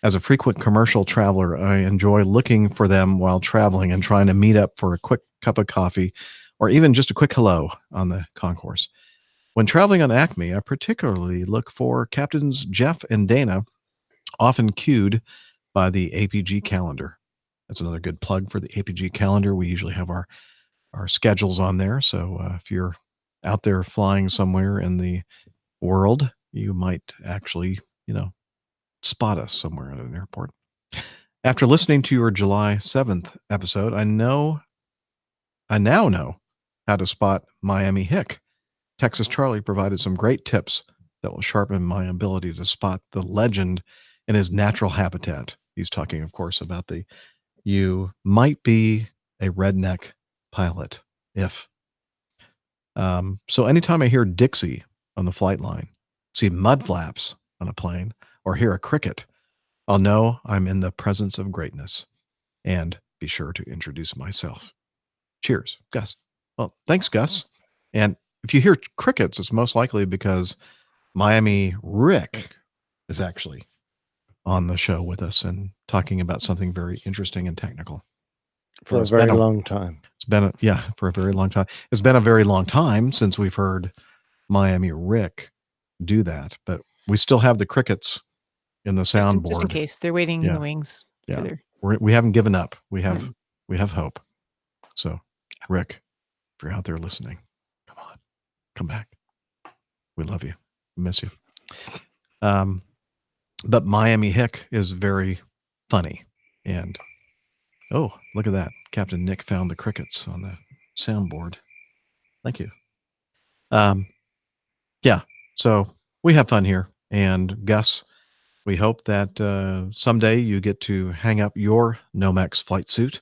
Speaker 1: As a frequent commercial traveler, I enjoy looking for them while traveling and trying to meet up for a quick cup of coffee or even just a quick hello on the concourse. When traveling on Acme, I particularly look for Captains Jeff and Dana, often cued by the APG calendar. That's another good plug for the APG calendar. We usually have our schedules on there. So if you're out there flying somewhere in the world, you might actually, spot us somewhere at an airport. After listening to your July 7th episode, I now know how to spot Miami Hick. Texas Charlie provided some great tips that will sharpen my ability to spot the legend in his natural habitat. He's talking, of course, about the you might be a redneck pilot if. So anytime I hear Dixie on the flight line, see mud flaps on a plane, or hear a cricket, I'll know I'm in the presence of greatness and be sure to introduce myself. Cheers, Gus. Well, thanks, Gus. And if you hear crickets, it's most likely because Miami Rick is actually on the show with us and talking about something very interesting and technical.
Speaker 2: For a very long time.
Speaker 1: It's been, for a very long time. It's been a very long time since we've heard Miami Rick do that, but we still have the crickets in the soundboard.
Speaker 3: Just in case. They're waiting in the wings.
Speaker 1: Yeah.
Speaker 3: For their...
Speaker 1: We haven't given up. We have hope. So, Rick, if you're out there listening, come on, come back. We love you. We miss you. But Miami Hick is very funny. And, oh, look at that. Captain Nick found the crickets on the soundboard. Thank you. Yeah, so we have fun here. And Gus, we hope that someday you get to hang up your Nomex flight suit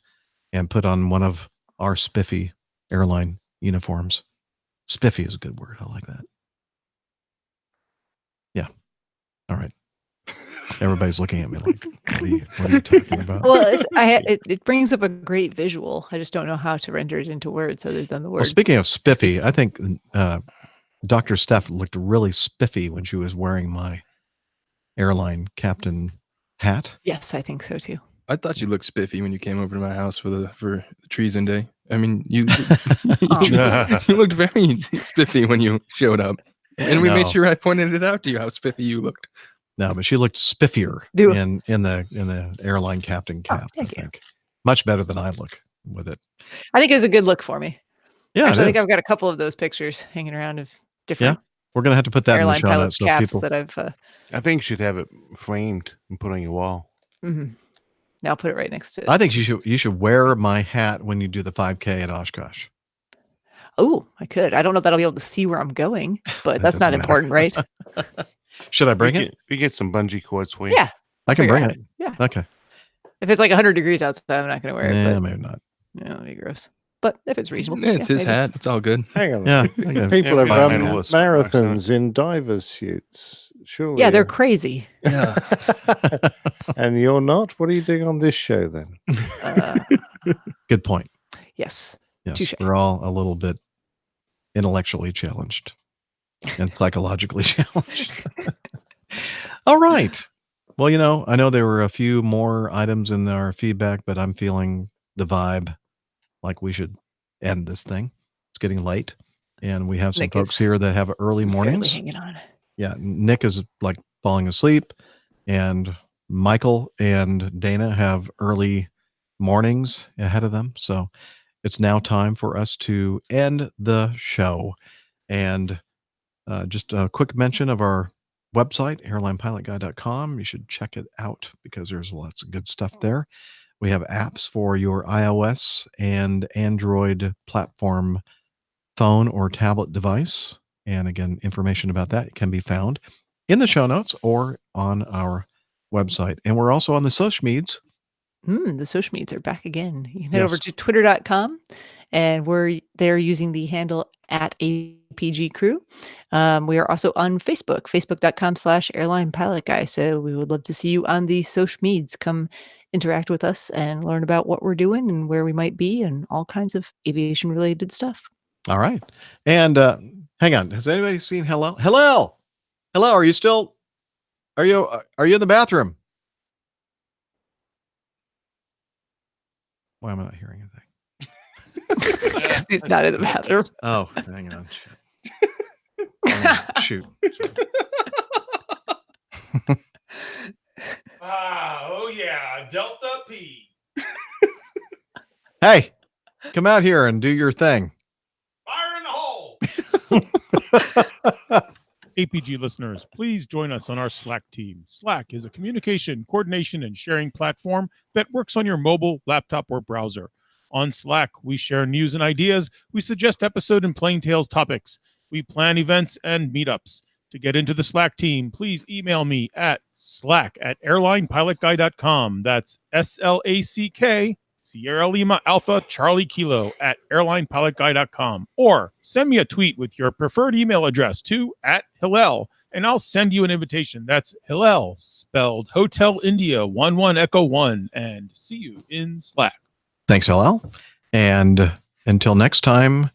Speaker 1: and put on one of our spiffy airline uniforms. Spiffy is a good word. I like that. Yeah. All right. Everybody's looking at me like, what are you talking about?
Speaker 3: Well, it brings up a great visual. I just don't know how to render it into words other than the word.
Speaker 1: Well, speaking of spiffy, I think Dr. Steph looked really spiffy when she was wearing my airline captain hat.
Speaker 3: Yes, I think so too.
Speaker 4: I thought you looked spiffy when you came over to my house for the treason day. I mean, you looked very spiffy when you showed up, and we made sure I pointed it out to you how spiffy you looked.
Speaker 1: No, but she looked spiffier in the airline captain cap. I think much better than I look with it.
Speaker 3: I think it's a good look for me.
Speaker 1: Yeah,
Speaker 3: actually, I think I've got a couple of those pictures hanging around of different.
Speaker 1: Yeah, we're gonna have to put that in the
Speaker 3: airline
Speaker 1: show
Speaker 3: pilots
Speaker 1: notes so
Speaker 3: caps
Speaker 1: people.
Speaker 3: that I've.
Speaker 5: I think you should have it framed and put on your wall.
Speaker 3: Mm-hmm. Now I'll put it right next to.
Speaker 1: I think you should wear my hat when you do the 5K at Oshkosh.
Speaker 3: Oh, I could. I don't know if that'll be able to see where I'm going, but that's not important, right?
Speaker 1: Should I bring it?
Speaker 5: We get some bungee cords for you.
Speaker 3: Yeah,
Speaker 1: I can bring it.
Speaker 3: Yeah.
Speaker 1: Okay.
Speaker 3: If it's like 100 degrees outside, I'm not going to wear it.
Speaker 1: Yeah,
Speaker 3: but,
Speaker 1: maybe not.
Speaker 3: Yeah, it'll be gross. But if it's reasonable,
Speaker 4: Yeah, it's his
Speaker 3: maybe.
Speaker 4: hat. It's all good.
Speaker 2: Hang on.
Speaker 1: Yeah.
Speaker 2: People have run marathons in divers suits. Surely.
Speaker 3: Yeah, they're crazy.
Speaker 4: Yeah.
Speaker 2: And you're not? What are you doing on this show then?
Speaker 1: Good point.
Speaker 3: Yes.
Speaker 1: Yes,
Speaker 3: Touché.
Speaker 1: we're all a little bit intellectually challenged and psychologically challenged. All right. Well, I know there were a few more items in our feedback, but I'm feeling the vibe like we should end this thing. It's getting late, and we have some
Speaker 3: Nick
Speaker 1: folks
Speaker 3: is
Speaker 1: here that have early mornings.
Speaker 3: hanging on.
Speaker 1: Yeah, Nick is like falling asleep, and Michael and Dana have early mornings ahead of them. So it's now time for us to end the show. And just a quick mention of our website, airlinepilotguy.com. You should check it out because there's lots of good stuff there. We have apps for your iOS and Android platform phone or tablet device. And again, information about that can be found in the show notes or on our website. And we're also on the social medias.
Speaker 3: The social medias are back again. You can head over to twitter.com, and we're there using the handle @APGcrew. We are also on Facebook, facebook.com/airlinepilotguy. So we would love to see you on the social medias. Come interact with us and learn about what we're doing and where we might be and all kinds of aviation related stuff.
Speaker 1: All right. And hang on. Has anybody seen Hello? Hello. Are you in the bathroom? Why am I not hearing anything?
Speaker 3: Because he's not in the bathroom.
Speaker 1: Oh, hang on. Shoot.
Speaker 6: Oh yeah, Delta P.
Speaker 1: Hey, come out here and do your thing.
Speaker 6: Fire in the hole.
Speaker 21: APG listeners, please join us on our Slack team. Slack is a communication, coordination, and sharing platform that works on your mobile, laptop, or browser. On Slack, we share news and ideas. We suggest episode and plain tales topics. We plan events and meetups. To get into the Slack team, please email me at slack@airlinepilotguy.com. That's SLACK Sierra Lima Alpha Charlie Kilo @airlinepilotguy.com. Or send me a tweet with your preferred email address to @Hillel, and I'll send you an invitation. That's Hillel, spelled Hotel India 11 Echo 1, and see you in Slack.
Speaker 1: Thanks, LL. And until next time,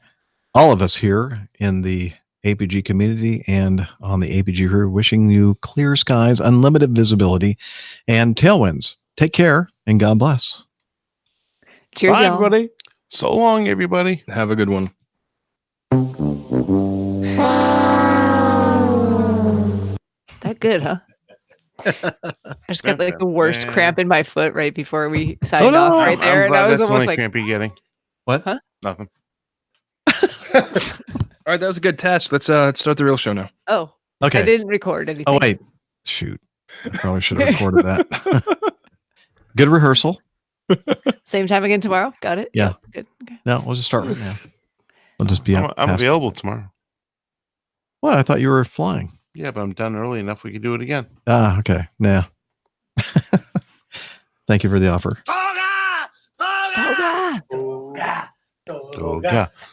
Speaker 1: all of us here in the APG community and on the APG crew wishing you clear skies, unlimited visibility, and tailwinds. Take care and God bless.
Speaker 3: Cheers,
Speaker 5: Bye,
Speaker 3: y'all.
Speaker 5: everybody. So long, everybody.
Speaker 4: Have a good one.
Speaker 3: That good, huh? I just got like the worst cramp in my foot right before we signed off right there. And I was
Speaker 5: that's
Speaker 3: almost
Speaker 5: only
Speaker 3: like,
Speaker 5: cramp you're getting.
Speaker 1: What?
Speaker 3: Huh?
Speaker 5: Nothing.
Speaker 4: All right, that was a good test. Let's start the real show now.
Speaker 3: oh,
Speaker 1: Okay.
Speaker 3: I didn't record anything.
Speaker 1: Oh, wait. Shoot. I probably should have recorded that. Good rehearsal.
Speaker 3: Same time again tomorrow. Got it?
Speaker 1: Yeah.
Speaker 3: Good. Okay.
Speaker 1: No, we'll just start right now. We'll just be up.
Speaker 5: I'm
Speaker 1: past-
Speaker 5: available tomorrow.
Speaker 1: Well, I thought you were flying.
Speaker 5: Yeah, but I'm done early enough. We could do it again.
Speaker 1: Ah, okay. Nah. Thank you for the offer.
Speaker 3: Toga!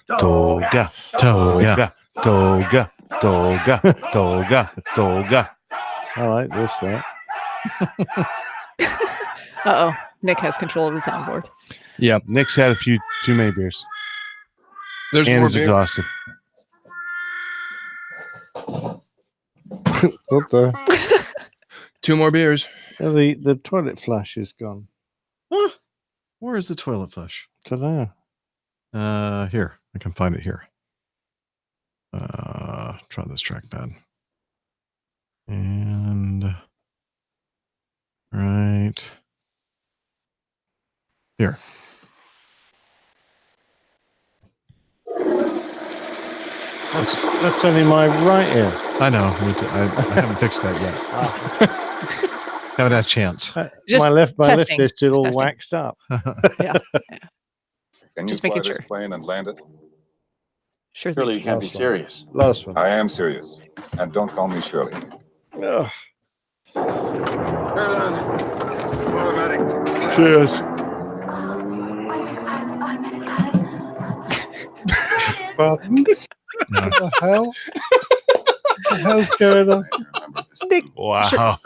Speaker 5: Toga, toga, toga, toga, toga, toga, toga.
Speaker 2: I like this, though.
Speaker 3: Uh-oh. Nick has control of the soundboard.
Speaker 4: Yeah.
Speaker 5: Nick's had a few too many beers.
Speaker 4: There's
Speaker 5: and
Speaker 4: more
Speaker 5: is
Speaker 4: beer.
Speaker 5: exhausted.
Speaker 2: What the?
Speaker 4: 2 more beers.
Speaker 2: Yeah, the toilet flush is gone.
Speaker 1: Huh? Where is the toilet flush?
Speaker 2: Ta-da.
Speaker 1: Here. I can find it here. Try this trackpad. And right here.
Speaker 2: That's only my right ear.
Speaker 1: I know. I haven't fixed that yet. Haven't had a chance.
Speaker 3: Just
Speaker 2: my left
Speaker 3: testing,
Speaker 2: is still
Speaker 3: just
Speaker 2: all
Speaker 3: testing.
Speaker 2: waxed up.
Speaker 3: Yeah.
Speaker 10: Can
Speaker 3: Just
Speaker 10: you
Speaker 3: making
Speaker 10: fly this
Speaker 3: sure.
Speaker 10: plane and land it?
Speaker 3: Sure.
Speaker 10: Surely you
Speaker 3: thing.
Speaker 10: can't be serious.
Speaker 2: Last one.
Speaker 10: I am serious. And don't call me Shirley.
Speaker 2: Ugh.
Speaker 10: Airline. Automatic.
Speaker 2: Cheers. Pardon? What the hell? What the hell's going on?
Speaker 3: Nick,
Speaker 5: Wow.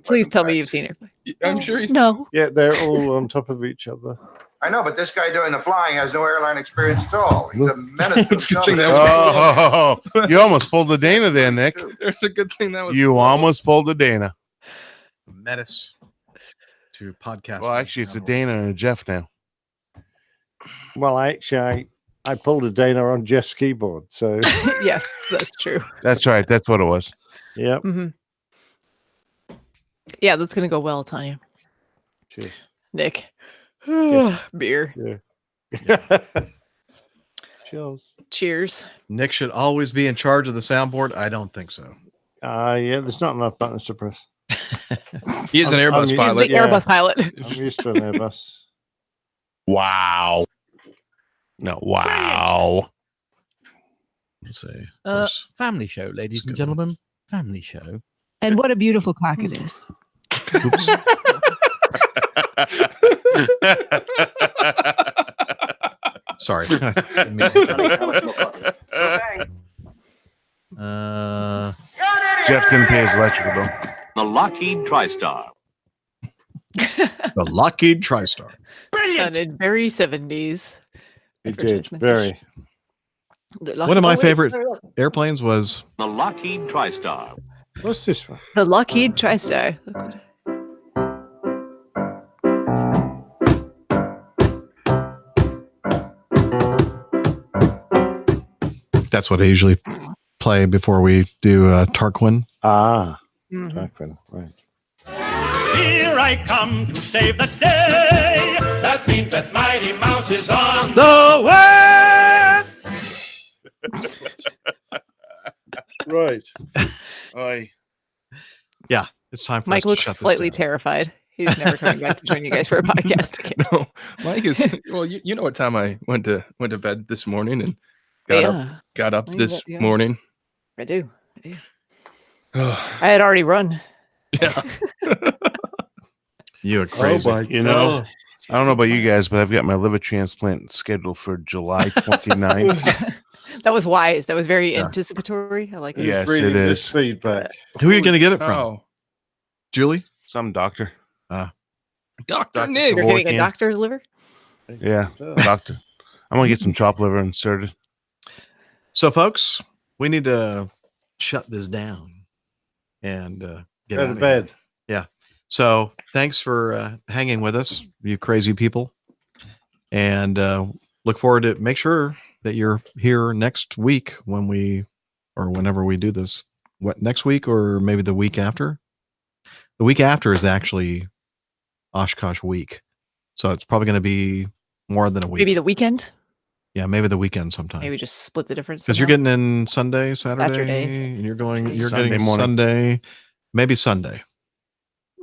Speaker 3: please tell me you've seen it.
Speaker 4: I'm sure he's
Speaker 3: No.
Speaker 2: Yeah, they're all on top of each other.
Speaker 10: I know, but this guy doing the flying has no airline experience at all. He's a menace to himself.
Speaker 5: Oh, you almost pulled the Dana there, Nick.
Speaker 4: There's a good thing that was.
Speaker 5: You almost pulled the Dana.
Speaker 1: Menace to podcast.
Speaker 5: Well, actually, it's a Dana and a Jeff now.
Speaker 2: Well, I pulled a Dana on Jeff's keyboard, so
Speaker 3: Yes, that's true.
Speaker 5: That's right. That's what it was.
Speaker 2: yep.
Speaker 3: hmm Yeah, that's going to go well, Tanya.
Speaker 2: Cheers.
Speaker 3: Nick.
Speaker 2: Yeah.
Speaker 3: Beer.
Speaker 2: Yeah. Cheers.
Speaker 3: Cheers.
Speaker 1: Nick should always be in charge of the soundboard. I don't think so.
Speaker 2: Yeah, there's not enough buttons to press.
Speaker 4: He is an Airbus
Speaker 3: The
Speaker 4: pilot.
Speaker 3: Airbus pilot.
Speaker 2: I'm used to an Airbus.
Speaker 5: Wow. No, wow.
Speaker 1: Let's see.
Speaker 22: Family show, ladies and gentlemen. Family show.
Speaker 3: And what a beautiful cock it is.
Speaker 1: Oops. Sorry.
Speaker 5: Jeff didn't pay his electrical bill.
Speaker 23: The Lockheed TriStar.
Speaker 1: The Lockheed TriStar.
Speaker 3: Sounded very 70s.
Speaker 2: It did. Very.
Speaker 1: One of my favorite airplanes was
Speaker 23: The Lockheed TriStar.
Speaker 2: What's this one?
Speaker 3: The Lockheed TriStar.
Speaker 1: that's what I usually play before we do Tarquin.
Speaker 2: Ah.
Speaker 3: Mhm.
Speaker 2: Tarquin, right.
Speaker 6: Here I come to save the day. That means that Mighty Mouse is on
Speaker 1: the way.
Speaker 2: Right.
Speaker 5: Oi.
Speaker 1: Yeah, it's time for
Speaker 3: Mike
Speaker 1: us to
Speaker 3: looks
Speaker 1: shut this
Speaker 3: slightly
Speaker 1: down.
Speaker 3: terrified. He's never coming back to join you guys for a podcast again.
Speaker 4: No, Mike is. Well, you know what time I went to bed this morning and got up
Speaker 3: I
Speaker 4: this
Speaker 3: bet, yeah.
Speaker 4: morning.
Speaker 3: I do. I had already run.
Speaker 4: Yeah.
Speaker 1: You're crazy.
Speaker 5: You know, I don't know about you guys, but I've got my liver transplant scheduled for July 29th.
Speaker 3: That was wise. That was very
Speaker 5: Yeah.
Speaker 3: anticipatory. I like it.
Speaker 5: Yes, it is.
Speaker 2: Feedback.
Speaker 1: Who are you going to get it from?
Speaker 4: Oh,
Speaker 1: Julie?
Speaker 5: Some doctor.
Speaker 4: Dr. Nick.
Speaker 3: You're getting a
Speaker 5: Kevorkian.
Speaker 3: doctor's liver?
Speaker 5: Yeah, doctor. I'm gonna get some chopped liver inserted.
Speaker 1: So, folks, we need to shut this down and get
Speaker 2: Go
Speaker 1: out
Speaker 2: to
Speaker 1: of
Speaker 2: bed.
Speaker 1: here. Yeah. So, thanks for hanging with us, you crazy people, and look forward to. Make sure that you're here next week when we, or whenever we do this. What, next week or maybe the week after? The week after is actually Oshkosh week, so it's probably going to be more than a week.
Speaker 3: Maybe the weekend.
Speaker 1: Yeah, maybe the weekend sometime.
Speaker 3: Maybe just split the difference.
Speaker 1: Because you're
Speaker 3: somehow.
Speaker 1: getting in Sunday, Saturday, and you're going. You're
Speaker 5: Sunday
Speaker 1: getting
Speaker 5: morning.
Speaker 1: Sunday, maybe Sunday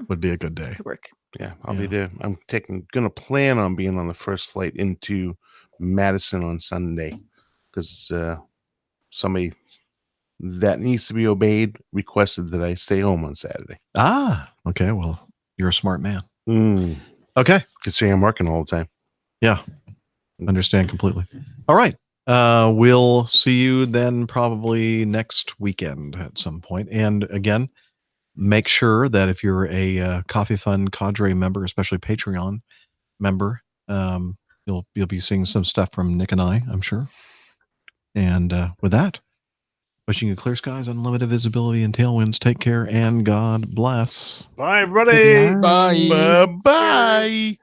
Speaker 1: would be a good day.
Speaker 3: Could work.
Speaker 5: Yeah, I'll be there. I'm gonna plan on being on the first flight into Madison on Sunday because somebody that needs to be obeyed requested that I stay home on Saturday.
Speaker 1: Ah, okay. Well, you're a smart man. Okay.
Speaker 5: Considering I'm working all the time.
Speaker 1: Yeah, understand completely. All right. We'll see you then probably next weekend at some point. And again, make sure that if you're a Coffee Fund Cadre member, especially Patreon member, you'll be seeing some stuff from Nick and I'm sure. And with that, wishing you clear skies, unlimited visibility, and tailwinds. Take care and God bless.
Speaker 2: Bye, everybody.
Speaker 4: Bye.
Speaker 5: Bye-bye.